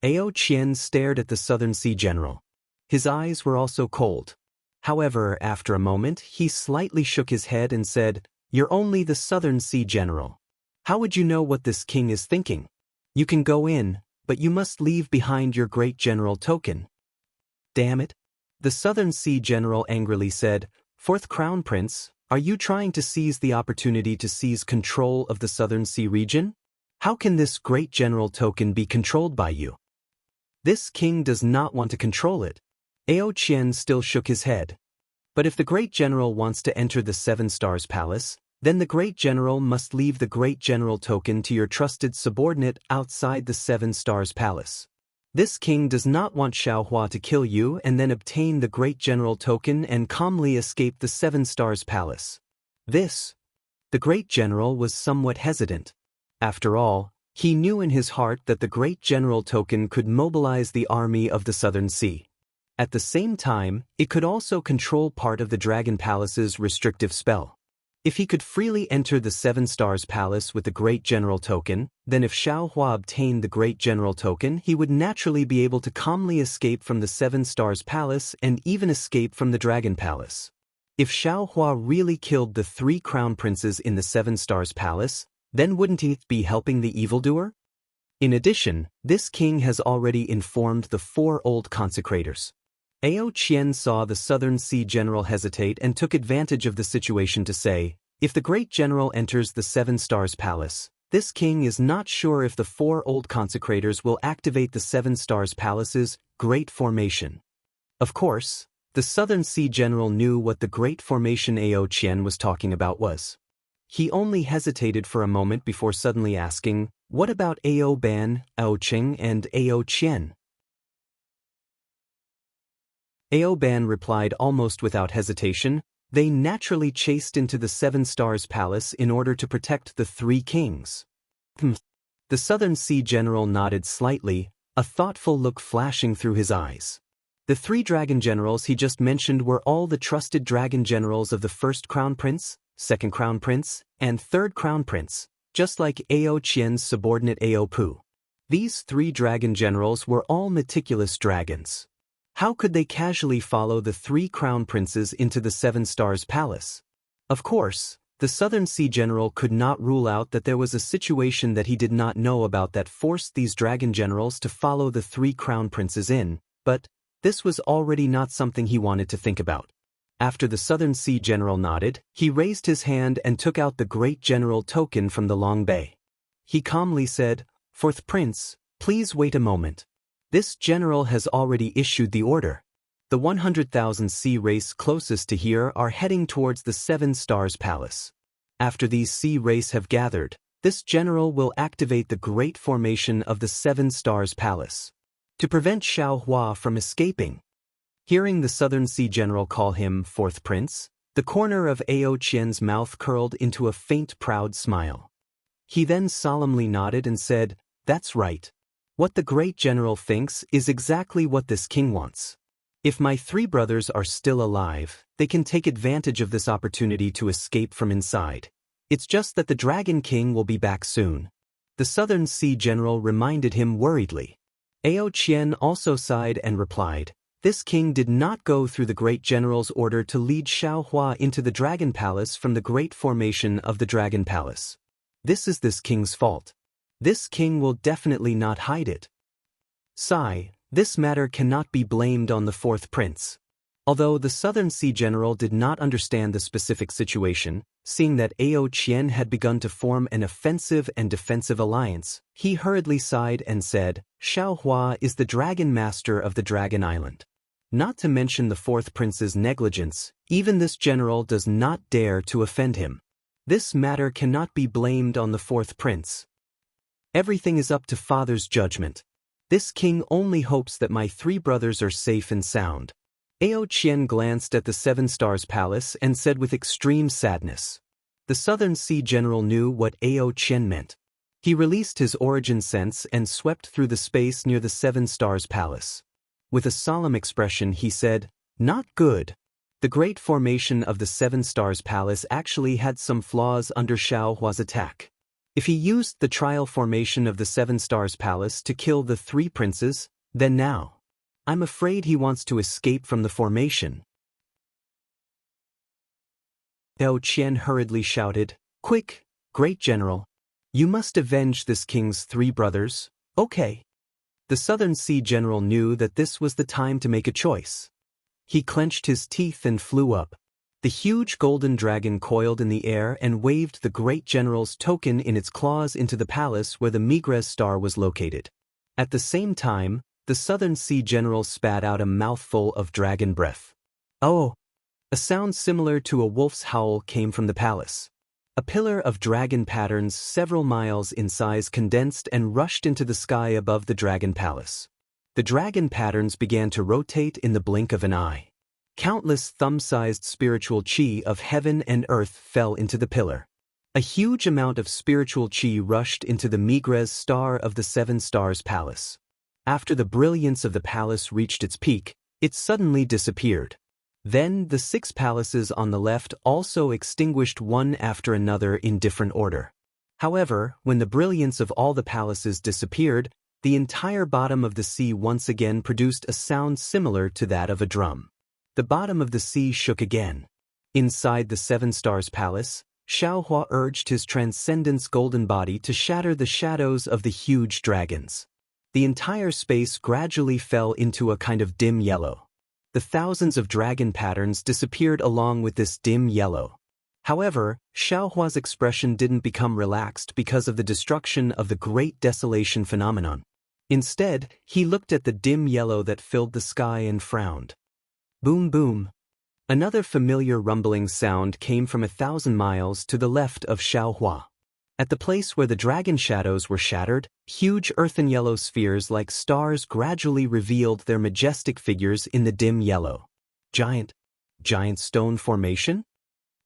Ao Qian stared at the Southern Sea General. His eyes were also cold. However, after a moment, he slightly shook his head and said, "You're only the Southern Sea General. How would you know what this king is thinking? You can go in, but you must leave behind your great general token." "Damn it." The Southern Sea General angrily said, "4th Crown Prince, are you trying to seize the opportunity to seize control of the Southern Sea region? How can this great general token be controlled by you? This king does not want to control it." Ao Qian still shook his head. "But if the great general wants to enter the 7 Stars Palace, then the great general must leave the great general token to your trusted subordinate outside the 7 Stars Palace. This king does not want Xiao Hua to kill you and then obtain the great general token and calmly escape the 7 Stars Palace." The great general was somewhat hesitant. After all, he knew in his heart that the great general token could mobilize the army of the Southern Sea. At the same time, it could also control part of the Dragon Palace's restrictive spell. If he could freely enter the 7 Stars Palace with the Great General Token, then if Xiao Hua obtained the Great General Token, he would naturally be able to calmly escape from the 7 Stars Palace and even escape from the Dragon Palace. If Xiao Hua really killed the 3 Crown Princes in the 7 Stars Palace, then wouldn't he be helping the evildoer? In addition, this king has already informed the 4 old consecrators. Ao Qian saw the Southern Sea General hesitate and took advantage of the situation to say, "If the great general enters the 7 Stars Palace, this king is not sure if the 4 old consecrators will activate the 7 Stars Palace's Great Formation." Of course, the Southern Sea General knew what the Great Formation Ao Qian was talking about was. He only hesitated for a moment before suddenly asking, "What about Ao Ban, Ao Qing, and Ao Qian?" Ao Ban replied almost without hesitation, "They naturally chased into the 7 Stars Palace in order to protect the 3 kings." The Southern Sea General nodded slightly, a thoughtful look flashing through his eyes. The 3 dragon generals he just mentioned were all the trusted dragon generals of the 1st Crown Prince, 2nd Crown Prince, and 3rd Crown Prince, just like Ao Qian's subordinate Ao Pu. These 3 dragon generals were all meticulous dragons. How could they casually follow the 3 Crown Princes into the 7 Stars Palace? Of course, the Southern Sea General could not rule out that there was a situation that he did not know about that forced these dragon generals to follow the 3 Crown Princes in, but this was already not something he wanted to think about. After the Southern Sea General nodded, he raised his hand and took out the Great General Token from the long bay. He calmly said, "4th Prince, please wait a moment. This general has already issued the order. The 100,000 sea race closest to here are heading towards the 7 Stars Palace. After these sea race have gathered, this general will activate the Great Formation of the 7 Stars Palace to prevent Xiao Hua from escaping." Hearing the Southern Sea General call him 4th Prince, the corner of Ao Qian's mouth curled into a faint proud smile. He then solemnly nodded and said, "That's right. What the great general thinks is exactly what this king wants. If my 3 brothers are still alive, they can take advantage of this opportunity to escape from inside. It's just that the Dragon King will be back soon. The Southern Sea General reminded him worriedly. Ao Qian also sighed and replied, this king did not go through the great general's order to lead Xiao Hua into the Dragon Palace from the great formation of the Dragon Palace. This is this king's fault. This king will definitely not hide it. Sigh, this matter cannot be blamed on the 4th prince. Although the Southern Sea General did not understand the specific situation, seeing that Ao Qian had begun to form an offensive and defensive alliance, he hurriedly sighed and said, Xiao Hua is the Dragon Master of the Dragon Island. Not to mention the 4th prince's negligence, even this general does not dare to offend him. This matter cannot be blamed on the 4th prince. Everything is up to father's judgment. This king only hopes that my 3 brothers are safe and sound. Ao Qian glanced at the 7 Stars Palace and said with extreme sadness. The Southern Sea General knew what Ao Qian meant. He released his origin sense and swept through the space near the 7 Stars Palace. With a solemn expression he said, not good. The great formation of the 7 Stars Palace actually had some flaws under Xiao Hua's attack. If he used the trial formation of the 7 Stars Palace to kill the 3 princes, then now, I'm afraid he wants to escape from the formation. Ao Qian hurriedly shouted, quick, great general. You must avenge this king's 3 brothers, okay? The Southern Sea General knew that this was the time to make a choice. He clenched his teeth and flew up. The huge golden dragon coiled in the air and waved the great general's token in its claws into the palace where the Migres star was located. At the same time, the Southern Sea General spat out a mouthful of dragon breath. Oh! A sound similar to a wolf's howl came from the palace. A pillar of dragon patterns several miles in size condensed and rushed into the sky above the dragon palace. The dragon patterns began to rotate in the blink of an eye. Countless thumb-sized spiritual chi of heaven and earth fell into the pillar. A huge amount of spiritual chi rushed into the Migres star of the 7 Stars Palace. After the brilliance of the palace reached its peak, it suddenly disappeared. Then the 6 palaces on the left also extinguished one after another in different order. However, when the brilliance of all the palaces disappeared, the entire bottom of the sea once again produced a sound similar to that of a drum. The bottom of the sea shook again. Inside the 7 Stars Palace, Xiao Hua urged his transcendence golden body to shatter the shadows of the huge dragons. The entire space gradually fell into a kind of dim yellow. The thousands of dragon patterns disappeared along with this dim yellow. However, Xiao Hua's expression didn't become relaxed because of the destruction of the Great Desolation phenomenon. Instead, he looked at the dim yellow that filled the sky and frowned. Boom boom. Another familiar rumbling sound came from 1,000 miles to the left of Xiao Hua. At the place where the dragon shadows were shattered, huge earthen yellow spheres like stars gradually revealed their majestic figures in the dim yellow. Giant stone formation?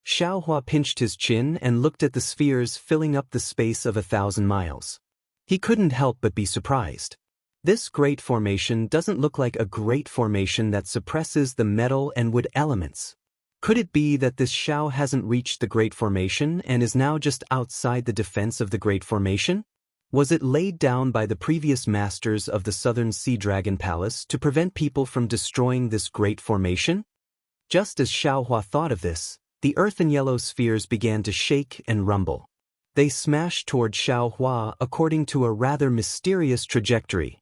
Xiao Hua pinched his chin and looked at the spheres filling up the space of 1,000 miles. He couldn't help but be surprised. This great formation doesn't look like a great formation that suppresses the metal and wood elements. Could it be that this Xiao hasn't reached the Great Formation and is now just outside the defense of the Great Formation? Was it laid down by the previous masters of the Southern Sea Dragon Palace to prevent people from destroying this Great Formation? Just as Xiao Hua thought of this, the earthen yellow spheres began to shake and rumble. They smashed toward Xiao Hua according to a rather mysterious trajectory.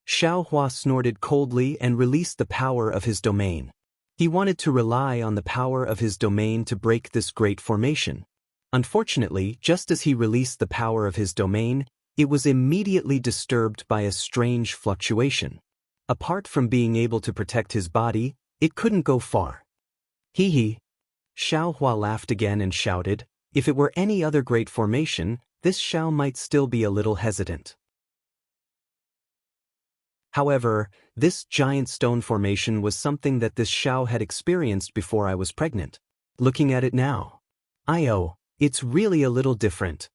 Xiao Hua snorted coldly and released the power of his domain. He wanted to rely on the power of his domain to break this great formation. Unfortunately, just as he released the power of his domain, it was immediately disturbed by a strange fluctuation. Apart from being able to protect his body, it couldn't go far. Hee hee. Xiao Hua laughed again and shouted, if it were any other great formation, this Xiao might still be a little hesitant. However, this giant stone formation was something that this Xiao had experienced before I was pregnant. Looking at it now, it's really a little different.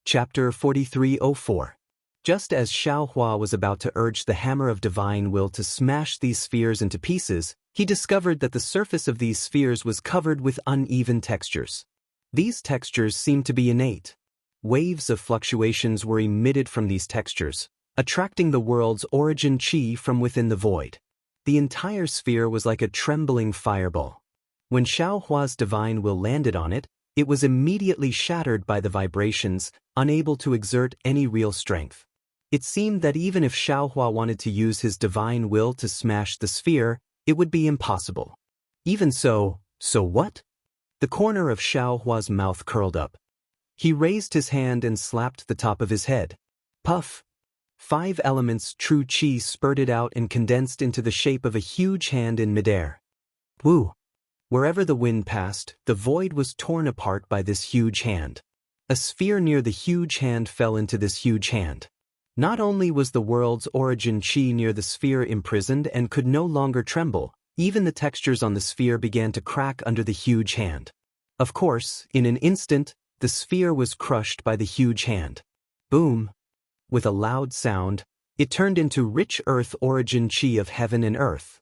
Chapter 4304. Just as Xiaohua was about to urge the hammer of divine will to smash these spheres into pieces, he discovered that the surface of these spheres was covered with uneven textures. These textures seemed to be innate. Waves of fluctuations were emitted from these textures, attracting the world's origin qi from within the void. The entire sphere was like a trembling fireball. When Xiaohua's divine will landed on it, it was immediately shattered by the vibrations, unable to exert any real strength. It seemed that even if Xiaohua wanted to use his divine will to smash the sphere, it would be impossible. Even so what? The corner of Xiaohua's mouth curled up. He raised his hand and slapped the top of his head. Puff! 5 elements true qi spurted out and condensed into the shape of a huge hand in midair. Woo! Wherever the wind passed, the void was torn apart by this huge hand. A sphere near the huge hand fell into this huge hand. Not only was the world's origin qi near the sphere imprisoned and could no longer tremble, even the textures on the sphere began to crack under the huge hand. Of course, in an instant, the sphere was crushed by the huge hand. Boom! With a loud sound, it turned into rich earth origin qi of heaven and earth.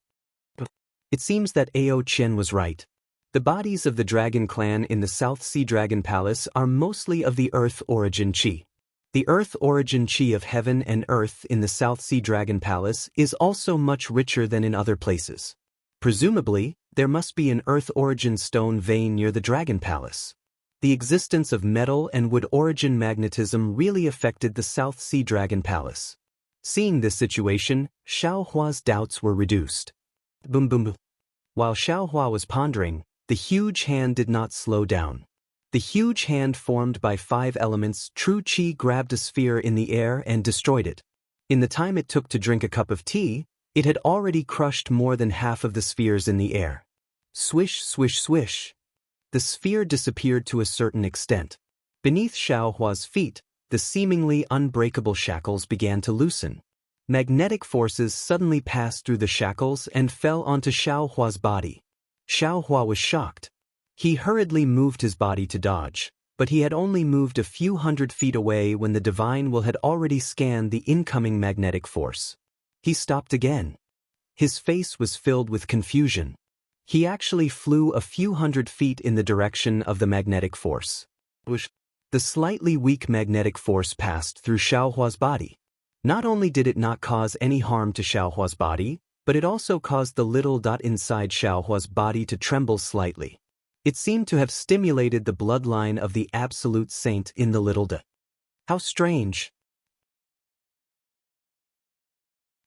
It seems that Ao Qian was right. The bodies of the dragon clan in the South Sea Dragon Palace are mostly of the earth origin qi. The earth origin qi of heaven and earth in the South Sea Dragon Palace is also much richer than in other places. Presumably, there must be an earth origin stone vein near the Dragon Palace. The existence of metal and wood origin magnetism really affected the South Sea Dragon Palace. Seeing this situation, Xiaohua's doubts were reduced. Boom boom boom. While Xiaohua was pondering, the huge hand did not slow down. The huge hand formed by 5 elements true qi grabbed a sphere in the air and destroyed it. In the time it took to drink a cup of tea, it had already crushed more than half of the spheres in the air. Swish swish swish. The sphere disappeared to a certain extent. Beneath Xiaohua's feet, the seemingly unbreakable shackles began to loosen. Magnetic forces suddenly passed through the shackles and fell onto Xiaohua's body. Xiaohua was shocked. He hurriedly moved his body to dodge, but he had only moved a few hundred feet away when the divine will had already scanned the incoming magnetic force. He stopped again. His face was filled with confusion. He actually flew a few hundred feet in the direction of the magnetic force. The slightly weak magnetic force passed through Xiaohua's body. Not only did it not cause any harm to Xiaohua's body, but it also caused the little dot inside Xiaohua's body to tremble slightly. It seemed to have stimulated the bloodline of the absolute saint in the little dot. How strange.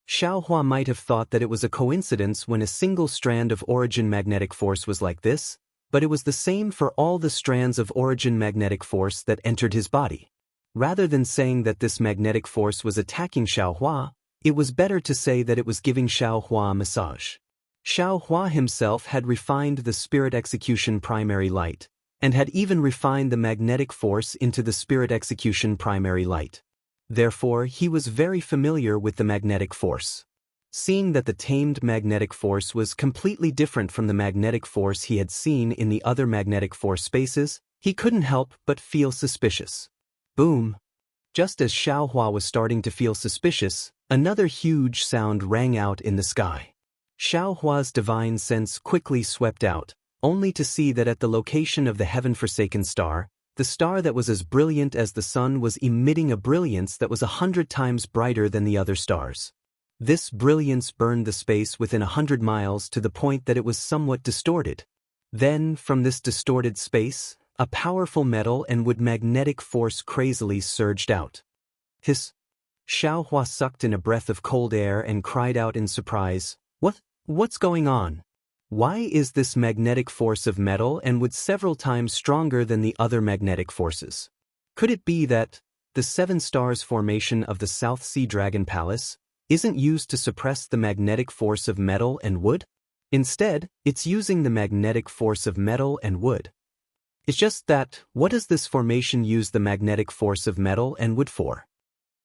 Xiaohua might have thought that it was a coincidence when a single strand of origin magnetic force was like this, but it was the same for all the strands of origin magnetic force that entered his body. Rather than saying that this magnetic force was attacking Xiaohua, it was better to say that it was giving Xiaohua a massage. Xiaohua himself had refined the spirit execution primary light, and had even refined the magnetic force into the spirit execution primary light. Therefore, he was very familiar with the magnetic force. Seeing that the tamed magnetic force was completely different from the magnetic force he had seen in the other magnetic force spaces, he couldn't help but feel suspicious. Boom! Just as Xiaohua was starting to feel suspicious, another huge sound rang out in the sky. Xiaohua's divine sense quickly swept out, only to see that at the location of the heaven-forsaken star, the star that was as brilliant as the sun was emitting a brilliance that was 100 times brighter than the other stars. This brilliance burned the space within 100 miles to the point that it was somewhat distorted. Then, from this distorted space, a powerful metal and wood magnetic force crazily surged out. Hiss! Xiaohua sucked in a breath of cold air and cried out in surprise, What's going on? Why is this magnetic force of metal and wood several times stronger than the other magnetic forces? Could it be that the 7 stars formation of the South Sea Dragon Palace isn't used to suppress the magnetic force of metal and wood? Instead, it's using the magnetic force of metal and wood. It's just that, what does this formation use the magnetic force of metal and wood for?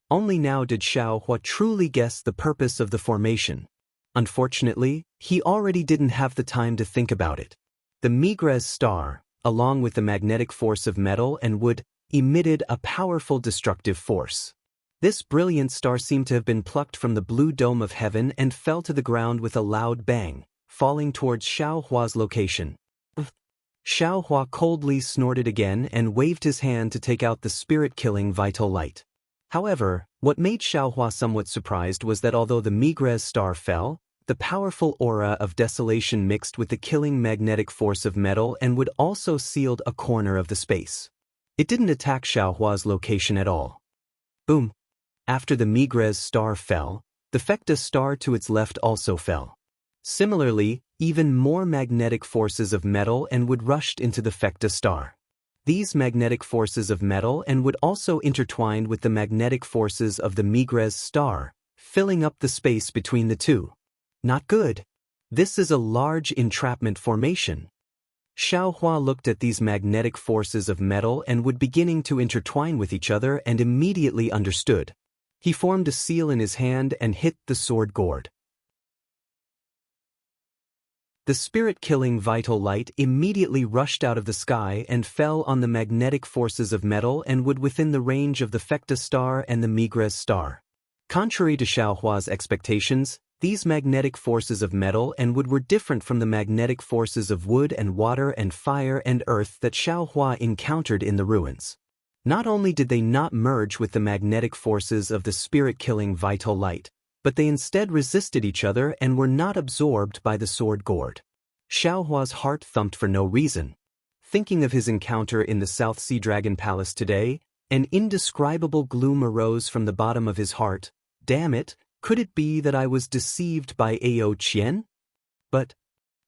Only now did Xiaohua truly guess the purpose of the formation. Unfortunately, he already didn't have the time to think about it. The Migres star, along with the magnetic force of metal and wood, emitted a powerful destructive force. This brilliant star seemed to have been plucked from the blue dome of heaven and fell to the ground with a loud bang, falling towards Xiao Hua's location. Xiao Hua coldly snorted again and waved his hand to take out the spirit-killing vital light. However, what made Xiao Hua somewhat surprised was that although the Migres star fell, the powerful aura of desolation mixed with the killing magnetic force of metal and would also sealed a corner of the space. It didn't attack Xiao Hua's location at all. Boom. After the Migres star fell, the Fecta star to its left also fell. Similarly, even more magnetic forces of metal and wood rushed into the Fecta star. These magnetic forces of metal and wood also intertwined with the magnetic forces of the Migres star, filling up the space between the two. Not good. This is a large entrapment formation. Xiao Hua looked at these magnetic forces of metal and wood beginning to intertwine with each other and immediately understood. He formed a seal in his hand and hit the sword gourd. The spirit-killing vital light immediately rushed out of the sky and fell on the magnetic forces of metal and wood within the range of the Fecta star and the Migres star. Contrary to Xiao Hua's expectations, these magnetic forces of metal and wood were different from the magnetic forces of wood and water and fire and earth that Xiao Hua encountered in the ruins. Not only did they not merge with the magnetic forces of the spirit-killing vital light, but they instead resisted each other and were not absorbed by the sword gourd. Xiao Hua's heart thumped for no reason. Thinking of his encounter in the South Sea Dragon Palace today, an indescribable gloom arose from the bottom of his heart. Damn it, could it be that I was deceived by Ao Qian? But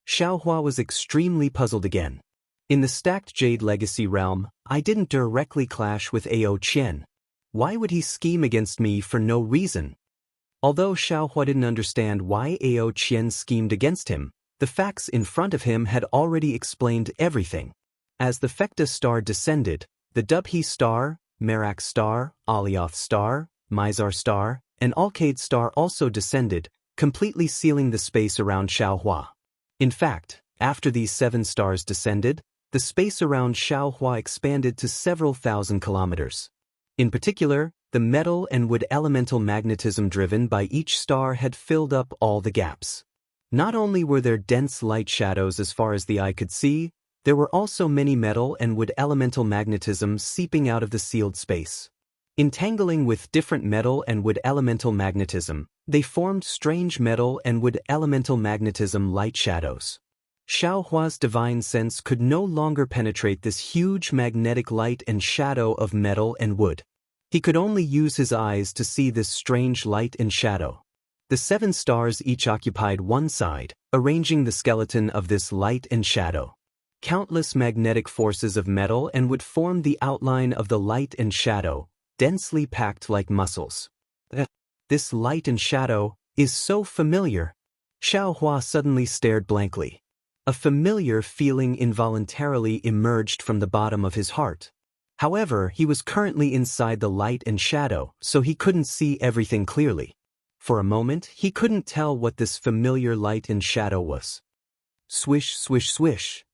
Xiao Hua was extremely puzzled again. In the stacked Jade Legacy realm, I didn't directly clash with Ao Qian. Why would he scheme against me for no reason? Although Xiao Hua didn't understand why Ao Qian schemed against him, the facts in front of him had already explained everything. As the Fecta star descended, the Dubhe star, Merak star, Alioth star, Mizar star, and Alcade star also descended, completely sealing the space around Xiao Hua. In fact, after these 7 stars descended, the space around Xiao Hua expanded to several thousand kilometers. In particular, the metal and wood elemental magnetism driven by each star had filled up all the gaps. Not only were there dense light shadows as far as the eye could see, there were also many metal and wood elemental magnetism seeping out of the sealed space. Entangling with different metal and wood elemental magnetism, they formed strange metal and wood elemental magnetism light shadows. Xiao Hua's divine sense could no longer penetrate this huge magnetic light and shadow of metal and wood. He could only use his eyes to see this strange light and shadow. The 7 stars each occupied one side, arranging the skeleton of this light and shadow. Countless magnetic forces of metal and would form the outline of the light and shadow, densely packed like muscles. This light and shadow is so familiar. Xiao Hua suddenly stared blankly. A familiar feeling involuntarily emerged from the bottom of his heart. However, he was currently inside the light and shadow, so he couldn't see everything clearly. For a moment, he couldn't tell what this familiar light and shadow was. Swish, swish, swish.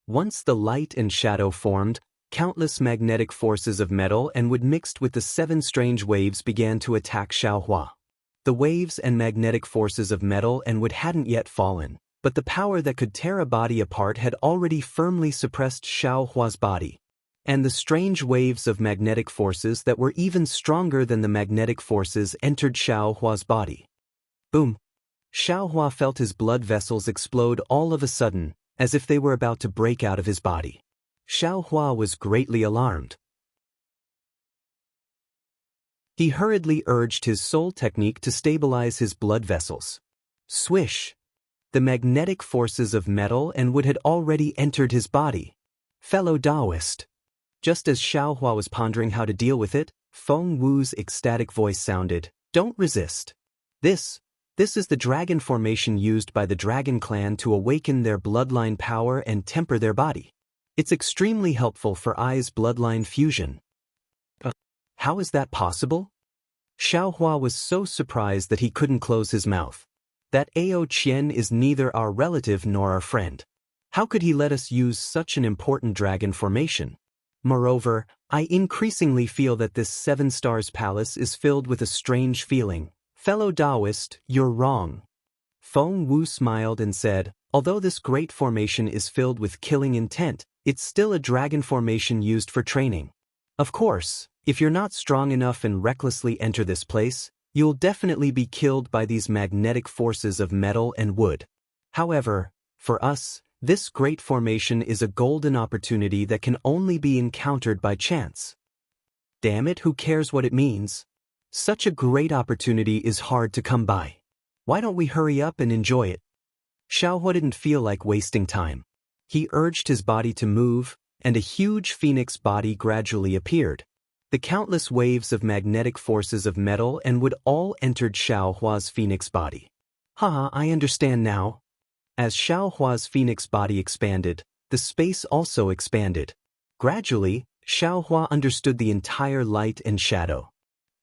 Once the light and shadow formed, countless magnetic forces of metal and wood mixed with the 7 strange waves began to attack Xiao Hua. The waves and magnetic forces of metal and wood hadn't yet fallen, but the power that could tear a body apart had already firmly suppressed Xiao Hua's body. And the strange waves of magnetic forces that were even stronger than the magnetic forces entered Xiao Hua's body. Boom! Xiao Hua felt his blood vessels explode all of a sudden, as if they were about to break out of his body. Xiao Hua was greatly alarmed. He hurriedly urged his soul technique to stabilize his blood vessels. Swish! The magnetic forces of metal and wood had already entered his body. Fellow Taoist. Just as Xiao Hua was pondering how to deal with it, Feng Wu's ecstatic voice sounded, "Don't resist. This is the dragon formation used by the dragon clan to awaken their bloodline power and temper their body. It's extremely helpful for Ai's bloodline fusion." How is that possible? Xiao Hua was so surprised that he couldn't close his mouth. That Ao Qian is neither our relative nor our friend. How could he let us use such an important dragon formation? Moreover, I increasingly feel that this 7 stars palace is filled with a strange feeling. Fellow Taoist, you're wrong. Feng Wu smiled and said, although this great formation is filled with killing intent, it's still a dragon formation used for training. Of course, if you're not strong enough and recklessly enter this place, you'll definitely be killed by these magnetic forces of metal and wood. However, for us, this great formation is a golden opportunity that can only be encountered by chance. Damn it, who cares what it means? Such a great opportunity is hard to come by. Why don't we hurry up and enjoy it? Xiaohua didn't feel like wasting time. He urged his body to move, and a huge phoenix body gradually appeared. The countless waves of magnetic forces of metal and wood all entered Xiaohua's phoenix body. Haha, I understand now. As Xiaohua's phoenix body expanded, the space also expanded. Gradually, Xiaohua understood the entire light and shadow.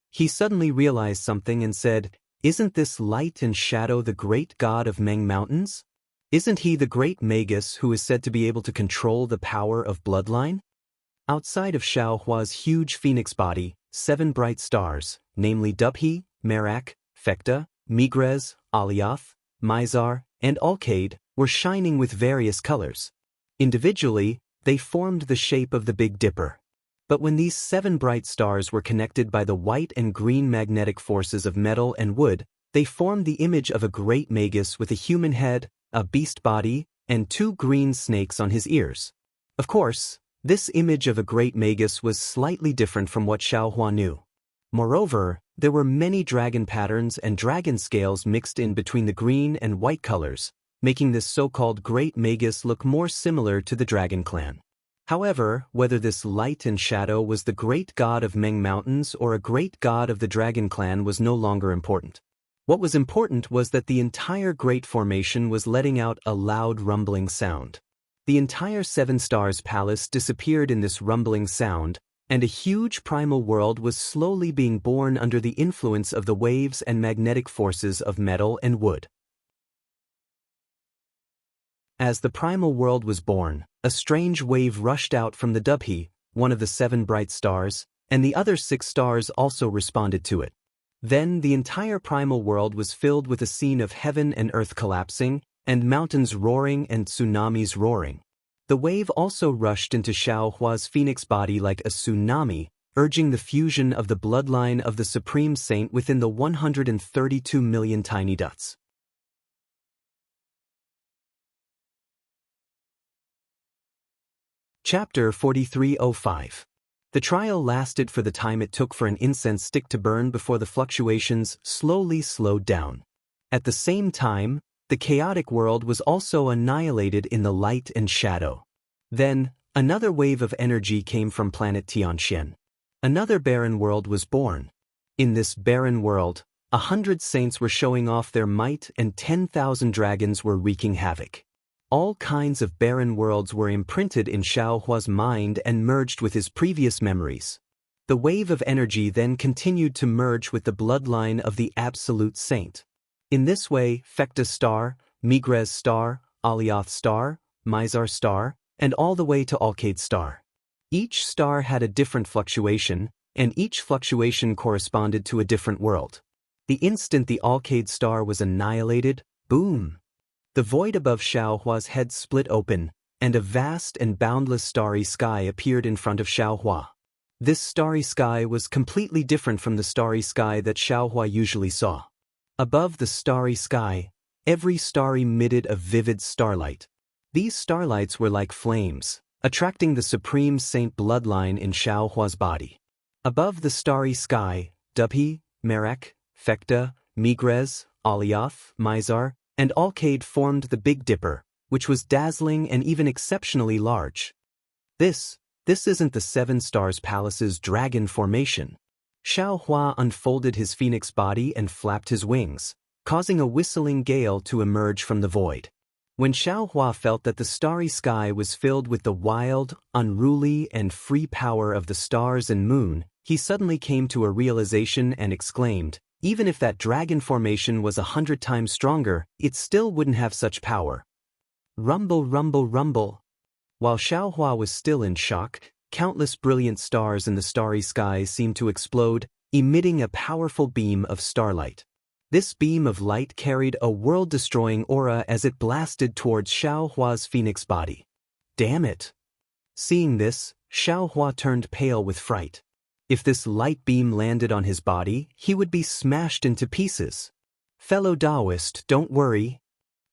He suddenly realized something and said, isn't this light and shadow the great god of Meng Mountains? Isn't he the great magus who is said to be able to control the power of bloodline? Outside of Xiaohua's huge phoenix body, 7 bright stars, namely Dubhe, Merak, Fekta, Migrez, Alioth, Mizar, and Alkaid, were shining with various colors. Individually, they formed the shape of the Big Dipper. But when these 7 bright stars were connected by the white and green magnetic forces of metal and wood, they formed the image of a great magus with a human head, a beast body, and 2 green snakes on his ears. Of course, this image of a great magus was slightly different from what Xiaohua knew. Moreover, there were many dragon patterns and dragon scales mixed in between the green and white colors, making this so-called great magus look more similar to the dragon clan. However, whether this light and shadow was the great god of Meng Mountains or a great god of the dragon clan was no longer important. What was important was that the entire great formation was letting out a loud rumbling sound. The entire 7 stars palace disappeared in this rumbling sound, and a huge primal world was slowly being born under the influence of the waves and magnetic forces of metal and wood. As the primal world was born, a strange wave rushed out from the Dubhe, one of the 7 bright stars, and the other 6 stars also responded to it. Then the entire primal world was filled with a scene of heaven and earth collapsing, and mountains roaring and tsunamis roaring. The wave also rushed into Xiaohua's phoenix body like a tsunami, urging the fusion of the bloodline of the Supreme Saint within the 132 million tiny dots. Chapter 4305. The trial lasted for the time it took for an incense stick to burn before the fluctuations slowly slowed down. At the same time, the chaotic world was also annihilated in the light and shadow. Then, another wave of energy came from planet Tianxian. Another barren world was born. In this barren world, 100 saints were showing off their might and 10,000 dragons were wreaking havoc. All kinds of barren worlds were imprinted in Xiaohua's mind and merged with his previous memories. The wave of energy then continued to merge with the bloodline of the Absolute Saint. In this way, Fekta star, Migrez star, Alioth star, Mizar star, and all the way to Alkaid star. Each star had a different fluctuation, and each fluctuation corresponded to a different world. The instant the Alkaid star was annihilated, boom! The void above Xiaohua's head split open, and a vast and boundless starry sky appeared in front of Xiaohua. This starry sky was completely different from the starry sky that Xiaohua usually saw. Above the starry sky, every star emitted a vivid starlight. These starlights were like flames, attracting the Supreme Saint bloodline in Xiaohua's body. Above the starry sky, Dubhe, Merak, Fekta, Migrez, Alioth, Mizar, and Alkaid formed the Big Dipper, which was dazzling and even exceptionally large. This isn't the 7 stars palace's dragon formation. Xiaohua unfolded his phoenix body and flapped his wings, causing a whistling gale to emerge from the void. When Xiaohua felt that the starry sky was filled with the wild, unruly, and free power of the stars and moon, he suddenly came to a realization and exclaimed, even if that dragon formation was 100 times stronger, it still wouldn't have such power. Rumble, rumble, rumble. While Xiaohua was still in shock, countless brilliant stars in the starry sky seemed to explode, emitting a powerful beam of starlight. This beam of light carried a world-destroying aura as it blasted towards Xiao Hua's phoenix body. Damn it! Seeing this, Xiao Hua turned pale with fright. If this light beam landed on his body, he would be smashed into pieces. Fellow Taoist, don't worry.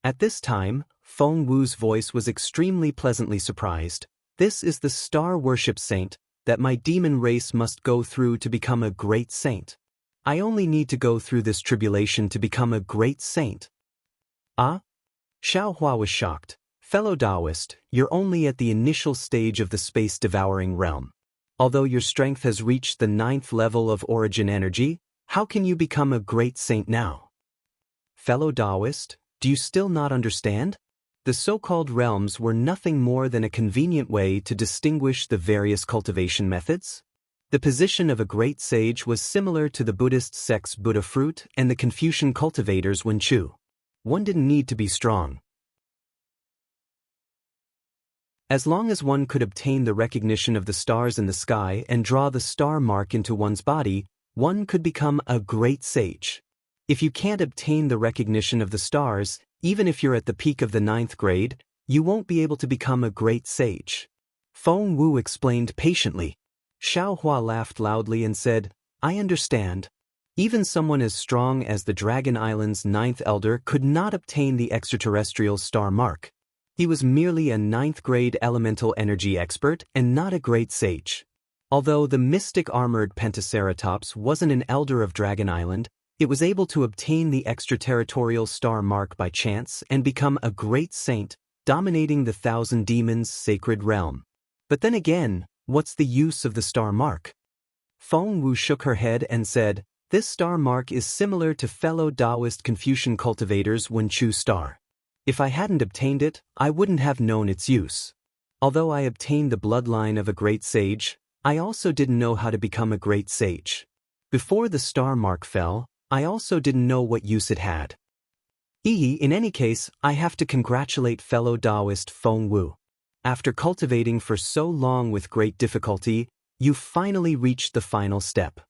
At this time, Feng Wu's voice was extremely pleasantly surprised. This is the star worship saint that my demon race must go through to become a great saint. I only need to go through this tribulation to become a great saint. Ah? Xiao Hua was shocked. Fellow Taoist, you're only at the initial stage of the space-devouring realm. Although your strength has reached the 9th level of origin energy, how can you become a great saint now? Fellow Taoist, do you still not understand? The so-called realms were nothing more than a convenient way to distinguish the various cultivation methods. The position of a great sage was similar to the Buddhist sect's Buddha fruit and the Confucian cultivators' Wenchu. One didn't need to be strong. As long as one could obtain the recognition of the stars in the sky and draw the star mark into one's body, one could become a great sage. If you can't obtain the recognition of the stars, even if you're at the peak of the 9th grade, you won't be able to become a great sage. Feng Wu explained patiently. Xiao Hua laughed loudly and said, I understand. Even someone as strong as the Dragon Island's 9th elder could not obtain the extraterrestrial star mark. He was merely a 9th grade elemental energy expert and not a great sage. Although the mystic armored Pentaceratops wasn't an elder of Dragon Island, it was able to obtain the extraterritorial star mark by chance and become a great saint, dominating the Thousand Demons' sacred realm. But then again, what's the use of the star mark? Feng Wu shook her head and said, this star mark is similar to fellow Taoist Confucian cultivators' Wenchu star. If I hadn't obtained it, I wouldn't have known its use. Although I obtained the bloodline of a great sage, I also didn't know how to become a great sage. Before the star mark fell, I also didn't know what use it had. In any case, I have to congratulate fellow Taoist Feng Wu. After cultivating for so long with great difficulty, you finally reached the final step.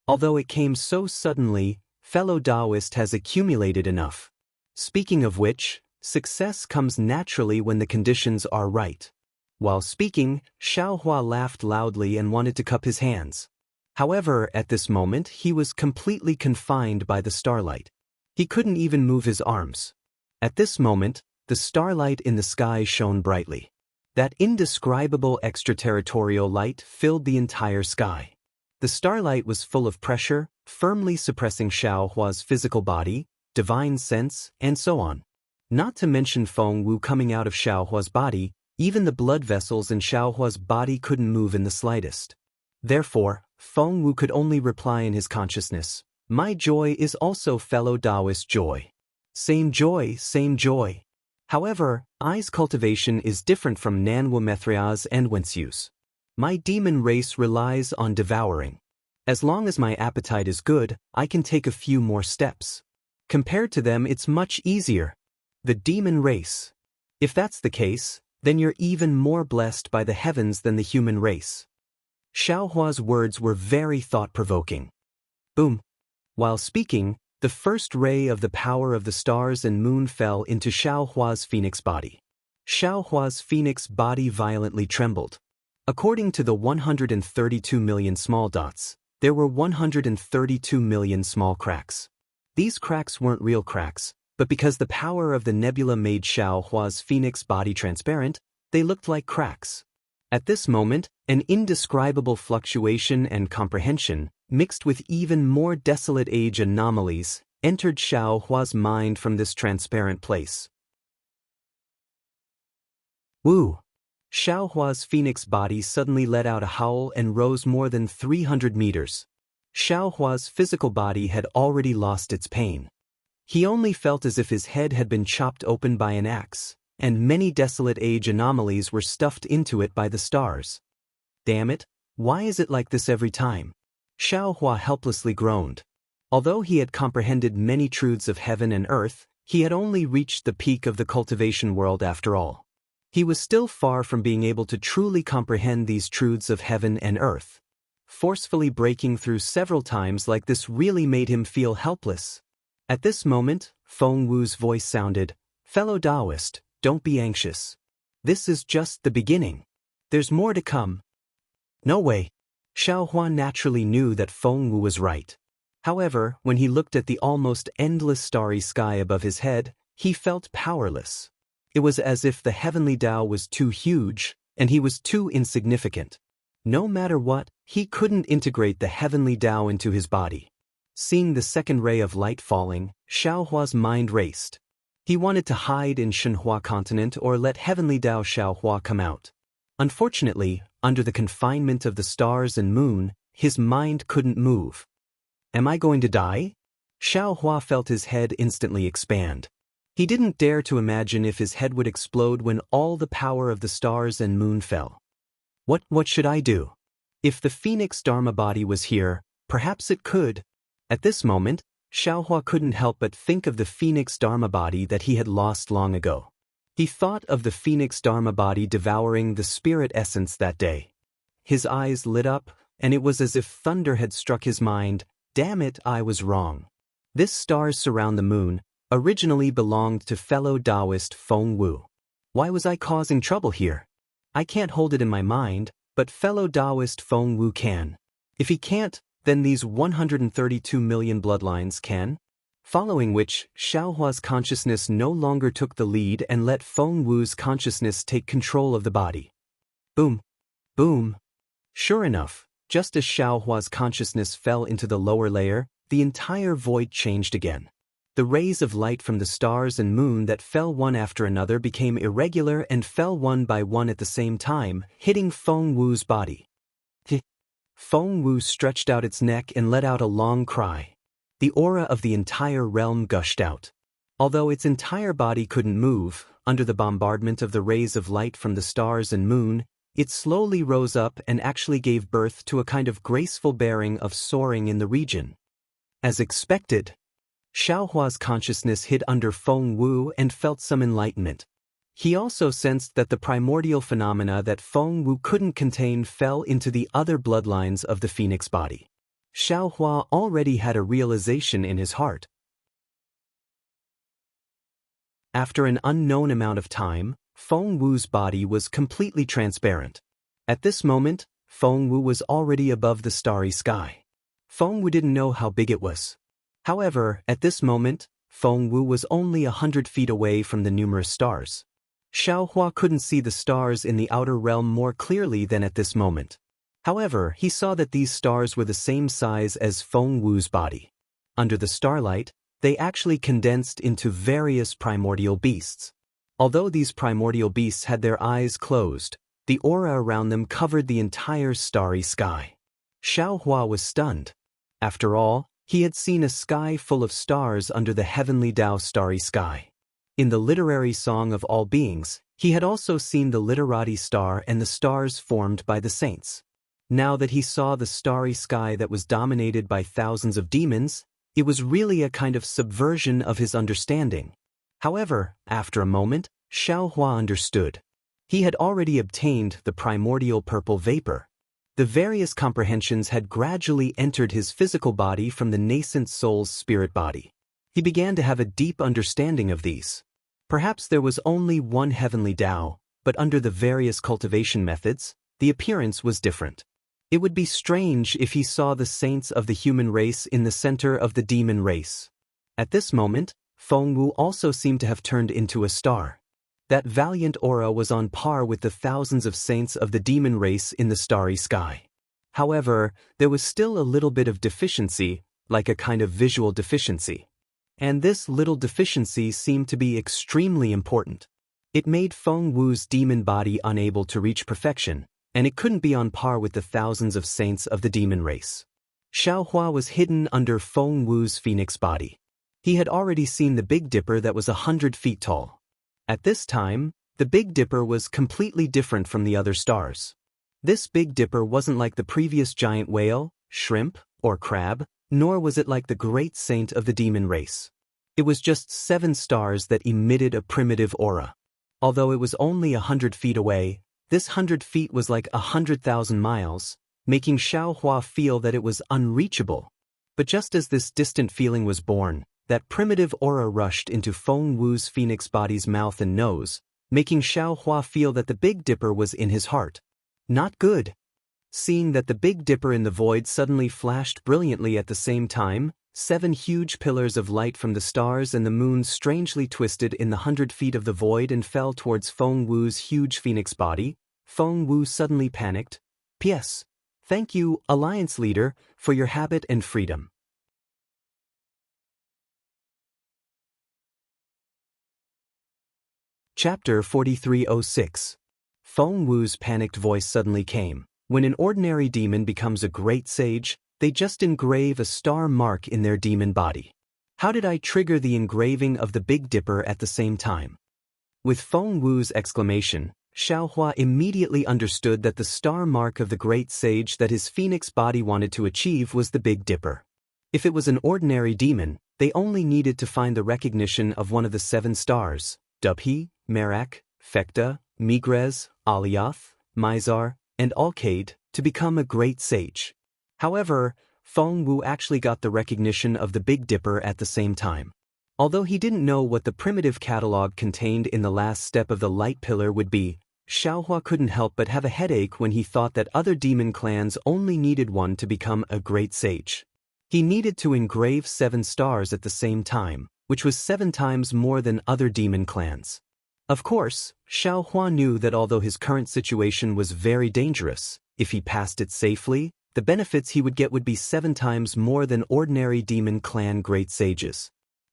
Although it came so suddenly, fellow Taoist has accumulated enough. Speaking of which, success comes naturally when the conditions are right. While speaking, Xiao Hua laughed loudly and wanted to cup his hands. However, at this moment, he was completely confined by the starlight. He couldn't even move his arms. At this moment, the starlight in the sky shone brightly. That indescribable extraterritorial light filled the entire sky. The starlight was full of pressure, firmly suppressing Xiao Hua's physical body, divine sense, and so on. Not to mention Feng Wu coming out of Xiao Hua's body, even the blood vessels in Xiao Hua's body couldn't move in the slightest. Therefore, Feng Wu could only reply in his consciousness, my joy is also fellow Taoist joy. Same joy, same joy. However, I's cultivation is different from Nanwu Methria's and Wensu's. My demon race relies on devouring. As long as my appetite is good, I can take a few more steps. Compared to them, it's much easier. The demon race. If that's the case, then you're even more blessed by the heavens than the human race. Xiao Hua's words were very thought-provoking. Boom. While speaking, the first ray of the power of the stars and moon fell into Xiao Hua's phoenix body. Xiao Hua's phoenix body violently trembled. According to the 132 million small dots, there were 132 million small cracks. These cracks weren't real cracks, but because the power of the nebula made Xiao Hua's phoenix body transparent, they looked like cracks. At this moment, an indescribable fluctuation and comprehension, mixed with even more desolate age anomalies, entered Xiao Hua's mind from this transparent place. Woo! Xiao Hua's phoenix body suddenly let out a howl and rose more than 300 meters. Xiao Hua's physical body had already lost its pain. He only felt as if his head had been chopped open by an axe, and many desolate age anomalies were stuffed into it by the stars. Damn it, why is it like this every time? Xiao Hua helplessly groaned. Although he had comprehended many truths of heaven and earth, he had only reached the peak of the cultivation world after all. He was still far from being able to truly comprehend these truths of heaven and earth. Forcefully breaking through several times like this really made him feel helpless. At this moment, Feng Wu's voice sounded, "Fellow Taoist, don't be anxious. This is just the beginning. There's more to come." No way. Xiao Hua naturally knew that Feng Wu was right. However, when he looked at the almost endless starry sky above his head, he felt powerless. It was as if the heavenly Tao was too huge, and he was too insignificant. No matter what, he couldn't integrate the heavenly Tao into his body. Seeing the second ray of light falling, Xiao Hua's mind raced. He wanted to hide in Shenhua continent or let heavenly Tao Xiao Hua come out. Unfortunately, under the confinement of the stars and moon, his mind couldn't move. Am I going to die? Xiao Hua felt his head instantly expand. He didn't dare to imagine if his head would explode when all the power of the stars and moon fell. What should I do? If the Phoenix Dharma body was here, perhaps it could. At this moment, Xiao Hua couldn't help but think of the Phoenix Dharma body that he had lost long ago. He thought of the Phoenix Dharma body devouring the spirit essence that day. His eyes lit up, and it was as if thunder had struck his mind. Damn it, I was wrong. This stars surround the moon originally belonged to fellow Taoist Feng Wu. Why was I causing trouble here? I can't hold it in my mind, but fellow Taoist Feng Wu can. If he can't, then these 132 million bloodlines can. Following which, Xiao Hua's consciousness no longer took the lead and let Feng Wu's consciousness take control of the body. Boom. Boom. Sure enough, just as Xiao Hua's consciousness fell into the lower layer, the entire void changed again. The rays of light from the stars and moon that fell one after another became irregular and fell one by one at the same time, hitting Feng Wu's body. Feng Wu stretched out its neck and let out a long cry. The aura of the entire realm gushed out. Although its entire body couldn't move, under the bombardment of the rays of light from the stars and moon, it slowly rose up and actually gave birth to a kind of graceful bearing of soaring in the region. As expected, Xiao Hua's consciousness hid under Feng Wu and felt some enlightenment. He also sensed that the primordial phenomena that Feng Wu couldn't contain fell into the other bloodlines of the phoenix body. Xiao Hua already had a realization in his heart. After an unknown amount of time, Feng Wu's body was completely transparent. At this moment, Feng Wu was already above the starry sky. Feng Wu didn't know how big it was. However, at this moment, Feng Wu was only 100 feet away from the numerous stars. Xiao Hua couldn't see the stars in the outer realm more clearly than at this moment. However, he saw that these stars were the same size as Feng Wu's body. Under the starlight, they actually condensed into various primordial beasts. Although these primordial beasts had their eyes closed, the aura around them covered the entire starry sky. Xiao Hua was stunned. After all, he had seen a sky full of stars under the heavenly Tao starry sky. In the literary song of all beings, he had also seen the literati star and the stars formed by the saints. Now that he saw the starry sky that was dominated by thousands of demons, it was really a kind of subversion of his understanding. However, after a moment, Xiao Hua understood. He had already obtained the primordial purple vapor. The various comprehensions had gradually entered his physical body from the nascent soul's spirit body. He began to have a deep understanding of these. Perhaps there was only one heavenly Tao, but under the various cultivation methods, the appearance was different. It would be strange if he saw the saints of the human race in the center of the demon race. At this moment, Feng Wu also seemed to have turned into a star. That valiant aura was on par with the thousands of saints of the demon race in the starry sky. However, there was still a little bit of deficiency, like a kind of visual deficiency. And this little deficiency seemed to be extremely important. It made Feng Wu's demon body unable to reach perfection, and it couldn't be on par with the thousands of saints of the demon race. Xiao Hua was hidden under Feng Wu's phoenix body. He had already seen the Big Dipper that was 100 feet tall. At this time, the Big Dipper was completely different from the other stars. This Big Dipper wasn't like the previous giant whale, shrimp, or crab, nor was it like the great saint of the demon race. It was just 7 stars that emitted a primitive aura. Although it was only 100 feet away, this 100 feet was like 100,000 miles, making Xiaohua feel that it was unreachable. But just as this distant feeling was born, that primitive aura rushed into Feng Wu's phoenix body's mouth and nose, making Xiaohua feel that the Big Dipper was in his heart. Not good. Seeing that the Big Dipper in the void suddenly flashed brilliantly at the same time, 7 huge pillars of light from the stars and the moon strangely twisted in the 100 feet of the void and fell towards Feng Wu's huge phoenix body. Feng Wu suddenly panicked. P.S. Thank you, Alliance Leader, for your habit and freedom. Chapter 4306. Feng Wu's panicked voice suddenly came. When an ordinary demon becomes a great sage, they just engrave a star mark in their demon body. How did I trigger the engraving of the Big Dipper at the same time? With Feng Wu's exclamation, Xiaohua immediately understood that the star mark of the great sage that his phoenix body wanted to achieve was the Big Dipper. If it was an ordinary demon, they only needed to find the recognition of one of the 7 stars, Dubhe, Merak, Fekta, Migrez, Alioth, Mizar, and Alcade, to become a great sage. However, Feng Wu actually got the recognition of the Big Dipper at the same time. Although he didn't know what the primitive catalog contained in the last step of the light pillar would be, Xiaohua couldn't help but have a headache when he thought that other demon clans only needed one to become a great sage. He needed to engrave 7 stars at the same time, which was 7 times more than other demon clans. Of course, Xiaohua knew that although his current situation was very dangerous, if he passed it safely, the benefits he would get would be 7 times more than ordinary demon clan great sages.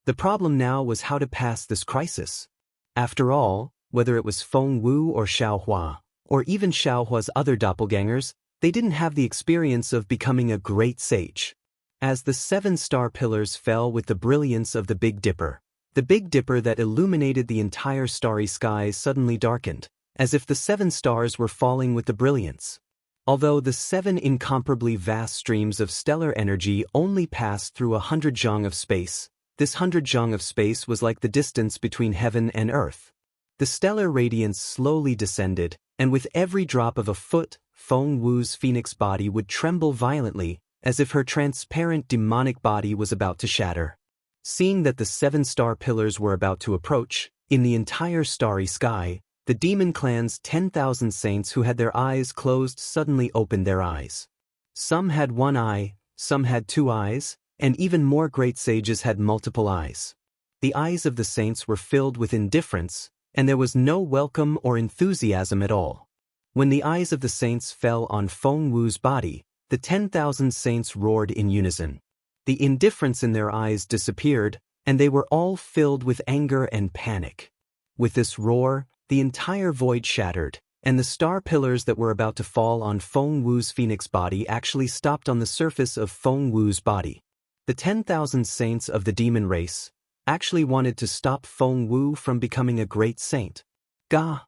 The problem now was how to pass this crisis. After all, whether it was Feng Wu or Xiaohua, or even Xiaohua's other doppelgangers, they didn't have the experience of becoming a great sage. As the 7 star pillars fell with the brilliance of the Big Dipper that illuminated the entire starry sky suddenly darkened, as if the 7 stars were falling with the brilliance. Although the 7 incomparably vast streams of stellar energy only passed through 100 zhang of space, this 100 zhang of space was like the distance between heaven and earth. The stellar radiance slowly descended, and with every drop of a foot, Feng Wu's phoenix body would tremble violently, as if her transparent demonic body was about to shatter. Seeing that the 7 star pillars were about to approach, in the entire starry sky, the demon clan's 10,000 saints who had their eyes closed suddenly opened their eyes. Some had 1 eye, some had 2 eyes, and even more great sages had multiple eyes. The eyes of the saints were filled with indifference, and there was no welcome or enthusiasm at all. When the eyes of the saints fell on Feng Wu's body, the 10,000 saints roared in unison. The indifference in their eyes disappeared, and they were all filled with anger and panic. With this roar, the entire void shattered, and the star pillars that were about to fall on Feng Wu's phoenix body actually stopped on the surface of Feng Wu's body. The 10,000 saints of the demon race actually wanted to stop Feng Wu from becoming a great saint. Gah!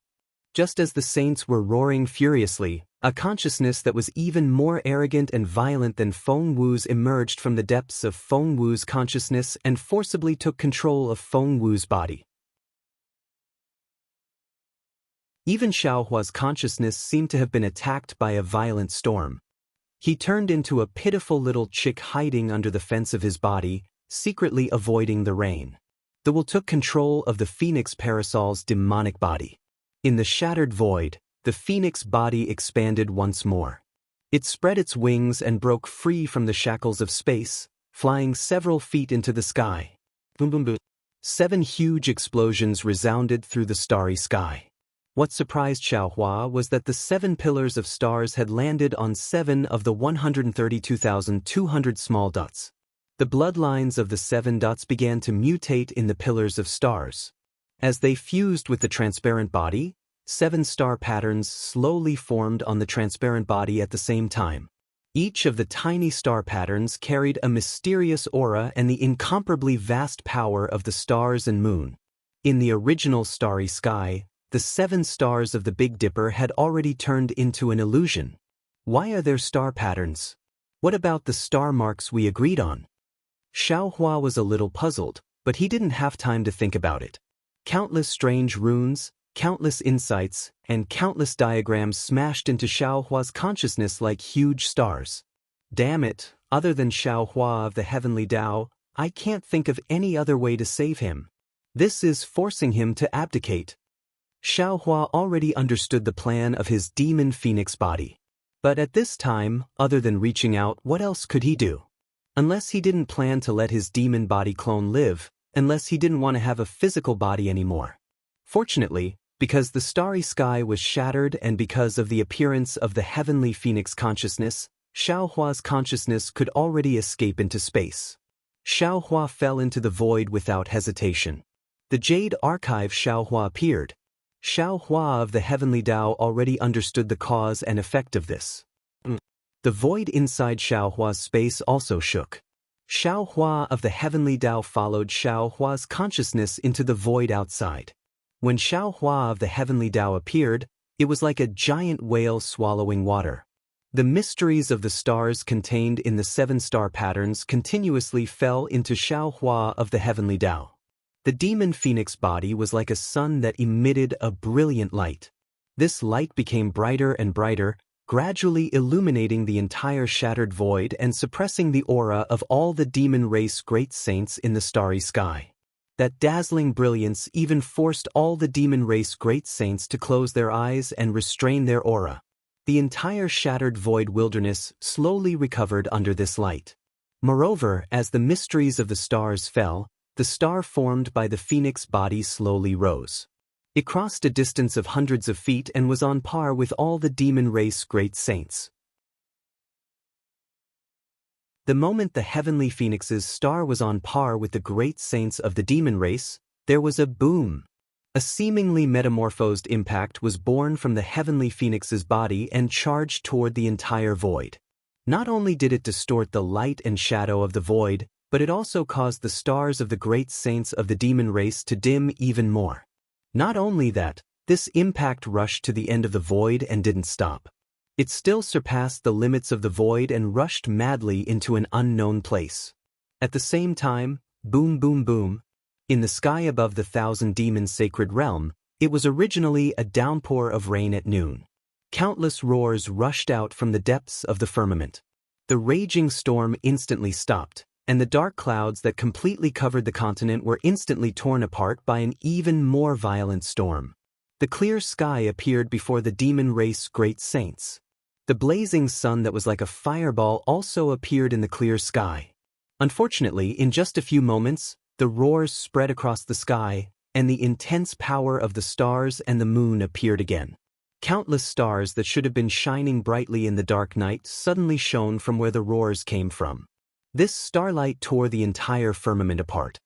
Just as the saints were roaring furiously, a consciousness that was even more arrogant and violent than Feng Wu's emerged from the depths of Feng Wu's consciousness and forcibly took control of Feng Wu's body. Even Xiaohua's consciousness seemed to have been attacked by a violent storm. He turned into a pitiful little chick hiding under the fence of his body, secretly avoiding the rain. The will took control of the phoenix parasol's demonic body. In the shattered void, the phoenix body expanded once more. It spread its wings and broke free from the shackles of space, flying several feet into the sky. Boom boom boom. 7 huge explosions resounded through the starry sky. What surprised Xiaohua was that the 7 pillars of stars had landed on 7 of the 132,200 small dots. The bloodlines of the 7 dots began to mutate in the pillars of stars. As they fused with the transparent body, 7 star patterns slowly formed on the transparent body at the same time. Each of the tiny star patterns carried a mysterious aura and the incomparably vast power of the stars and moon. In the original starry sky, the 7 stars of the Big Dipper had already turned into an illusion. Why are there star patterns? What about the star marks we agreed on? Xiaohua was a little puzzled, but he didn't have time to think about it. Countless strange runes, Countless insights and countless diagrams smashed into Xiao Hua's consciousness like huge stars. Damn it, other than Xiao Hua of the heavenly Tao, I can't think of any other way to save him. This is forcing him to abdicate. Xiao Hua already understood the plan of his demon phoenix body. But at this time, other than reaching out, what else could he do? Unless he didn't plan to let his demon body clone live, unless he didn't want to have a physical body anymore. Fortunately, because the starry sky was shattered and because of the appearance of the heavenly phoenix consciousness, Xiao Hua's consciousness could already escape into space. Xiao Hua fell into the void without hesitation. The Jade Archive Xiao Hua appeared. Xiao Hua of the heavenly Tao already understood the cause and effect of this. The void inside Xiao Hua's space also shook. Xiao Hua of the heavenly Tao followed Xiao Hua's consciousness into the void outside. When Xiao Hua of the heavenly Tao appeared, it was like a giant whale swallowing water. The mysteries of the stars contained in the 7-star patterns continuously fell into Xiao Hua of the heavenly Tao. The demon phoenix body was like a sun that emitted a brilliant light. This light became brighter and brighter, gradually illuminating the entire shattered void and suppressing the aura of all the demon race great saints in the starry sky. That dazzling brilliance even forced all the demon race great saints to close their eyes and restrain their aura. The entire shattered void wilderness slowly recovered under this light. Moreover, as the mysteries of the stars fell, the star formed by the phoenix body slowly rose. It crossed a distance of hundreds of feet and was on par with all the demon race great saints. The moment the heavenly phoenix's star was on par with the great saints of the demon race, there was a boom. A seemingly metamorphosed impact was born from the heavenly phoenix's body and charged toward the entire void. Not only did it distort the light and shadow of the void, but it also caused the stars of the great saints of the demon race to dim even more. Not only that, this impact rushed to the end of the void and didn't stop. It still surpassed the limits of the void and rushed madly into an unknown place. At the same time, boom boom boom, in the sky above the 1,000 demons' sacred realm, it was originally a downpour of rain at noon. Countless roars rushed out from the depths of the firmament. The raging storm instantly stopped, and the dark clouds that completely covered the continent were instantly torn apart by an even more violent storm. The clear sky appeared before the demon race great saints. The blazing sun that was like a fireball also appeared in the clear sky. Unfortunately, in just a few moments, the roars spread across the sky, and the intense power of the stars and the moon appeared again. Countless stars that should have been shining brightly in the dark night suddenly shone from where the roars came from. This starlight tore the entire firmament apart.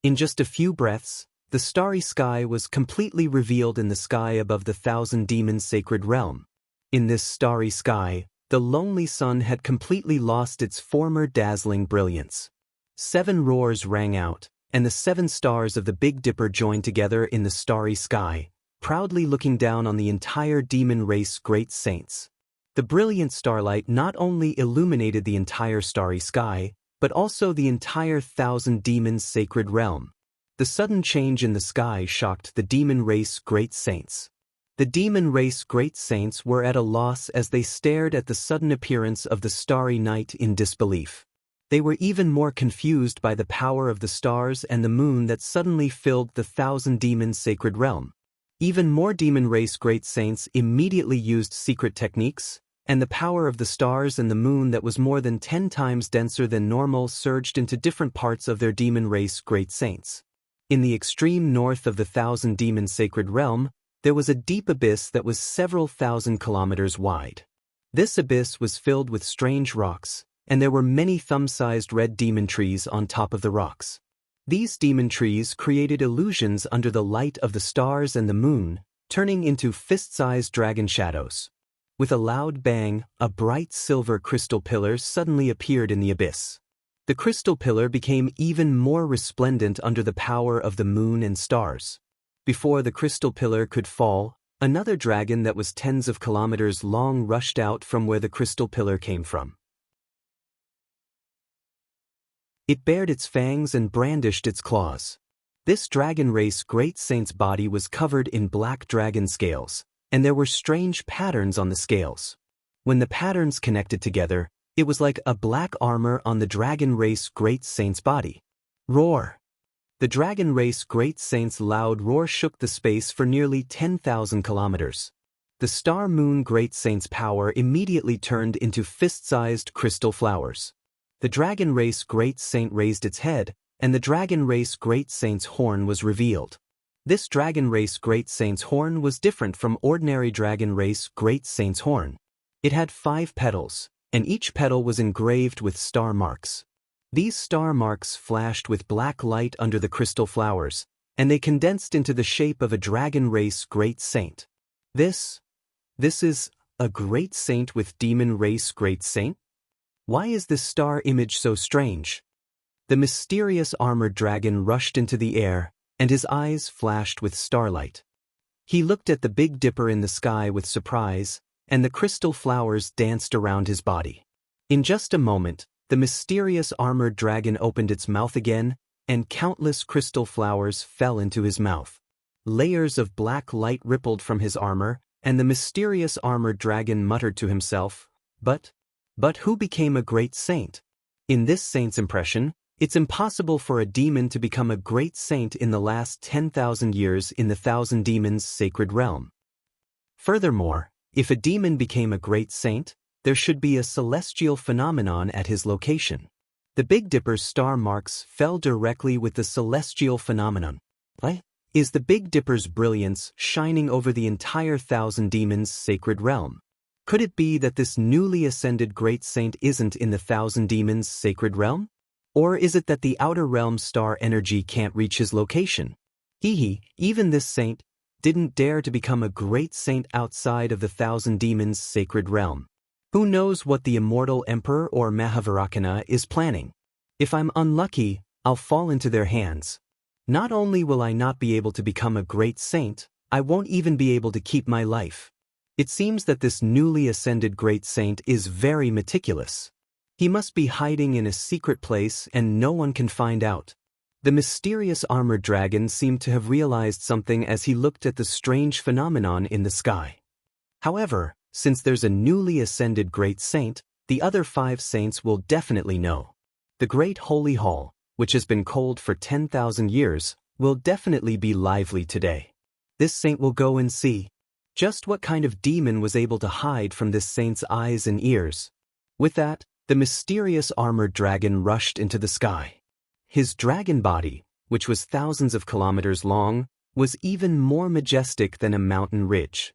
In just a few breaths, the starry sky was completely revealed in the sky above the 1,000 demons' sacred realm. In this starry sky, the lonely sun had completely lost its former dazzling brilliance. 7 roars rang out, and the 7 stars of the Big Dipper joined together in the starry sky, proudly looking down on the entire demon race great saints. The brilliant starlight not only illuminated the entire starry sky, but also the entire 1,000 demons' sacred realm. The sudden change in the sky shocked the demon race great saints. The demon race great saints were at a loss as they stared at the sudden appearance of the starry night in disbelief. They were even more confused by the power of the stars and the moon that suddenly filled the 1,000 demons' sacred realm. Even more demon race great saints immediately used secret techniques, and the power of the stars and the moon that was more than 10 times denser than normal surged into different parts of their demon race great saints. In the extreme north of the 1,000 demons' sacred realm, there was a deep abyss that was several thousand kilometers wide. This abyss was filled with strange rocks, and there were many thumb-sized red demon trees on top of the rocks. These demon trees created illusions under the light of the stars and the moon, turning into fist-sized dragon shadows. With a loud bang, a bright silver crystal pillar suddenly appeared in the abyss. The crystal pillar became even more resplendent under the power of the moon and stars. Before the crystal pillar could fall, another dragon that was tens of kilometers long rushed out from where the crystal pillar came from. It bared its fangs and brandished its claws. This dragon race great saint's body was covered in black dragon scales, and there were strange patterns on the scales. When the patterns connected together, it was like a black armor on the dragon race great saint's body. Roar! The dragon race great saint's loud roar shook the space for nearly 10,000 kilometers. The star moon great saint's power immediately turned into fist-sized crystal flowers. The dragon race great saint raised its head, and the dragon race great saint's horn was revealed. This dragon race great saint's horn was different from ordinary dragon race great saint's horn. It had 5 petals, and each petal was engraved with star marks. These star marks flashed with black light under the crystal flowers, and they condensed into the shape of a dragon race great saint. This is a great saint with demon race great saint? Why is this star image so strange? The mysterious armored dragon rushed into the air, and his eyes flashed with starlight. He looked at the Big Dipper in the sky with surprise, and the crystal flowers danced around his body. In just a moment, the mysterious armored dragon opened its mouth again, and countless crystal flowers fell into his mouth. Layers of black light rippled from his armor, and the mysterious armored dragon muttered to himself, But who became a great saint? In this saint's impression, it's impossible for a demon to become a great saint in the last 10,000 years in the Thousand Demons sacred realm. Furthermore, if a demon became a great saint, there should be a celestial phenomenon at his location. The Big Dipper's star marks fell directly with the celestial phenomenon. Is the Big Dipper's brilliance shining over the entire Thousand Demons sacred realm? Could it be that this newly ascended great saint isn't in the Thousand Demons sacred realm? Or is it that the outer realm star energy can't reach his location? Even this saint didn't dare to become a great saint outside of the Thousand Demons sacred realm. Who knows what the immortal emperor or Mahavirakhana is planning? If I'm unlucky, I'll fall into their hands. Not only will I not be able to become a great saint, I won't even be able to keep my life. It seems that this newly ascended great saint is very meticulous. He must be hiding in a secret place and no one can find out. The mysterious armored dragon seemed to have realized something as he looked at the strange phenomenon in the sky. However, since there's a newly ascended great saint, the other 5 saints will definitely know. The Great Holy Hall, which has been cold for 10,000 years, will definitely be lively today. This saint will go and see just what kind of demon was able to hide from this saint's eyes and ears. With that, the mysterious armored dragon rushed into the sky. His dragon body, which was thousands of kilometers long, was even more majestic than a mountain ridge.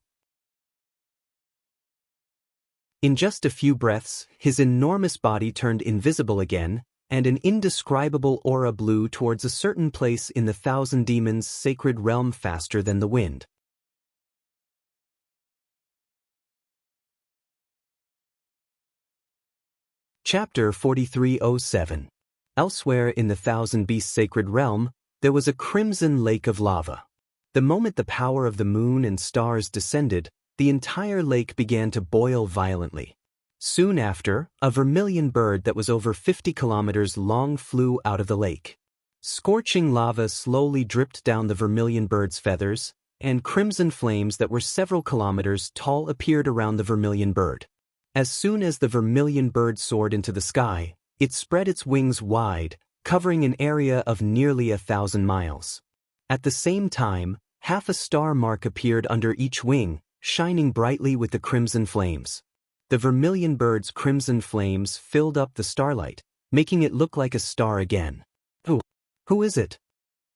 In just a few breaths, his enormous body turned invisible again, and an indescribable aura blew towards a certain place in the Thousand Demons sacred realm faster than the wind. Chapter 4307. Elsewhere in the Thousand Beasts sacred realm, there was a crimson lake of lava. The moment the power of the moon and stars descended, the entire lake began to boil violently. Soon after, a vermilion bird that was over 50 kilometers long flew out of the lake. Scorching lava slowly dripped down the vermilion bird's feathers, and crimson flames that were several kilometers tall appeared around the vermilion bird. As soon as the vermilion bird soared into the sky, it spread its wings wide, covering an area of nearly 1,000 miles. At the same time, half a star mark appeared under each wing, shining brightly with the crimson flames. The vermilion bird's crimson flames filled up the starlight, making it look like a star again. Who is it?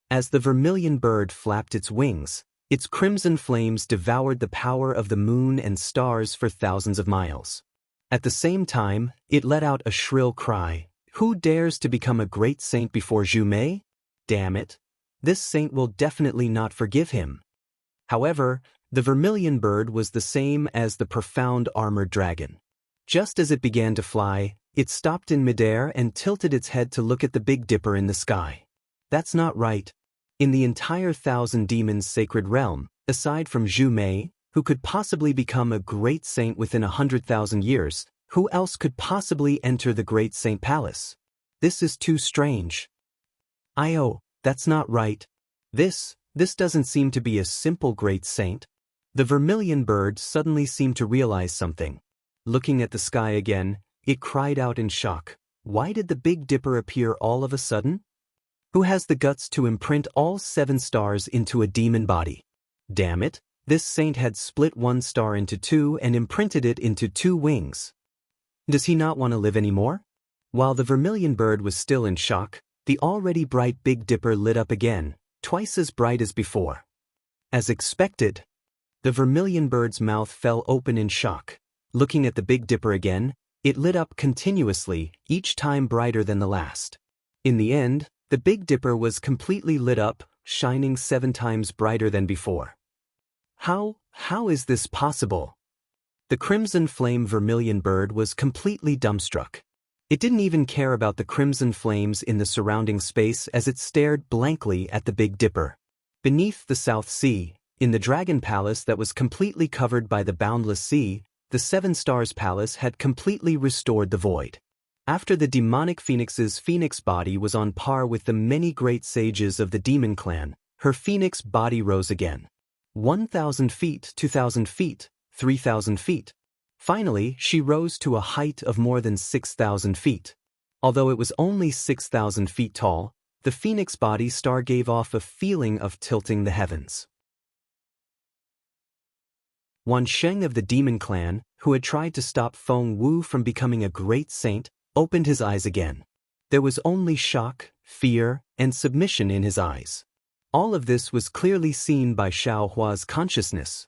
As the vermilion bird flapped its wings, its crimson flames devoured the power of the moon and stars for thousands of miles. At the same time, it let out a shrill cry. Who dares to become a great saint before Jume? Damn it! This saint will definitely not forgive him. However, the vermilion bird was the same as the profound armored dragon. Just as it began to fly, it stopped in midair and tilted its head to look at the Big Dipper in the sky. That's not right. In the entire Thousand Demons sacred realm, aside from Jume, who could possibly become a great saint within 100,000 years, who else could possibly enter the Great Saint Palace? This is too strange. That's not right. This doesn't seem to be a simple great saint. The vermilion bird suddenly seemed to realize something. Looking at the sky again, it cried out in shock. Why did the Big Dipper appear all of a sudden? Who has the guts to imprint all 7 stars into a demon body? Damn it, this saint had split 1 star into 2 and imprinted it into 2 wings. Does he not want to live anymore? While the vermilion bird was still in shock, the already bright Big Dipper lit up again, twice as bright as before. As expected, the vermilion bird's mouth fell open in shock. Looking at the Big Dipper again, it lit up continuously, each time brighter than the last. In the end, the Big Dipper was completely lit up, shining 7 times brighter than before. How is this possible? The crimson flame vermilion bird was completely dumbstruck. It didn't even care about the crimson flames in the surrounding space as it stared blankly at the Big Dipper. Beneath the South Sea, in the Dragon Palace that was completely covered by the boundless sea, the 7 Stars Palace had completely restored the void. After the demonic phoenix's phoenix body was on par with the many great sages of the demon clan, her phoenix body rose again. 1,000 feet, 2,000 feet, 3,000 feet. Finally, she rose to a height of more than 6,000 feet. Although it was only 6,000 feet tall, the phoenix body star gave off a feeling of tilting the heavens. Wan Sheng of the demon clan, who had tried to stop Feng Wu from becoming a great saint, opened his eyes again. There was only shock, fear, and submission in his eyes. All of this was clearly seen by Xiao Hua's consciousness.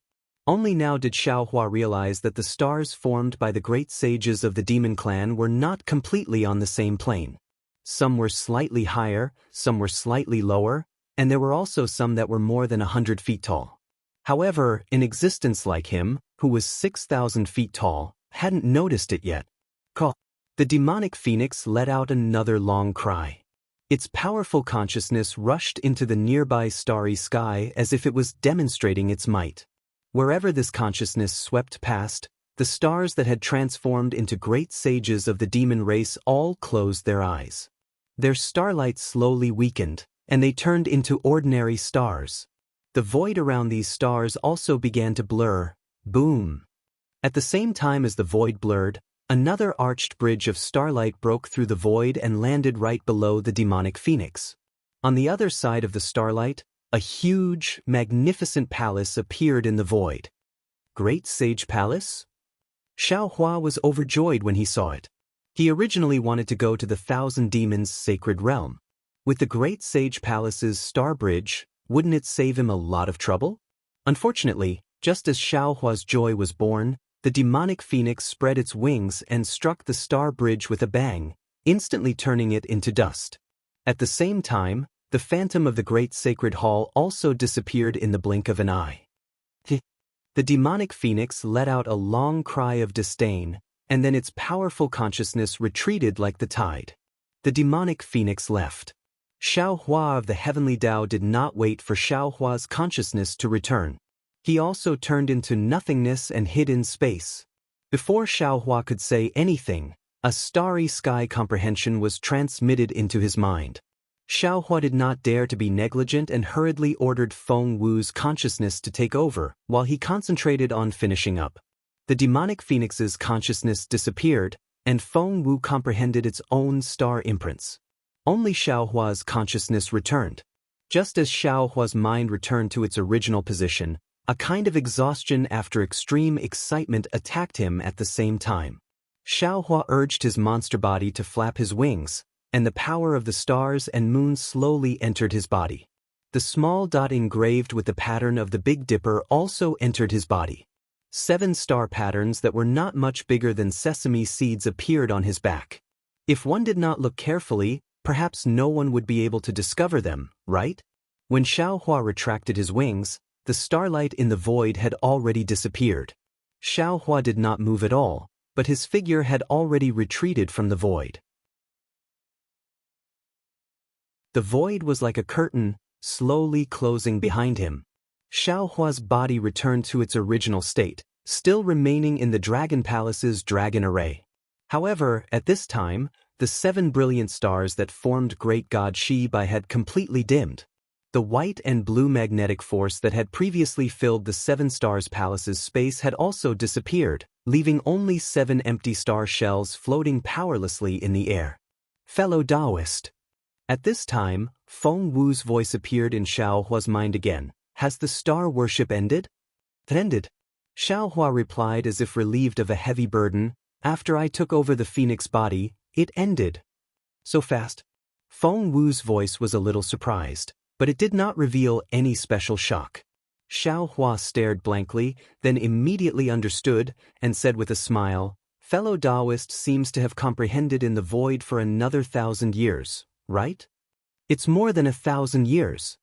Only now did Xiao Hua realize that the stars formed by the great sages of the demon clan were not completely on the same plane. Some were slightly higher, some were slightly lower, and there were also some that were more than 100 feet tall. However, an existence like him, who was 6,000 feet tall, hadn't noticed it yet. The demonic phoenix let out another long cry. Its powerful consciousness rushed into the nearby starry sky as if it was demonstrating its might. Wherever this consciousness swept past, the stars that had transformed into great sages of the demon race all closed their eyes. Their starlight slowly weakened, and they turned into ordinary stars. The void around these stars also began to blur. Boom! At the same time as the void blurred, another arched bridge of starlight broke through the void and landed right below the demonic phoenix. On the other side of the starlight, a huge, magnificent palace appeared in the void. Great Sage Palace? Xiao Hua was overjoyed when he saw it. He originally wanted to go to the Thousand Demons' sacred realm. With the Great Sage Palace's star bridge, wouldn't it save him a lot of trouble? Unfortunately, just as Xiao Hua's joy was born, the demonic phoenix spread its wings and struck the star bridge with a bang, instantly turning it into dust. At the same time, the phantom of the Great Sacred Hall also disappeared in the blink of an eye. The demonic phoenix let out a long cry of disdain, and then its powerful consciousness retreated like the tide. The demonic phoenix left. Xiao Hua of the Heavenly Tao did not wait for Xiao Hua's consciousness to return. He also turned into nothingness and hid in space. Before Xiao Hua could say anything, a starry sky comprehension was transmitted into his mind. Xiao Hua did not dare to be negligent and hurriedly ordered Feng Wu's consciousness to take over, while he concentrated on finishing up. The demonic phoenix's consciousness disappeared, and Feng Wu comprehended its own star imprints. Only Xiao Hua's consciousness returned. Just as Xiao Hua's mind returned to its original position, a kind of exhaustion after extreme excitement attacked him at the same time. Xiao Hua urged his monster body to flap his wings, and the power of the stars and moon slowly entered his body. The small dot engraved with the pattern of the Big Dipper also entered his body. 7 star patterns that were not much bigger than sesame seeds appeared on his back. If one did not look carefully, perhaps no one would be able to discover them, right? When Xiao Hua retracted his wings, the starlight in the void had already disappeared. Xiao Hua did not move at all, but his figure had already retreated from the void. The void was like a curtain, slowly closing behind him. Xiao Hua's body returned to its original state, still remaining in the Dragon Palace's dragon array. However, at this time, the 7 brilliant stars that formed Great God Shibai had completely dimmed. The white and blue magnetic force that had previously filled the Seven Stars Palace's space had also disappeared, leaving only 7 empty star shells floating powerlessly in the air. Fellow Taoist. At this time, Feng Wu's voice appeared in Xiao Hua's mind again. Has the star worship ended? It ended. Xiao Hua replied as if relieved of a heavy burden. After I took over the phoenix body, it ended. So fast? Feng Wu's voice was a little surprised, but it did not reveal any special shock. Xiao Hua stared blankly, then immediately understood, and said with a smile, Fellow Taoist seems to have comprehended in the void for another 1,000 years, right? It's more than 1,000 years.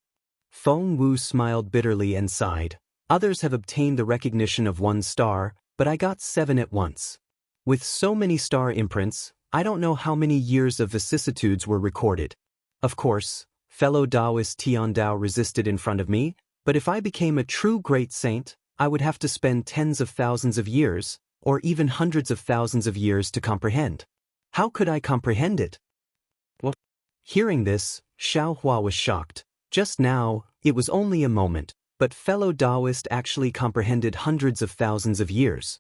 Feng Wu smiled bitterly and sighed. Others have obtained the recognition of 1 star, but I got 7 at once. With so many star imprints, I don't know how many years of vicissitudes were recorded. Of course, fellow Taoist Tian Dao resisted in front of me, but if I became a true great saint, I would have to spend tens of thousands of years, or even hundreds of thousands of years to comprehend. How could I comprehend it? Well, hearing this, Xiao Hua was shocked. Just now, it was only a moment, but fellow Taoist actually comprehended hundreds of thousands of years.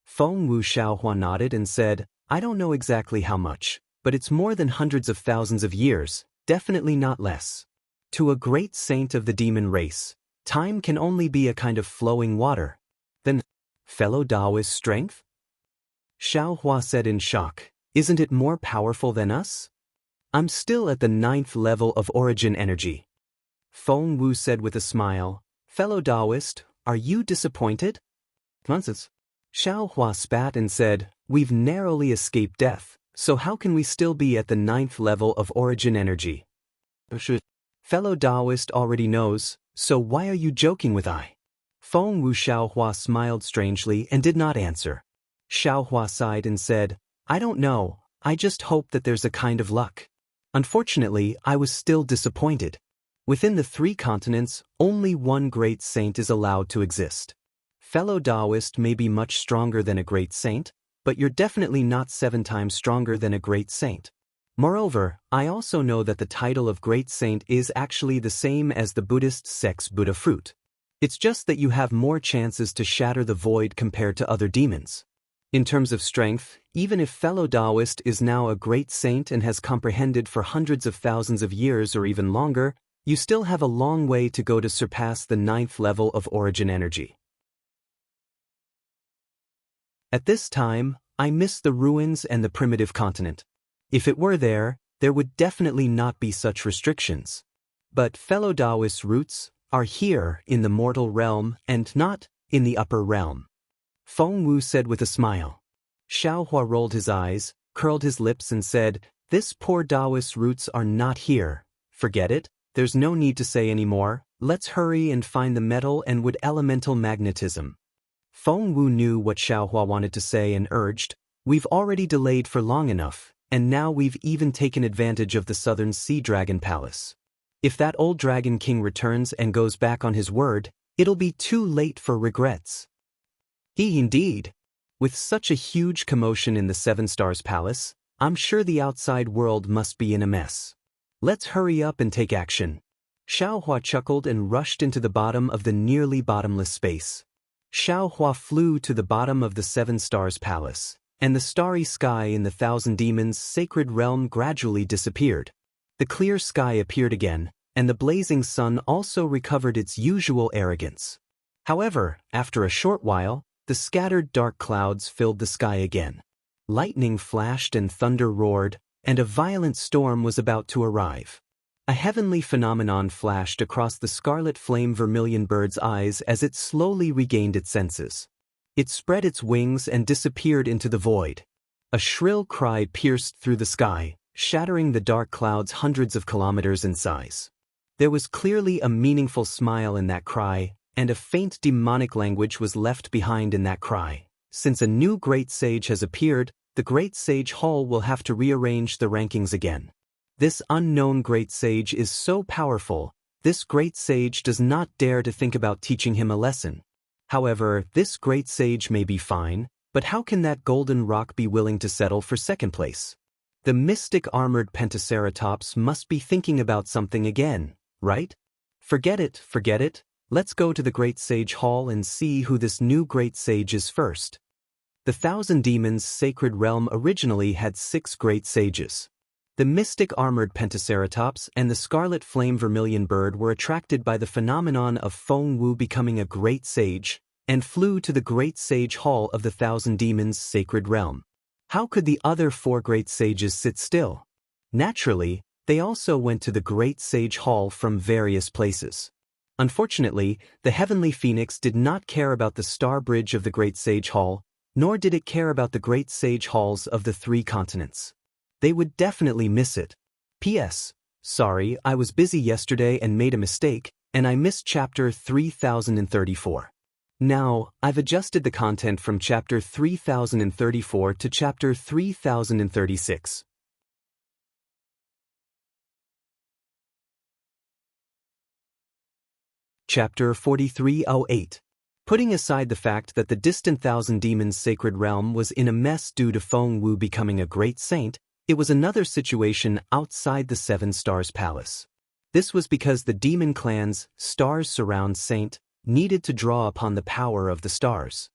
Feng Wu Xiao Hua nodded and said, I don't know exactly how much, but it's more than hundreds of thousands of years, definitely not less. To a great saint of the demon race, time can only be a kind of flowing water. Then, fellow Taoist strength? Xiao Hua said in shock, isn't it more powerful than us? I'm still at the 9th level of origin energy. Feng Wu said with a smile, fellow Taoist, are you disappointed? Nonsense. Xiao Hua spat and said, we've narrowly escaped death, so how can we still be at the 9th level of origin energy? Fellow Taoist already knows, so why are you joking with I? Feng Wu Xiao Hua smiled strangely and did not answer. Xiao Hua sighed and said, I don't know, I just hope that there's a kind of luck. Unfortunately, I was still disappointed. Within the 3 continents, only 1 great saint is allowed to exist. Fellow Taoist may be much stronger than a great saint, but you're definitely not 7 times stronger than a great saint. Moreover, I also know that the title of great saint is actually the same as the Buddhist sect's Buddha fruit. It's just that you have more chances to shatter the void compared to other demons. In terms of strength, even if fellow Taoist is now a great saint and has comprehended for hundreds of thousands of years or even longer, you still have a long way to go to surpass the 9th level of origin energy. At this time, I miss the ruins and the primitive continent. If it were there would definitely not be such restrictions. But fellow Taoist roots are here in the mortal realm and not in the upper realm. Feng Wu said with a smile. Xiao Hua rolled his eyes, curled his lips and said, this poor Taoist roots are not here. Forget it, there's no need to say any more, let's hurry and find the metal and wood elemental magnetism. Feng Wu knew what Xiao Hua wanted to say and urged, we've already delayed for long enough, and now we've even taken advantage of the Southern Sea Dragon Palace. If that old Dragon King returns and goes back on his word, it'll be too late for regrets. Indeed. With such a huge commotion in the Seven Stars Palace, I'm sure the outside world must be in a mess. Let's hurry up and take action. Xiao Hua chuckled and rushed into the bottom of the nearly bottomless space. Xiao Hua flew to the bottom of the Seven Stars Palace, and the starry sky in the Thousand Demons' sacred realm gradually disappeared. The clear sky appeared again, and the blazing sun also recovered its usual arrogance. However, after a short while, the scattered dark clouds filled the sky again. Lightning flashed and thunder roared, and a violent storm was about to arrive. A heavenly phenomenon flashed across the scarlet flame vermilion bird's eyes as it slowly regained its senses. It spread its wings and disappeared into the void. A shrill cry pierced through the sky, shattering the dark clouds hundreds of kilometers in size. There was clearly a meaningful smile in that cry, and a faint demonic language was left behind in that cry. Since a new great sage has appeared, the great sage hall will have to rearrange the rankings again. This unknown great sage is so powerful, this great sage does not dare to think about teaching him a lesson. However, this great sage may be fine, but how can that golden rock be willing to settle for second place? The mystic armored Pentaceratops must be thinking about something again, right? Forget it, let's go to the Great Sage Hall and see who this new Great Sage is first. The Thousand Demons Sacred Realm originally had 6 Great Sages. The mystic armored Pentaceratops and the scarlet flame vermilion bird were attracted by the phenomenon of Feng Wu becoming a Great Sage, and flew to the Great Sage Hall of the Thousand Demons Sacred Realm. How could the other 4 Great Sages sit still? Naturally, they also went to the Great Sage Hall from various places. Unfortunately, the Heavenly Phoenix did not care about the Star Bridge of the Great Sage Hall, nor did it care about the Great Sage Halls of the 3 continents. They would definitely miss it. P.S. Sorry, I was busy yesterday and made a mistake, and I missed chapter 3034. Now, I've adjusted the content from chapter 3034 to chapter 3036. Chapter 4308. Putting aside the fact that the distant Thousand Demons Sacred Realm was in a mess due to Feng Wu becoming a great saint, it was another situation outside the Seven Stars Palace. This was because the demon clan's Stars Surround Saint needed to draw upon the power of the stars.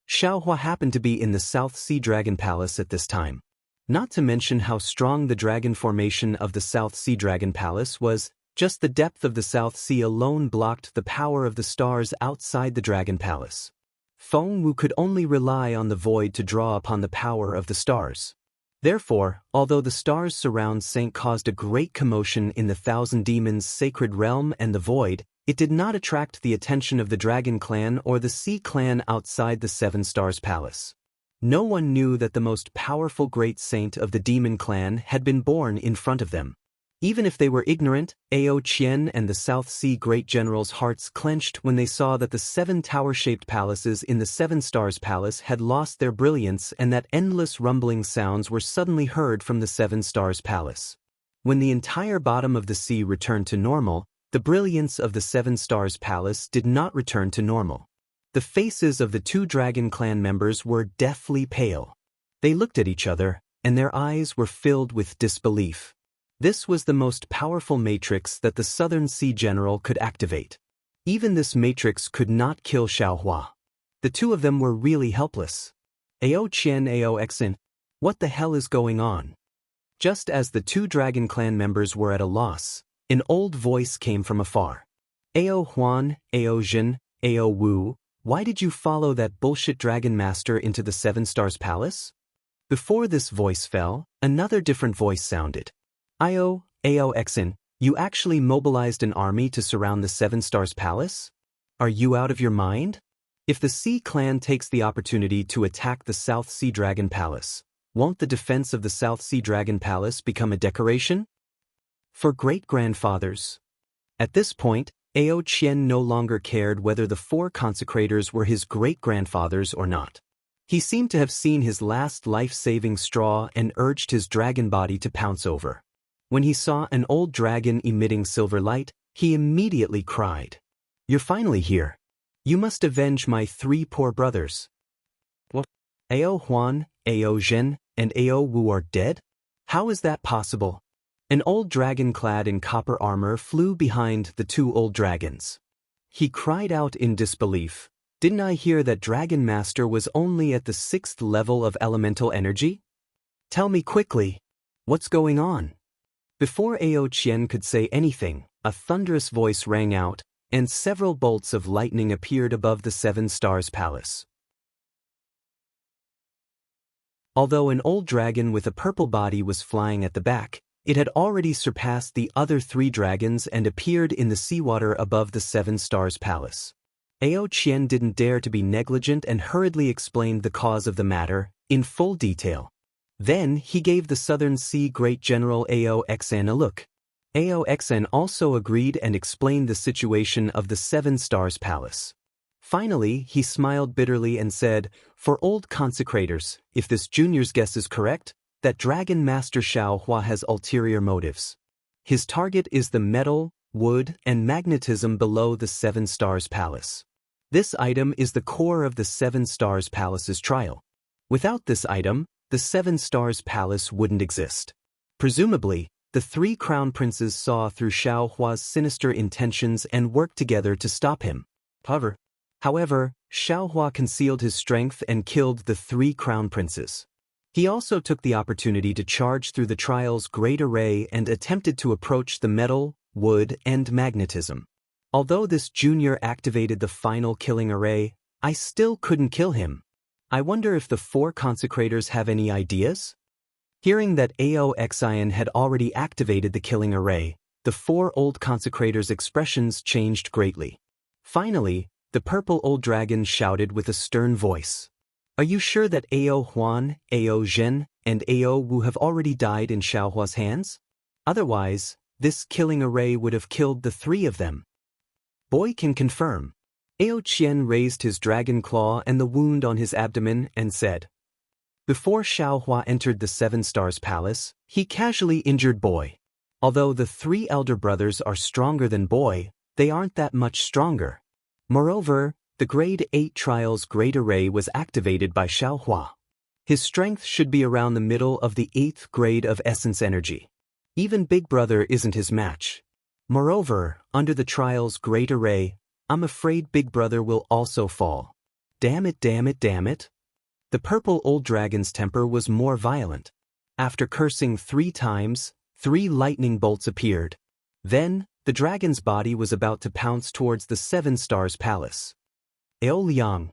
Xiaohua happened to be in the South Sea Dragon Palace at this time. Not to mention how strong the dragon formation of the South Sea Dragon Palace was, just the depth of the South Sea alone blocked the power of the stars outside the Dragon Palace. Feng Wu could only rely on the void to draw upon the power of the stars. Therefore, although the Stars Surround Saint caused a great commotion in the Thousand Demons Sacred Realm and the void, it did not attract the attention of the Dragon Clan or the Sea Clan outside the Seven Stars Palace. No one knew that the most powerful great saint of the Demon Clan had been born in front of them. Even if they were ignorant, Ao Qian and the South Sea Great General's hearts clenched when they saw that the 7 tower-shaped palaces in the Seven Stars Palace had lost their brilliance and that endless rumbling sounds were suddenly heard from the Seven Stars Palace. When the entire bottom of the sea returned to normal, the brilliance of the Seven Stars Palace did not return to normal. The faces of the 2 Dragon Clan members were deathly pale. They looked at each other, and their eyes were filled with disbelief. This was the most powerful matrix that the Southern Sea General could activate. Even this matrix could not kill Xiaohua. The 2 of them were really helpless. Ao Qian, Ao Xen, what the hell is going on? Just as the 2 Dragon Clan members were at a loss, an old voice came from afar. Ao Huan, Ao Jin, Ao Wu, why did you follow that bullshit Dragon Master into the Seven Stars Palace? Before this voice fell, another different voice sounded. Ao Xen, you actually mobilized an army to surround the Seven Stars Palace? Are you out of your mind? If the Sea Clan takes the opportunity to attack the South Sea Dragon Palace, won't the defense of the South Sea Dragon Palace become a decoration? For great-grandfathers. At this point, Ao Qian no longer cared whether the 4 consecrators were his great-grandfathers or not. He seemed to have seen his last life-saving straw and urged his dragon body to pounce over. When he saw an old dragon emitting silver light, he immediately cried, "You're finally here. You must avenge my 3 poor brothers." What? Ao Huan, Ao Zhen, and Ao Wu are dead? How is that possible? An old dragon clad in copper armor flew behind the 2 old dragons. He cried out in disbelief, "Didn't I hear that Dragon Master was only at the 6th level of elemental energy? Tell me quickly, what's going on?" Before Ao Qian could say anything, a thunderous voice rang out, and several bolts of lightning appeared above the Seven Stars Palace. Although an old dragon with a purple body was flying at the back, it had already surpassed the other 3 dragons and appeared in the seawater above the Seven Stars Palace. Ao Qian didn't dare to be negligent and hurriedly explained the cause of the matter, in full detail. Then he gave the Southern Sea Great General Ao Xen a look. Ao Xen also agreed and explained the situation of the Seven Stars Palace. Finally, he smiled bitterly and said, "For old consecrators, if this junior's guess is correct, that Dragon Master Xiaohua has ulterior motives. His target is the metal, wood, and magnetism below the Seven Stars Palace. This item is the core of the Seven Stars Palace's trial. Without this item, the Seven Stars Palace wouldn't exist. Presumably, The three crown princes saw through Xiao Hua's sinister intentions and worked together to stop him. However, Xiao Hua concealed his strength and killed the three crown princes. He also took the opportunity to charge through the trial's great array and attempted to approach the metal, wood, and magnetism. Although this junior activated the final killing array, I still couldn't kill him. I wonder if the four consecrators have any ideas? Hearing that Aoxian had already activated the killing array, the four old consecrators' expressions changed greatly. Finally, the purple old dragon shouted with a stern voice. Are you sure that Ao Huan, Ao Zhen, and Ao Wu have already died in Xiao Hua's hands? Otherwise, this killing array would have killed the three of them. Boy can confirm. Ao Qian raised his dragon claw and the wound on his abdomen and said. Before Xiao Hua entered the Seven Stars Palace, he casually injured Boy. Although the three elder brothers are stronger than Boy, they aren't that much stronger. Moreover, the Grade 8 Trial's Great Array was activated by Xiao Hua. His strength should be around the middle of the 8th grade of Essence Energy. Even Big Brother isn't his match. Moreover, under the Trial's Great Array, I'm afraid Big Brother will also fall. Damn it, damn it, damn it. The purple old dragon's temper was more violent. After cursing 3 times, 3 lightning bolts appeared. Then, the dragon's body was about to pounce towards the Seven Stars Palace. Ao Liang.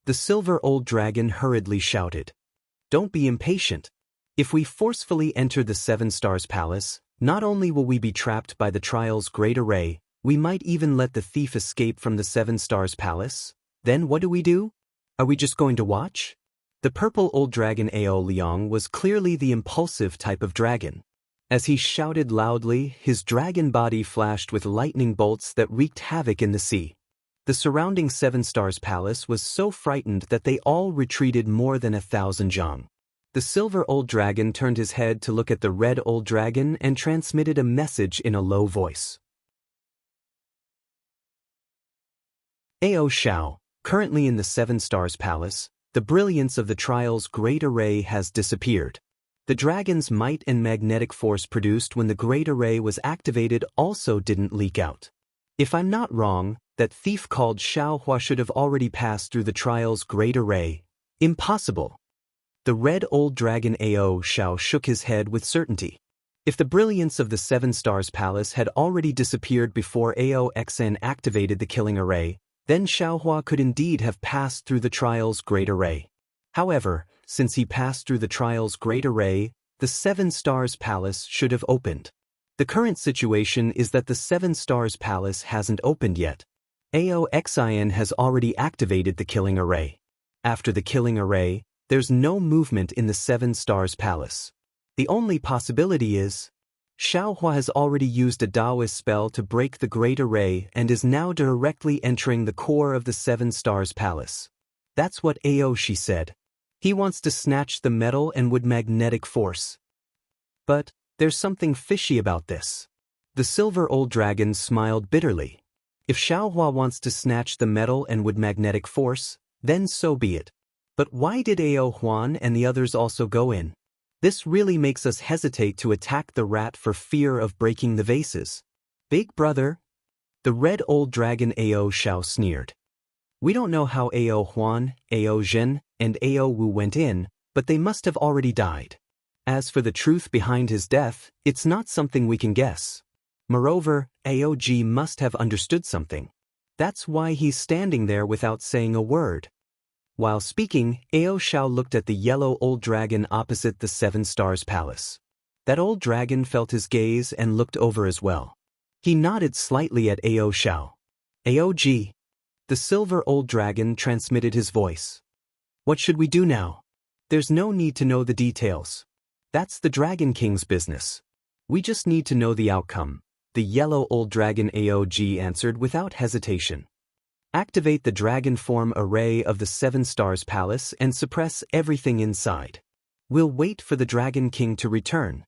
The silver old dragon hurriedly shouted. Don't be impatient. If we forcefully enter the Seven Stars Palace, not only will we be trapped by the trial's great array, we might even let the thief escape from the Seven Stars Palace. Then what do? Are we just going to watch? The purple old dragon Ao Liang was clearly the impulsive type of dragon. As he shouted loudly, his dragon body flashed with lightning bolts that wreaked havoc in the sea. The surrounding Seven Stars Palace was so frightened that they all retreated more than 1,000 zhang. The silver old dragon turned his head to look at the red old dragon and transmitted a message in a low voice. Ao Xiao, currently in the Seven Stars Palace, the brilliance of the trial's great array has disappeared. The dragon's might and magnetic force produced when the great array was activated also didn't leak out. If I'm not wrong, that thief called Xiao Hua should have already passed through the trial's great array. Impossible. The red old dragon Ao Xiao shook his head with certainty. If the brilliance of the Seven Stars Palace had already disappeared before Ao Xen activated the killing array, then Xiao Hua could indeed have passed through the trial's great array. However, since he passed through the trial's great array, the Seven Stars Palace should have opened. The current situation is that the Seven Stars Palace hasn't opened yet. Ao Xin has already activated the killing array. After the killing array, there's no movement in the Seven Stars Palace. The only possibility is, Xiao Hua has already used a Taoist spell to break the Great Array and is now directly entering the core of the Seven Stars Palace. That's what Aoshi said. He wants to snatch the metal and wood magnetic force. But there's something fishy about this. The silver old dragon smiled bitterly. If Xiao Hua wants to snatch the metal and wood magnetic force, then so be it. But why did Ao Huan and the others also go in? This really makes us hesitate to attack the rat for fear of breaking the vases. Big Brother? The red old dragon Ao Xiao sneered. We don't know how Ao Huan, Ao Zhen, and Ao Wu went in, but they must have already died. As for the truth behind his death, it's not something we can guess. Moreover, Aog must have understood something. That's why he's standing there without saying a word. While speaking, Ao Xiao looked at the yellow old dragon opposite the Seven Stars Palace. That old dragon felt his gaze and looked over as well. He nodded slightly at Ao Xiao. Aog. The silver old dragon transmitted his voice. What should we do now? There's no need to know the details. That's the Dragon King's business. We just need to know the outcome. The yellow old dragon Aog answered without hesitation. Activate the dragon form array of the Seven Stars Palace and suppress everything inside. We'll wait for the Dragon King to return.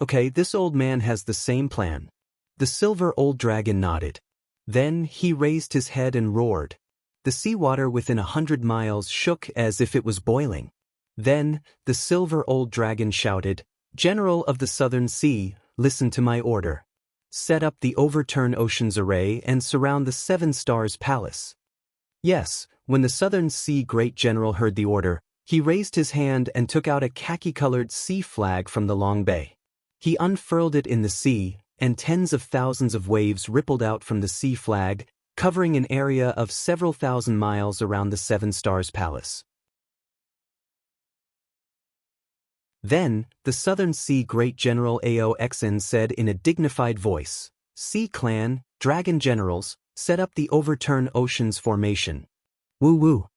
Okay, this old man has the same plan. The silver old dragon nodded. Then he raised his head and roared. The seawater within 100 miles shook as if it was boiling. Then, the silver old dragon shouted, General of the Southern Sea, listen to my order. Set up the Overturn Oceans Array and surround the Seven Stars Palace. Yes, when the Southern Sea Great General heard the order, he raised his hand and took out a khaki-colored sea flag from the long bay. He unfurled it in the sea, and tens of thousands of waves rippled out from the sea flag, covering an area of several thousand miles around the Seven Stars Palace. Then, the Southern Sea Great General Aoxn said in a dignified voice, "Sea Clan, Dragon Generals, set up the Overturn Oceans formation." Woo-woo.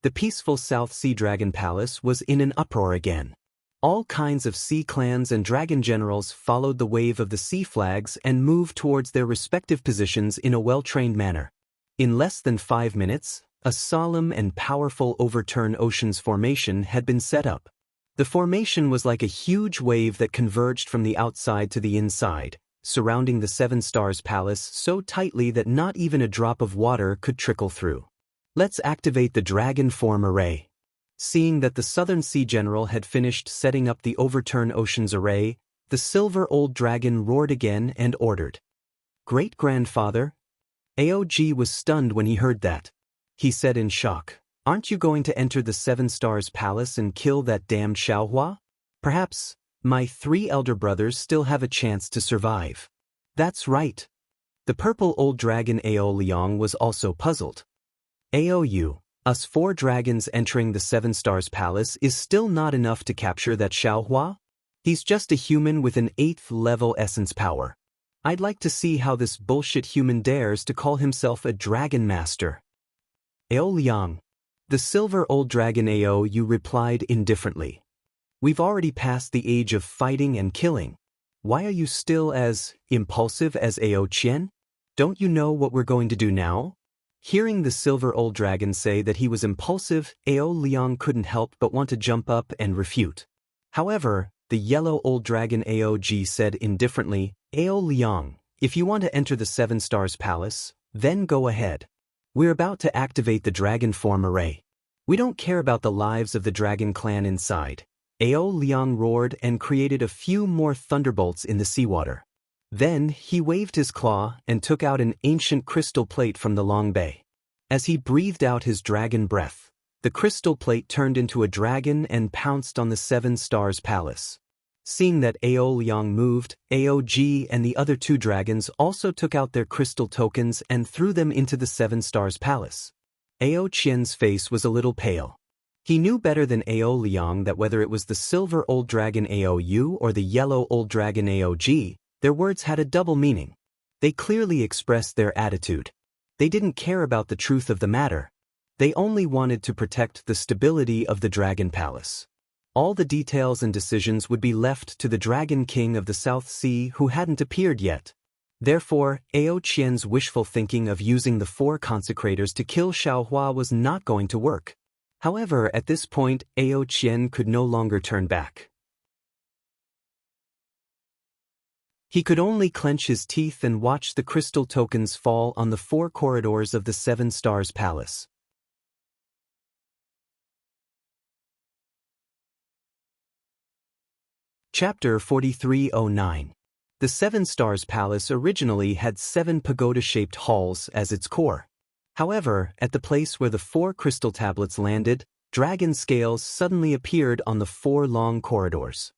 The peaceful South Sea Dragon Palace was in an uproar again. All kinds of sea clans and dragon generals followed the wave of the sea flags and moved towards their respective positions in a well-trained manner. In less than 5 minutes, a solemn and powerful Overturn Oceans formation had been set up. The formation was like a huge wave that converged from the outside to the inside, surrounding the Seven Stars Palace so tightly that not even a drop of water could trickle through. Let's activate the Dragon Form Array. Seeing that the Southern Sea General had finished setting up the Overturn Oceans Array, the Silver Old Dragon roared again and ordered. Great-grandfather? Aog was stunned when he heard that. He said in shock, "Aren't you going to enter the Seven Stars Palace and kill that damned Xiaohua? Perhaps my 3 elder brothers still have a chance to survive." That's right. The purple old dragon Ao Liang was also puzzled. "AOU, us 4 dragons entering the Seven Stars Palace is still not enough to capture that Xiaohua? He's just a human with an 8th level essence power. I'd like to see how this bullshit human dares to call himself a dragon master." Ao Liang. The silver old dragon Aou replied indifferently. "We've already passed the age of fighting and killing. Why are you still as impulsive as Ao Qian? Don't you know what we're going to do now?" Hearing the silver old dragon say that he was impulsive, Ao Liang couldn't help but want to jump up and refute. However, the yellow old dragon Aog said indifferently, "Ao Liang, if you want to enter the Seven Stars Palace, then go ahead. We're about to activate the Dragon Form Array. We don't care about the lives of the Dragon Clan inside." Ao Liang roared and created a few more thunderbolts in the seawater. Then he waved his claw and took out an ancient crystal plate from the long bay. As he breathed out his dragon breath, the crystal plate turned into a dragon and pounced on the Seven Stars Palace. Seeing that Ao Liang moved, Aog and the other 2 dragons also took out their crystal tokens and threw them into the Seven Stars Palace. Ao Qian's face was a little pale. He knew better than Ao Liang that whether it was the silver old dragon Aou or the yellow old dragon Aog, their words had a double meaning. They clearly expressed their attitude. They didn't care about the truth of the matter. They only wanted to protect the stability of the Dragon Palace. All the details and decisions would be left to the Dragon King of the South Sea who hadn't appeared yet. Therefore, Ao Qian's wishful thinking of using the 4 consecrators to kill Xiaohua was not going to work. However, at this point, Ao Qian could no longer turn back. He could only clench his teeth and watch the crystal tokens fall on the 4 corridors of the Seven Stars Palace. Chapter 4309. The Seven Stars Palace originally had 7 pagoda-shaped halls as its core. However, at the place where the 4 crystal tablets landed, dragon scales suddenly appeared on the 4 long corridors.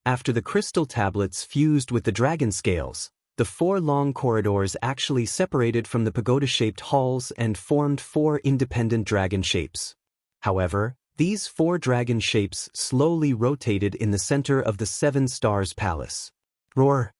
After the crystal tablets fused with the dragon scales, the 4 long corridors actually separated from the pagoda-shaped halls and formed 4 independent dragon shapes. However, these 4 dragon shapes slowly rotated in the center of the Seven Stars Palace. Roar!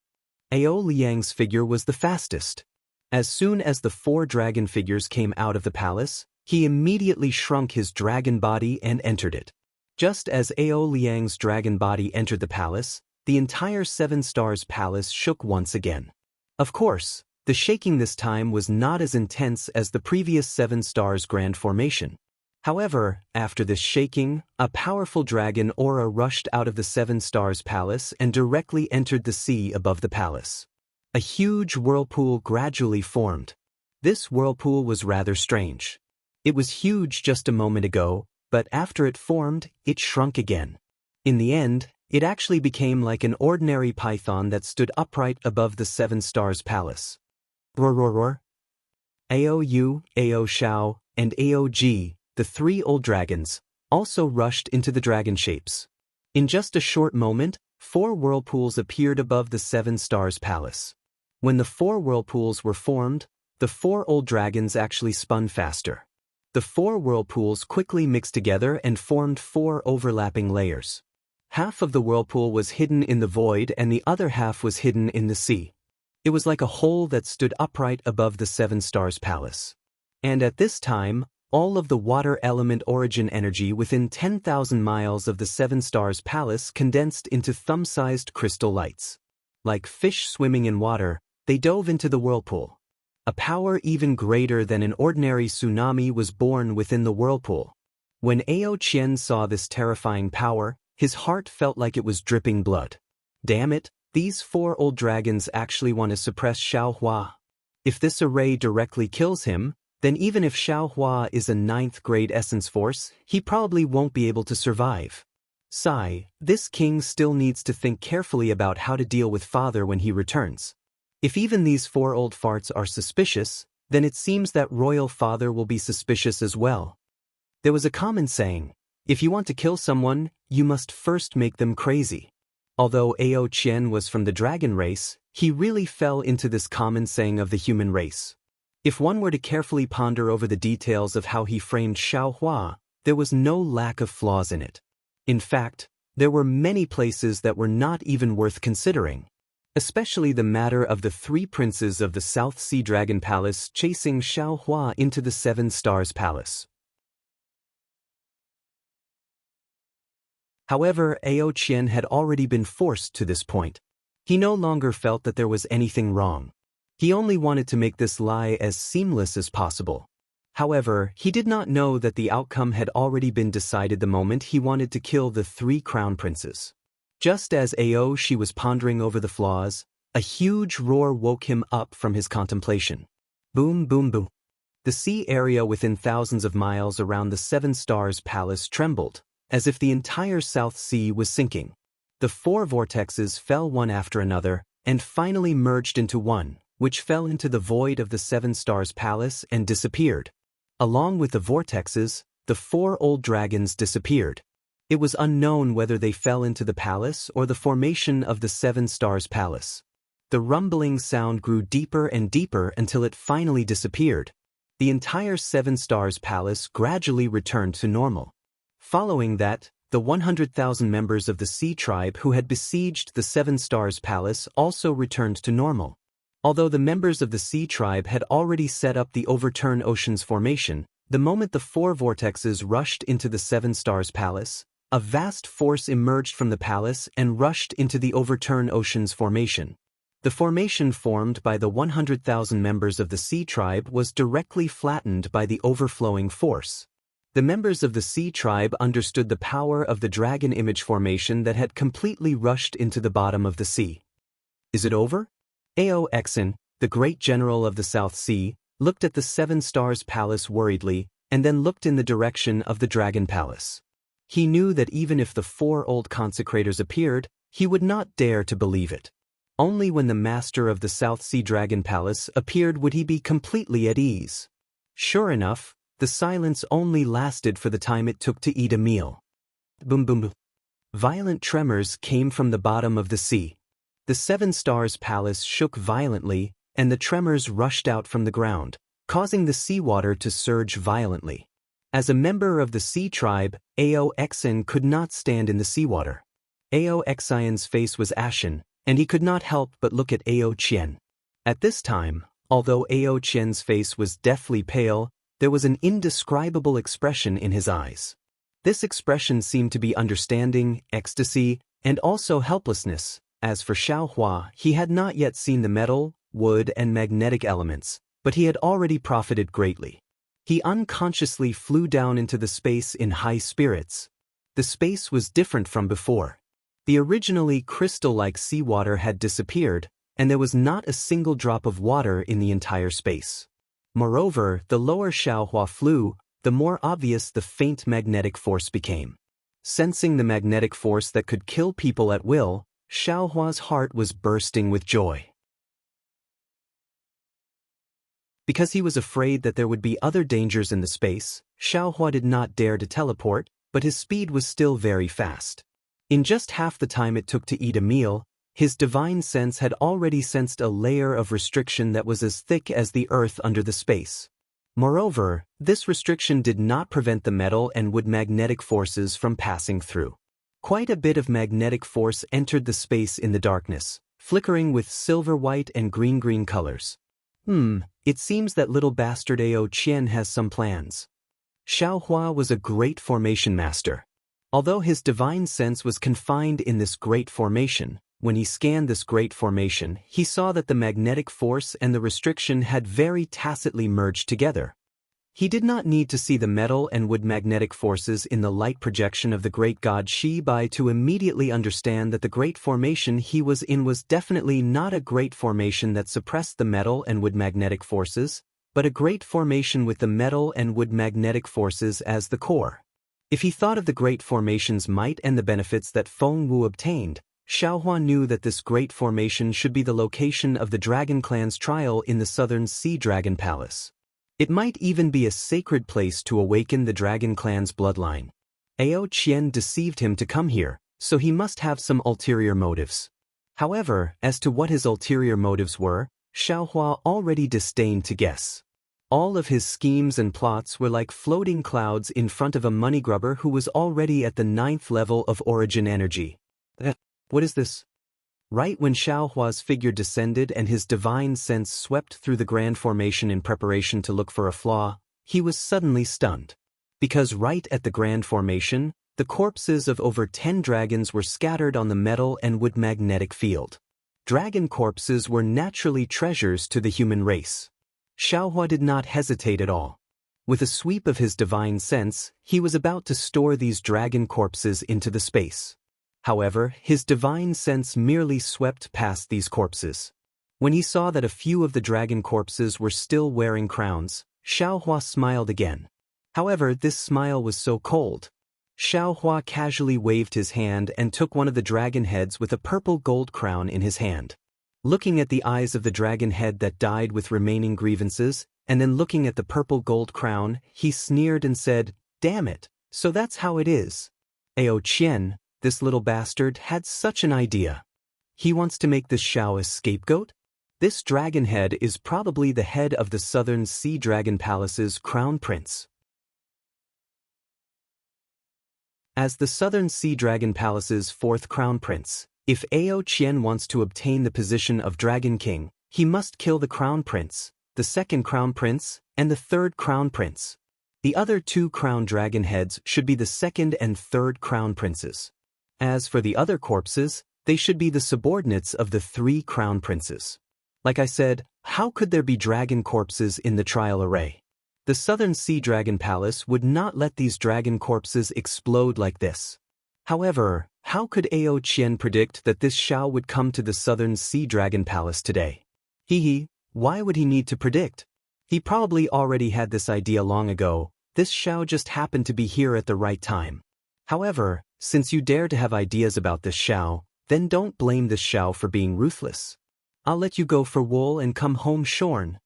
Ao Liang's figure was the fastest. As soon as the 4 dragon figures came out of the palace, he immediately shrunk his dragon body and entered it. Just as Ao Liang's dragon body entered the palace, the entire Seven Stars Palace shook once again. Of course, the shaking this time was not as intense as the previous Seven Stars Grand Formation. However, after this shaking, a powerful dragon aura rushed out of the Seven Stars Palace and directly entered the sea above the palace. A huge whirlpool gradually formed. This whirlpool was rather strange. It was huge just a moment ago, but after it formed, it shrunk again. In the end, It actually became like an ordinary python that stood upright above the Seven Stars Palace. Roar roar roar. Ao Shao, and Aog, the three old dragons, also rushed into the dragon shapes. In just a short moment, 4 whirlpools appeared above the Seven Stars Palace. When the 4 whirlpools were formed, the 4 old dragons actually spun faster. The 4 whirlpools quickly mixed together and formed 4 overlapping layers. Half of the whirlpool was hidden in the void and the other half was hidden in the sea. It was like a hole that stood upright above the Seven Stars Palace. And at this time, all of the water element origin energy within 10,000 miles of the Seven Stars Palace condensed into thumb-sized crystal lights. Like fish swimming in water, they dove into the whirlpool. A power even greater than an ordinary tsunami was born within the whirlpool. When Ao Qian saw this terrifying power, his heart felt like it was dripping blood. Damn it, these 4 old dragons actually want to suppress Xiaohua. If this array directly kills him, then even if Xiaohua is a 9th grade essence force, he probably won't be able to survive. Sigh, this king still needs to think carefully about how to deal with father when he returns. If even these 4 old farts are suspicious, then it seems that royal father will be suspicious as well. There was a common saying, if you want to kill someone, you must first make them crazy. Although Ao Qian was from the dragon race, he really fell into this common saying of the human race. If one were to carefully ponder over the details of how he framed Xiaohua, there was no lack of flaws in it. In fact, there were many places that were not even worth considering. Especially the matter of the 3 princes of the South Sea Dragon Palace chasing Xiaohua into the Seven Stars Palace. However, Ao Qian had already been forced to this point. He no longer felt that there was anything wrong. He only wanted to make this lie as seamless as possible. However, he did not know that the outcome had already been decided the moment he wanted to kill the 3 crown princes. Just as Ao was pondering over the flaws, a huge roar woke him up from his contemplation. Boom boom boom. The sea area within thousands of miles around the Seven Stars Palace trembled, as if the entire South Sea was sinking. The 4 vortexes fell one after another, and finally merged into one, which fell into the void of the Seven Stars Palace and disappeared. Along with the vortexes, the 4 old dragons disappeared. It was unknown whether they fell into the palace or the formation of the Seven Stars Palace. The rumbling sound grew deeper and deeper until it finally disappeared. The entire Seven Stars Palace gradually returned to normal. Following that, the 100,000 members of the Sea Tribe who had besieged the Seven Stars Palace also returned to normal. Although the members of the Sea Tribe had already set up the Overturn Oceans formation, the moment the 4 vortexes rushed into the Seven Stars Palace, a vast force emerged from the palace and rushed into the Overturn Oceans formation. The formation formed by the 100,000 members of the Sea Tribe was directly flattened by the overflowing force. The members of the Sea Tribe understood the power of the dragon image formation that had completely rushed into the bottom of the sea. Is it over? Ao Exin, the great general of the South Sea, looked at the Seven Stars Palace worriedly, and then looked in the direction of the Dragon Palace. He knew that even if the 4 old consecrators appeared, he would not dare to believe it. Only when the master of the South Sea Dragon Palace appeared would he be completely at ease. Sure enough, the silence only lasted for the time it took to eat a meal. Boom boom boom. Violent tremors came from the bottom of the sea. The Seven Stars Palace shook violently, and the tremors rushed out from the ground, causing the seawater to surge violently. As a member of the Sea Tribe, Ao Exin could not stand in the seawater. Ao Exion's face was ashen, and he could not help but look at Ao Qian. At this time, although Ao Qian's face was deathly pale, there was an indescribable expression in his eyes. This expression seemed to be understanding, ecstasy, and also helplessness. As for Xiaohua, he had not yet seen the metal, wood, and magnetic elements, but he had already profited greatly. He unconsciously flew down into the space in high spirits. The space was different from before. The originally crystal-like seawater had disappeared, and there was not a single drop of water in the entire space. Moreover, the lower Xiaohua flew, the more obvious the faint magnetic force became. Sensing the magnetic force that could kill people at will, Xiaohua's heart was bursting with joy. Because he was afraid that there would be other dangers in the space, Xiaohua did not dare to teleport, but his speed was still very fast. In just half the time it took to eat a meal, his divine sense had already sensed a layer of restriction that was as thick as the earth under the space. Moreover, this restriction did not prevent the metal and wood magnetic forces from passing through. Quite a bit of magnetic force entered the space in the darkness, flickering with silver-white and green-green colors. It seems that little bastard Ao Qian has some plans. Xiaohua was a great formation master. Although his divine sense was confined in this great formation, when he scanned this great formation, he saw that the magnetic force and the restriction had very tacitly merged together. He did not need to see the metal and wood magnetic forces in the light projection of the great god Shi Bai to immediately understand that the great formation he was in was definitely not a great formation that suppressed the metal and wood magnetic forces, but a great formation with the metal and wood magnetic forces as the core. If he thought of the great formation's might and the benefits that Feng Wu obtained, Xiaohua knew that this great formation should be the location of the Dragon Clan's trial in the Southern Sea Dragon Palace. It might even be a sacred place to awaken the Dragon Clan's bloodline. Ao Qian deceived him to come here, so he must have some ulterior motives. However, as to what his ulterior motives were, Xiaohua already disdained to guess. All of his schemes and plots were like floating clouds in front of a money grubber who was already at the 9th level of origin energy. What is this? Right when Xiaohua's figure descended and his divine sense swept through the grand formation in preparation to look for a flaw, he was suddenly stunned. Because right at the grand formation, the corpses of over 10 dragons were scattered on the metal and wood magnetic field. Dragon corpses were naturally treasures to the human race. Xiaohua did not hesitate at all. With a sweep of his divine sense, he was about to store these dragon corpses into the space. However, his divine sense merely swept past these corpses. When he saw that a few of the dragon corpses were still wearing crowns, Xiaohua smiled again. However, this smile was so cold. Xiaohua casually waved his hand and took one of the dragon heads with a purple gold crown in his hand. Looking at the eyes of the dragon head that died with remaining grievances, and then looking at the purple gold crown, he sneered and said, "Damn it, so that's how it is. Ao Qian, this little bastard, had such an idea. He wants to make this Xiao a scapegoat? This dragon head is probably the head of the Southern Sea Dragon Palace's crown prince." As the Southern Sea Dragon Palace's 4th crown prince, if Ao Qian wants to obtain the position of Dragon King, he must kill the crown prince, the 2nd crown prince, and the 3rd crown prince. The other 2 crown dragon heads should be the 2nd and 3rd crown princes. As for the other corpses, they should be the subordinates of the 3 crown princes. Like I said, how could there be dragon corpses in the trial array? The Southern Sea Dragon Palace would not let these dragon corpses explode like this. However, how could Ao Qian predict that this Xiao would come to the Southern Sea Dragon Palace today? Why would he need to predict? He probably already had this idea long ago. This Xiao just happened to be here at the right time. However, since you dare to have ideas about this Xiao, then don't blame this Xiao for being ruthless. I'll let you go for wool and come home shorn.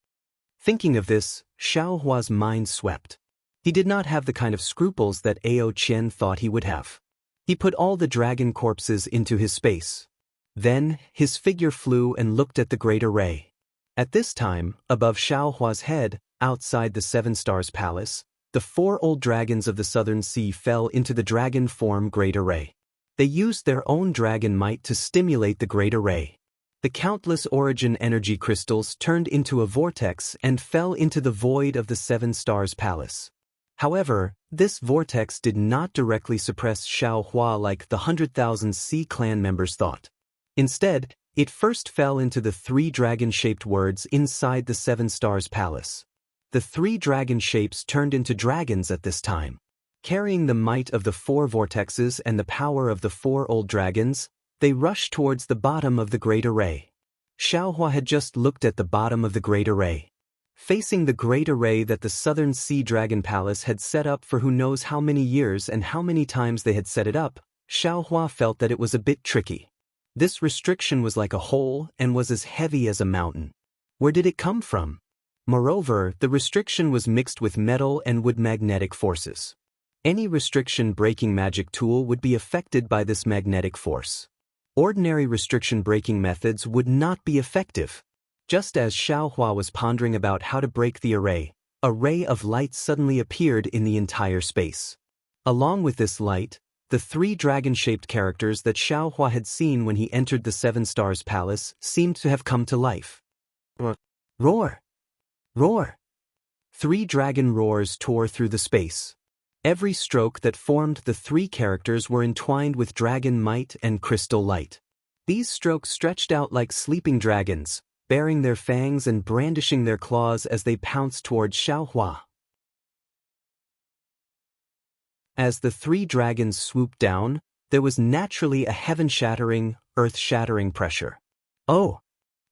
Thinking of this, Xiaohua's mind swept. He did not have the kind of scruples that Ao Qian thought he would have. He put all the dragon corpses into his space. Then, his figure flew and looked at the great array. At this time, above Xiaohua's head, outside the 7 Stars Palace, the 4 old dragons of the Southern Sea fell into the dragon form great array. They used their own dragon might to stimulate the great array. The countless origin energy crystals turned into a vortex and fell into the void of the 7 Stars Palace. However, this vortex did not directly suppress Xiaohua like the 100,000 Sea Clan members thought. Instead, it first fell into the 3 dragon-shaped words inside the 7 Stars Palace. The 3 dragon shapes turned into dragons at this time. Carrying the might of the 4 vortexes and the power of the 4 old dragons, they rushed towards the bottom of the great array. Xiaohua had just looked at the bottom of the great array. Facing the great array that the Southern Sea Dragon Palace had set up for who knows how many years and how many times they had set it up, Xiaohua felt that it was a bit tricky. This restriction was like a hole and was as heavy as a mountain. Where did it come from? Moreover, the restriction was mixed with metal and wood magnetic forces. Any restriction-breaking magic tool would be affected by this magnetic force. Ordinary restriction-breaking methods would not be effective. Just as Xiaohua was pondering about how to break the array, a ray of light suddenly appeared in the entire space. Along with this light, the three dragon-shaped characters that Xiaohua had seen when he entered the Seven Stars Palace seemed to have come to life. Roar! Roar! Three dragon roars tore through the space. Every stroke that formed the three characters were entwined with dragon might and crystal light. These strokes stretched out like sleeping dragons, baring their fangs and brandishing their claws as they pounced toward Xiaohua. As the three dragons swooped down, there was naturally a heaven-shattering, earth-shattering pressure. Oh!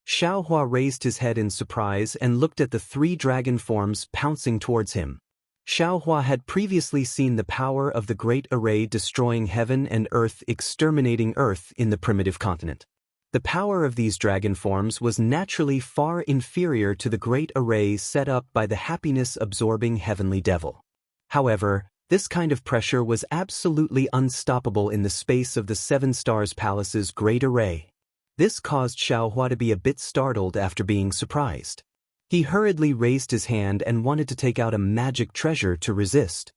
Xiaohua raised his head in surprise and looked at the three dragon forms pouncing towards him. Xiaohua had previously seen the power of the Great Array destroying heaven and earth, exterminating earth in the primitive continent. The power of these dragon forms was naturally far inferior to the Great Array set up by the happiness-absorbing heavenly devil. However, this kind of pressure was absolutely unstoppable in the space of the Seven Stars Palace's Great Array. This caused Xiaohua to be a bit startled after being surprised. He hurriedly raised his hand and wanted to take out a magic treasure to resist.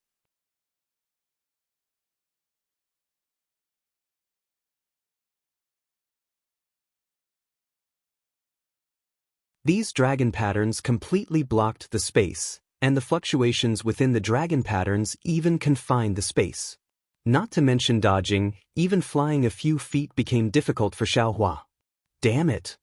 These dragon patterns completely blocked the space, and the fluctuations within the dragon patterns even confined the space. Not to mention dodging, even flying a few feet became difficult for Xiaohua. Damn it!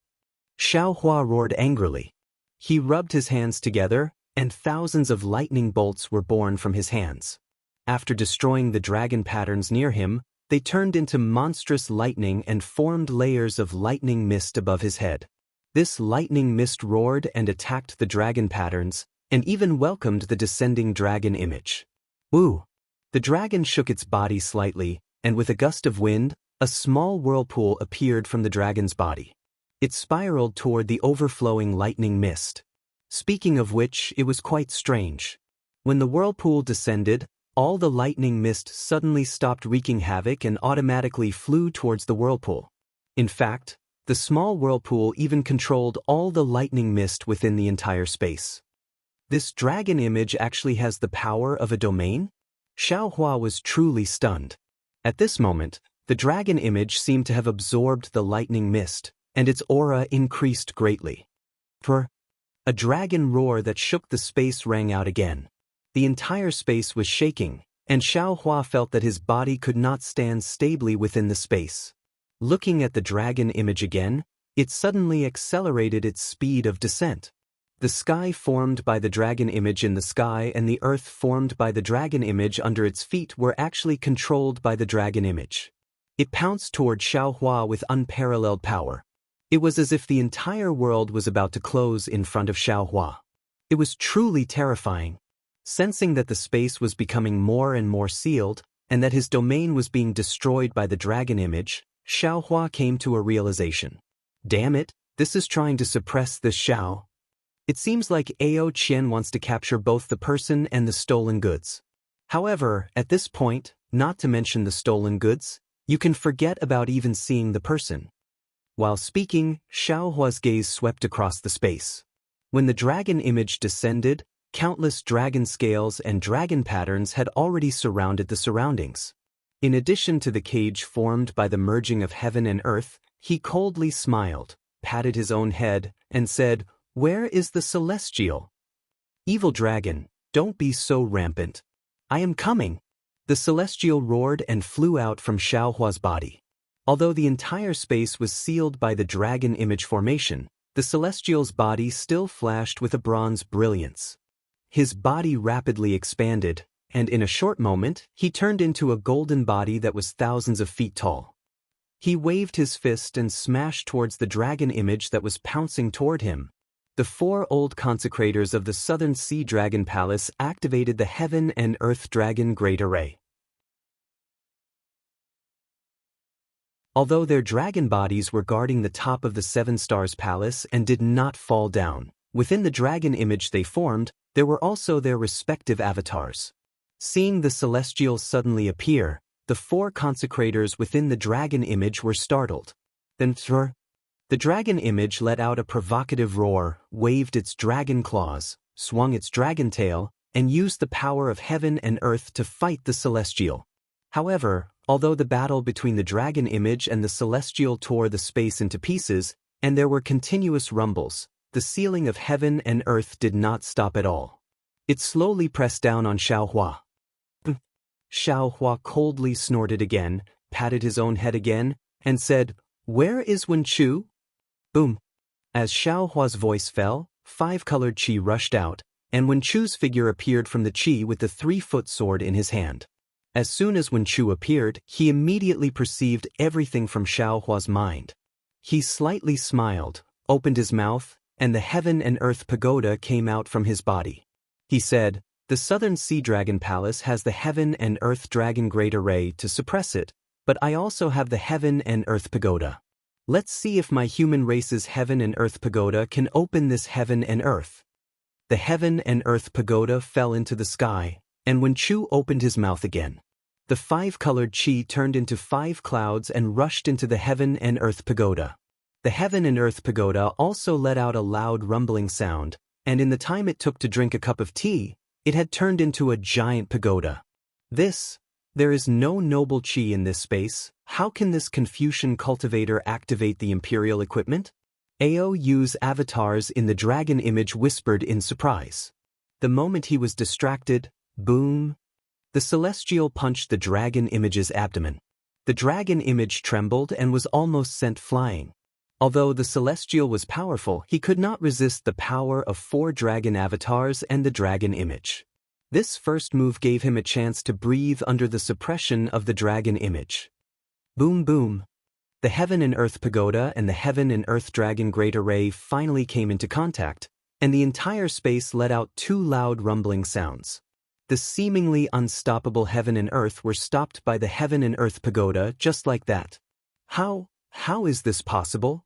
Xiaohua roared angrily. He rubbed his hands together, and thousands of lightning bolts were born from his hands. After destroying the dragon patterns near him, they turned into monstrous lightning and formed layers of lightning mist above his head. This lightning mist roared and attacked the dragon patterns, and even welcomed the descending dragon image. Woo! The dragon shook its body slightly, and with a gust of wind, a small whirlpool appeared from the dragon's body. It spiraled toward the overflowing lightning mist. Speaking of which, it was quite strange. When the whirlpool descended, all the lightning mist suddenly stopped wreaking havoc and automatically flew towards the whirlpool. In fact, the small whirlpool even controlled all the lightning mist within the entire space. This dragon image actually has the power of a domain? Xiaohua was truly stunned. At this moment, the dragon image seemed to have absorbed the lightning mist, and its aura increased greatly. A dragon roar that shook the space rang out again. The entire space was shaking, and Xiaohua felt that his body could not stand stably within the space. Looking at the dragon image again, it suddenly accelerated its speed of descent. The sky formed by the dragon image in the sky and the earth formed by the dragon image under its feet were actually controlled by the dragon image. It pounced toward Xiaohua with unparalleled power. It was as if the entire world was about to close in front of Xiaohua. It was truly terrifying. Sensing that the space was becoming more and more sealed, and that his domain was being destroyed by the dragon image, Xiaohua came to a realization. Damn it, this is trying to suppress this Xiao. It seems like Ao Qian wants to capture both the person and the stolen goods. However, at this point, not to mention the stolen goods, you can forget about even seeing the person. While speaking, Xiaohua's gaze swept across the space. When the dragon image descended, countless dragon scales and dragon patterns had already surrounded the surroundings. In addition to the cage formed by the merging of heaven and earth, he coldly smiled, patted his own head, and said, "Where is the celestial? Evil dragon, don't be so rampant. I am coming." The celestial roared and flew out from Xiaohua's body. Although the entire space was sealed by the dragon image formation, the celestial's body still flashed with a bronze brilliance. His body rapidly expanded, and in a short moment, he turned into a golden body that was thousands of feet tall. He waved his fist and smashed towards the dragon image that was pouncing toward him. The 4 old consecrators of the Southern Sea Dragon Palace activated the Heaven and Earth Dragon Great Array. Although their dragon bodies were guarding the top of the 7 Stars Palace and did not fall down, within the dragon image they formed, there were also their respective avatars. Seeing the celestials suddenly appear, the 4 consecrators within the dragon image were startled. Then the dragon image let out a provocative roar, waved its dragon claws, swung its dragon tail, and used the power of heaven and earth to fight the celestial. However, although the battle between the dragon image and the celestial tore the space into pieces, and there were continuous rumbles, the ceiling of heaven and earth did not stop at all. It slowly pressed down on Xiaohua. Xiaohua coldly snorted again, patted his own head again, and said, "Where is Wenchu?" Boom! As Xiaohua's voice fell, 5-colored qi rushed out, and Wenchu's figure appeared from the qi with the 3-foot sword in his hand. As soon as Wenchu appeared, he immediately perceived everything from Xiaohua's mind. He slightly smiled, opened his mouth, and the Heaven and Earth Pagoda came out from his body. He said, "The Southern Sea Dragon Palace has the Heaven and Earth Dragon Great Array to suppress it, but I also have the Heaven and Earth Pagoda. Let's see if my human race's Heaven and Earth Pagoda can open this Heaven and Earth." The Heaven and Earth Pagoda fell into the sky, and when Chu opened his mouth again, the 5-colored qi turned into 5 clouds and rushed into the Heaven and Earth Pagoda. The Heaven and Earth Pagoda also let out a loud rumbling sound, and in the time it took to drink a cup of tea, it had turned into a giant pagoda. There is no noble qi in this space. How can this Confucian cultivator activate the imperial equipment? Aou's avatars in the dragon image whispered in surprise. The moment he was distracted, boom! The celestial punched the dragon image's abdomen. The dragon image trembled and was almost sent flying. Although the celestial was powerful, he could not resist the power of 4 dragon avatars and the dragon image. This first move gave him a chance to breathe under the suppression of the dragon image. Boom boom! The Heaven and Earth Pagoda and the Heaven and Earth Dragon Great Array finally came into contact, and the entire space let out 2 loud rumbling sounds. The seemingly unstoppable Heaven and Earth were stopped by the Heaven and Earth Pagoda just like that. How is this possible?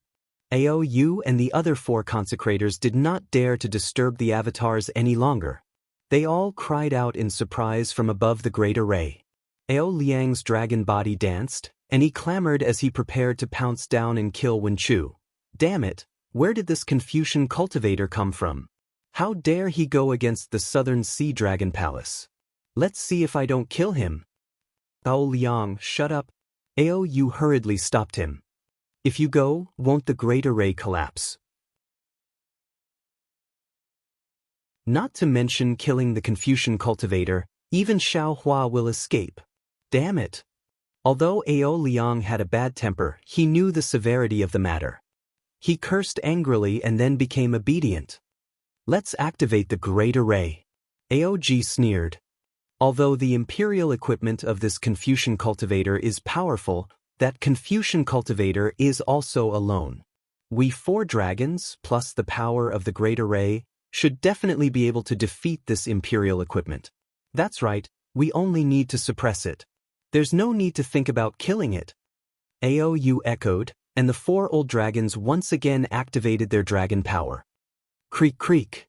Aou and the other 4 consecrators did not dare to disturb the avatars any longer. They all cried out in surprise from above the great array. Ao Liang's dragon body danced, and he clamored as he prepared to pounce down and kill Wenchu. Damn it, where did this Confucian cultivator come from? How dare he go against the Southern Sea Dragon Palace? Let's see if I don't kill him. Ao Liang, shut up. Aou hurriedly stopped him. If you go, won't the great array collapse? Not to mention killing the Confucian cultivator, even Xiaohua will escape. Damn it! Although Ao Liang had a bad temper, he knew the severity of the matter. He cursed angrily and then became obedient. Let's activate the Great Array. Aog sneered. Although the imperial equipment of this Confucian cultivator is powerful, that Confucian cultivator is also alone. We 4 dragons, plus the power of the Great Array, should definitely be able to defeat this imperial equipment. That's right, we only need to suppress it. There's no need to think about killing it. Aou echoed, and the 4 old dragons once again activated their dragon power. Creak creak.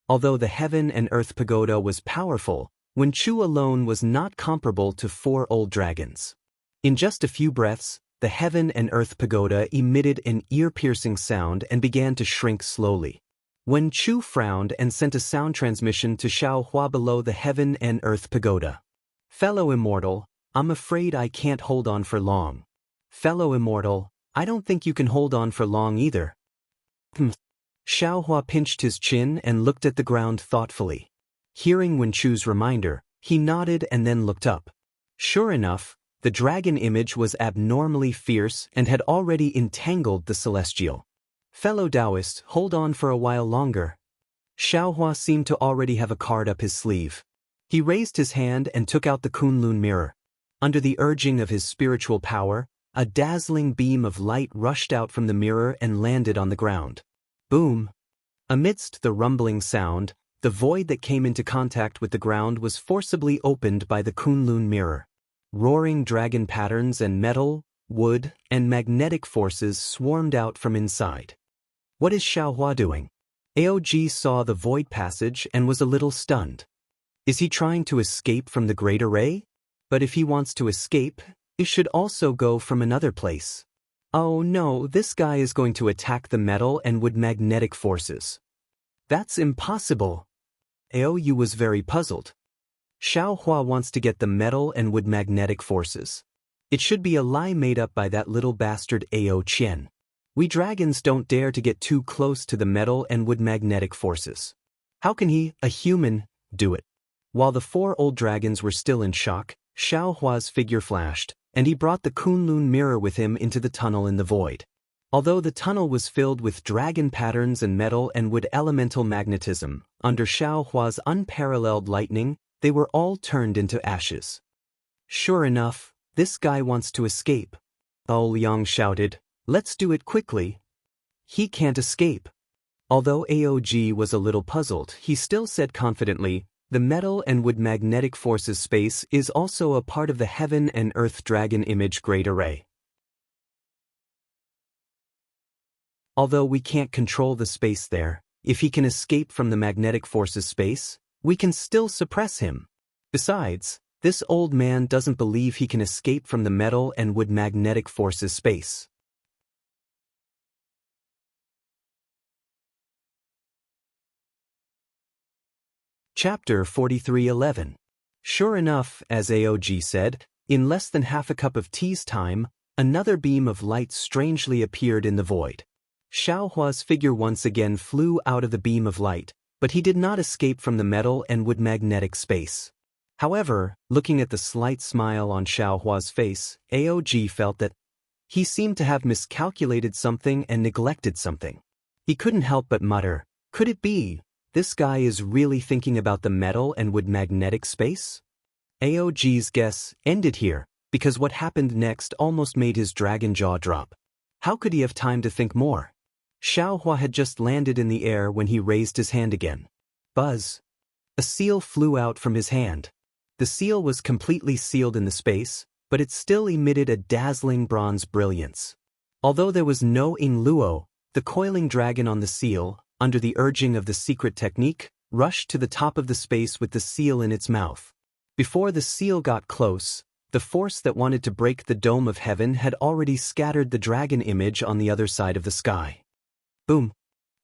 Although the Heaven and Earth Pagoda was powerful, Wenchu alone was not comparable to 4 old dragons. In just a few breaths, the Heaven and Earth Pagoda emitted an ear-piercing sound and began to shrink slowly. Wenchu frowned and sent a sound transmission to Xiaohua below the Heaven and Earth Pagoda. Fellow Immortal, I'm afraid I can't hold on for long. Fellow Immortal, I don't think you can hold on for long either. Xiaohua pinched his chin and looked at the ground thoughtfully. Hearing Wenchu's reminder, he nodded and then looked up. Sure enough, the dragon image was abnormally fierce and had already entangled the celestial. Fellow Taoist, hold on for a while longer. Xiaohua seemed to already have a card up his sleeve. He raised his hand and took out the Kunlun mirror. Under the urging of his spiritual power, a dazzling beam of light rushed out from the mirror and landed on the ground. Boom! Amidst the rumbling sound, the void that came into contact with the ground was forcibly opened by the Kunlun mirror. Roaring dragon patterns and metal, wood, and magnetic forces swarmed out from inside. What is Xiaohua doing? Aog saw the void passage and was a little stunned. Is he trying to escape from the Great Array? But if he wants to escape, he should also go from another place. Oh no, this guy is going to attack the metal and wood magnetic forces. That's impossible. Aoyu was very puzzled. Xiaohua wants to get the metal and wood magnetic forces. It should be a lie made up by that little bastard Ao Qian. We dragons don't dare to get too close to the metal and wood magnetic forces. How can he, a human, do it? While the 4 old dragons were still in shock, Xiaohua's figure flashed, and he brought the Kunlun mirror with him into the tunnel in the void. Although the tunnel was filled with dragon patterns and metal and wood elemental magnetism, under Xiaohua's unparalleled lightning, they were all turned into ashes. Sure enough, this guy wants to escape. Ao Liang shouted, "Let's do it quickly." He can't escape. Although Aog was a little puzzled, he still said confidently, "The metal and wood magnetic forces space is also a part of the Heaven and Earth Dragon Image Great Array. Although we can't control the space there, if he can escape from the magnetic forces space, we can still suppress him. Besides, this old man doesn't believe he can escape from the metal and wood magnetic forces space." Chapter 43:11. Sure enough, as Aog said, in less than half a cup of tea's time, another beam of light strangely appeared in the void. Xiaohua's figure once again flew out of the beam of light, but he did not escape from the metal and wood magnetic space. However, looking at the slight smile on Xiaohua's face, Aog felt that he seemed to have miscalculated something and neglected something. He couldn't help but mutter, "Could it be? This guy is really thinking about the metal and wood magnetic space?" Aog's guess ended here, because what happened next almost made his dragon jaw drop. How could he have time to think more? Xiaohua had just landed in the air when he raised his hand again. Buzz! A seal flew out from his hand. The seal was completely sealed in the space, but it still emitted a dazzling bronze brilliance. Although there was no Ing Luo, the coiling dragon on the seal, under the urging of the secret technique, rushed to the top of the space with the seal in its mouth. Before the seal got close, the force that wanted to break the dome of heaven had already scattered the dragon image on the other side of the sky. Boom!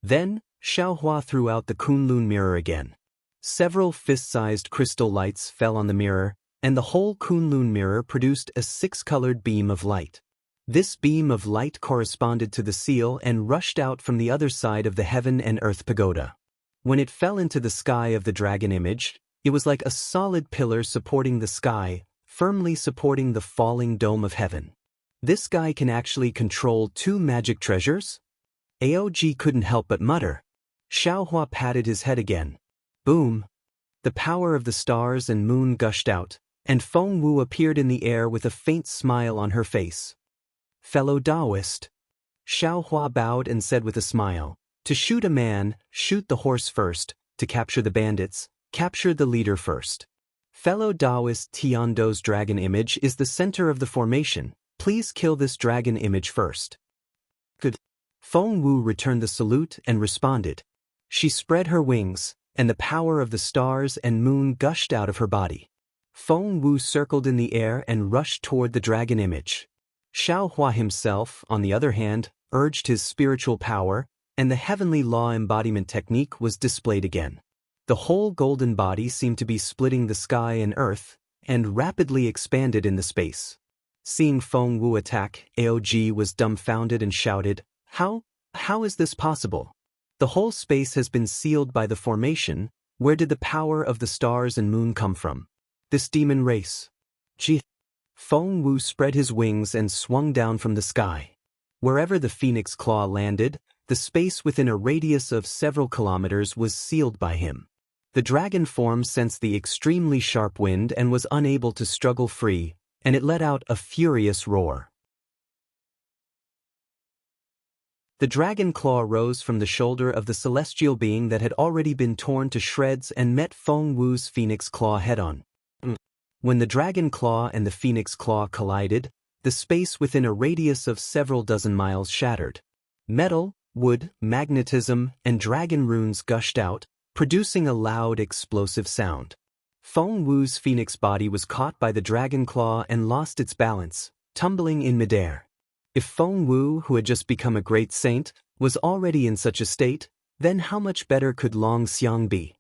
Then, Xiaohua threw out the Kunlun mirror again. Several fist-sized crystal lights fell on the mirror, and the whole Kunlun mirror produced a 6-colored beam of light. This beam of light corresponded to the seal and rushed out from the other side of the Heaven and Earth Pagoda. When it fell into the sky of the dragon image, it was like a solid pillar supporting the sky, firmly supporting the falling dome of heaven. This guy can actually control 2 magic treasures? Aog couldn't help but mutter. Xiaohua patted his head again. Boom! The power of the stars and moon gushed out, and Feng Wu appeared in the air with a faint smile on her face. "Fellow Taoist." Xiaohua bowed and said with a smile, "To shoot a man, shoot the horse first. To capture the bandits, capture the leader first. Fellow Taoist Tiando's dragon image is the center of the formation. Please kill this dragon image first." Good. Feng Wu returned the salute and responded. She spread her wings, and the power of the stars and moon gushed out of her body. Feng Wu circled in the air and rushed toward the dragon image. Xiaohua himself, on the other hand, urged his spiritual power, and the heavenly law embodiment technique was displayed again. The whole golden body seemed to be splitting the sky and earth, and rapidly expanded in the space. Seeing Feng Wu attack, Aog was dumbfounded and shouted, How is this possible? The whole space has been sealed by the formation. Where did the power of the stars and moon come from? This demon race. Gee. Feng Wu spread his wings and swung down from the sky. Wherever the phoenix claw landed, the space within a radius of several kilometers was sealed by him. The dragon form sensed the extremely sharp wind and was unable to struggle free, and it let out a furious roar. The dragon claw rose from the shoulder of the celestial being that had already been torn to shreds and met Feng Wu's phoenix claw head-on. When the dragon claw and the phoenix claw collided, the space within a radius of several dozen miles shattered. Metal, wood, magnetism, and dragon runes gushed out, producing a loud, explosive sound. Feng Wu's phoenix body was caught by the dragon claw and lost its balance, tumbling in midair. If Feng Wu, who had just become a great saint, was already in such a state, then how much better could Long Xiang be?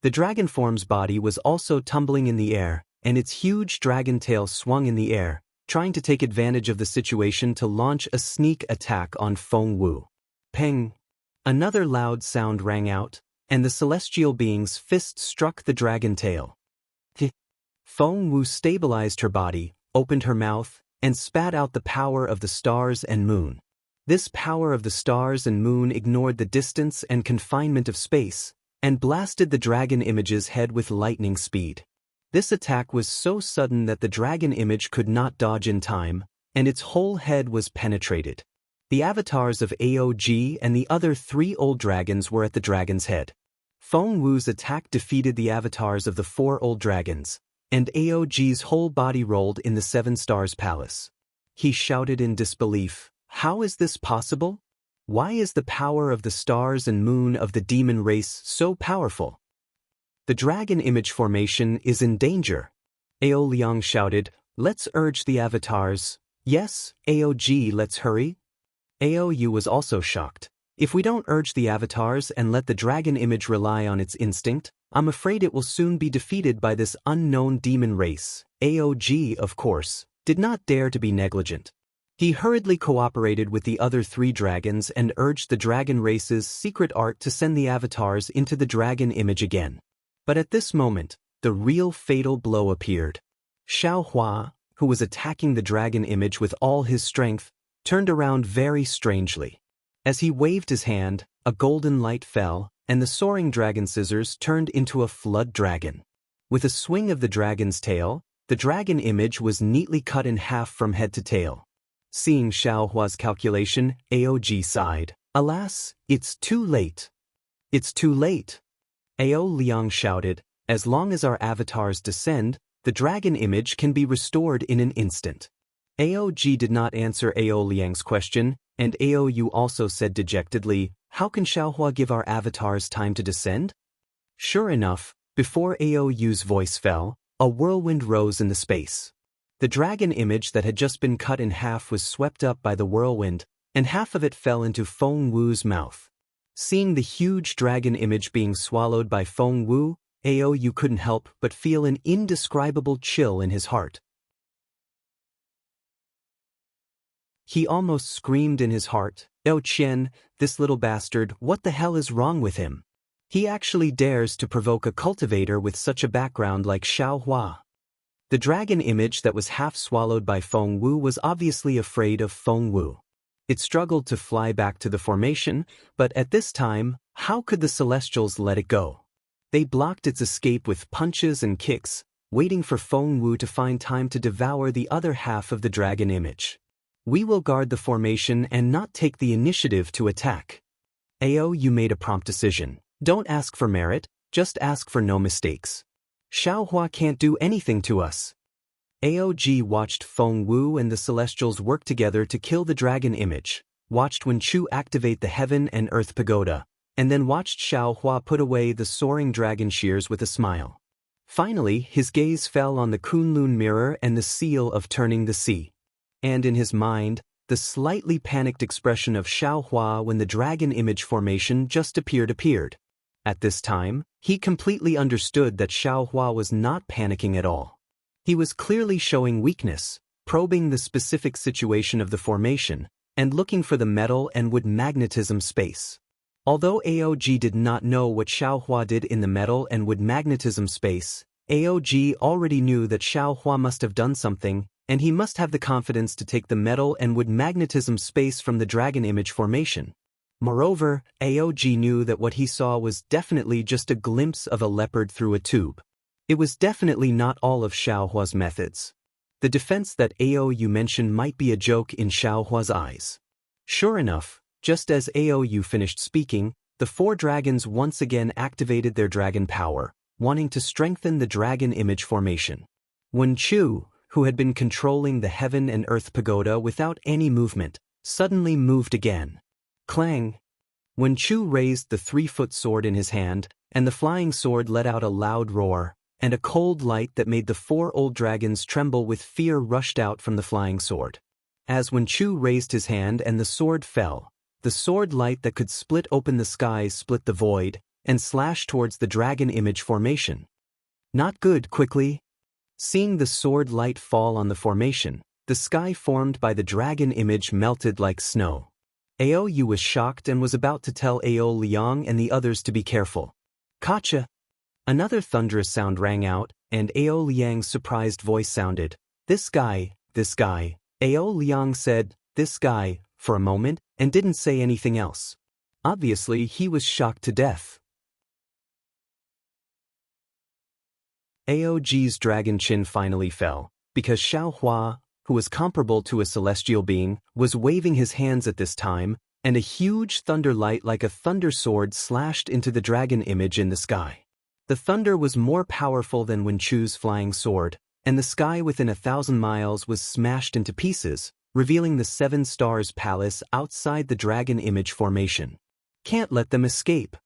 The dragon form's body was also tumbling in the air, and its huge dragon tail swung in the air, trying to take advantage of the situation to launch a sneak attack on Feng Wu. Peng! Another loud sound rang out, and the celestial being's fist struck the dragon tail. Feng Wu stabilized her body, opened her mouth, and spat out the power of the stars and moon. This power of the stars and moon ignored the distance and confinement of space, and blasted the dragon image's head with lightning speed. This attack was so sudden that the dragon image could not dodge in time, and its whole head was penetrated. The avatars of AOG and the other 3 old dragons were at the dragon's head. Feng Wu's attack defeated the avatars of the 4 old dragons, and AOG's whole body rolled in the 7 Stars Palace. He shouted in disbelief, "How is this possible? Why is the power of the stars and moon of the demon race so powerful? The dragon image formation is in danger." Ao Liang shouted, "Let's urge the avatars." "Yes, AOG, let's hurry." AOU was also shocked. "If we don't urge the avatars and let the dragon image rely on its instinct, I'm afraid it will soon be defeated by this unknown demon race." AOG, of course, did not dare to be negligent. He hurriedly cooperated with the other 3 dragons and urged the dragon race's secret art to send the avatars into the dragon image again. But at this moment, the real fatal blow appeared. Xiao Hua, who was attacking the dragon image with all his strength, turned around very strangely. As he waved his hand, a golden light fell, and the soaring dragon scissors turned into a flood dragon. With a swing of the dragon's tail, the dragon image was neatly cut in half from head to tail. Seeing Xiao Hua's calculation, AOG sighed. "Alas, it's too late." "It's too late." Ao Liang shouted, "As long as our avatars descend, the dragon image can be restored in an instant." AOG did not answer Ao Liang's question, and AOU also said dejectedly, "How can Xiaohua give our avatars time to descend?" Sure enough, before AOU's voice fell, a whirlwind rose in the space. The dragon image that had just been cut in half was swept up by the whirlwind, and half of it fell into Feng Wu's mouth. Seeing the huge dragon image being swallowed by Feng Wu, AOU couldn't help but feel an indescribable chill in his heart. He almost screamed in his heart, "Oh Qian, this little bastard, what the hell is wrong with him? He actually dares to provoke a cultivator with such a background like Xiao Hua." The dragon image that was half swallowed by Feng Wu was obviously afraid of Feng Wu. It struggled to fly back to the formation, but at this time, how could the Celestials let it go? They blocked its escape with punches and kicks, waiting for Feng Wu to find time to devour the other half of the dragon image. "We will guard the formation and not take the initiative to attack." Ao, you made a prompt decision. Don't ask for merit, just ask for no mistakes. Xiaohua can't do anything to us. AOG watched Feng Wu and the Celestials work together to kill the dragon image, watched Wen Chu activate the Heaven and Earth Pagoda, and then watched Xiaohua put away the soaring dragon shears with a smile. Finally, his gaze fell on the Kunlun mirror and the seal of turning the sea. And in his mind, the slightly panicked expression of Xiaohua when the dragon image formation just appeared. At this time, he completely understood that Xiaohua was not panicking at all. He was clearly showing weakness, probing the specific situation of the formation, and looking for the metal and wood magnetism space. Although AOG did not know what Xiaohua did in the metal and wood magnetism space, AOG already knew that Xiaohua must have done something, and he must have the confidence to take the metal and wood magnetism space from the dragon image formation. Moreover, AOG knew that what he saw was definitely just a glimpse of a leopard through a tube. It was definitely not all of Xiaohua's methods. The defense that AOU mentioned might be a joke in Xiaohua's eyes. Sure enough, Just as Aou finished speaking, the four dragons once again activated their dragon power, wanting to strengthen the dragon image formation. Wen Chu, who had been controlling the heaven and earth pagoda without any movement, suddenly moved again. Clang! Wen Chu raised the 3-foot sword in his hand, and the flying sword let out a loud roar, and a cold light that made the 4 old dragons tremble with fear rushed out from the flying sword. As Wen Chu raised his hand and the sword fell, the sword light that could split open the skies split the void, and slashed towards the dragon image formation. Not good, quickly. Seeing the sword light fall on the formation, the sky formed by the dragon image melted like snow. Aou was shocked and was about to tell Aou Liang and the others to be careful. Kacha! Another thunderous sound rang out, and Aou Liang's surprised voice sounded. This guy. Aou Liang said, this guy, for a moment, and didn't say anything else. Obviously, he was shocked to death. Aou's dragon chin finally fell, because Xiao Hua, who was comparable to a celestial being, was waving his hands at this time, and a huge thunder light like a thunder sword slashed into the dragon image in the sky. The thunder was more powerful than Wen Chu's flying sword, and the sky within 1,000 miles was smashed into pieces, revealing the 7 Stars Palace outside the dragon image formation. Can't let them escape!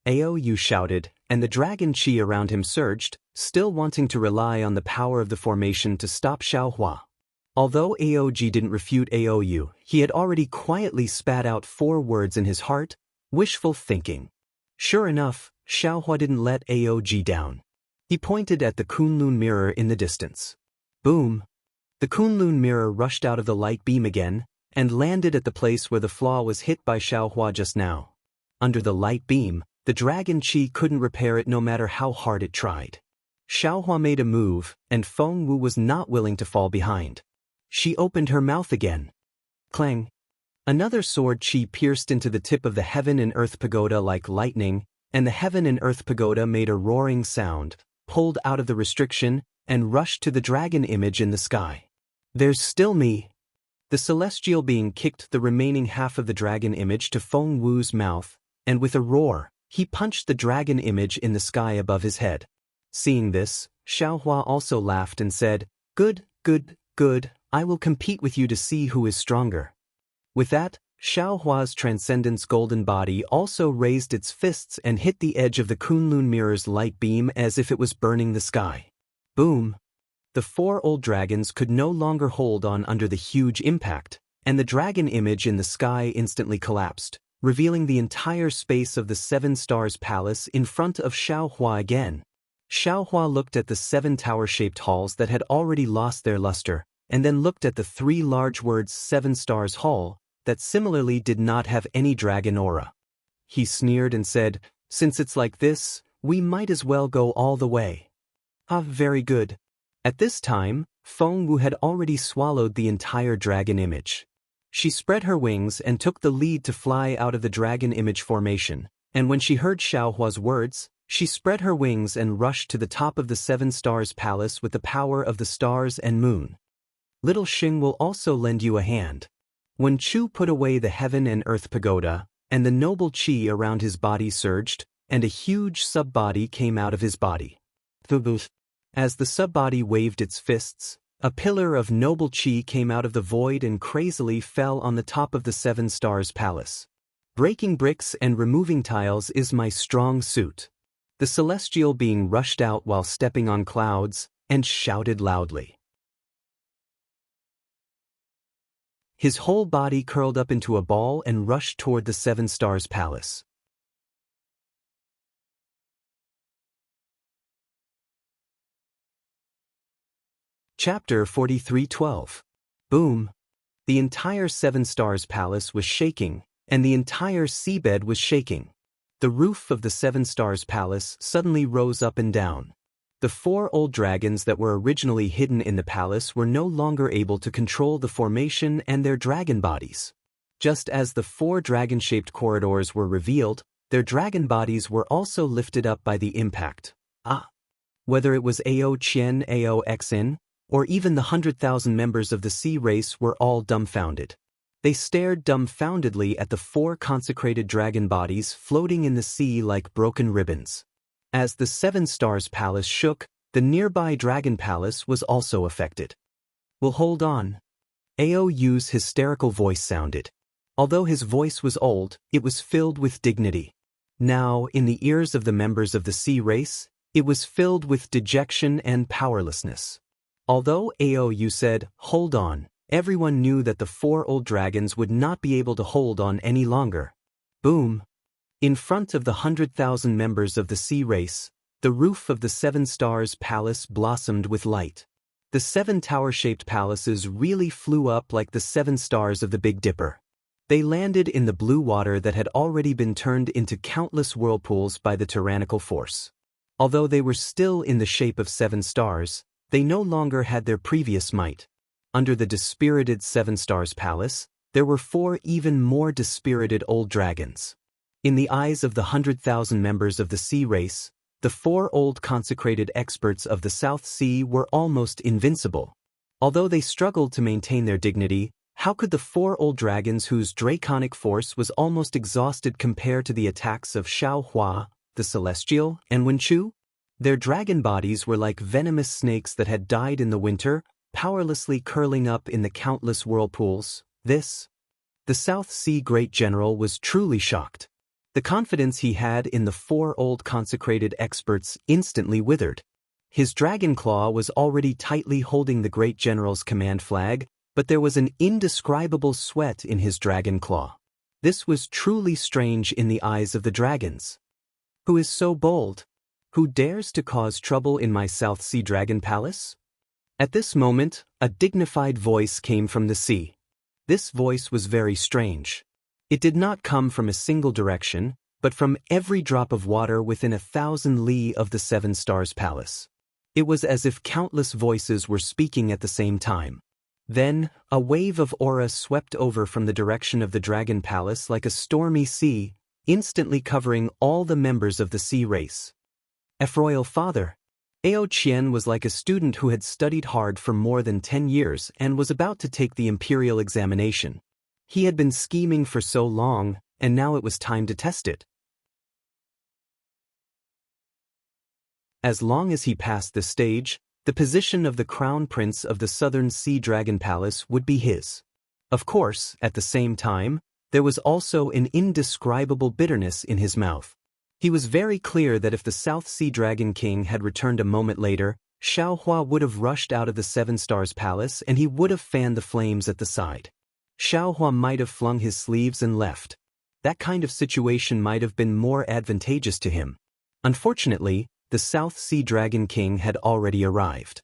Aou shouted, and the dragon chi around him surged, still wanting to rely on the power of the formation to stop Xiao Hua. Although Aou didn't refute Aou, he had already quietly spat out 4 words in his heart: wishful thinking. Sure enough, Xiao Hua didn't let Aou down. He pointed at the Kunlun mirror in the distance. Boom! The Kunlun mirror rushed out of the light beam again, and landed at the place where the flaw was hit by Xiao Hua just now. Under the light beam, the dragon chi couldn't repair it no matter how hard it tried. Xiao Hua made a move, and Feng Wu was not willing to fall behind. She opened her mouth again. Clang! Another sword chi pierced into the tip of the heaven and earth pagoda like lightning, and the heaven and earth pagoda made a roaring sound, pulled out of the restriction, and rushed to the dragon image in the sky. There's still me! The celestial being kicked the remaining half of the dragon image to Feng Wu's mouth, and with a roar, he punched the dragon image in the sky above his head. Seeing this, Xiao Hua also laughed and said, Good, I will compete with you to see who is stronger. With that, Xiao Hua's Transcendence golden body also raised its fists and hit the edge of the Kunlun mirror's light beam as if it was burning the sky. Boom! The 4 old dragons could no longer hold on under the huge impact, and the dragon image in the sky instantly collapsed, revealing the entire space of the 7 Stars Palace in front of Xiao Hua again. Xiao Hua looked at the 7 tower-shaped halls that had already lost their luster, and then looked at the 3 large words 7 Stars Hall, that similarly did not have any dragon aura. He sneered and said, Since it's like this, we might as well go all the way. Ah, very good. At this time, Feng Wu had already swallowed the entire dragon image. She spread her wings and took the lead to fly out of the dragon image formation, and when she heard Xiao Hua's words, she spread her wings and rushed to the top of the 7 Stars Palace with the power of the stars and moon. Little Xing will also lend you a hand. Wen Chu put away the heaven and earth pagoda, and the noble chi around his body surged, and a huge sub-body came out of his body. As the sub-body waved its fists, a pillar of noble chi came out of the void and crazily fell on the top of the 7 Stars Palace. Breaking bricks and removing tiles is my strong suit. The celestial being rushed out while stepping on clouds, and shouted loudly. His whole body curled up into a ball and rushed toward the 7 Stars Palace. Chapter 43:12. Boom! The entire 7 Stars Palace was shaking, and the entire seabed was shaking. The roof of the 7 Stars Palace suddenly rose up and down. The 4 old dragons that were originally hidden in the palace were no longer able to control the formation and their dragon bodies. Just as the 4 dragon-shaped corridors were revealed, their dragon bodies were also lifted up by the impact. Whether it was Ao Qian, Ao Xin, or even the 100,000 members of the sea race were all dumbfounded. They stared dumbfoundedly at the 4 consecrated dragon bodies floating in the sea like broken ribbons. As the 7 Stars Palace shook, the nearby Dragon Palace was also affected. "We'll hold on." Aou's hysterical voice sounded. Although his voice was old, it was filled with dignity. Now, in the ears of the members of the sea race, it was filled with dejection and powerlessness. Although Aou said, "Hold on," everyone knew that the 4 old dragons would not be able to hold on any longer. Boom! In front of the 100,000 members of the sea race, the roof of the 7 Stars Palace blossomed with light. The 7 tower-shaped palaces really flew up like the 7 stars of the Big Dipper. They landed in the blue water that had already been turned into countless whirlpools by the tyrannical force. Although they were still in the shape of 7 stars, they no longer had their previous might. Under the dispirited 7 Stars Palace, there were 4 even more dispirited old dragons. In the eyes of the 100,000 members of the sea race, the 4 old consecrated experts of the South Sea were almost invincible. Although they struggled to maintain their dignity, how could the 4 old dragons whose draconic force was almost exhausted compare to the attacks of Xiaohua, the Celestial, and Wenchu? Their dragon bodies were like venomous snakes that had died in the winter, powerlessly curling up in the countless whirlpools. The South Sea Great General was truly shocked. The confidence he had in the 4 old consecrated experts instantly withered. His dragon claw was already tightly holding the Great General's command flag, but there was an indescribable sweat in his dragon claw. This was truly strange in the eyes of the dragons. "Who is so bold? Who dares to cause trouble in my South Sea Dragon Palace?" At this moment, a dignified voice came from the sea. This voice was very strange. It did not come from a single direction, but from every drop of water within 1,000 li of the 7 Stars Palace. It was as if countless voices were speaking at the same time. Then, a wave of aura swept over from the direction of the Dragon Palace like a stormy sea, instantly covering all the members of the sea race. Royal Father, Ao Qian was like a student who had studied hard for more than 10 years and was about to take the imperial examination. He had been scheming for so long, and now it was time to test it. As long as he passed the stage, the position of the Crown Prince of the Southern Sea Dragon Palace would be his. Of course, at the same time, there was also an indescribable bitterness in his mouth. He was very clear that if the South Sea Dragon King had returned a moment later, Xiaohua would have rushed out of the 7 Stars Palace and he would have fanned the flames at the side. Xiaohua might have flung his sleeves and left. That kind of situation might have been more advantageous to him. Unfortunately, the South Sea Dragon King had already arrived.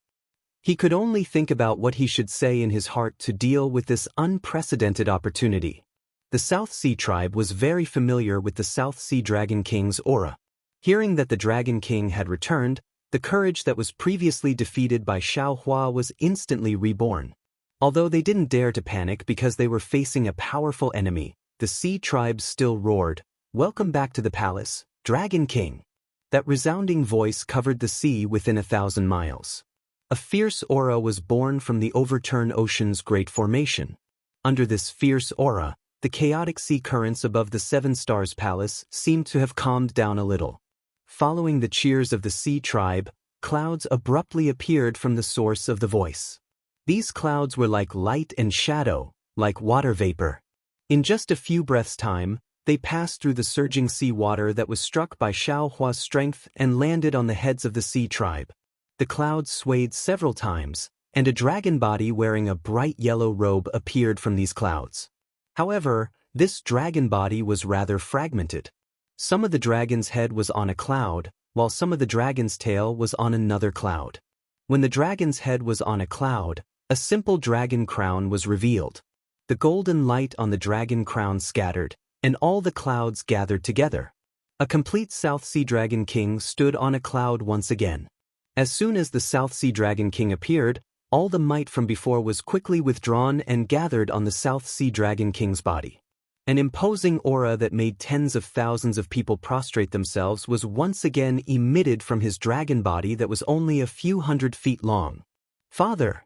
He could only think about what he should say in his heart to deal with this unprecedented opportunity. The South Sea tribe was very familiar with the South Sea Dragon King's aura. Hearing that the Dragon King had returned, the courage that was previously defeated by Xiaohua was instantly reborn. Although they didn't dare to panic because they were facing a powerful enemy, the Sea tribes still roared, "Welcome back to the palace, Dragon King." That resounding voice covered the sea within 1,000 miles. A fierce aura was born from the overturned ocean's great formation. Under this fierce aura, the chaotic sea currents above the 7 Stars Palace seemed to have calmed down a little. Following the cheers of the Sea tribe, clouds abruptly appeared from the source of the voice. These clouds were like light and shadow, like water vapor. In just a few breaths' time, they passed through the surging sea water that was struck by Xiaohua's strength and landed on the heads of the Sea tribe. The clouds swayed several times, and a dragon body wearing a bright yellow robe appeared from these clouds. However, this dragon body was rather fragmented. Some of the dragon's head was on a cloud, while some of the dragon's tail was on another cloud. When the dragon's head was on a cloud, a simple dragon crown was revealed. The golden light on the dragon crown scattered, and all the clouds gathered together. A complete South Sea Dragon King stood on a cloud once again. As soon as the South Sea Dragon King appeared, all the might from before was quickly withdrawn and gathered on the South Sea Dragon King's body. An imposing aura that made tens of thousands of people prostrate themselves was once again emitted from his dragon body that was only a few hundred feet long. "Father!"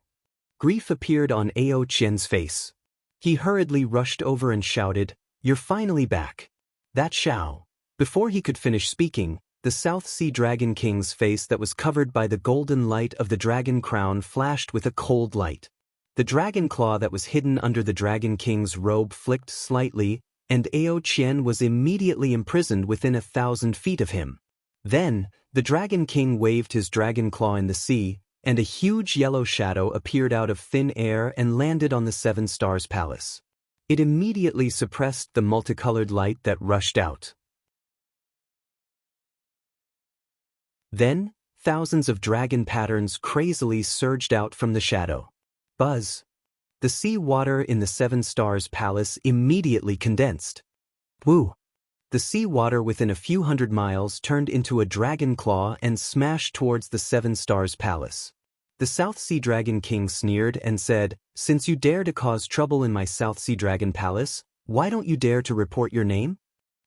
Grief appeared on Ao Qian's face. He hurriedly rushed over and shouted, "You're finally back." That Xiao. Before he could finish speaking, the South Sea Dragon King's face that was covered by the golden light of the dragon crown flashed with a cold light. The dragon claw that was hidden under the Dragon King's robe flicked slightly, and Ao Qian was immediately imprisoned within 1,000 feet of him. Then, the Dragon King waved his dragon claw in the sea, and a huge yellow shadow appeared out of thin air and landed on the Seven Stars Palace. It immediately suppressed the multicolored light that rushed out. Then, thousands of dragon patterns crazily surged out from the shadow. Buzz. The sea water in the Seven Stars Palace immediately condensed. Woo! The sea water within a few hundred miles turned into a dragon claw and smashed towards the Seven Stars Palace. The South Sea Dragon King sneered and said, "Since you dare to cause trouble in my South Sea Dragon Palace, why don't you dare to report your name?"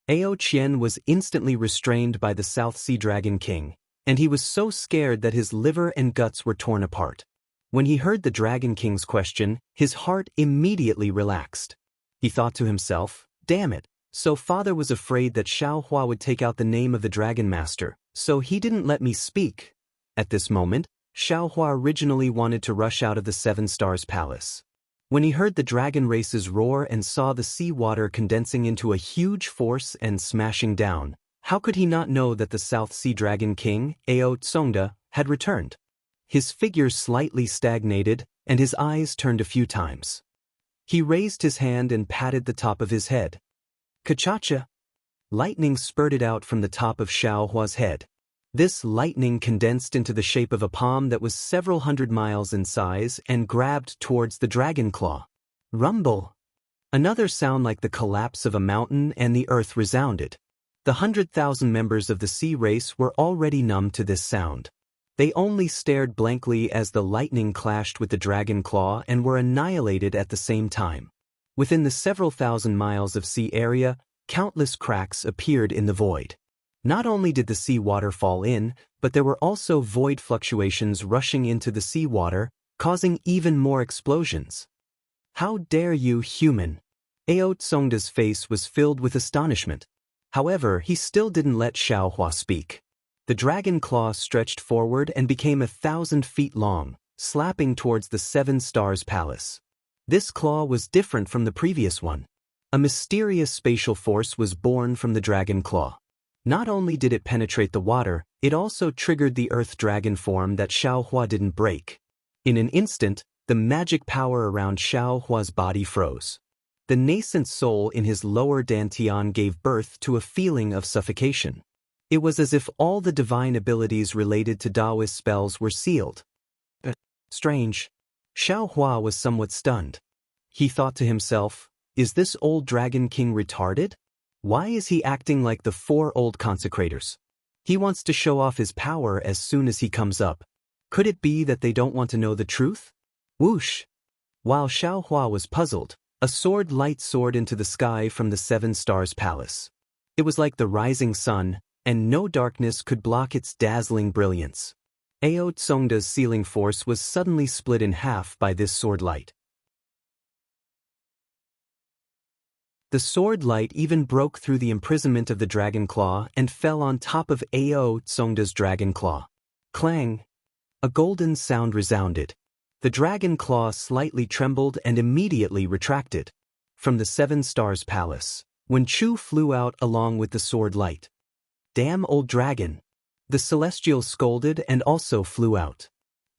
Ao Qian was instantly restrained by the South Sea Dragon King, and he was so scared that his liver and guts were torn apart. When he heard the Dragon King's question, his heart immediately relaxed. He thought to himself, "Damn it, so father was afraid that Xiao Hua would take out the name of the Dragon Master, so he didn't let me speak." At this moment, Xiao Hua originally wanted to rush out of the Seven Stars Palace. When he heard the dragon races roar and saw the sea water condensing into a huge force and smashing down, how could he not know that the South Sea Dragon King, Ao Tsongda, had returned? His figure slightly stagnated, and his eyes turned a few times. He raised his hand and patted the top of his head. Kachacha! Lightning spurted out from the top of Xiao Hua's head. This lightning condensed into the shape of a palm that was several hundred miles in size and grabbed towards the dragon claw. Rumble! Another sound like the collapse of a mountain, and the earth resounded. The 100,000 members of the sea race were already numb to this sound. They only stared blankly as the lightning clashed with the dragon claw and were annihilated at the same time. Within the several thousand miles of sea area, countless cracks appeared in the void. Not only did the sea water fall in, but there were also void fluctuations rushing into the sea water, causing even more explosions. "How dare you, human!" Ao Tsongda's face was filled with astonishment. However, he still didn't let Xiao Hua speak. The dragon claw stretched forward and became 1,000 feet long, slapping towards the Seven Stars Palace. This claw was different from the previous one. A mysterious spatial force was born from the dragon claw. Not only did it penetrate the water, it also triggered the earth dragon form that Xiao Hua didn't break. In an instant, the magic power around Xiao Hua's body froze. The nascent soul in his lower dantian gave birth to a feeling of suffocation. It was as if all the divine abilities related to Taoist spells were sealed. Strange. Xiao Hua was somewhat stunned. He thought to himself, "Is this old Dragon King retarded? Why is he acting like the 4 old consecrators? He wants to show off his power as soon as he comes up. Could it be that they don't want to know the truth?" Whoosh! While Xiao Hua was puzzled, a sword light soared into the sky from the Seven Stars Palace. It was like the rising sun, and no darkness could block its dazzling brilliance. Ao Tsongda's sealing force was suddenly split in half by this sword light. The sword light even broke through the imprisonment of the dragon claw and fell on top of Ao Tsongda's dragon claw. Clang! A golden sound resounded. The dragon claw slightly trembled and immediately retracted. From the Seven Stars Palace, Wen Chu flew out along with the sword light. "Damn old dragon!" The celestial scolded and also flew out.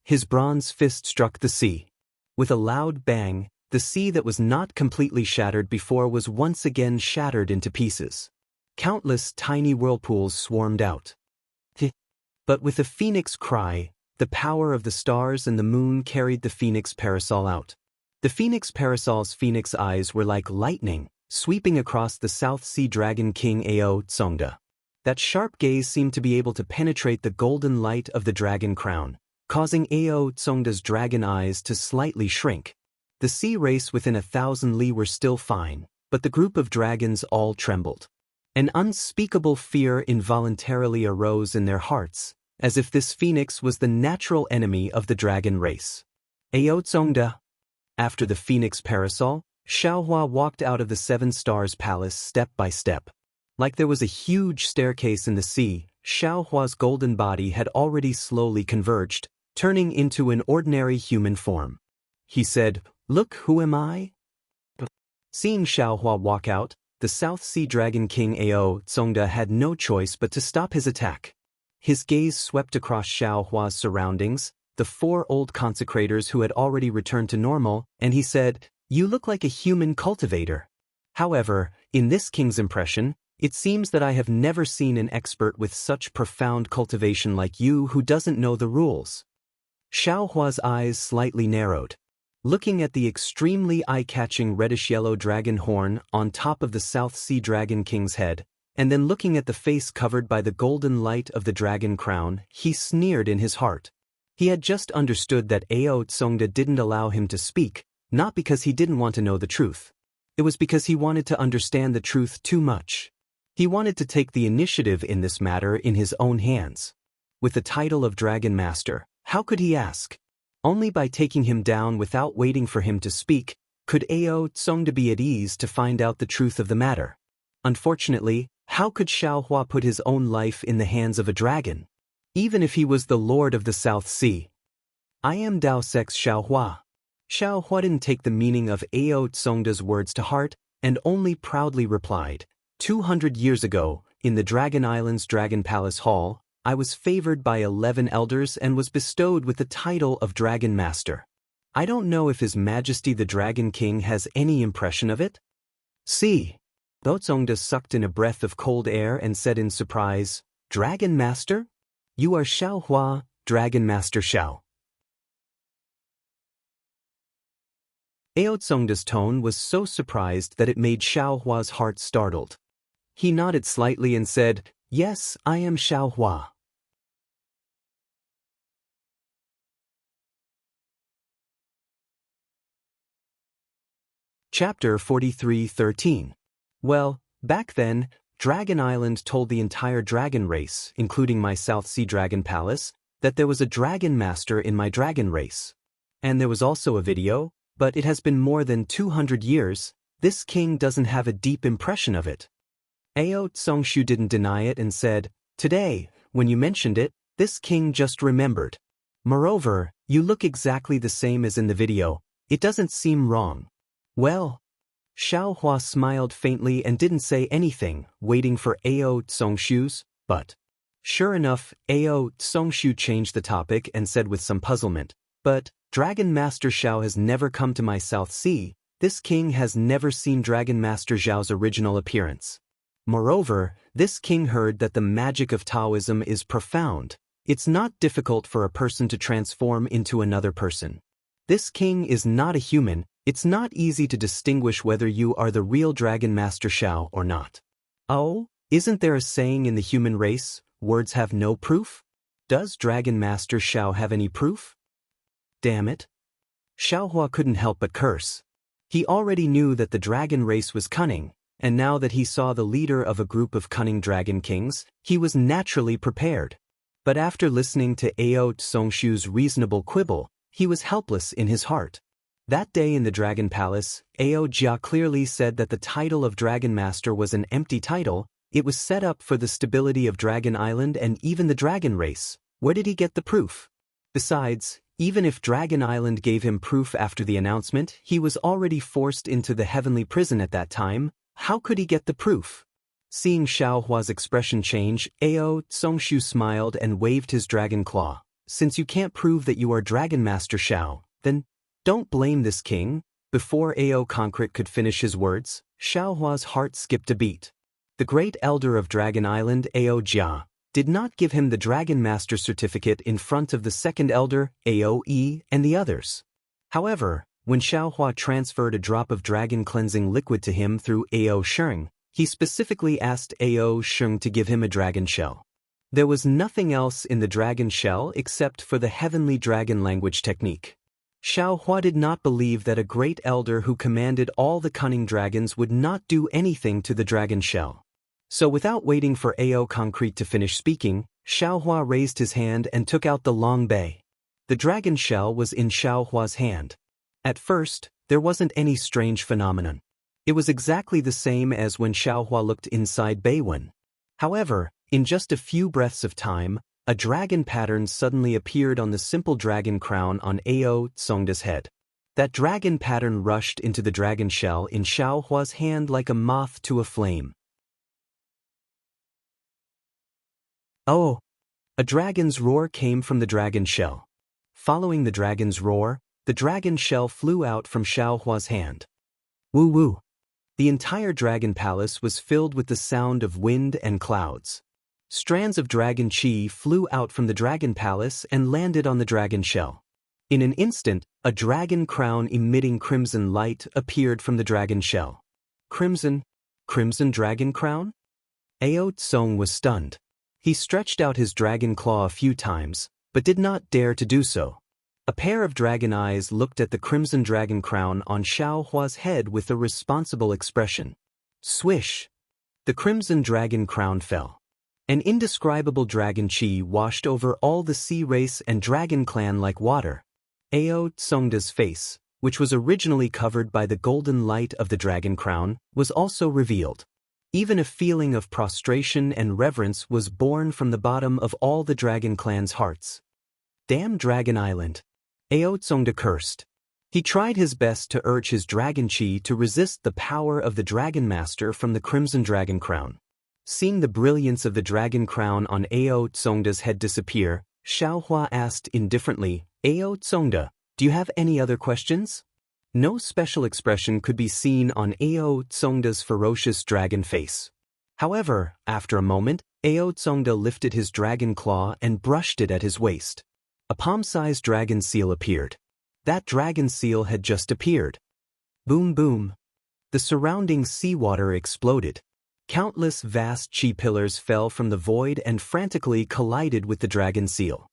His bronze fist struck the sea. With a loud bang, the sea that was not completely shattered before was once again shattered into pieces. Countless tiny whirlpools swarmed out. But with a phoenix cry, the power of the stars and the moon carried the phoenix parasol out. The phoenix parasol's phoenix eyes were like lightning, sweeping across the South Sea Dragon King Ao Tsongda. That sharp gaze seemed to be able to penetrate the golden light of the dragon crown, causing Ao Tsongda's dragon eyes to slightly shrink. The sea race within 1,000 li were still fine, but the group of dragons all trembled. An unspeakable fear involuntarily arose in their hearts, as if this phoenix was the natural enemy of the dragon race. Ao Tsongda. After the phoenix parasol, Xiaohua walked out of the Seven Stars Palace step by step. Like there was a huge staircase in the sea, Xiaohua's golden body had already slowly converged, turning into an ordinary human form. He said, "Look, who am I?" Seeing Xiaohua walk out, the South Sea Dragon King Ao Tsongda had no choice but to stop his attack. His gaze swept across Xiaohua's surroundings, the four old consecrators who had already returned to normal, and he said, "You look like a human cultivator. However, in this king's impression, it seems that I have never seen an expert with such profound cultivation like you who doesn't know the rules." Xiaohua's eyes slightly narrowed. Looking at the extremely eye-catching reddish-yellow dragon horn on top of the South Sea Dragon King's head, and then looking at the face covered by the golden light of the dragon crown, he sneered in his heart. He had just understood that Ao Tsongda didn't allow him to speak, not because he didn't want to know the truth. It was because he wanted to understand the truth too much. He wanted to take the initiative in this matter in his own hands. With the title of Dragon Master, how could he ask? Only by taking him down without waiting for him to speak, could Ao Tsongda be at ease to find out the truth of the matter. Unfortunately, how could Xiaohua put his own life in the hands of a dragon? Even if he was the Lord of the South Sea. "I am Dao Sex Xiaohua." Xiaohua didn't take the meaning of Ao Tsongda's words to heart, and only proudly replied, 200 years ago, in the Dragon Island's Dragon Palace Hall, I was favored by 11 elders and was bestowed with the title of Dragon Master. I don't know if His Majesty the Dragon King has any impression of it? See. Ao Tsongda sucked in a breath of cold air and said in surprise, "Dragon Master? You are Xiaohua, Dragon Master Xiao." Ao Tsongda's tone was so surprised that it made Xiaohua's heart startled. He nodded slightly and said, "Yes, I am Xiaohua." Chapter 43:13. Well, back then, Dragon Island told the entire dragon race, including my South Sea Dragon Palace, that there was a dragon master in my dragon race. And there was also a video, but it has been more than 200 years, this king doesn't have a deep impression of it. Ao Tsongshu didn't deny it and said, "Today, when you mentioned it, this king just remembered. Moreover, you look exactly the same as in the video, it doesn't seem wrong." Well, Xiaohua smiled faintly and didn't say anything, waiting for Ao Tsongshu's, but sure enough, Ao Tsongshu changed the topic and said with some puzzlement, "But Dragon Master Xiao has never come to my South Sea, this king has never seen Dragon Master Xiao's original appearance. Moreover, this king heard that the magic of Taoism is profound. It's not difficult for a person to transform into another person. This king is not a human, it's not easy to distinguish whether you are the real Dragon Master Xiao or not. Oh, isn't there a saying in the human race, words have no proof? Does Dragon Master Xiao have any proof?" Damn it. Xiaohua couldn't help but curse. He already knew that the dragon race was cunning, and now that he saw the leader of a group of cunning dragon kings, he was naturally prepared. But after listening to Ao Tsongshu's reasonable quibble, he was helpless in his heart. That day in the Dragon Palace, Ao Jia clearly said that the title of Dragon Master was an empty title, it was set up for the stability of Dragon Island and even the dragon race. Where did he get the proof? Besides, even if Dragon Island gave him proof after the announcement, he was already forced into the heavenly prison at that time. How could he get the proof? Seeing Xiaohua's expression change, Ao Tsongshu smiled and waved his dragon claw. "Since you can't prove that you are Dragon Master Xiao, then don't blame this king." Before Ao Concrete could finish his words, Xiaohua's heart skipped a beat. The great elder of Dragon Island, Ao Jia, did not give him the Dragon Master certificate in front of the second elder, Ao Yi, and the others. However, when Xiaohua transferred a drop of dragon cleansing liquid to him through Ao Sheng, he specifically asked Ao Sheng to give him a dragon shell. There was nothing else in the dragon shell except for the heavenly dragon language technique. Xiaohua did not believe that a great elder who commanded all the cunning dragons would not do anything to the dragon shell. So without waiting for Ao Concrete to finish speaking, Xiaohua raised his hand and took out the long bay. The dragon shell was in Xiaohua's hand. At first, There wasn't any strange phenomenon. It was exactly the same as when Xiaohua looked inside Beiwen. However, in just a few breaths of time, a dragon pattern suddenly appeared on the simple dragon crown on Ao Tsongda's head. That dragon pattern rushed into the dragon shell in Xiaohua's hand like a moth to a flame. Oh! A dragon's roar came from the dragon shell. Following the dragon's roar, the dragon shell flew out from Xiaohua's hand. Woo woo! The entire dragon palace was filled with the sound of wind and clouds. Strands of dragon chi flew out from the dragon palace and landed on the dragon shell. In an instant, a dragon crown emitting crimson light appeared from the dragon shell. Crimson dragon crown? Ao Tsong was stunned. He stretched out his dragon claw a few times, but did not dare to do so. A pair of dragon eyes looked at the crimson dragon crown on Xiaohua's head with a responsible expression. Swish! The crimson dragon crown fell. An indescribable dragon chi washed over all the sea race and dragon clan like water. Ao Tsongda's face, which was originally covered by the golden light of the dragon crown, was also revealed. Even a feeling of prostration and reverence was born from the bottom of all the dragon clan's hearts. Damn Dragon Island! Ao Tsongda cursed. He tried his best to urge his dragon chi to resist the power of the dragon master from the crimson dragon crown. Seeing the brilliance of the dragon crown on Ao Tsongda's head disappear, Xiaohua asked indifferently, Ao Tsongda, do you have any other questions? No special expression could be seen on Ao Tsongda's ferocious dragon face. However, after a moment, Ao Tsongda lifted his dragon claw and brushed it at his waist. A palm-sized dragon seal appeared. That dragon seal had just appeared. Boom boom. The surrounding seawater exploded. Countless vast chi pillars fell from the void and frantically collided with the dragon seal.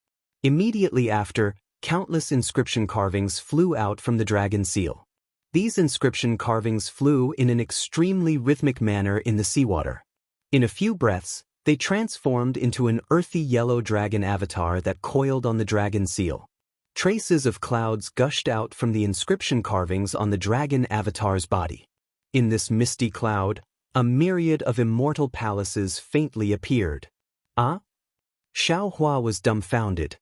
Immediately after, countless inscription carvings flew out from the dragon seal. These inscription carvings flew in an extremely rhythmic manner in the seawater. In a few breaths, they transformed into an earthy yellow dragon avatar that coiled on the dragon seal. Traces of clouds gushed out from the inscription carvings on the dragon avatar's body. In this misty cloud, a myriad of immortal palaces faintly appeared. Ah? Xiaohua was dumbfounded.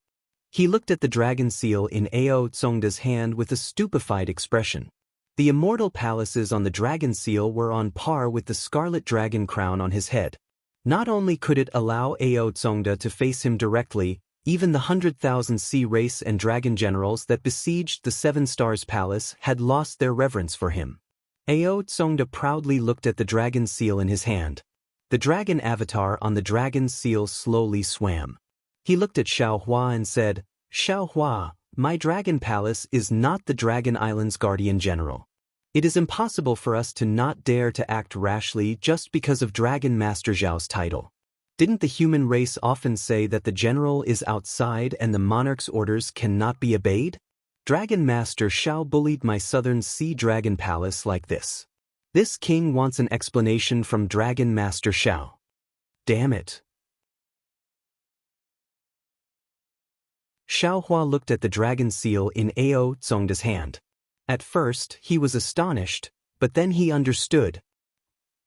He looked at the dragon seal in Ao Tsongda's hand with a stupefied expression. The immortal palaces on the dragon seal were on par with the scarlet dragon crown on his head. Not only could it allow Ao Tsongda to face him directly, even the 100,000 sea race and dragon generals that besieged the Seven Stars Palace had lost their reverence for him. Ao Tsongda proudly looked at the dragon seal in his hand. The dragon avatar on the dragon seal slowly swam. He looked at Xiaohua and said, Xiaohua, my dragon palace is not the Dragon Island's guardian general. It is impossible for us to not dare to act rashly just because of Dragon Master Zhao's title. Didn't the human race often say that the general is outside and the monarch's orders cannot be obeyed? Dragon Master Xiao bullied my southern sea dragon palace like this. This king wants an explanation from Dragon Master Xiao. Damn it. Xiaohua looked at the dragon seal in Ao Tsongda's hand. At first, he was astonished, but then he understood.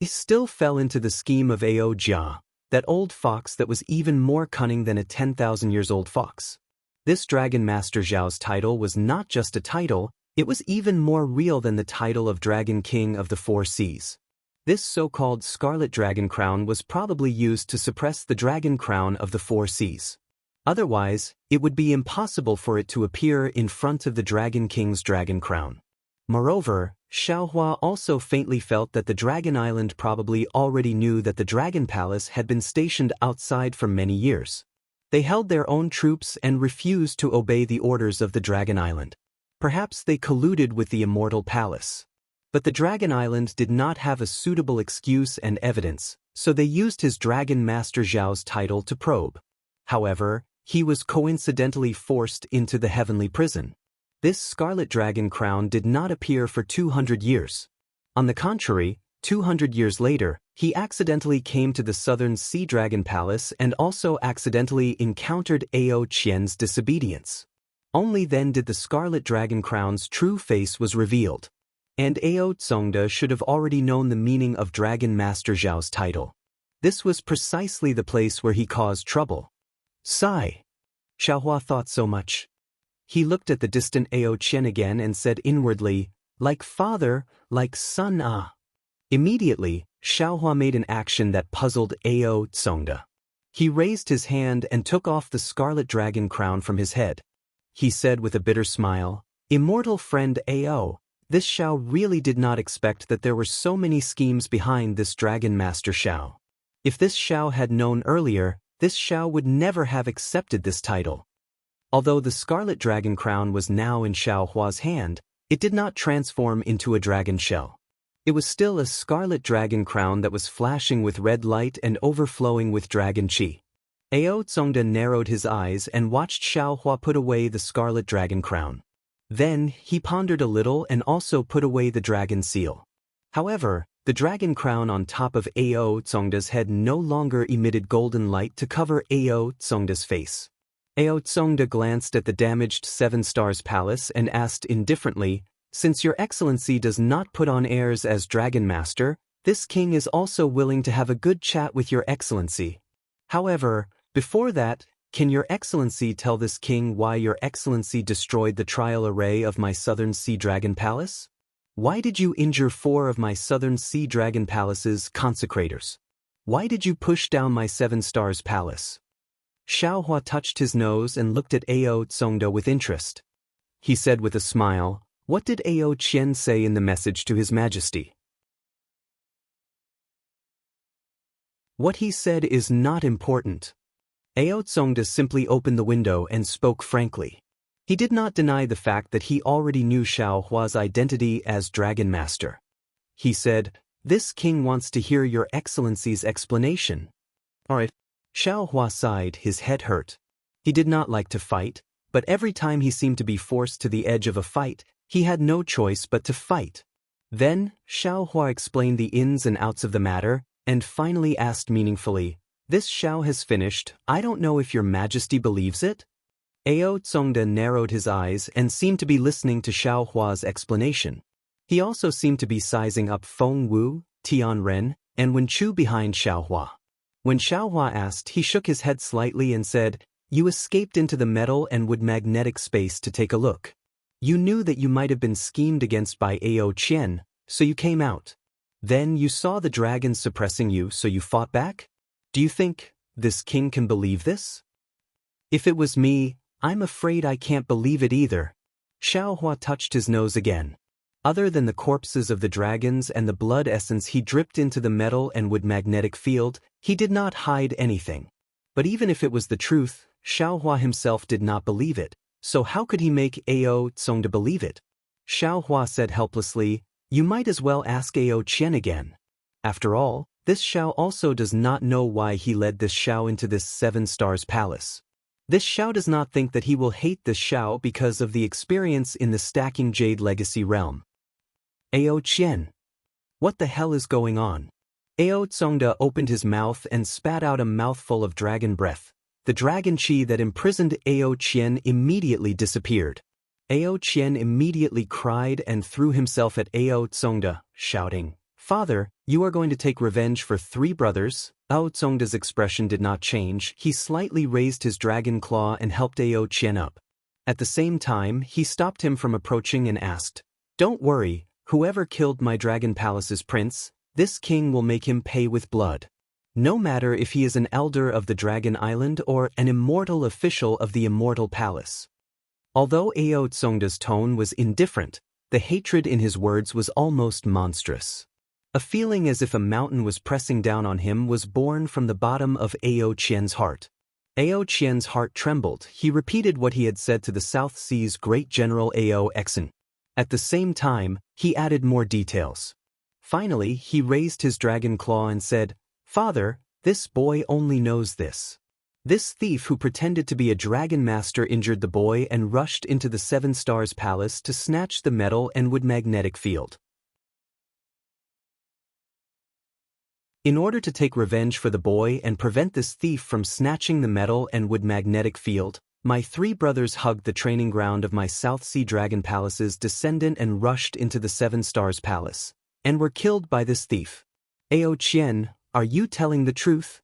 He still fell into the scheme of Ao Jia, that old fox that was even more cunning than a 10,000-years-old fox. This Dragon Master Zhao's title was not just a title, it was even more real than the title of Dragon King of the Four Seas. This so-called Scarlet Dragon Crown was probably used to suppress the Dragon Crown of the Four Seas. Otherwise, it would be impossible for it to appear in front of the Dragon King's Dragon Crown. Moreover, Xiaohua also faintly felt that the Dragon Island probably already knew that the Dragon Palace had been stationed outside for many years. They held their own troops and refused to obey the orders of the Dragon Island. Perhaps they colluded with the Immortal Palace. But the Dragon Island did not have a suitable excuse and evidence, so they used his Dragon Master Zhao's title to probe. However, he was coincidentally forced into the heavenly prison. This Scarlet Dragon Crown did not appear for 200 years. On the contrary, 200 years later, he accidentally came to the Southern Sea Dragon Palace and also accidentally encountered Ao Qian's disobedience. Only then did the Scarlet Dragon Crown's true face was revealed. And Ao Tsongda should have already known the meaning of Dragon Master Zhao's title. This was precisely the place where he caused trouble. Sigh. Xiaohua thought so much. He looked at the distant Ao Qian again and said inwardly, like father, like son ah. Immediately, Xiaohua made an action that puzzled Ao Tsongda. He raised his hand and took off the Scarlet Dragon Crown from his head. He said with a bitter smile, Immortal friend Ao, this Xiao really did not expect that there were so many schemes behind this Dragon Master Xiao. If this Xiao had known earlier, this Xiao would never have accepted this title. Although the Scarlet Dragon Crown was now in Xiaohua's hand, it did not transform into a dragon shell. It was still a Scarlet Dragon Crown that was flashing with red light and overflowing with dragon qi. Ao Tsongda narrowed his eyes and watched Xiaohua put away the Scarlet Dragon Crown. Then, he pondered a little and also put away the dragon seal. However, the dragon crown on top of Ao Tsongda's head no longer emitted golden light to cover Ao Tsongda's face. Ao Tsongda glanced at the damaged Seven Stars Palace and asked indifferently, Since your excellency does not put on airs as Dragon Master, this king is also willing to have a good chat with your excellency. However, before that, can your excellency tell this king why your excellency destroyed the trial array of my Southern Sea Dragon Palace? Why did you injure 4 of my Southern Sea Dragon Palace's consecrators? Why did you push down my Seven Stars Palace? Xiaohua touched his nose and looked at Ao Tsongda with interest. He said with a smile, What did Ao Qian say in the message to His Majesty? What he said is not important. Ao Tsongda simply opened the window and spoke frankly. He did not deny the fact that he already knew Xiaohua's identity as Dragon Master. He said, This king wants to hear your excellency's explanation. Alright. Xiaohua sighed, his head hurt. He did not like to fight, but every time he seemed to be forced to the edge of a fight, he had no choice but to fight. Then, Xiaohua explained the ins and outs of the matter, and finally asked meaningfully, This Xiao has finished, I don't know if your majesty believes it? Ao Tsongda narrowed his eyes and seemed to be listening to Xiaohua's explanation. He also seemed to be sizing up Feng Wu, Tian Ren, and Wen Chu behind Xiaohua. When Xiaohua asked, he shook his head slightly and said, You escaped into the metal and wood magnetic space to take a look. You knew that you might have been schemed against by Ao Qian, so you came out. Then you saw the dragons suppressing you, so you fought back? Do you think this king can believe this? If it was me, I'm afraid I can't believe it either. Xiaohua touched his nose again. Other than the corpses of the dragons and the blood essence he dripped into the metal and wood magnetic field, he did not hide anything. But even if it was the truth, Xiaohua himself did not believe it, so how could he make Ao Tsongda believe it? Xiaohua said helplessly, You might as well ask Ao Qian again. After all, this Xiao also does not know why he led this Xiao into this Seven Stars Palace. This Xiao does not think that he will hate this Xiao because of the experience in the Stacking Jade Legacy realm. Ao Qian. What the hell is going on? Ao Tsongda opened his mouth and spat out a mouthful of dragon breath. The dragon qi that imprisoned Ao Qian immediately disappeared. Ao Qian immediately cried and threw himself at Ao Tsongda, shouting, Father, you are going to take revenge for 3 brothers? Ao Tsongda's expression did not change. He slightly raised his dragon claw and helped Ao Qian up. At the same time, he stopped him from approaching and asked, Don't worry, whoever killed my dragon palace's prince, this king will make him pay with blood. No matter if he is an elder of the Dragon Island or an immortal official of the Immortal Palace. Although Ao Tsongda's tone was indifferent, the hatred in his words was almost monstrous. A feeling as if a mountain was pressing down on him was born from the bottom of Ao Qian's heart. Ao Qian's heart trembled. He repeated what he had said to the South Sea's great general Ao Exen. At the same time, he added more details. Finally, he raised his dragon claw and said, Father, this boy only knows this. This thief who pretended to be a dragon master injured the boy and rushed into the Seven Stars Palace to snatch the metal and wood magnetic field. In order to take revenge for the boy and prevent this thief from snatching the metal and wood magnetic field, My 3 brothers hugged the training ground of my South Sea Dragon Palace's descendant and rushed into the 7 Stars Palace, and were killed by this thief. Ao Qian, are you telling the truth?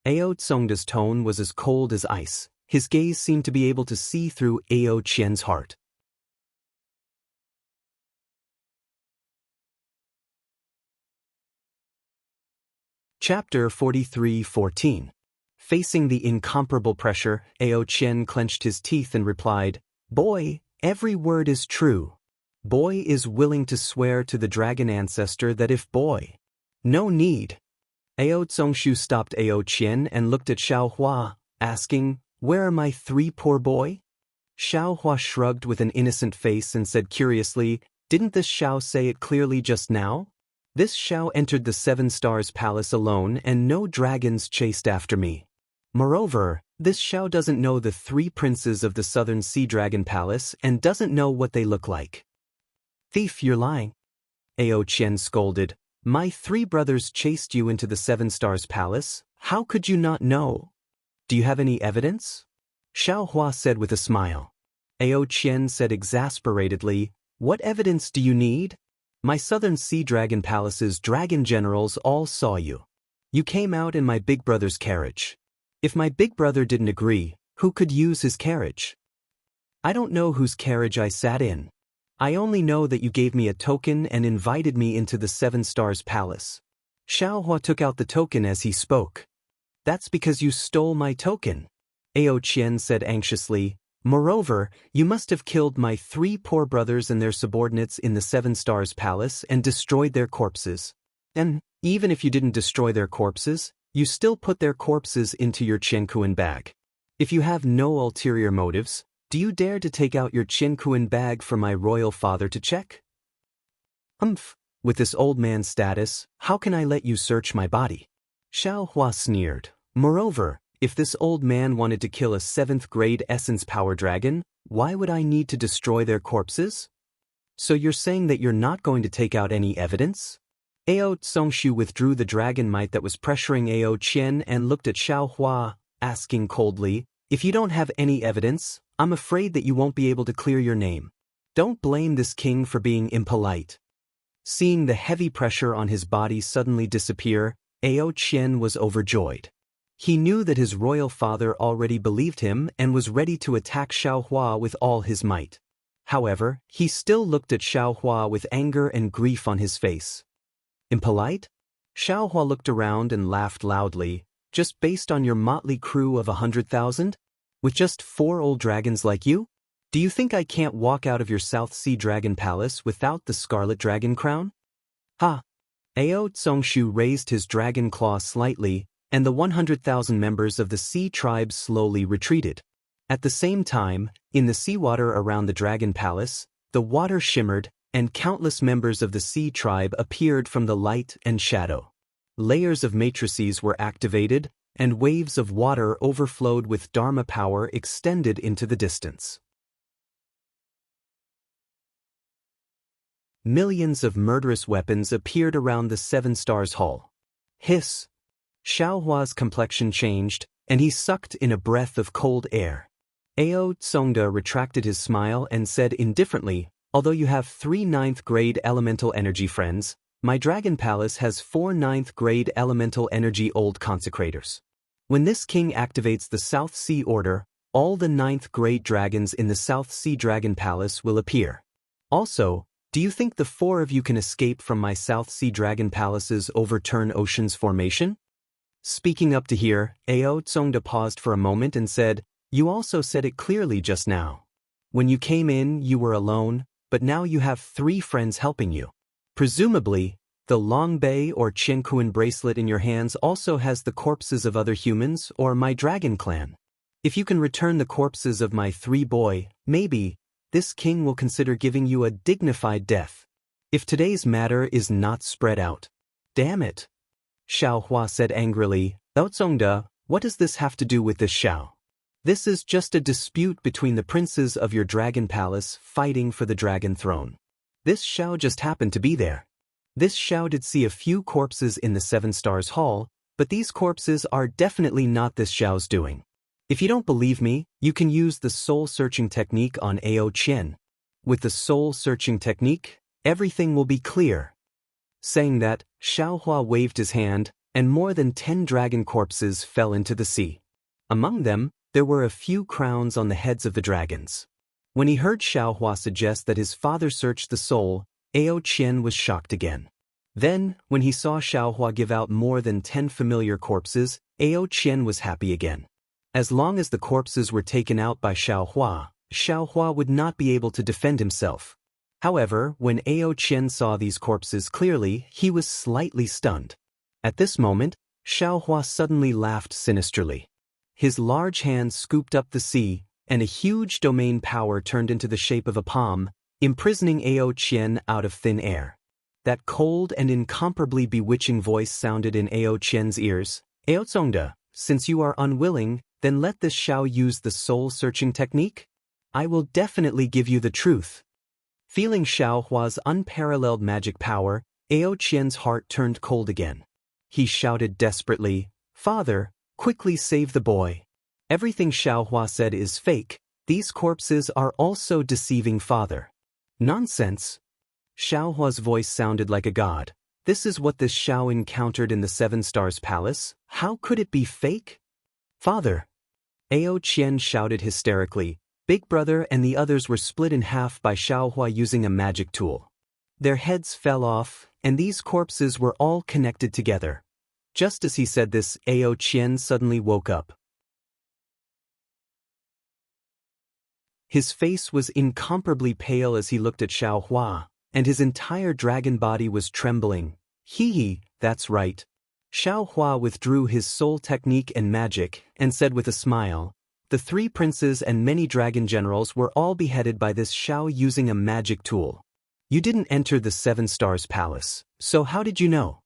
Ao Tsongda's tone was as cold as ice. His gaze seemed to be able to see through Ao Qian's heart. Chapter 43:14. Facing the incomparable pressure, Ao Qian clenched his teeth and replied, "Boy, every word is true. Boy is willing to swear to the dragon ancestor that if boy." "No need." Ao Tsongshu stopped Ao Qian and looked at Xiao Hua, asking, "Where are my 3 poor boy?" Xiao Hua shrugged with an innocent face and said curiously, "Didn't this Xiao say it clearly just now? This Xiao entered the 7 Stars Palace alone and no dragons chased after me. Moreover, this Xiao doesn't know the 3 princes of the Southern Sea Dragon Palace and doesn't know what they look like." "Thief, you're lying." Ao Qian scolded. "My 3 brothers chased you into the 7 Stars Palace. How could you not know? Do you have any evidence?" Xiao Hua said with a smile. Ao Qian said exasperatedly, "What evidence do you need? My Southern Sea Dragon Palace's dragon generals all saw you. You came out in my big brother's carriage. If my big brother didn't agree, who could use his carriage? I don't know whose carriage I sat in. I only know that you gave me a token and invited me into the 7 Stars Palace." Xiao Hua took out the token as he spoke. "That's because you stole my token," Ao Qian said anxiously. "Moreover, you must have killed my 3 poor brothers and their subordinates in the 7 Stars Palace and destroyed their corpses. And, even if you didn't destroy their corpses, you still put their corpses into your Qiankuan bag. If you have no ulterior motives, do you dare to take out your Qiankuan bag for my royal father to check?" With this old man's status, how can I let you search my body?" Xiao Hua sneered. "Moreover, if this old man wanted to kill a 7th grade essence power dragon, why would I need to destroy their corpses? So you're saying that you're not going to take out any evidence?" Ao Tsongshu withdrew the dragon might that was pressuring Ao Qian and looked at Xiao Hua, asking coldly, "If you don't have any evidence, I'm afraid that you won't be able to clear your name. Don't blame this king for being impolite." Seeing the heavy pressure on his body suddenly disappear, Ao Qian was overjoyed. He knew that his royal father already believed him and was ready to attack Xiao Hua with all his might. However, he still looked at Xiao Hua with anger and grief on his face. "Impolite?" Xiao Hua looked around and laughed loudly. "Just based on your motley crew of 100,000? With just 4 old dragons like you? Do you think I can't walk out of your South Sea Dragon Palace without the Scarlet Dragon crown?" "Ha!" Ao Tsongshu raised his dragon claw slightly, and the 100,000 members of the sea tribe slowly retreated. At the same time, in the seawater around the Dragon Palace, the water shimmered, and countless members of the sea tribe appeared from the light and shadow. Layers of matrices were activated, and waves of water overflowed with Dharma power extended into the distance. Millions of murderous weapons appeared around the 7 Stars Hall. Hiss! Xiao Hua's complexion changed, and he sucked in a breath of cold air. Ao Tsongda retracted his smile and said indifferently, "Although you have 3 9th grade elemental energy friends, my Dragon Palace has 4 9th grade elemental energy old consecrators. When this king activates the South Sea Order, all the 9th grade dragons in the South Sea Dragon Palace will appear. Also, do you think the 4 of you can escape from my South Sea Dragon Palace's Overturn Oceans formation?" Speaking up to here, Ao Tsongda paused for a moment and said, "You also said it clearly just now. When you came in, you were alone, but now you have 3 friends helping you. Presumably, the Long Bei or Qiankuan bracelet in your hands also has the corpses of other humans or my dragon clan. If you can return the corpses of my 3 boy, maybe, this king will consider giving you a dignified death. If today's matter is not spread out." "Damn it!" Xiao Hua said angrily. "Ao Tsongda, what does this have to do with this Xiao? This is just a dispute between the princes of your dragon palace fighting for the dragon throne. This Xiao just happened to be there. This Xiao did see a few corpses in the 7 Stars Hall, but these corpses are definitely not this Xiao's doing. If you don't believe me, you can use the soul-searching technique on Ao Qian. With the soul-searching technique, everything will be clear. Saying that, Xiaohua waved his hand, and more than 10 dragon corpses fell into the sea. Among them, there were a few crowns on the heads of the dragons. When he heard Xiaohua suggest that his father search the soul, Ao Qian was shocked again. Then, when he saw Xiaohua give out more than 10 familiar corpses, Ao Qian was happy again. As long as the corpses were taken out by Xiaohua, Xiaohua would not be able to defend himself. However, when Ao Qian saw these corpses clearly, he was slightly stunned. At this moment, Xiaohua suddenly laughed sinisterly. His large hand scooped up the sea, and a huge domain power turned into the shape of a palm, imprisoning Ao Qian out of thin air. That cold and incomparably bewitching voice sounded in Ao Qian's ears. Ao Zongde, since you are unwilling, then let this Xiao use the soul-searching technique? I will definitely give you the truth. Feeling Xiaohua's unparalleled magic power, Ao Qian's heart turned cold again. He shouted desperately, "Father, quickly save the boy. Everything Xiaohua said is fake. These corpses are also deceiving father." Nonsense. Xiaohua's voice sounded like a god. This is what this Xiao encountered in the Seven Stars Palace. How could it be fake? Father! Ao Qian shouted hysterically. Big Brother and the others were split in half by Xiaohua using a magic tool. Their heads fell off, and these corpses were all connected together. Just as he said this, Ao Qian suddenly woke up. His face was incomparably pale as he looked at Xiaohua, and his entire dragon body was trembling. Hee, that's right. Xiaohua withdrew his soul technique and magic, and said with a smile, "The 3 princes and many dragon generals were all beheaded by this Xiao using a magic tool. You didn't enter the Seven Stars Palace, so how did you know?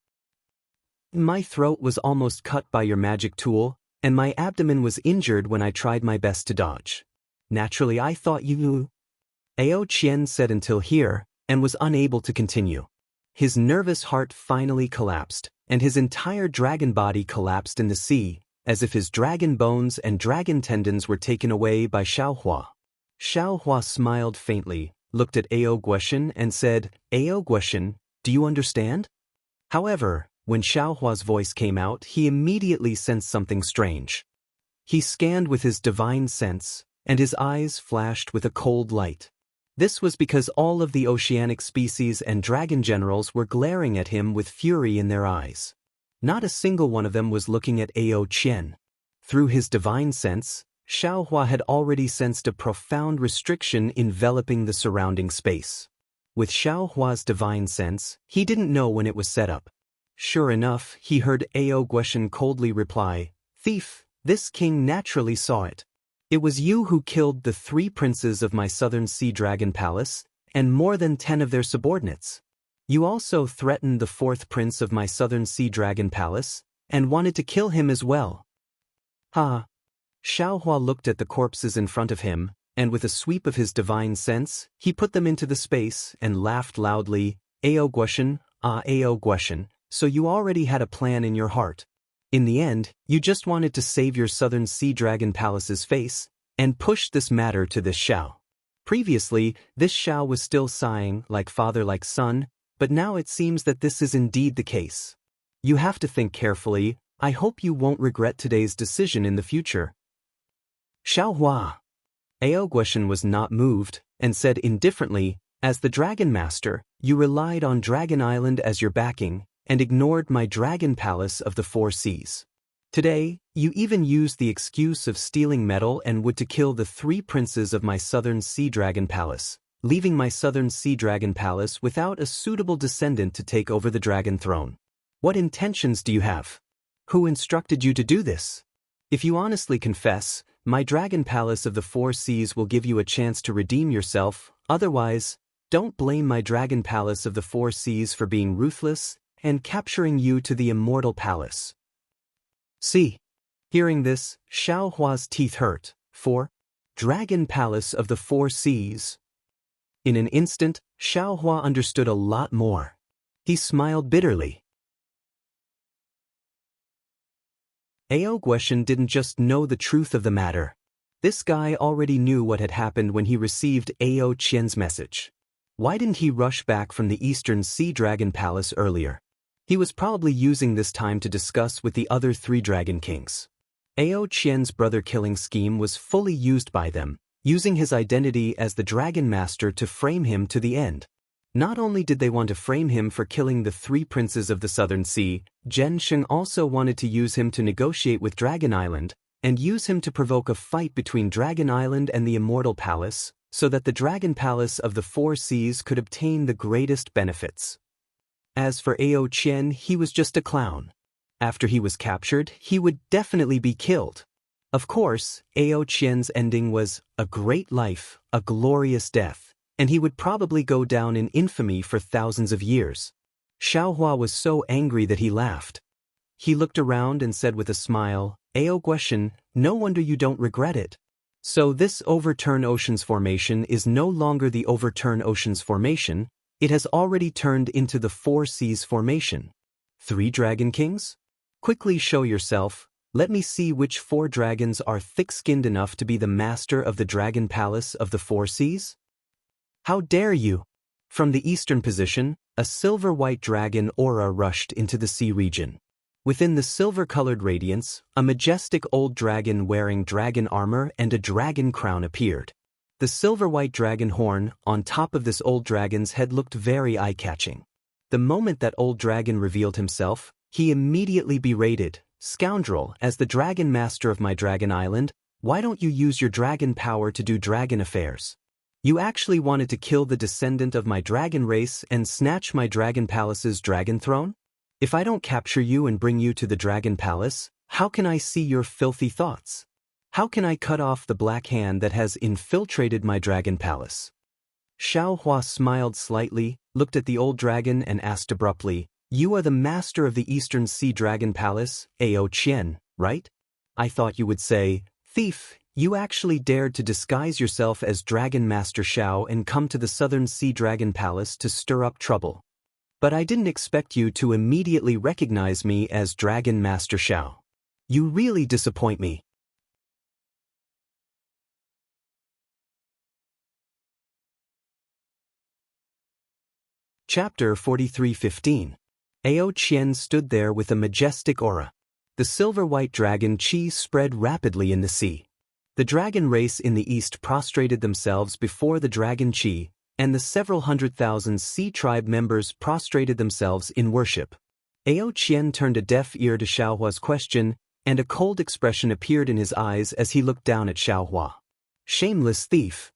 My throat was almost cut by your magic tool, and my abdomen was injured when I tried my best to dodge. Naturally I thought you..." Ao Qian said until here, and was unable to continue. His nervous heart finally collapsed, and his entire dragon body collapsed in the sea, as if his dragon bones and dragon tendons were taken away by Xiaohua. Xiaohua smiled faintly, looked at Ao Guoshen and said, "Ao Guoshen, do you understand?" However, when Xiaohua's voice came out, he immediately sensed something strange. He scanned with his divine sense, and his eyes flashed with a cold light. This was because all of the oceanic species and dragon generals were glaring at him with fury in their eyes. Not a single one of them was looking at Ao Qian. Through his divine sense, Xiaohua had already sensed a profound restriction enveloping the surrounding space. With Xiaohua's divine sense, he didn't know when it was set up. Sure enough, he heard Ao Guoshen coldly reply, "Thief, this king naturally saw it. It was you who killed the 3 princes of my southern sea dragon palace, and more than 10 of their subordinates. You also threatened the 4th prince of my southern sea dragon palace, and wanted to kill him as well." Ha! Xiaohua looked at the corpses in front of him, and with a sweep of his divine sense, he put them into the space and laughed loudly. "Ao Guoshen, Ao Guoshen, so you already had a plan in your heart. In the end, you just wanted to save your southern sea dragon palace's face, and pushed this matter to this Xiao. Previously, this Xiao was still sighing, like father like son, but now it seems that this is indeed the case. You have to think carefully. I hope you won't regret today's decision in the future." Xiaohua. Ao Guoshen was not moved, and said indifferently, "As the Dragon Master, you relied on Dragon Island as your backing, and ignored my dragon palace of the 4 seas. Today, you even used the excuse of stealing metal and would to kill the 3 princes of my southern sea dragon palace, leaving my southern sea dragon palace without a suitable descendant to take over the dragon throne. What intentions do you have? Who instructed you to do this? If you honestly confess, my dragon palace of the 4 seas will give you a chance to redeem yourself. Otherwise, don't blame my dragon palace of the 4 seas for being ruthless and capturing you to the immortal palace." See. Hearing this, Xiaohua's teeth hurt. For Dragon Palace of the 4 seas. In an instant, Xiaohua understood a lot more. He smiled bitterly. Ao Gueshan didn't just know the truth of the matter. This guy already knew what had happened when he received Ao Qian's message. Why didn't he rush back from the Eastern Sea Dragon Palace earlier? He was probably using this time to discuss with the other 3 Dragon Kings. Ao Qian's brother-killing scheme was fully used by them, using his identity as the Dragon Master to frame him to the end. Not only did they want to frame him for killing the 3 princes of the Southern Sea, Zhen Sheng also wanted to use him to negotiate with Dragon Island, and use him to provoke a fight between Dragon Island and the Immortal Palace, so that the Dragon Palace of the 4 Seas could obtain the greatest benefits. As for Ao Qian, he was just a clown. After he was captured, he would definitely be killed. Of course, Ao Qian's ending was a great life, a glorious death, and he would probably go down in infamy for thousands of years. Xiaohua was so angry that he laughed. He looked around and said with a smile, Ao Gueshan, no wonder you don't regret it. So this Overturn Oceans Formation is no longer the Overturn Oceans Formation, it has already turned into the 4 Seas Formation. 3 Dragon Kings? Quickly show yourself, let me see which 4 dragons are thick-skinned enough to be the master of the Dragon Palace of the 4 Seas? How dare you! From the eastern position, a silver-white dragon aura rushed into the sea region. Within the silver-colored radiance, a majestic old dragon wearing dragon armor and a dragon crown appeared. The silver-white dragon horn on top of this old dragon's head looked very eye-catching. The moment that old dragon revealed himself, he immediately berated, "Scoundrel, as the dragon master of my dragon island, why don't you use your dragon power to do dragon affairs? You actually wanted to kill the descendant of my dragon race and snatch my dragon palace's dragon throne? If I don't capture you and bring you to the dragon palace, how can I see your filthy thoughts? How can I cut off the black hand that has infiltrated my dragon palace?" Xiaohua smiled slightly, looked at the old dragon and asked abruptly, "You are the master of the Eastern Sea Dragon Palace, Ao Qian, right? I thought you would say, thief, you actually dared to disguise yourself as Dragon Master Xiao and come to the Southern Sea Dragon Palace to stir up trouble. But I didn't expect you to immediately recognize me as Dragon Master Xiao. You really disappoint me." Chapter 43:15. Ao Qian stood there with a majestic aura. The silver-white dragon Qi spread rapidly in the sea. The dragon race in the east prostrated themselves before the dragon Qi, and the several 100,000 sea tribe members prostrated themselves in worship. Ao Qian turned a deaf ear to Xiaohua's question, and a cold expression appeared in his eyes as he looked down at Xiaohua. "Shameless thief!"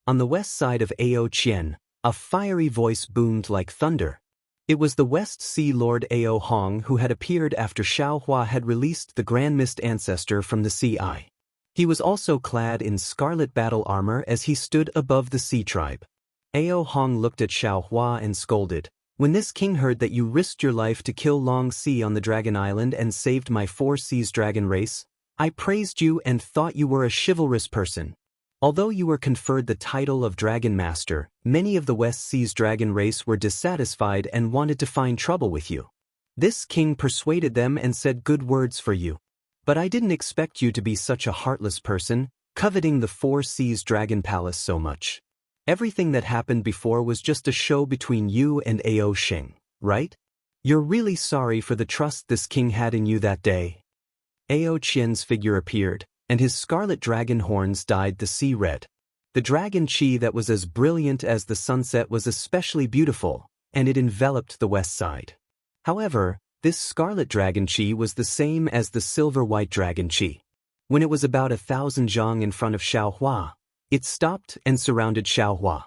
On the west side of Ao Qian, a fiery voice boomed like thunder. It was the West Sea Lord Ao Hong who had appeared after Xiaohua had released the Grand Mist Ancestor from the Sea Eye. He was also clad in scarlet battle armor as he stood above the Sea Tribe. Ao Hong looked at Xiaohua and scolded, "When this king heard that you risked your life to kill Long Sea on the Dragon Island and saved my 4 Seas dragon race, I praised you and thought you were a chivalrous person. Although you were conferred the title of Dragon Master, many of the West Seas dragon race were dissatisfied and wanted to find trouble with you. This king persuaded them and said good words for you. But I didn't expect you to be such a heartless person, coveting the 4 Seas Dragon Palace so much. Everything that happened before was just a show between you and Ao Sheng, right? You're really sorry for the trust this king had in you that day." Ao Qian's figure appeared, and his scarlet dragon horns dyed the sea red. The dragon Qi that was as brilliant as the sunset was especially beautiful, and it enveloped the west side. However, this scarlet dragon Qi was the same as the silver-white dragon Qi. When it was about 1,000 zhang in front of Xiaohua, it stopped and surrounded Xiaohua.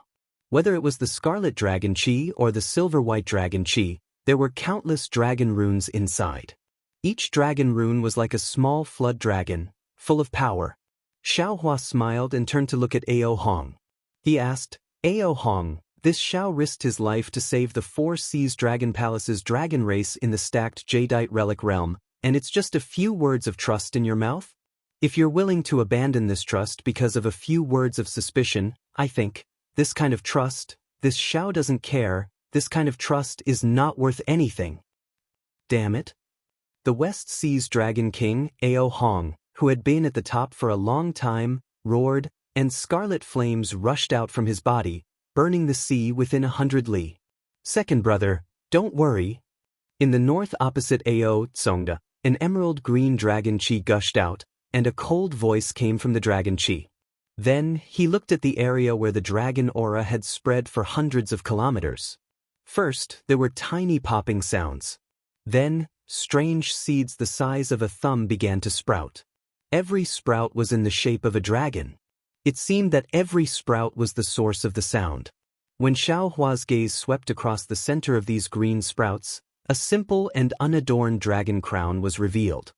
Whether it was the scarlet dragon Qi or the silver-white dragon Qi, there were countless dragon runes inside. Each dragon rune was like a small flood dragon, full of power. Xiaohua smiled and turned to look at Ao Hong. He asked, "Ao Hong, this Xiao risked his life to save the 4 Seas Dragon Palace's dragon race in the stacked Jadeite relic realm, and it's just a few words of trust in your mouth? If you're willing to abandon this trust because of a few words of suspicion, I think, this kind of trust, this Xiao doesn't care, this kind of trust is not worth anything." Damn it. The West Sea's Dragon King, Ao Hong, who had been at the top for a long time, roared, and scarlet flames rushed out from his body, burning the sea within 100 li. Second brother, don't worry. In the north opposite Ao Tsongda, an emerald green dragon chi gushed out, and a cold voice came from the dragon chi. Then, he looked at the area where the dragon aura had spread for hundreds of kilometers. First, there were tiny popping sounds. Then, strange seeds the size of a thumb began to sprout. Every sprout was in the shape of a dragon. It seemed that every sprout was the source of the sound. When Xiao Hua's gaze swept across the center of these green sprouts, a simple and unadorned dragon crown was revealed.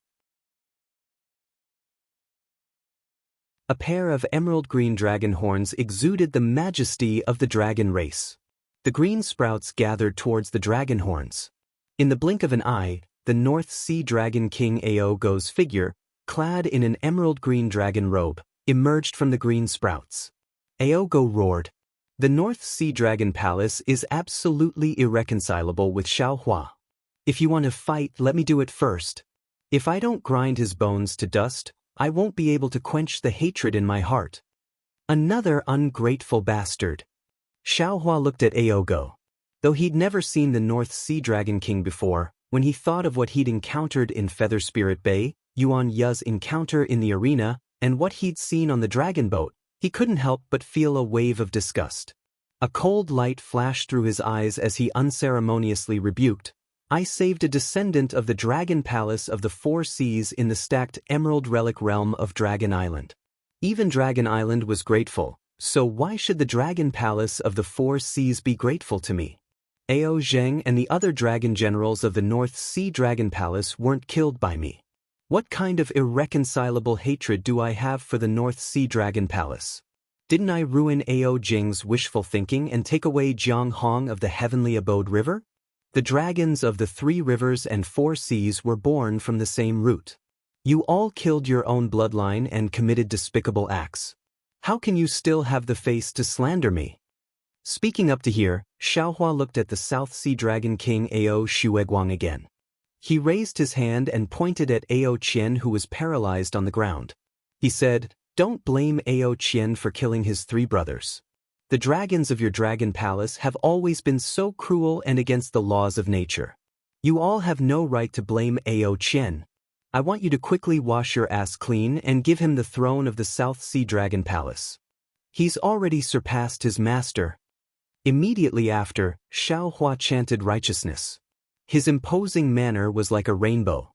A pair of emerald green dragon horns exuded the majesty of the dragon race. The green sprouts gathered towards the dragon horns. In the blink of an eye, the North Sea Dragon King Ao Go's figure, clad in an emerald green dragon robe, emerged from the green sprouts. Ao Go roared. The North Sea Dragon Palace is absolutely irreconcilable with Xiao Hua. If you want to fight, let me do it first. If I don't grind his bones to dust, I won't be able to quench the hatred in my heart. Another ungrateful bastard. Xiao Hua looked at Ao Go. Though he'd never seen the North Sea Dragon King before, when he thought of what he'd encountered in Feather Spirit Bay, Yuan Ya's encounter in the arena, and what he'd seen on the dragon boat, he couldn't help but feel a wave of disgust. A cold light flashed through his eyes as he unceremoniously rebuked, I saved a descendant of the Dragon Palace of the Four Seas in the stacked Emerald Relic realm of Dragon Island. Even Dragon Island was grateful, so why should the Dragon Palace of the Four Seas be grateful to me? Ao Zheng and the other dragon generals of the North Sea Dragon Palace weren't killed by me. What kind of irreconcilable hatred do I have for the North Sea Dragon Palace? Didn't I ruin Ao Jing's wishful thinking and take away Jiang Hong of the Heavenly Abode River? The dragons of the 3 rivers and 4 seas were born from the same root. You all killed your own bloodline and committed despicable acts. How can you still have the face to slander me? Speaking up to here, Xiaohua looked at the South Sea Dragon King Ao Shueguang again. He raised his hand and pointed at Ao Qian, who was paralyzed on the ground. He said, Don't blame Ao Qian for killing his 3 brothers. The dragons of your dragon palace have always been so cruel and against the laws of nature. You all have no right to blame Ao Qian. I want you to quickly wash your ass clean and give him the throne of the South Sea Dragon Palace. He's already surpassed his master. Immediately after, Xiao Hua chanted righteousness. His imposing manner was like a rainbow.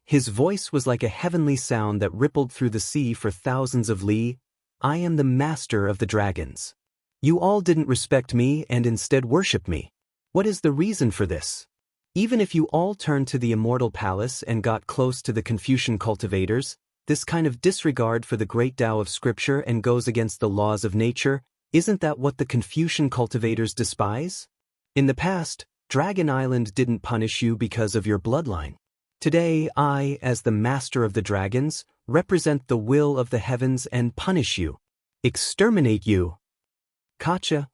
His voice was like a heavenly sound that rippled through the sea for thousands of li. I am the master of the dragons. You all didn't respect me and instead worshipped me. What is the reason for this? Even if you all turned to the immortal palace and got close to the Confucian cultivators, this kind of disregard for the great Tao of scripture and goes against the laws of nature, isn't that what the Confucian cultivators despise? In the past, Dragon Island didn't punish you because of your bloodline. Today I, as the master of the dragons, represent the will of the heavens and punish you. Exterminate you. Kacha.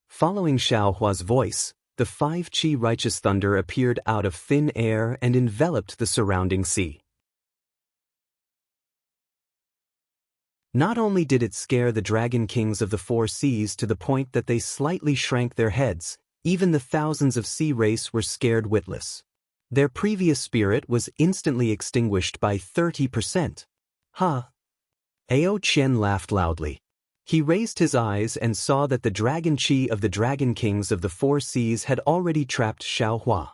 Following Xiao Hua's voice, the 5 Qi righteous thunder appeared out of thin air and enveloped the surrounding sea. Not only did it scare the dragon kings of the 4 seas to the point that they slightly shrank their heads, even the thousands of sea race were scared witless. Their previous spirit was instantly extinguished by 30%. Huh? Ao Qian laughed loudly. He raised his eyes and saw that the dragon chi of the dragon kings of the 4 seas had already trapped Xiao Hua.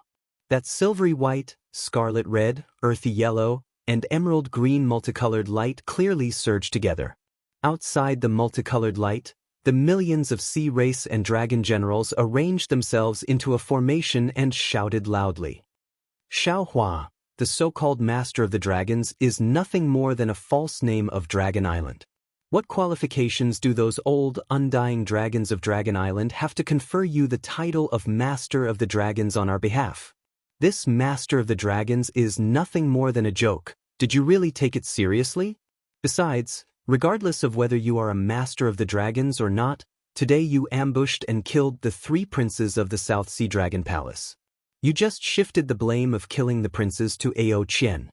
That silvery white, scarlet red, earthy yellow, and emerald green multicolored light clearly surged together. Outside the multicolored light, the millions of sea race and dragon generals arranged themselves into a formation and shouted loudly. Xiao Hua, the so-called master of the dragons, is nothing more than a false name of Dragon Island. What qualifications do those old, undying dragons of Dragon Island have to confer you the title of Master of the Dragons on our behalf? This Master of the Dragons is nothing more than a joke. Did you really take it seriously? Besides, regardless of whether you are a Master of the Dragons or not, today you ambushed and killed the 3 princes of the South Sea Dragon Palace. You just shifted the blame of killing the princes to Ao Qian.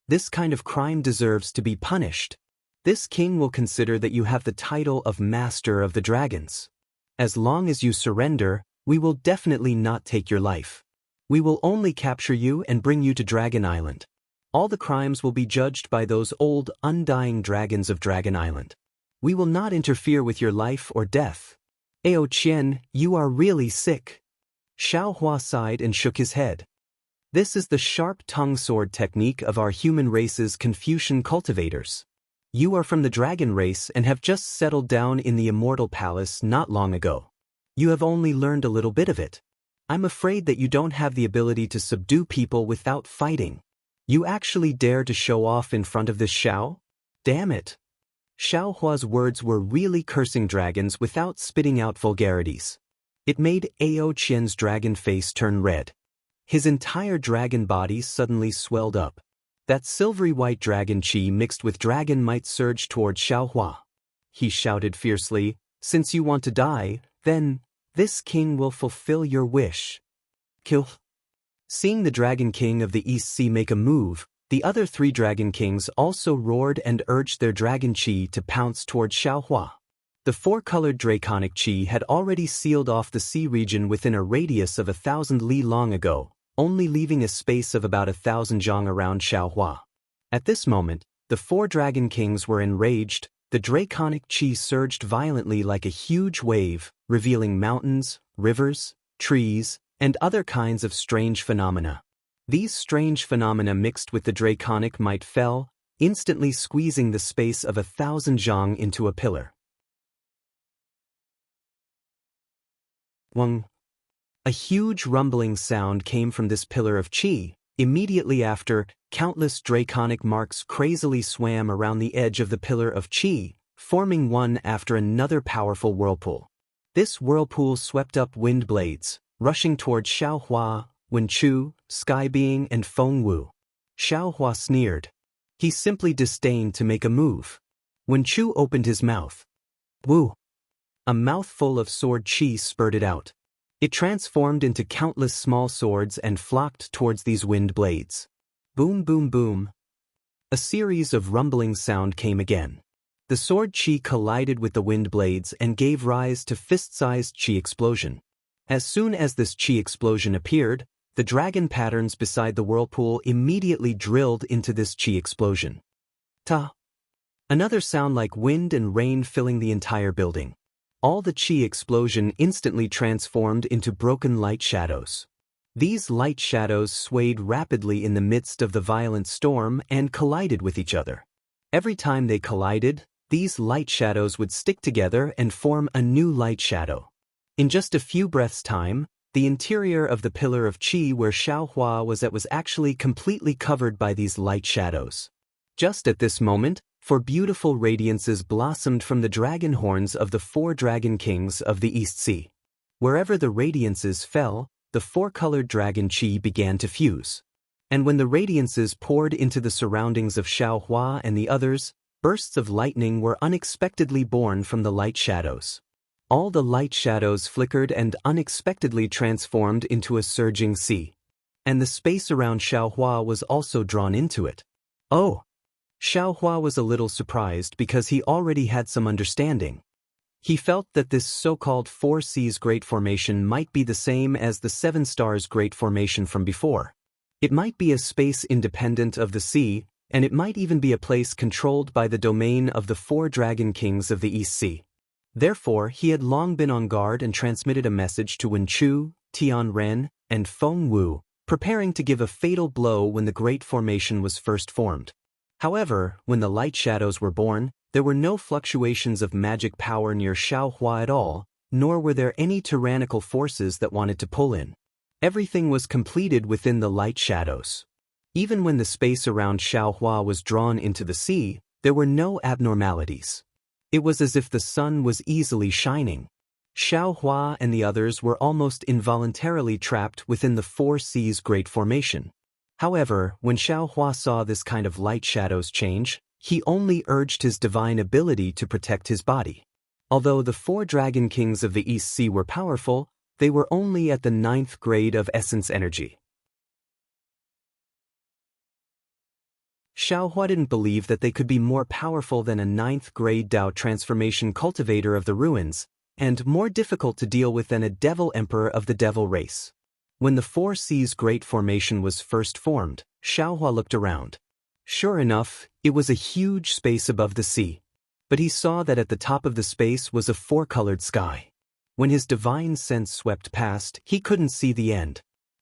This kind of crime deserves to be punished. This king will consider that you have the title of Master of the Dragons. As long as you surrender, we will definitely not take your life. We will only capture you and bring you to Dragon Island. All the crimes will be judged by those old, undying dragons of Dragon Island. We will not interfere with your life or death. Ao Qian, you are really sick. Xiao Hua sighed and shook his head. This is the sharp tongue sword technique of our human race's Confucian cultivators. You are from the dragon race and have just settled down in the immortal palace not long ago. You have only learned a little bit of it. I'm afraid that you don't have the ability to subdue people without fighting. You actually dare to show off in front of this Xiao? Damn it. Xiao Hua's words were really cursing dragons without spitting out vulgarities. It made Ao Qian's dragon face turn red. His entire dragon body suddenly swelled up. That silvery white dragon chi mixed with dragon might surged toward Xiao Hua. He shouted fiercely, "Since you want to die, then this king will fulfill your wish. Kill." Seeing the Dragon King of the East Sea make a move, the other 3 Dragon Kings also roared and urged their dragon chi to pounce toward Xiao Hua. The 4-colored draconic chi had already sealed off the sea region within a radius of 1,000 li long ago, only leaving a space of about 1,000 zhang around Xiao Hua. At this moment, the 4 Dragon Kings were enraged. The draconic chi surged violently like a huge wave, revealing mountains, rivers, trees, and other kinds of strange phenomena. These strange phenomena mixed with the draconic might fell, instantly squeezing the space of 1,000 zhang into a pillar. Wang. A huge rumbling sound came from this pillar of chi. Immediately after, countless draconic marks crazily swam around the edge of the pillar of chi, forming one after another powerful whirlpool. This whirlpool swept up wind blades, rushing toward Xiao Hua, Wen Chu, Sky Being, and Feng Wu. Xiao Hua sneered. He simply disdained to make a move. Wen Chu opened his mouth. Wu. A mouthful of sword chi spurted out. It transformed into countless small swords and flocked towards these wind blades. Boom, boom, boom. A series of rumbling sound came again. The sword chi collided with the wind blades and gave rise to fist-sized chi explosion. As soon as this chi explosion appeared, the dragon patterns beside the whirlpool immediately drilled into this chi explosion. Ta! Another sound like wind and rain filling the entire building. All the chi explosion instantly transformed into broken light shadows. These light shadows swayed rapidly in the midst of the violent storm and collided with each other. Every time they collided, these light shadows would stick together and form a new light shadow. In just a few breaths' time, the interior of the pillar of chi where Xiao Hua was at was actually completely covered by these light shadows. Just at this moment, 4 beautiful radiances blossomed from the dragon horns of the 4 Dragon Kings of the East Sea. Wherever the radiances fell, the 4-colored dragon chi began to fuse. And when the radiances poured into the surroundings of Xiao Hua and the others, bursts of lightning were unexpectedly born from the light shadows. All the light shadows flickered and unexpectedly transformed into a surging sea. And the space around Xiao Hua was also drawn into it. Oh! Xiao Hua was a little surprised because he already had some understanding. He felt that this so-called 4 Seas Great Formation might be the same as the 7 Stars Great Formation from before. It might be a space independent of the sea, and it might even be a place controlled by the domain of the 4 Dragon Kings of the East Sea. Therefore, he had long been on guard and transmitted a message to Wen Chu, Tian Ren, and Feng Wu, preparing to give a fatal blow when the Great Formation was first formed. However, when the light shadows were born, there were no fluctuations of magic power near Xiao Hua at all, nor were there any tyrannical forces that wanted to pull in. Everything was completed within the light shadows. Even when the space around Xiao Hua was drawn into the sea, there were no abnormalities. It was as if the sun was easily shining. Xiao Hua and the others were almost involuntarily trapped within the 4 Seas Great Formation. However, when Xiao Hua saw this kind of light shadows change, he only urged his divine ability to protect his body. Although the 4 Dragon Kings of the East Sea were powerful, they were only at the 9th grade of essence energy. Xiaohua didn't believe that they could be more powerful than a 9th-grade Dao transformation cultivator of the ruins, and more difficult to deal with than a devil emperor of the devil race. When the Four Seas Great Formation was first formed, Xiaohua looked around. Sure enough, it was a huge space above the sea. But he saw that at the top of the space was a four-colored sky. When his divine sense swept past, he couldn't see the end.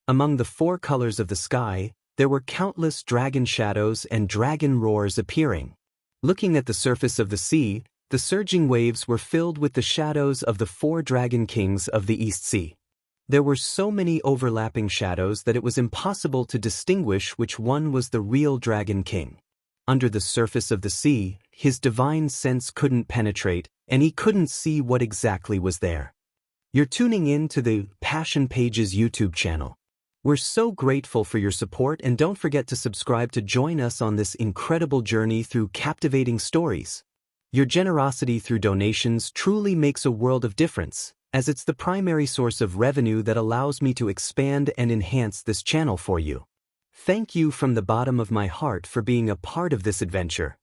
Among the four colors of the sky, there were countless dragon shadows and dragon roars appearing. Looking at the surface of the sea, the surging waves were filled with the shadows of the four dragon kings of the East Sea. There were so many overlapping shadows that it was impossible to distinguish which one was the real dragon king. Under the surface of the sea, his divine sense couldn't penetrate, and he couldn't see what exactly was there. You're tuning in to the Passion Pages YouTube channel. We're so grateful for your support, and don't forget to subscribe to join us on this incredible journey through captivating stories. Your generosity through donations truly makes a world of difference, as it's the primary source of revenue that allows me to expand and enhance this channel for you. Thank you from the bottom of my heart for being a part of this adventure.